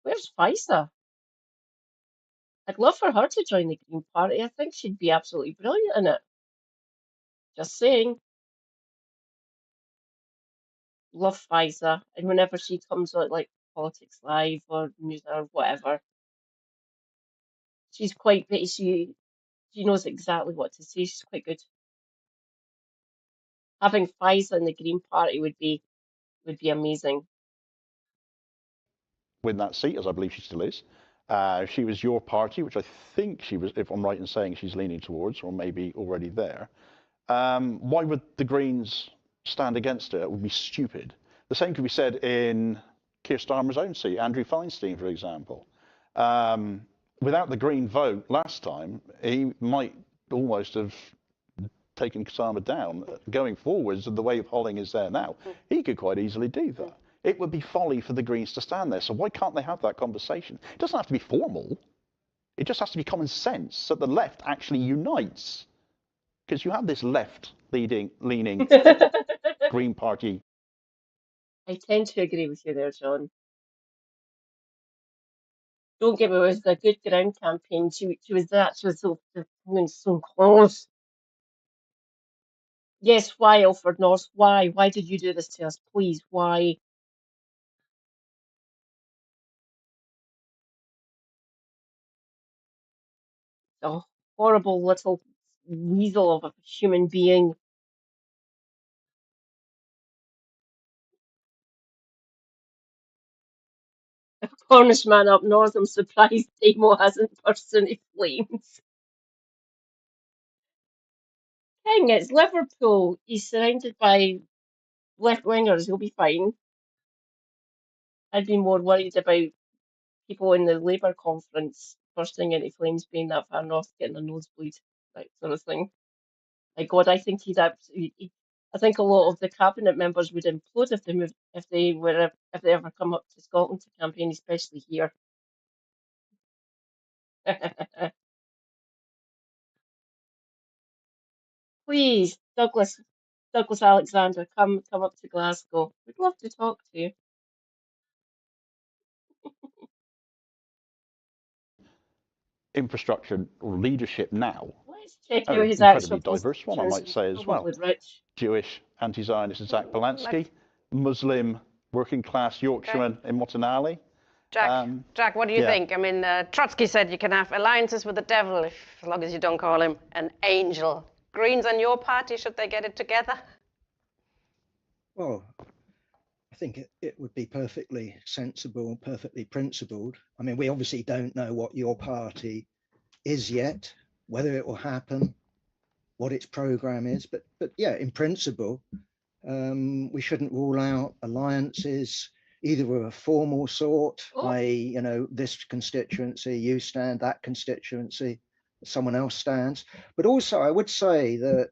Where's Pfizer? I'd love for her to join the Green Party. I think she'd be absolutely brilliant in it. Just saying. Love Pfizer. And whenever she comes on, like, Politics Live or News or whatever, she's quite good. She knows exactly what to say. She's quite good. Having Pfizer in the Green Party would be amazing. win that seat, as I believe she still is. She was your party, which I think she was, if I'm right in saying she's leaning towards, or maybe already there. Why would the Greens stand against her? It would be stupid. The same could be said in Keir Starmer's own seat, Andrew Feinstein, for example. Without the Green vote last time, he might almost have taken Starmer down. Going forwards, the way polling is there now, he could quite easily do that. It would be folly for the Greens to stand there. So why can't they have that conversation? It doesn't have to be formal. It just has to be common sense that the left actually unites. Because you have this left-leaning Green Party. I tend to agree with you there, John. Don't get me wrong, it was a good ground campaign. She was so close. Yes, why, Ilford North? Why? Why did you do this to us? Please, why? A horrible little weasel of a human being. Cornish man up north, I'm surprised Damo hasn't burst into flames. King, it's Liverpool. He's surrounded by left-wingers. He'll be fine. I'd be more worried about people in the Labour conference bursting into flames being that far north, getting a nosebleed, that sort of thing. My God, I think I think a lot of the cabinet members would implode if they moved, if they ever come up to Scotland to campaign, especially here. Please, Douglas Alexander, come up to Glasgow. We'd love to talk to you. Infrastructure or leadership now Let's check are out his incredibly actual diverse one, I might say as well. Probably rich. Jewish anti-Zionist Zach Polanski, Muslim working class Yorkshireman in Motonali. Jack, what do you think? I mean, Trotsky said you can have alliances with the devil as long as you don't call him an angel. Greens and your party, should they get it together? Well, I think it would be perfectly sensible, perfectly principled. I mean, we obviously don't know what your party is yet, whether it will happen, what its program is, but yeah, in principle, we shouldn't rule out alliances, either of a formal sort, i.e., this constituency, you stand, that constituency, someone else stands. But also, I would say that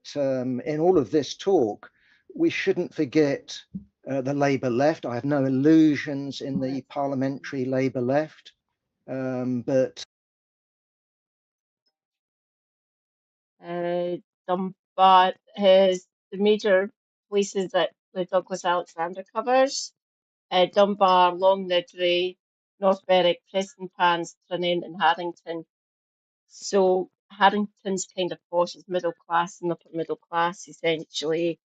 in all of this talk, we shouldn't forget the Labour left. I have no illusions in the parliamentary Labour left, but Dunbar has the major places that the Douglas Alexander covers. Dunbar, Longniddry, North Berwick, Prestonpans, Tranent and Harrington. So Harrington's kind of posh, it's middle class and upper middle class essentially.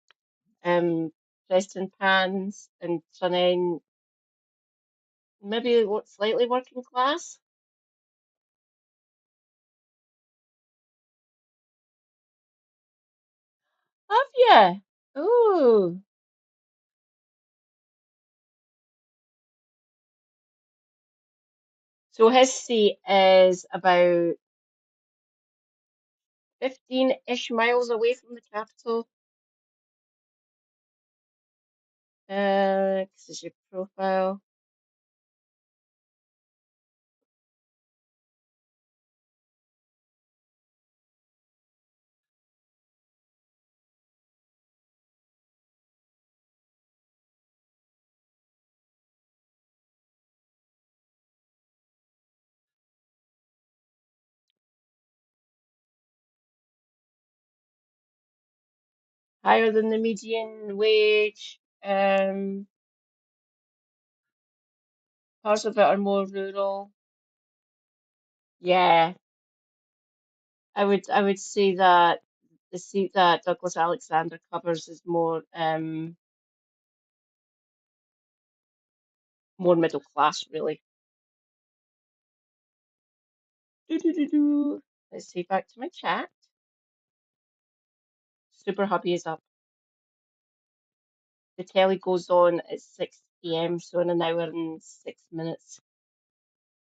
Prestonpans and Tranent, maybe slightly working class. Have you? Ooh. So his seat is about 15-ish miles away from the capital. This is your profile. Higher than the median wage. Parts of it are more rural. Yeah, I would say that the seat that Douglas Alexander covers is more more middle class, really. Let's see, back to my chat. Super Hubby is up. The telly goes on at 6 p.m, so in an hour and 6 minutes.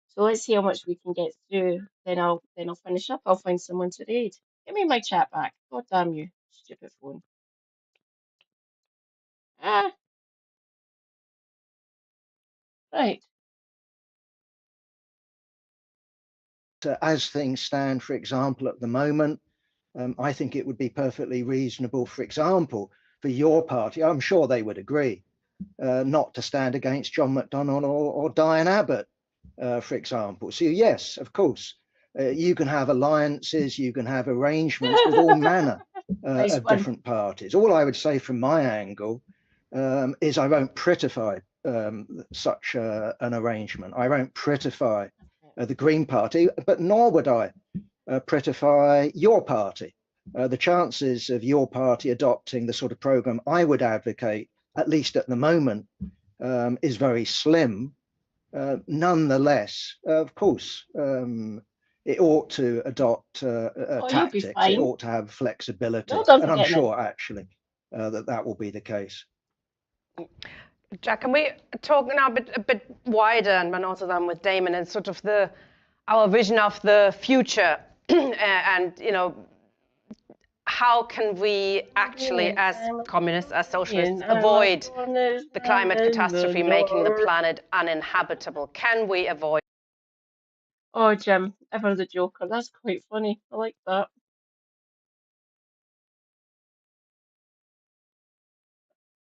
So let's see how much we can get through. Then I'll finish up. I'll find someone to read. Give me my chat back. God damn you, stupid phone. Ah, right. As things stand, for example, at the moment, I think it would be perfectly reasonable, for example, for your party, I'm sure they would agree, not to stand against John McDonnell or Diane Abbott, for example. So yes, of course, you can have alliances, you can have arrangements with all manner of different parties. All I would say from my angle is I won't prettify such an arrangement. I won't prettify the Green Party, but nor would I prettify your party. The chances of your party adopting the sort of program I would advocate, at least at the moment, is very slim. Nonetheless, of course, it ought to adopt tactics. It ought to have flexibility, and I'm sure actually that will be the case. Jack, can we talk now a bit wider and also then with Damon and sort of our vision of the future and, you know, how can we actually, as communists, as socialists, avoid the climate catastrophe making the planet uninhabitable? Can we avoid? Oh, Jim, ever the Joker. That's quite funny. I like that.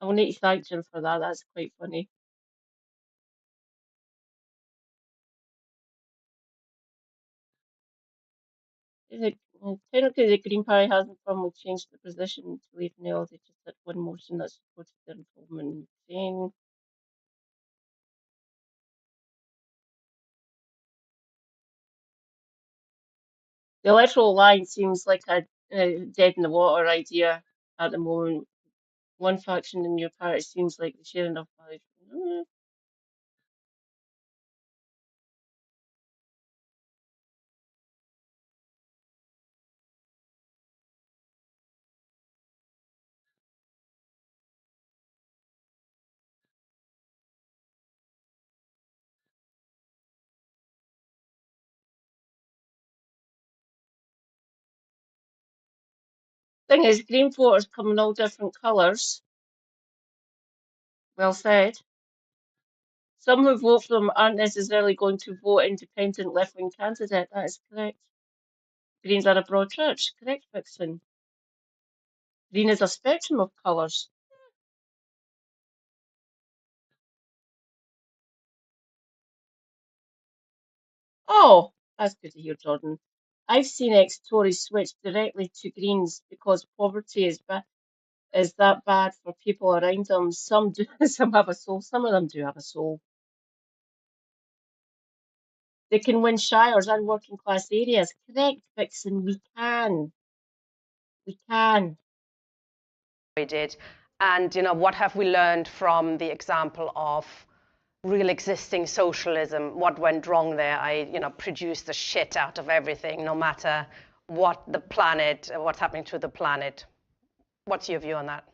I will need to thank Jim for that. That's quite funny. Technically, the Green Party hasn't formally changed the position to leave Nell. They just had one motion that supported their involvement in Ukraine. The Electoral Alliance seems like a dead in the water idea at the moment. One faction in your party seems like they share enough values. Thing is, green voters come in all different colours. Well said. Some who vote for them aren't necessarily going to vote independent left-wing candidate. That is correct. Greens are a broad church. Correct, Vixen. Green is a spectrum of colours. Oh, that's good to hear, Jordan. I've seen ex-Tories switch directly to Greens because poverty is that bad for people around them. Some do, some have a soul. Some of them do have a soul. They can win shires and working class areas. Correct, Vixen. We can. We can. We did. And, you know, what have we learned from the example of real existing socialism? What went wrong there? You know, produced the shit out of everything, no matter what the planet, what's happening to the planet. What's your view on that?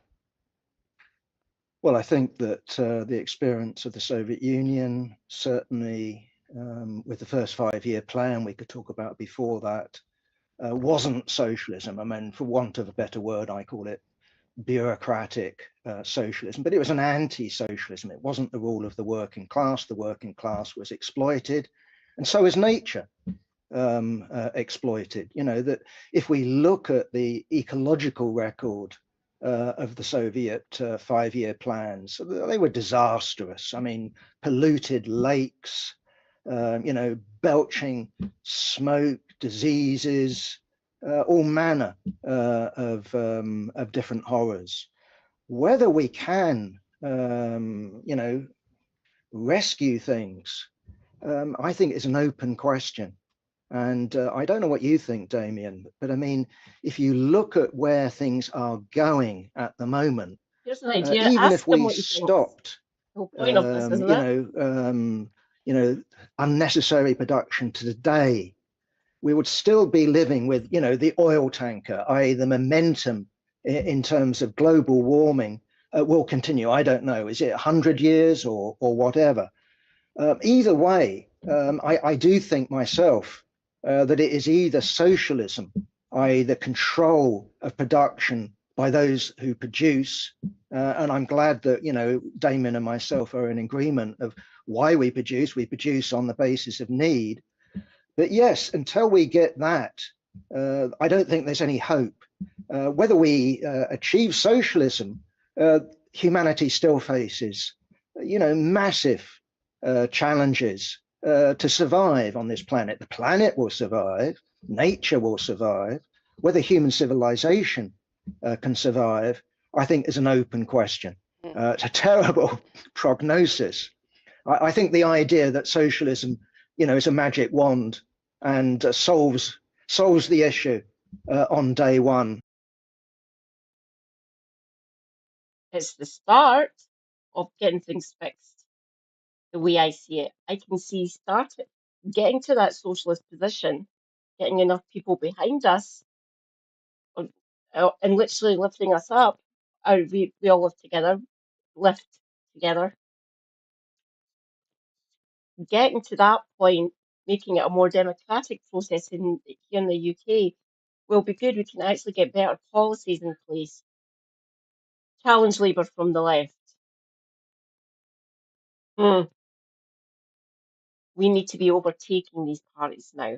Well, I think that the experience of the Soviet Union, certainly with the first 5-year plan we could talk about before that, wasn't socialism. I mean, for want of a better word, I call it bureaucratic socialism, but it was an anti-socialism. It wasn't the rule of the working class. The working class was exploited, and so is nature exploited. You know, that if we look at the ecological record of the Soviet 5-year plans, they were disastrous. I mean, polluted lakes, you know, belching smoke, diseases, all manner of different horrors. Whether we can, you know, rescue things, I think is an open question. And I don't know what you think, Damien, but I mean, if you look at where things are going at the moment, here's an idea. Even Ask if we what stopped, the whole point of this, isn't it? You know, unnecessary production today, we would still be living with, you know, the oil tanker, i.e. the momentum in terms of global warming will continue. I don't know, is it 100 years or whatever? Either way, I do think myself that it is either socialism, i.e. the control of production by those who produce, and I'm glad that, you know, Damon and myself are in agreement of why we produce on the basis of need. But yes, until we get that, I don't think there's any hope. Whether we achieve socialism, humanity still faces, you know, massive challenges to survive on this planet. The planet will survive, nature will survive. Whether human civilization can survive, I think, is an open question. It's a terrible prognosis. I think the idea that socialism, you know, is a magic wand and solves the issue on day one. It's the start of getting things fixed. The way I see it, I can see getting to that socialist position, getting enough people behind us, and literally lifting us up. We all live together, lift together. getting to that point, making it a more democratic process here in the UK will be good. We can actually get better policies in place. Challenge Labour from the left. We need to be overtaking these parties now,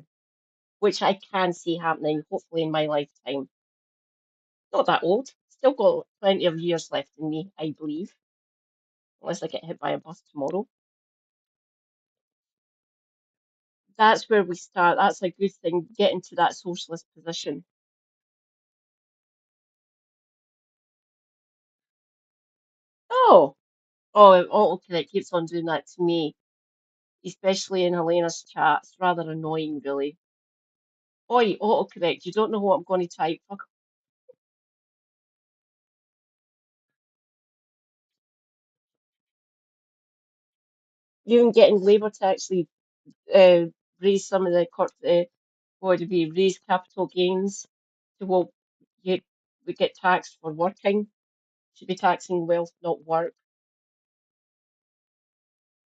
which I can see happening, hopefully in my lifetime. Not that old, still got plenty of years left in me, I believe, unless I get hit by a bus tomorrow. That's where we start. That's a good thing, getting to that socialist position. Oh, autocorrect keeps on doing that to me, especially in Helena's chat. It's rather annoying, really. Oi, autocorrect, you don't know what I'm going to type. Fuck. Even getting Labour to actually raise some of the what would it be, raise capital gains to what we get taxed for working. Should be taxing wealth, not work.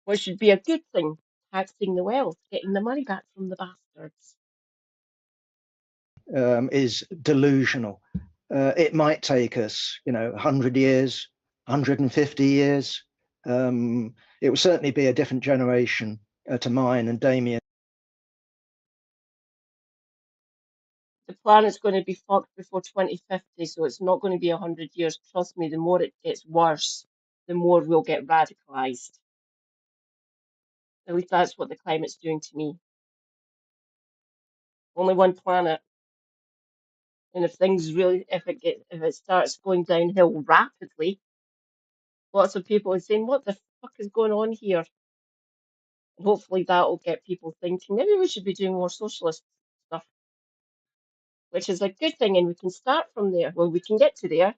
Which should be a good thing, taxing the wealth, getting the money back from the bastards. Is delusional. It might take us, 100 years, 150 years. It will certainly be a different generation to mine and Damien. The planet's going to be fucked before 2050, so it's not going to be 100 years. Trust me, the more it gets worse, the more we'll get radicalized. At least that's what the climate's doing to me. Only one planet. And if it starts going downhill rapidly, lots of people are saying, what the fuck is going on here? And hopefully that will get people thinking, maybe we should be doing more socialist stuff, which is a good thing, and we can start from there. Well, we can get to there,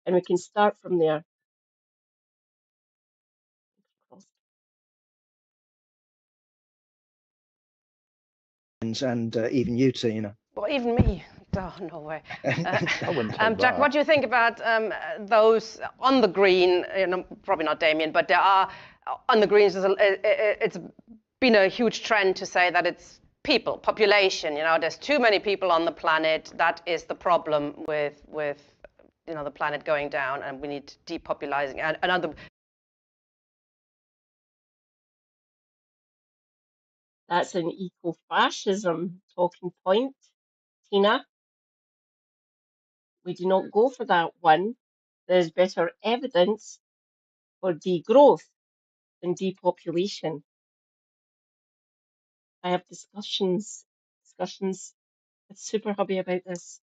and we can start from there. And even you, Tina. Well, even me. Oh, no way. Jack, what do you think about those on the green? Probably not Damien, but there are on the greens. It's been a huge trend to say that it's people, population. There's too many people on the planet. That is the problem with the planet going down, and we need depopulizing. And another. That's an eco-fascism talking point, Tina. We do not go for that one. There's better evidence for degrowth than depopulation. I have discussions with Super Hubby about this.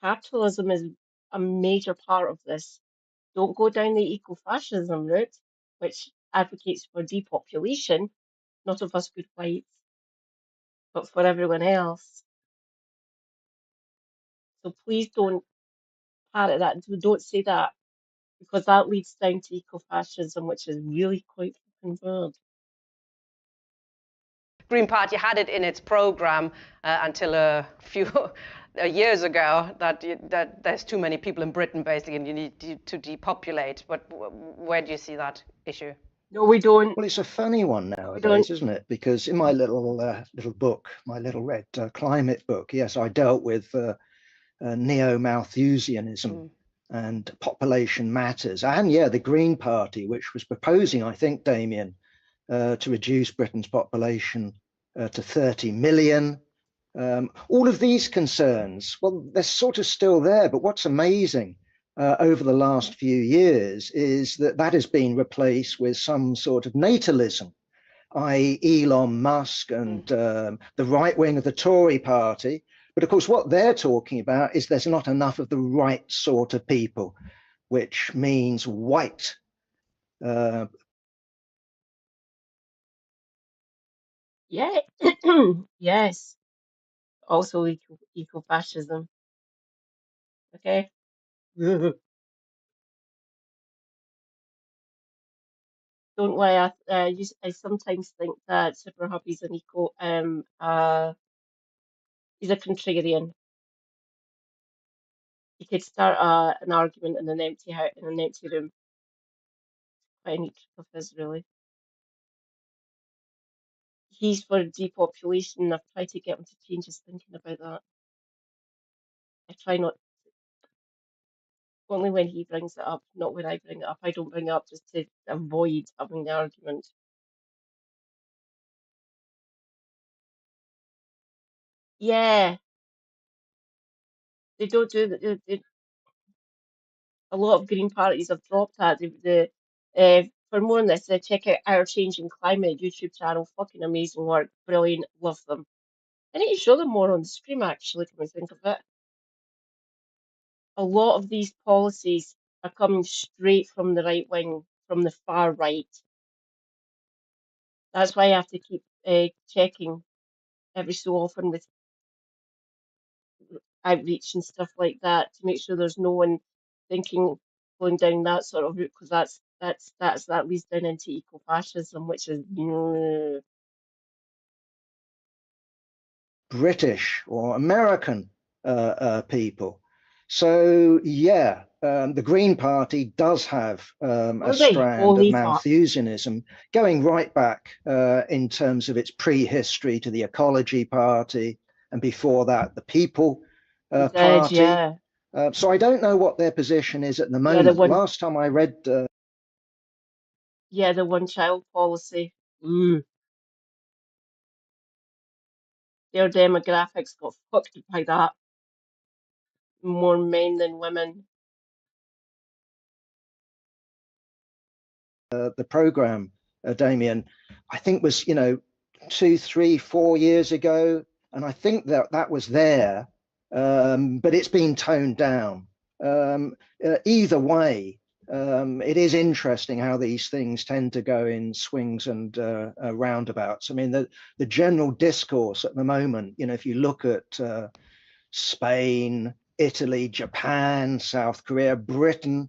Capitalism is a major part of this. Don't go down the eco-fascism route, which advocates for depopulation, not of us good whites, but for everyone else. So please don't parrot that. Don't say that, because that leads down to eco-fascism, which is really quite fucking bad. Green Party had it in its program until a few years ago that there's too many people in Britain, basically, and you need to depopulate. But where do you see that issue? No, we don't. Well, it's a funny one nowadays, isn't it? Because in my little book, my little red climate book, yes, I dealt with neo-Malthusianism and population matters. And yeah, the Green Party, which was proposing, I think, Damien, to reduce Britain's population to 30 million. All of these concerns, well, they're sort of still there. But what's amazing over the last few years is that has been replaced with some sort of natalism, i.e. Elon Musk and the right wing of the Tory party. But of course, what they're talking about is there's not enough of the right sort of people, which means white. Yeah, yes. Also eco-fascism. Okay. Don't worry. I sometimes think that Super Hubby's an he's a contrarian. He could start an argument in an empty room. Quite a neat trick of his, really. He's for depopulation. I've tried to get him to change his thinking about that. I try not, only when he brings it up, not when I bring it up. I don't bring it up just to avoid having the argument. Yeah, they don't do that. A lot of Green parties have dropped that. For more on this, check out Our Changing Climate YouTube channel. Fucking amazing work. Brilliant. Love them. I need to show them more on the stream, actually, come and think of it. A lot of these policies are coming straight from the right wing, from the far right. That's why I have to keep checking every so often with outreach and stuff like that to make sure there's no one thinking going down that sort of route, because that leads down into eco-fascism, which is British or American people. So yeah, the Green Party does have a strand of Malthusianism going right back in terms of its prehistory to the Ecology Party, and before that the People Party. Yeah. So I don't know what their position is at the moment. Yeah, Last time I read, yeah, the one-child policy. Their demographics got fucked by that. More men than women. The program, Damien, I think was 2, 3, 4 years ago, and I think that was there, but it's been toned down. Either way, it is interesting how these things tend to go in swings and roundabouts. I mean, the general discourse at the moment, if you look at Spain, Italy, Japan, South Korea, Britain,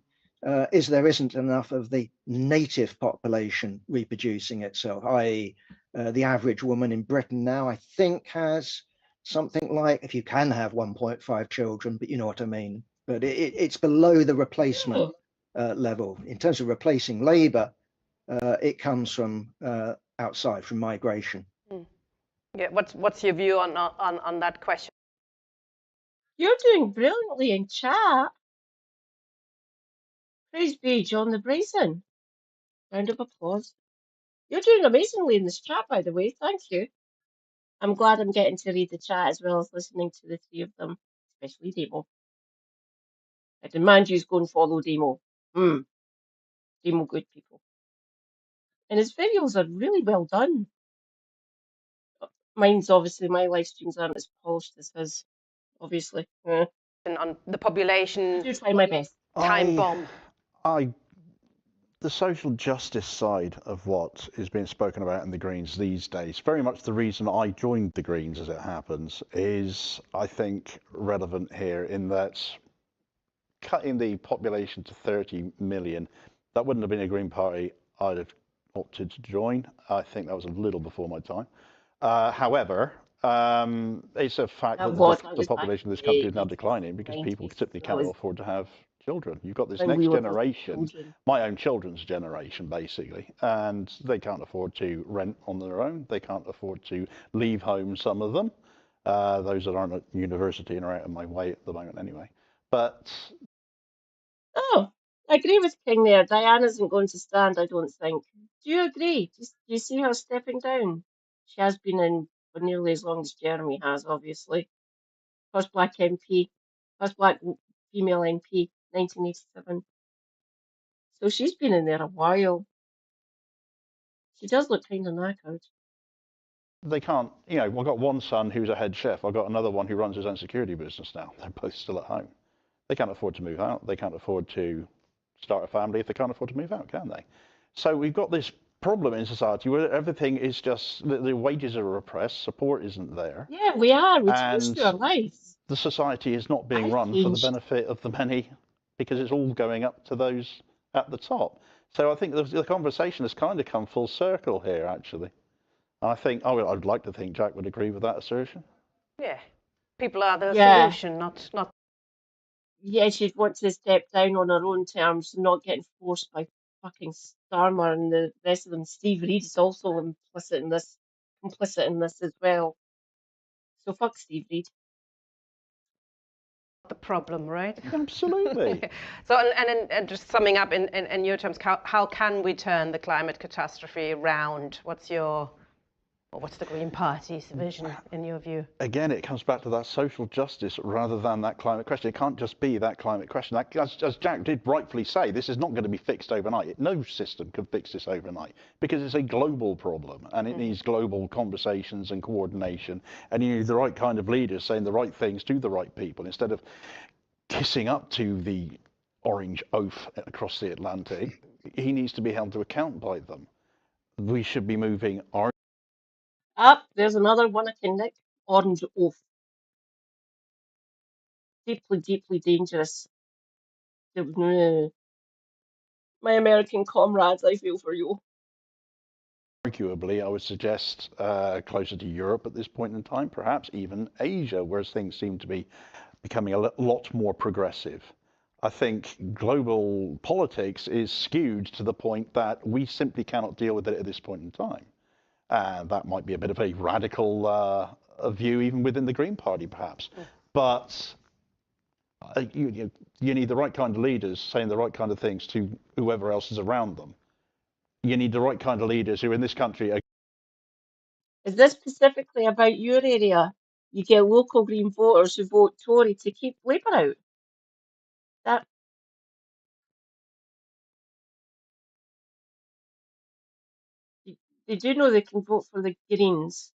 is there isn't enough of the native population reproducing itself, i.e. The average woman in Britain now, I think, has something like, if you can have 1.5 children, but you know what I mean. But it's below the replacement level. In terms of replacing labour, it comes from outside, from migration. Yeah, what's your view on that question? You're doing brilliantly in chat. Praise be John the Brazen. Round of applause. You're doing amazingly in this chat, by the way. Thank you. I'm glad I'm getting to read the chat as well as listening to the three of them, especially Demo. I demand you go and follow Demo. Demo good people. And his videos are really well done. Mine's obviously, my live streams aren't as polished as his, obviously. On the population. I do try my best. Time bomb. The social justice side of what is being spoken about in the Greens these days, very much the reason I joined the Greens as it happens, is, I think, relevant here in that cutting the population to 30 million, that wouldn't have been a Green Party I'd have opted to join. I think that was a little before my time. However, it's a fact that the population of this country is now declining because people simply cannot afford to have children. You've got this next generation, my own children's generation, basically, and they can't afford to rent on their own. They can't afford to leave home, some of them. Those that aren't at university and are out of my way at the moment anyway. But I agree with King there. Diana isn't going to stand, I don't think. Do you agree? Do you see her stepping down? She has been in for nearly as long as Jeremy has, obviously. First black MP, first black female MP, 1987. So she's been in there a while. She does look kind of knackered. they can't, I've got one son who's a head chef. I've got another one who runs his own security business now. They're both still at home. They can't afford to move out. They can't afford to start a family if they can't afford to move out, can they? So we've got this problem in society where everything is just, the wages are repressed, support isn't there. Yeah, we are. We changed our lives. The society is not being run for the benefit of the many because it's all going up to those at the top. So I think the conversation has kind of come full circle here, actually. I think, I'd like to think Jack would agree with that assertion. Yeah, people are the solution, not. Yeah, she'd want to step down on her own terms, not getting forced by fucking Starmer and the rest of them. Steve Reed is also implicit in this complicit in this as well. So fuck Steve Reid. The problem, right? Absolutely. So, and just summing up in your terms, how can we turn the climate catastrophe around? What's the Green Party's vision in your view? Again, it comes back to that social justice rather than that climate question. It can't just be that climate question. As Jack did rightfully say, this is not going to be fixed overnight. No system can fix this overnight because it's a global problem and it needs global conversations and coordination. And you need the right kind of leaders saying the right things to the right people instead of kissing up to the orange oaf across the Atlantic. He needs to be held to account by them. We should be moving our There's another one I can nick. Orange oaf. Deeply, deeply dangerous. My American comrades, I feel for you. Arguably, I would suggest closer to Europe at this point in time, perhaps even Asia, where things seem to be becoming a lot more progressive. I think global politics is skewed to the point that we simply cannot deal with it at this point in time. And that might be a bit of a radical view even within the Green Party, perhaps. But you need the right kind of leaders saying the right kind of things to whoever else is around them. You need the right kind of leaders who in this country are... Is this specifically about your area? You get local Green voters who vote Tory to keep Labour out. That they do know they can vote for the Greens.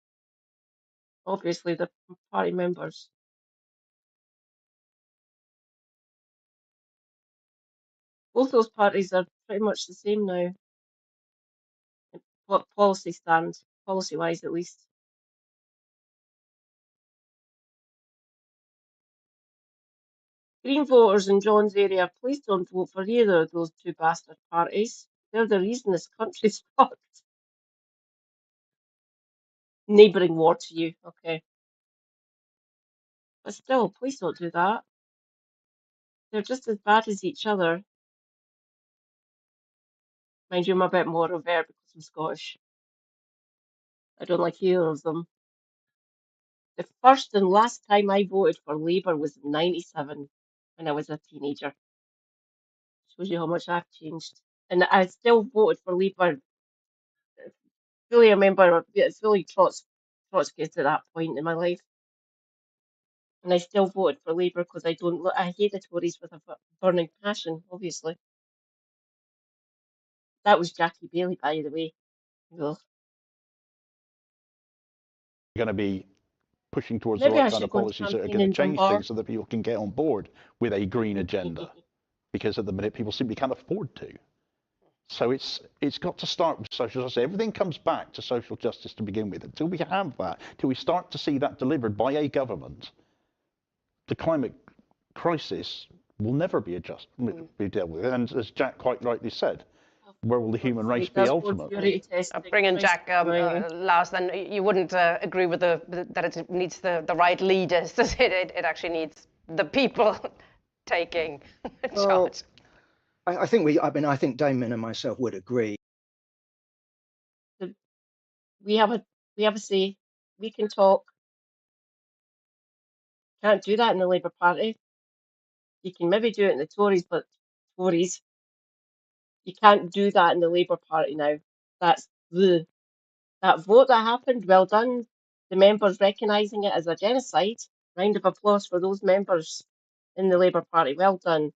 Obviously, the party members. Both those parties are pretty much the same now. What policy stand, policy-wise at least. Green voters in John's area, please don't vote for either of those two bastard parties. They're the reason this country's fucked. Neighbouring ward to you, okay. But still, please don't do that. They're just as bad as each other. Mind you, I'm a bit more aware because I'm Scottish. I don't like either of them. The first and last time I voted for Labour was in '97 when I was a teenager. Shows you how much I've changed. And I still voted for Labour. Fully a member, fully Trotskyist at that point in my life. And I still voted for Labour because I hate the Tories with a burning passion, obviously. That was Jackie Baillie, by the way. Ugh. going to be pushing towards Maybe the I right kind should of go and policies that are campaign going in to change Dunbar. things so that people can get on board with a green agenda. Because at the minute, people simply can't afford to. So it's got to start with social justice. Everything comes back to social justice to begin with. Until we have that, until we start to see that delivered by a government, the climate crisis will never be dealt with. And as Jack quite rightly said, where will the human race be ultimately? I'll bring in Jack last. Then you wouldn't agree with that it needs the right leaders, does it? It actually needs the people taking charge. I think Damon and myself would agree. We have a say. We can talk. Can't do that in the Labour Party. You can maybe do it in the Tories, but Tories. You can't do that in the Labour Party now. That's that vote that happened. Well done. The members recognising it as a genocide. Round of applause for those members in the Labour Party. Well done.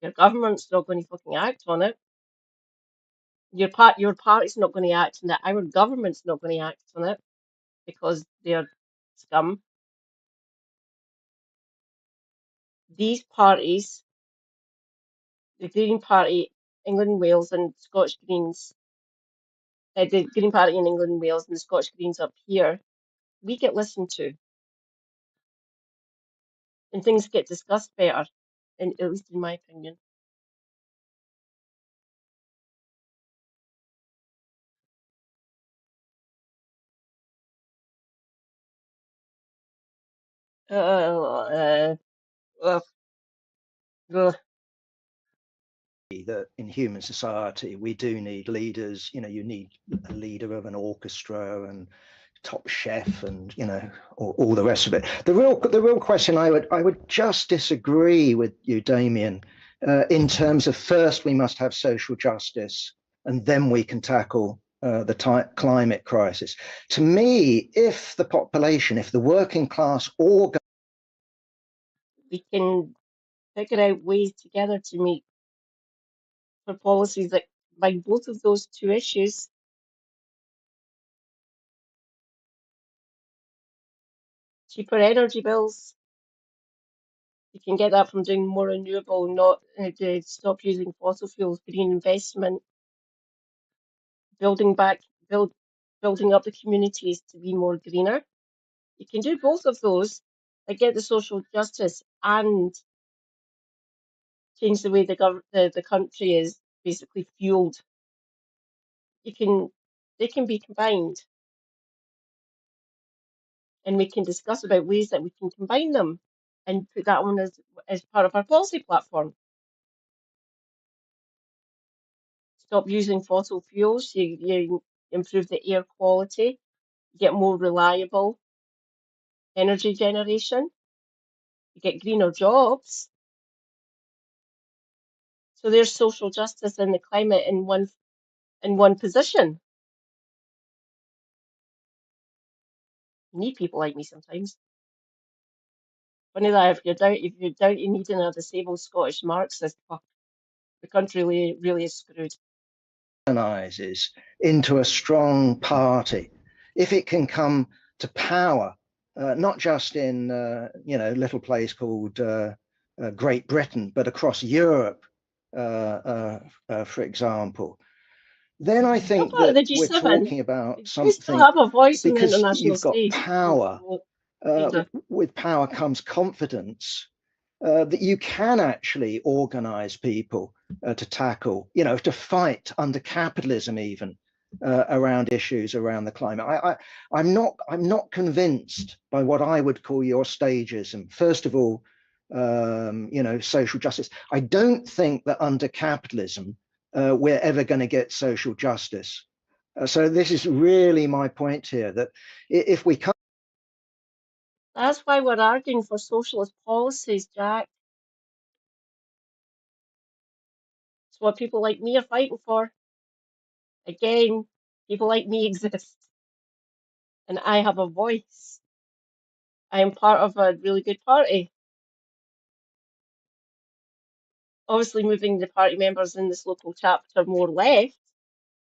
Your government's not going to fucking act on it. Your party's not going to act on it. Our government's not going to act on it because they're scum. These parties, the Green Party, England and Wales, and Scottish Greens, the Green Party in England and Wales and the Scottish Greens up here, we get listened to. And things get discussed better, at least in my opinion. That in human society we do need leaders. You need a leader of an orchestra and Top Chef and all the rest of it. The real question, I would just disagree with you, Damien, in terms of first we must have social justice and then we can tackle the climate crisis. To me, if the population, if the working class all we can figure out ways together to make for policies that combine both of those two issues. Cheaper energy bills. You can get that from doing more renewable, not stop using fossil fuels, green investment, building up the communities to be more greener. You can do both of those, like get the social justice and change the way the country is basically fueled. They can be combined, and we can discuss about ways that we can combine them and put that on as part of our policy platform. Stop using fossil fuels, you improve the air quality, you get more reliable energy generation, you get greener jobs. So there's social justice and the climate in one position. You need people like me sometimes. Funny that if you're down to needing a disabled Scottish Marxist, the country really is screwed. organizes into a strong party, if it can come to power, not just in little place called Great Britain, but across Europe, for example, then I think that we're talking about something. You still have a voice in the because international you've got stage. power. With power comes confidence. That you can actually organize people to tackle, to fight under capitalism even around issues around the climate. I'm not convinced by what I would call your stagism. First of all, social justice. I don't think that under capitalism we're ever going to get social justice. So this is really my point here, that if we come. That's why we're arguing for socialist policies, Jack. It's what people like me are fighting for. Again, people like me exist. And I have a voice. I am part of a really good party. Obviously, moving the party members in this local chapter more left,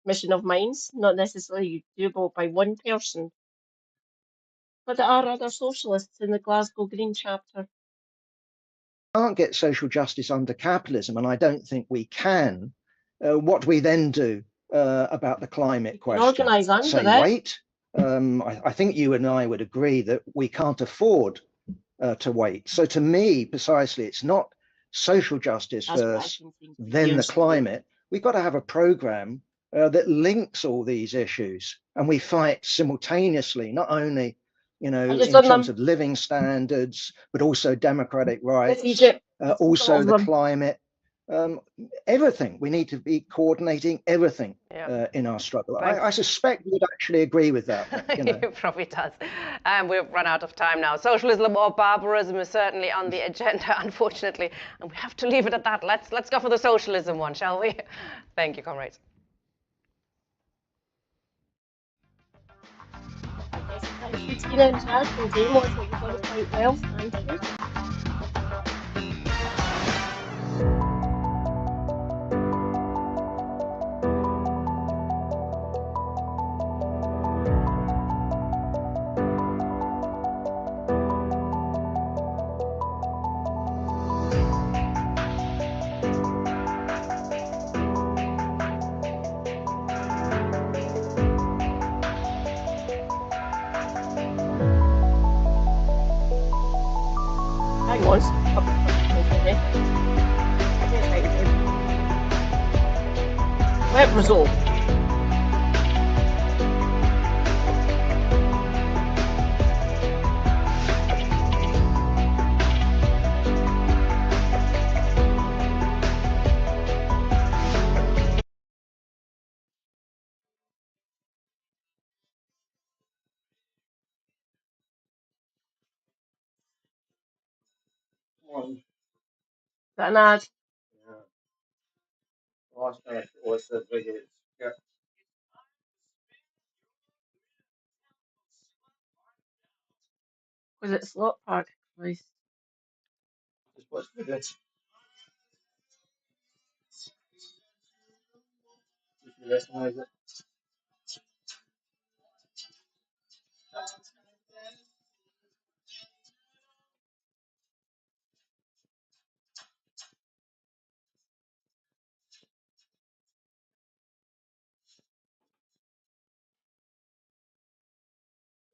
mission of mine's, not necessarily doable by one person. But there are other socialists in the Glasgow Green chapter. Can't get social justice under capitalism, and I don't think we can. What we then do about the climate question? Organise under say it. Wait. I think you and I would agree that we can't afford to wait. So to me, precisely, it's not social justice first, then the climate. We've got to have a program that links all these issues, and we fight simultaneously, not only in terms of living standards, but also democratic rights, also the climate, everything. We need to be coordinating everything in our struggle. I suspect you'd actually agree with that. It probably does. We've run out of time now. Socialism or barbarism is certainly on the agenda, unfortunately, and we have to leave it at that. Let's go for the socialism one, shall we? Thank you, comrades. Thank you, Tina and Jack, and Damo. I think you've done it quite well. Thank you. Web result. One. That an ad? Yeah. Last night was the biggest. Yeah. Was it Slot Park? Christ. Just watch the video. If you recognize it.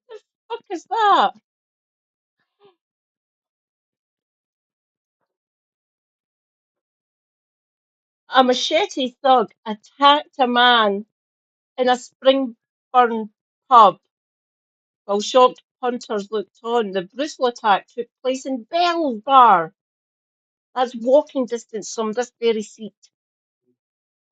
What the fuck is that? A machete thug attacked a man in a Springburn pub while shocked punters looked on. The brutal attack took place in Bell's Bar. That's walking distance from this very seat.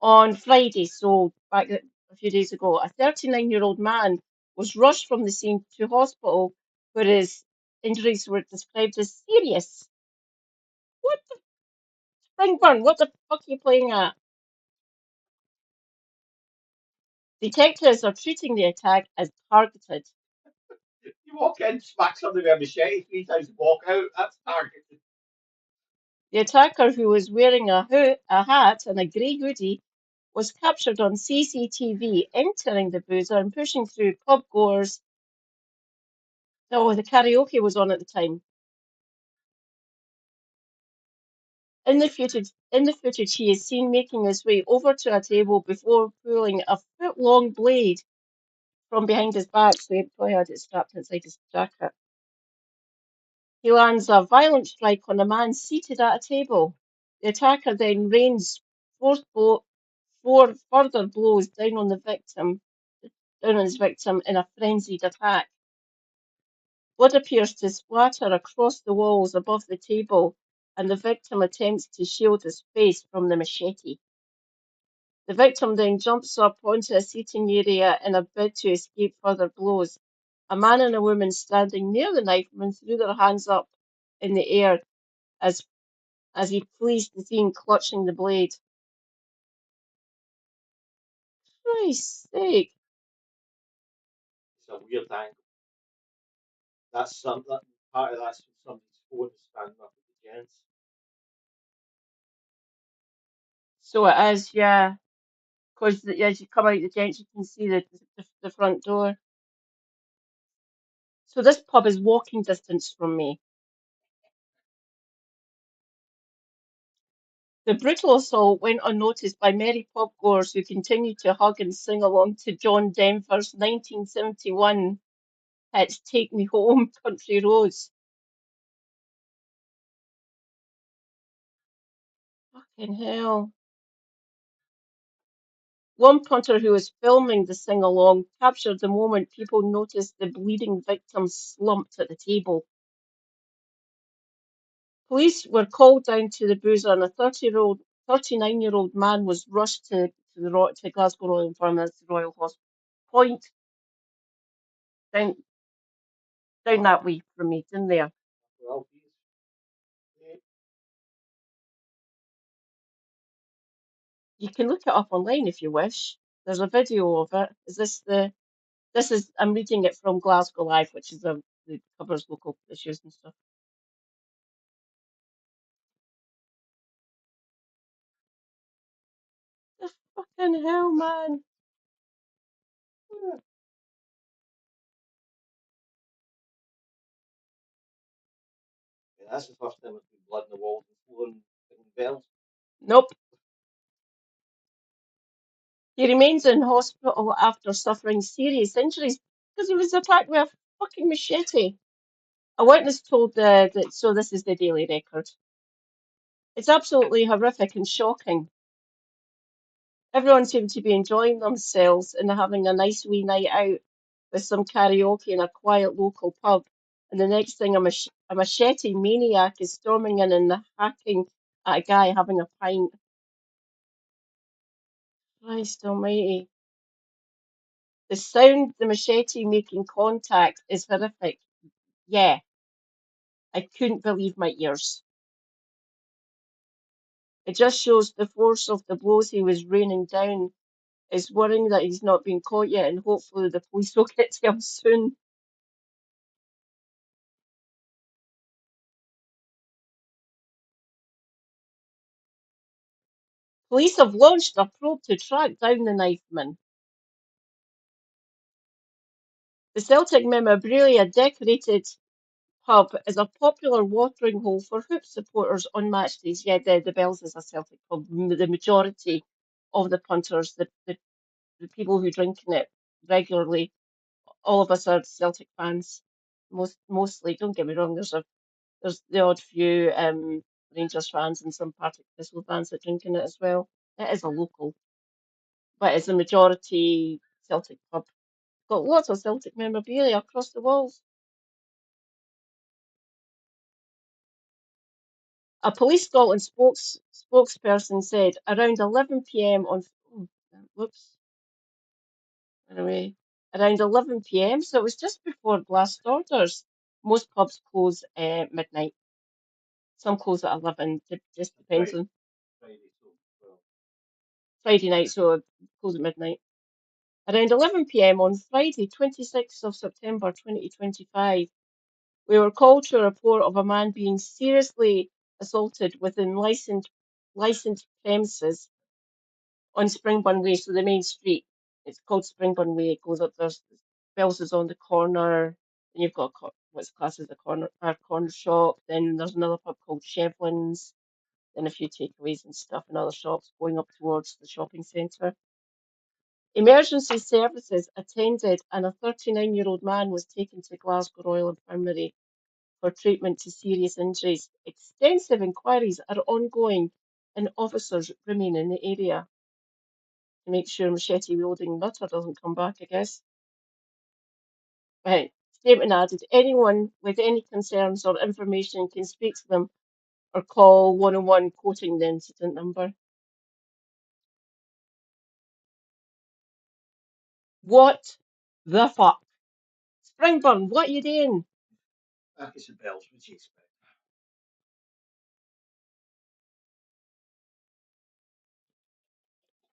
On Friday, so back a few days ago, a 39-year-old man was rushed from the scene to hospital where his injuries were described as serious. What the Springburn? What the fuck are you playing at? Detectives are treating the attack as targeted. You walk in, smack somebody with a machete 3 times, walk out. That's targeted. The attacker, who was wearing a hat and a grey hoodie, was captured on CCTV entering the boozer and pushing through pub goers. Oh, the karaoke was on at the time. In the footage, he is seen making his way over to a table before pulling a foot-long blade from behind his back, so he probably had it strapped inside his jacket. He lands a violent strike on a man seated at a table. The attacker then rains four further blows down on his victim in a frenzied attack. Blood appears to splatter across the walls above the table, and the victim attempts to shield his face from the machete. The victim then jumps up onto a seating area in a bid to escape further blows. A man and a woman standing near the knifeman threw their hands up in the air as he flees the scene, clutching the blade. Christ's sake. It's a weird angle. That's some that part of that's somebody's phone is standing up at the gents. So it is, yeah. Because as you come out the gents, you can see the front door. So this pub is walking distance from me. The brutal assault went unnoticed by merry pubgoers who continued to hug and sing along to John Denver's 1971 hit Take Me Home, Country Roads. Fucking hell. One punter who was filming the sing-along captured the moment people noticed the bleeding victim slumped at the table. Police were called down to the boozer and a 39-year-old man was rushed to Glasgow Royal Infirmary Royal Hospital. Point down that way from me, in there. Well, You can look it up online if you wish. There's a video of it. I'm reading it from Glasgow Live, which is that covers local issues and stuff. The fucking hell, man. yeah, that's the first time I've been blood in the walls and floor and bells. Nope. He remains in hospital after suffering serious injuries because he was attacked with a fucking machete. A witness told so this is the Daily Record. It's absolutely horrific and shocking. Everyone seemed to be enjoying themselves and having a nice wee night out with some karaoke in a quiet local pub. And the next thing, a machete maniac is storming in and hacking at a guy having a pint. Christ almighty. The sound the machete making contact is horrific. Yeah. I couldn't believe my ears. It just shows the force of the blows he was raining down. It's worrying that he's not been caught yet, and hopefully the police will get to him soon. Police have launched a probe to track down the knifeman. The Celtic memorabilia decorated pub is a popular watering hole for Hoop supporters on match days. Yeah, the Bells is a Celtic pub. The majority of the punters, the people who drink in it regularly, all of us are Celtic fans. Mostly, don't get me wrong. There's the odd few Rangers fans and some Partick Thistle fans that drink in it as well. It is a local, but it's a majority Celtic pub. Got lots of Celtic memorabilia across the walls. A Police Scotland spokesperson said around 11 p.m. on around 11 p.m. So it was just before blast orders. Most pubs close midnight. Some close at 11. It just depends on Friday night, so close at midnight. Around 11 p.m. on Friday, 26th of September 2025, we were called to a report of a man being seriously assaulted within licensed premises on Springburn Way, so the main street. It's called Springburn Way. It goes up there's Bells is on the corner, and you've got what's classed as a corner shop. Then there's another pub called Shevlin's, then a few takeaways and stuff, and other shops going up towards the shopping centre. Emergency services attended, and a 39-year-old man was taken to Glasgow Royal Infirmary for treatment to serious injuries. Extensive inquiries are ongoing, and officers remain in the area to make sure machete-wielding nutter doesn't come back, I guess. Right. Statement added, anyone with any concerns or information can speak to them or call 101, quoting the incident number. What the fuck? Springburn, what are you doing? Back at the Bells, what do you expect?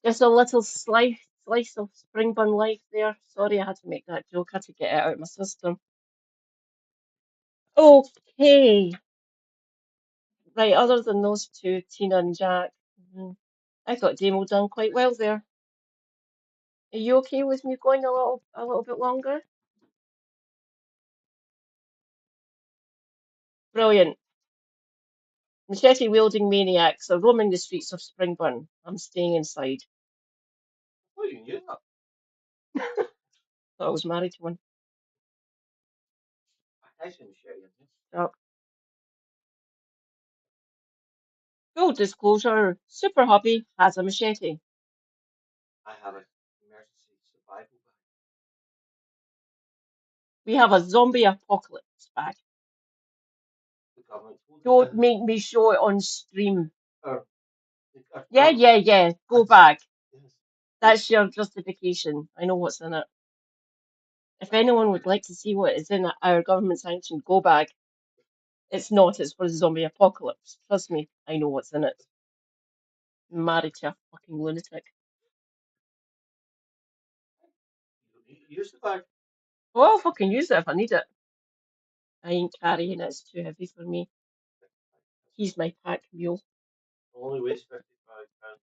Just a little slice of Springburn life there. Sorry, I had to make that joke. I had to get it out of my system. Okay. Right, other than those two, Tina and Jack, I thought Damo done quite well there. Are you okay with me going a little bit longer? Brilliant. Machete-wielding maniacs are roaming the streets of Springburn. I'm staying inside. Oh, you knew that. Thought I was married to one. I shouldn't share you. Stop. Full disclosure, Super Hubby has a machete. I have an emergency survival bag. We have a zombie apocalypse bag. The government told Don't make me show it on stream. Or, Yeah. Go back. That's your justification. I know what's in it. If anyone would like to see what is in our government sanctioned go bag, it's not. It's for the zombie apocalypse. Trust me, I know what's in it. I'm married to a fucking lunatic. Use the bag. Oh, I'll fucking use it if I need it. I ain't carrying it. It's too heavy for me. He's my pack mule. Only weighs 55 pounds.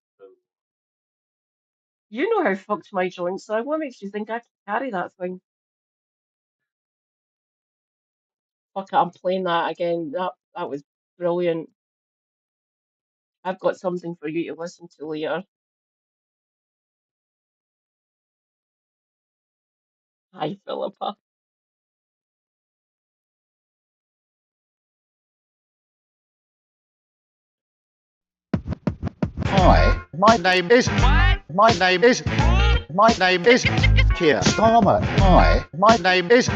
You know how fucked my joints are. What makes you think I can carry that thing? Fuck it, I'm playing that again. That was brilliant. I've got something for you to listen to later. Hi, Philippa. Hi, my name is Keir Starmer. Hi, my name is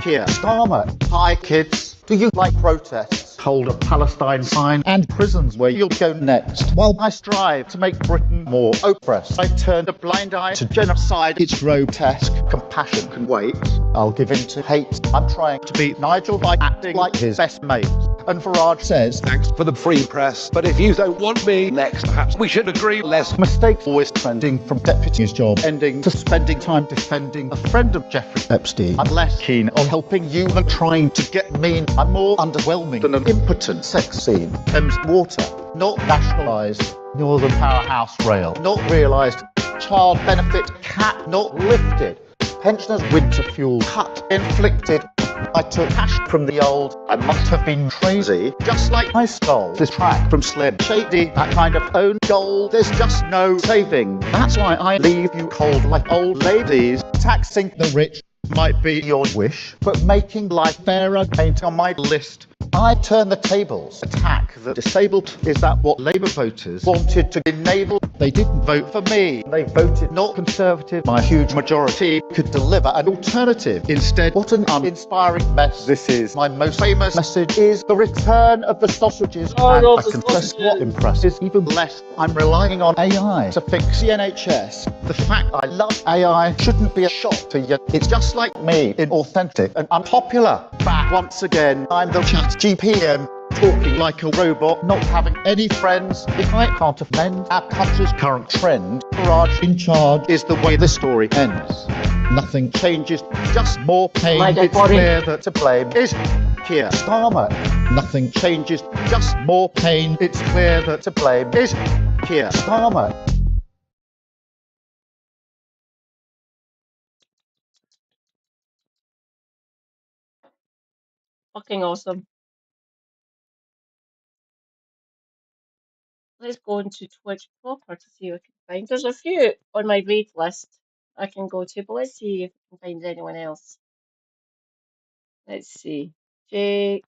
Keir Starmer. Hi, kids. Do you like protests? Hold a Palestine sign and prisons where you'll go next. While I strive to make Britain more oppressed, I turn a blind eye to genocide. It's grotesque. Compassion can wait. I'll give in to hate. I'm trying to beat Nigel by acting like his best mate. And Farage says, thanks for the free press, but if you don't want me next, perhaps we should agree less. Mistakes always trending from deputy's job, ending to spending time defending a friend of Jeffrey Epstein. I'm less keen on helping you than trying to get mean. I'm more underwhelming than an impotent sex scene. Thames Water, not nationalised. Northern Powerhouse Rail, not realised. Child benefit cap, not lifted. Pensioners' winter fuel cut, inflicted. I took cash from the old. I must have been crazy, just like I stole this track from Slim Shady. That kind of own gold, there's just no saving. That's why I leave you cold like old ladies. Taxing the rich might be your wish, but making life fairer ain't on my list. I turn the tables, attack the disabled. Is that what Labour voters wanted to enable? They didn't vote for me. They voted not Conservative. My huge majority could deliver an alternative. Instead, what an uninspiring mess this is. My most famous message is the return of the sausages. And I confess what impresses even less. I'm relying on AI to fix the NHS. The fact I love AI shouldn't be a shock to you. It's just like me, inauthentic and unpopular. Back once again, I'm the chat GPM, talking like a robot, not having any friends. If I can't amend our country's current trend, Farage in charge is the way the story ends. Nothing changes, just more pain. It's clear that to blame is Keir Starmer. Nothing changes, just more pain. It's clear that to blame is Keir Starmer. Fucking awesome. Let's go into Twitch proper to see what I can find. There's a few on my raid list I can go to, but let's see if I can find anyone else. Let's see. Jake.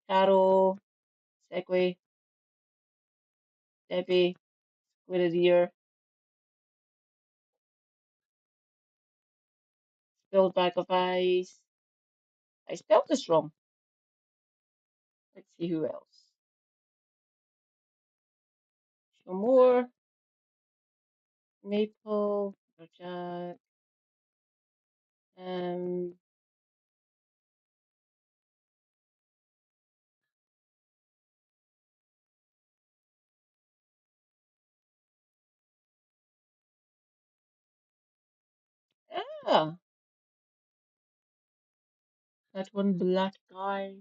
Carol. Segway. Debbie. Square of the Year. Spilled Bag of Ice. I spelled this wrong. Let's see who else. Show more. Maple. Jack. Yeah. That one black guy.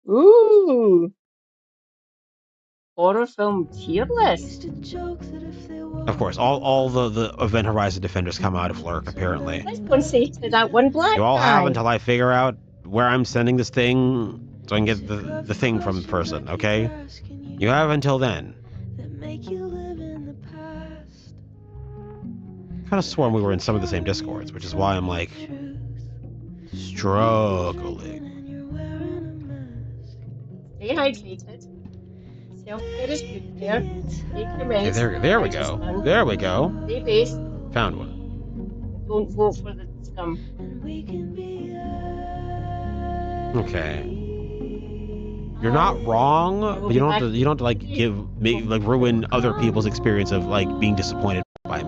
Ooh. Horror film tier list. Of course, all the Event Horizon defenders come out of lurk, apparently. Let's go and say to that one black You all guy. have until I figure out where I'm sending this thing so I can get the thing from the person, okay? You have until then. Kind of sworn we were in some of the same discords, which is why I'm like struggling. Stay hydrated. Self-care is good there. Take your meds. Okay, there we go. There we go. Stay based. Found one. Don't vote for the scum. Okay. You're not wrong, but you don't have to like ruin other people's experience of like being disappointed.